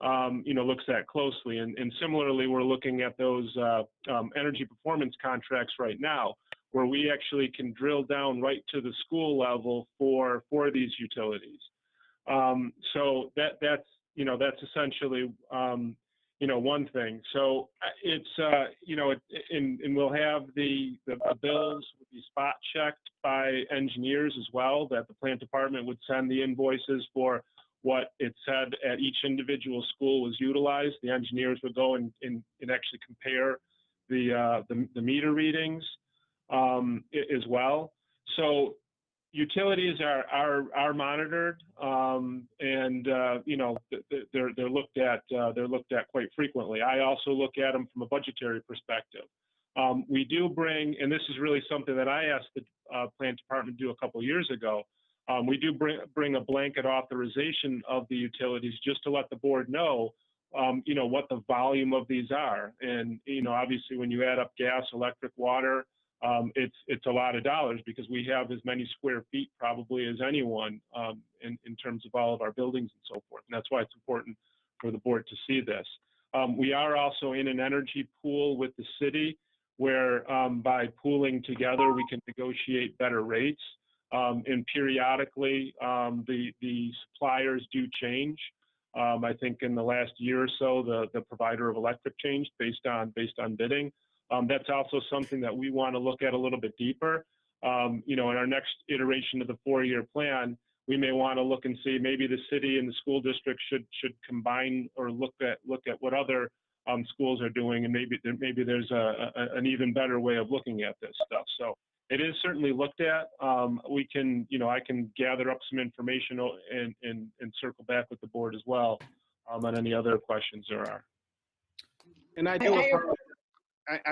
looks at closely. And similarly, we're looking at those energy performance contracts right now, where we actually can drill down right to the school level for these utilities. So that's essentially one thing. So it's, and we'll have the bills will be spot checked by engineers as well, that the plant department would send the invoices for what it said at each individual school was utilized. The engineers would go and actually compare the meter readings as well. So utilities are monitored, and they're looked at quite frequently. I also look at them from a budgetary perspective. We do bring, and this is really something that I asked the plant department to do a couple of years ago. We do bring a blanket authorization of the utilities just to let the board know, what the volume of these are. And obviously, when you add up gas, electric, water, it's a lot of dollars, because we have as many square feet probably as anyone in terms of all of our buildings and so forth. And that's why it's important for the board to see this. We are also in an energy pool with the city, where by pooling together, we can negotiate better rates. And periodically, the suppliers do change. I think in the last year or so, the provider of electric changed based on bidding. That's also something that we want to look at a little bit deeper. In our next iteration of the 4-year plan, we may want to look and see maybe the city and the school district should combine or look at what other schools are doing, and maybe there's an even better way of looking at this stuff. So it is certainly looked at. We can, I can gather up some information and circle back with the board as well on any other questions there are. And I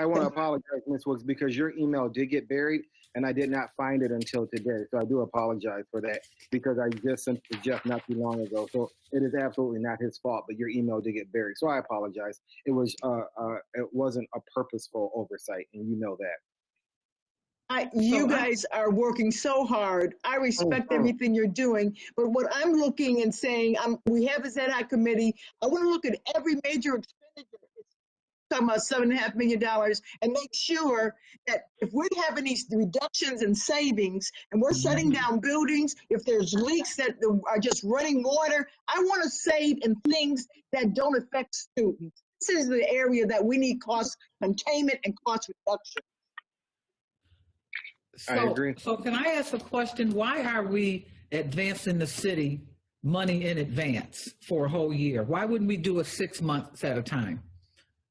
want to apologize, Ms. Woods, because your email did get buried, and I did not find it until today. So I do apologize for that, because I just sent it to Jeff not too long ago. So it is absolutely not his fault, but your email did get buried. So I apologize. It wasn't a purposeful oversight, and you know that. You guys are working so hard. I respect everything you're doing, but what I'm looking and saying, we have a ZI committee. I want to look at every major expenditure. Talking about $7.5 million, and make sure that if we're having these reductions and savings, and we're shutting down buildings, if there's leaks that are just running water, I want to save in things that don't affect students. This is the area that we need cost containment and cost reduction. I agree. So can I ask a question? Why are we advancing the city money in advance for a whole year? Why wouldn't we do it 6 months at a time,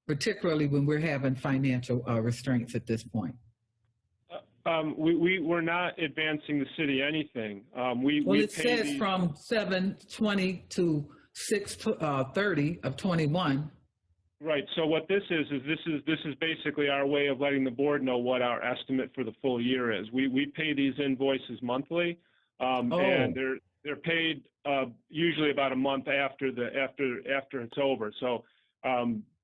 particularly when we're having financial restraints at this point? We're not advancing the city anything. It says from 7/20 to 6/30 of 21. Right. So what this is basically our way of letting the board know what our estimate for the full year is. We pay these invoices monthly, and they're paid usually about a month after it's over. So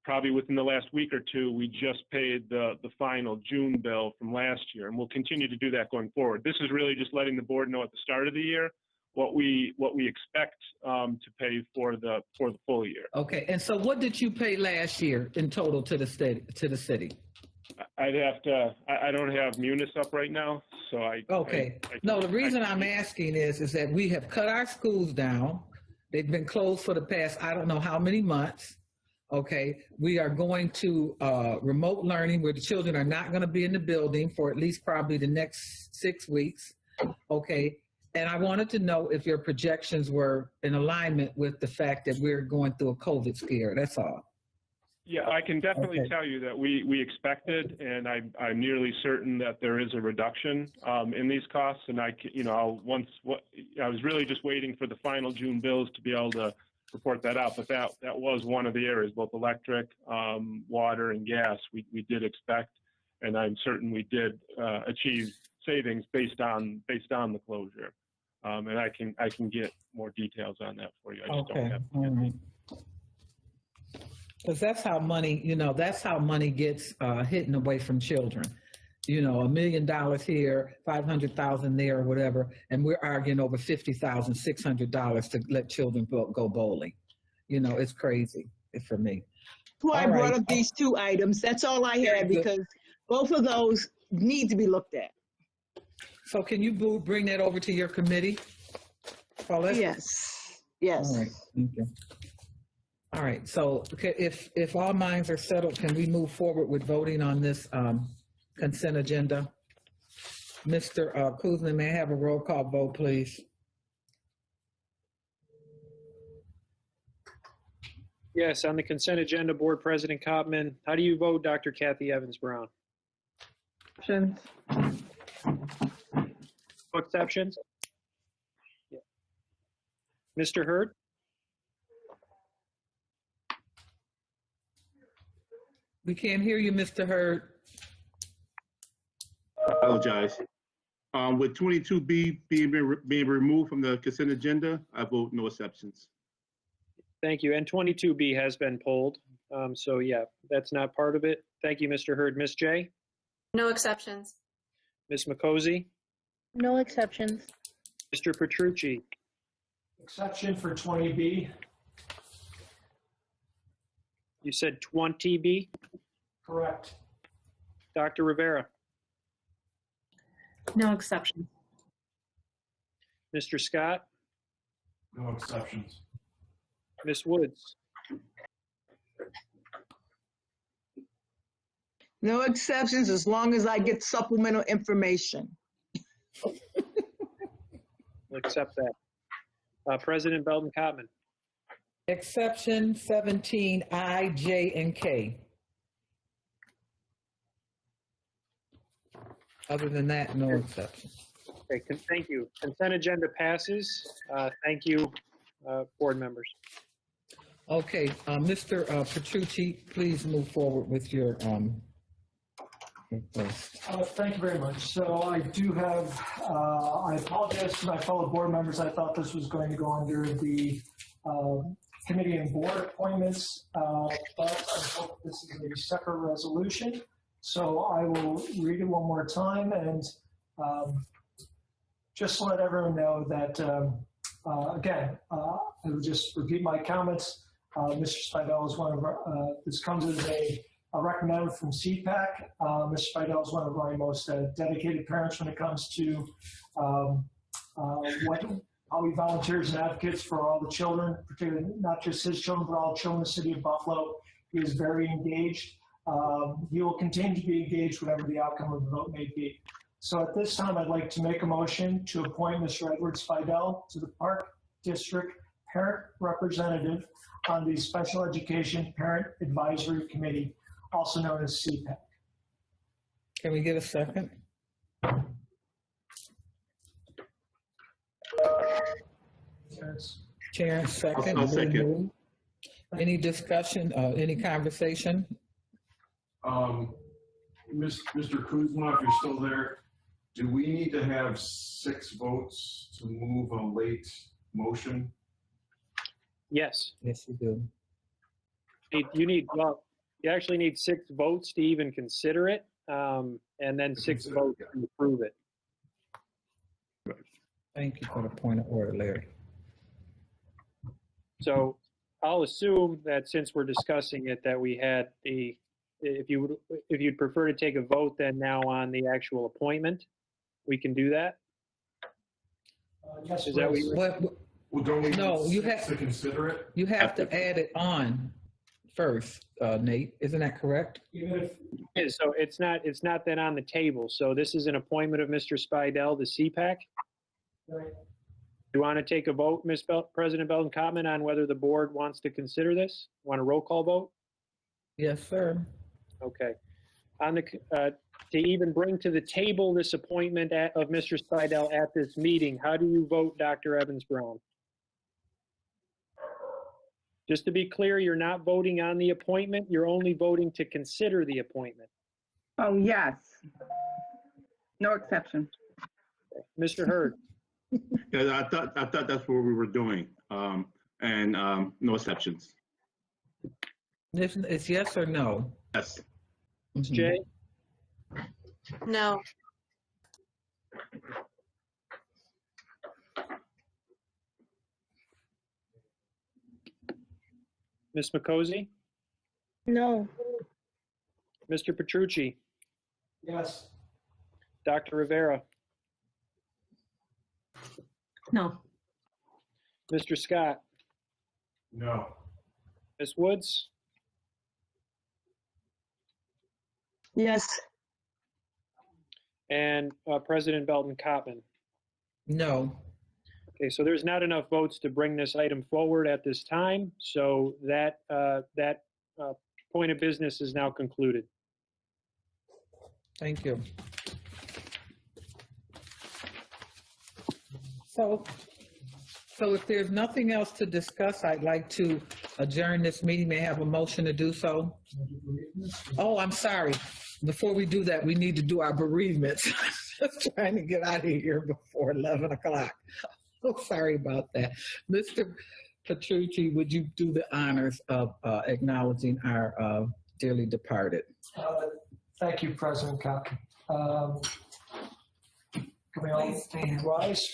probably within the last week or two, we just paid the final June bill from last year, and we'll continue to do that going forward. This is really just letting the board know at the start of the year what we expect to pay for the full year. Okay, and so what did you pay last year in total to the city? I'd have to. I don't have Munis up right now, so I. Okay. No, the reason I'm asking is that we have cut our schools down. They've been closed for the past I don't know how many months. Okay, we are going to remote learning where the children are not going to be in the building for at least probably the next 6 weeks. Okay. And I wanted to know if your projections were in alignment with the fact that we're going through a COVID scare. That's all. Yeah, I can definitely tell you that we expected, and I'm nearly certain that there is a reduction in these costs. And I was really just waiting for the final June bills to be able to report that out. But that was one of the areas, both electric, water, and gas. We did expect, and I'm certain we did achieve savings based on the closure. And I can get more details on that for you. I just don't have them. Because that's how money gets hidden away from children. $1 million here, 500,000 there, or whatever, and we're arguing over $50,000, $600 to let children go bowling. It's crazy for me. That's why I brought up these two items. That's all I had, because both of those need to be looked at. So can you bring that over to your committee, Paulette? Yes. All right. Thank you. All right. So if all minds are settled, can we move forward with voting on this consent agenda? Mr. Kuzma, may I have a roll call vote, please? Yes, on the consent agenda, Board President Kopman, how do you vote, Dr. Kathy Evans-Brown? Options. No exceptions? Yeah. Mr. Hurd? We can't hear you, Mr. Hurd. I apologize. With 22B being removed from the consent agenda, I vote no exceptions. Thank you. And 22B has been pulled. So yeah, that's not part of it. Thank you, Mr. Hurd. Ms. J? No exceptions. Ms. McCosey? No exceptions. Mr. Petrucci? Exception for 20B. You said 20B? Correct. Dr. Rivera? No exceptions. Mr. Scott? No exceptions. Ms. Woods? No exceptions as long as I get supplemental information. We'll accept that. President Belton Kopman? Exception 17, I, J, and K. Other than that, no exceptions. Okay, thank you. Consent agenda passes. Thank you, board members. Okay, Mr. Petrucci, please move forward with your request. Thank you very much. So I do have, I apologize to my fellow board members. I thought this was going to go under the committee and board appointments, but I hope this is a separate resolution. So I will read it one more time and just let everyone know that, again, I will just repeat my comments. Mr. Speidel is one of our, this comes as a recommended from CPAC. Mr. Speidel is one of my most dedicated parents when it comes to how he volunteers and advocates for all the children, particularly not just his children, but all children in the city of Buffalo. He is very engaged. He will continue to be engaged whatever the outcome of the vote may be. So at this time, I'd like to make a motion to appoint Mr. Edward Speidel to the Park District Parent Representative on the Special Education Parent Advisory Committee, also known as CPAC. Can we get a second? Yes. Chair, second. I'll second. Any discussion, any conversation? Mr. Kuzma, if you're still there, do we need to have 6 votes to move a late motion? Yes. Yes, you do. Well, you actually need 6 votes to even consider it, and then 6 votes to approve it. Thank you for the point of order, Larry. So I'll assume that since we're discussing it, that we had if you'd prefer to take a vote then now on the actual appointment, we can do that. Yes, Is that what you? Well, don't we No, you need have to consider it? You have to add it on first, Nate. Isn't that correct? Even if, So it's not then on the table. So this is an appointment of Mr. Spidel to CPAC. right, You want to take a vote, President Belton, comment on whether the board wants to consider this? Want a roll call vote? Yes, sir. Okay. On the, to even bring to the table this appointment of Mr. Spidel at this meeting, how do you vote, Dr. Evans-Brown? Just to be clear, you're not voting on the appointment, you're only voting to consider the appointment. Oh, yes. No exception. Mr. Hurd? Yeah, I thought that's what we were doing, and no exceptions. It's yes or no? Yes. Ms. Jay? No. Ms. McCosey? No. Mr. Petrucci? yes, Dr. Rivera? No. Mr. Scott? No. Ms. Woods? Yes. And President Belton Coppin? No. Okay, so there's not enough votes to bring this item forward at this time, so that point of business is now concluded. Thank you. So if there's nothing else to discuss, I'd like to adjourn this meeting. May I have a motion to do so? Oh, I'm sorry. Before we do that, we need to do our bereavements. Just trying to get out of here before 11 o'clock. So sorry about that. Mr. Petrucci, would you do the honors of acknowledging our dearly departed? thank you, President Cock. Can we all rise?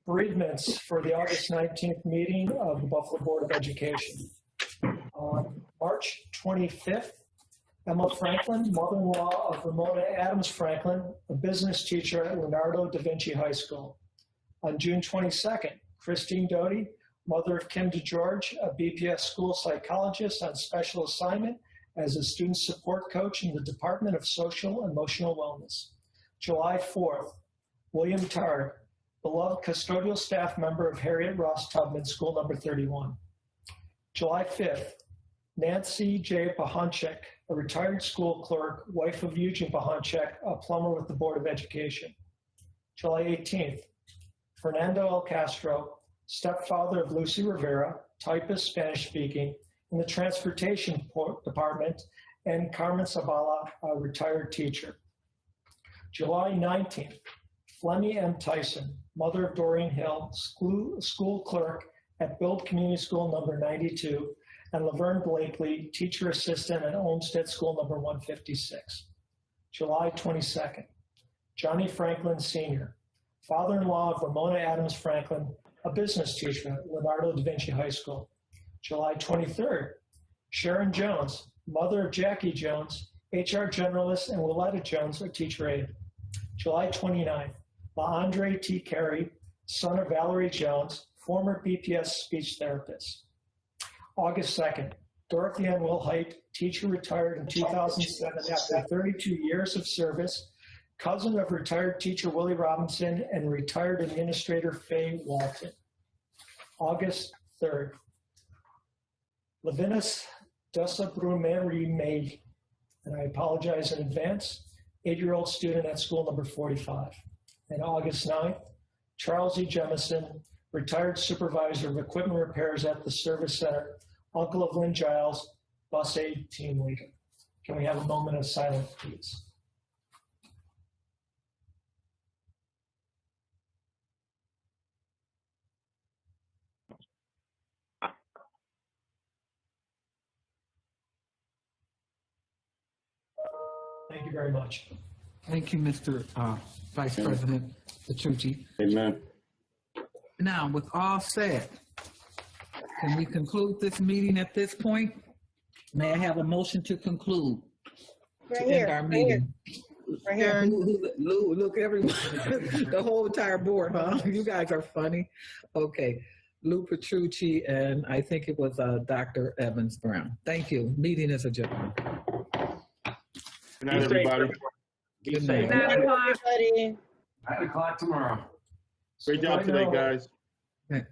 Bereavements for the August 19th meeting of the Buffalo Board of Education. On March 25th, Emma Franklin, mother-in-law of Ramona Adams Franklin, a business teacher at Leonardo da Vinci High School. On June 22nd, Christine Doty, mother of Kim DeGeorge, a BPS school psychologist on special assignment as a student support coach in the Department of Social and Emotional Wellness. July 4th, William Tard, beloved custodial staff member of Harriet Ross Tubman, school number 31. July 5th, Nancy J. Pahanchek, a retired school clerk, wife of Eugene Pahanchek, a plumber with the Board of Education. July 18th, Fernando El Castro, stepfather of Lucy Rivera, typist, Spanish-speaking, in the Transportation Department, and Carmen Zabala, a retired teacher. July 19th, Flemmy M. Tyson, mother of Doreen Hill, school clerk at Build Community School number 92, and Laverne Blakely, teacher assistant at Olmsted School number 156. July 22nd, Johnny Franklin Sr., father-in-law of Ramona Adams Franklin, a business teacher at Leonardo da Vinci High School. July 23rd, Sharon Jones, mother of Jackie Jones, HR generalist, and Willetta Jones, a teacher aide. July 29th, LaAndre T. Carey, son of Valerie Jones, former BPS speech therapist. August 2nd, Dorothy Ann Wilhite, teacher retired in 2007 after 32 years of service, cousin of retired teacher Willie Robinson and retired administrator Faye Walton. August 3rd, Levinus Dusabrumery May, and I apologize in advance, 8-year-old student at school number 45. And August 9th, Charles E. Jemison, retired supervisor of equipment repairs at the service center, uncle of Lynn Giles, bus aid team leader. Can we have a moment of silence, please? Thank you very much. Thank you, Mr. Vice President Petrucci. Amen. Now, with all said, can we conclude this meeting at this point? May I have a motion to conclude? To end our meeting? Right here. Lou, look, everyone, the whole entire board, huh? You guys are funny. Okay, Lou Petrucci, and I think it was Dr. Evans Brown. Thank you. Meeting is adjourned. Good night, everybody. Good night. Good night, everybody. 9 o'clock tomorrow. Great job today, guys. Okay.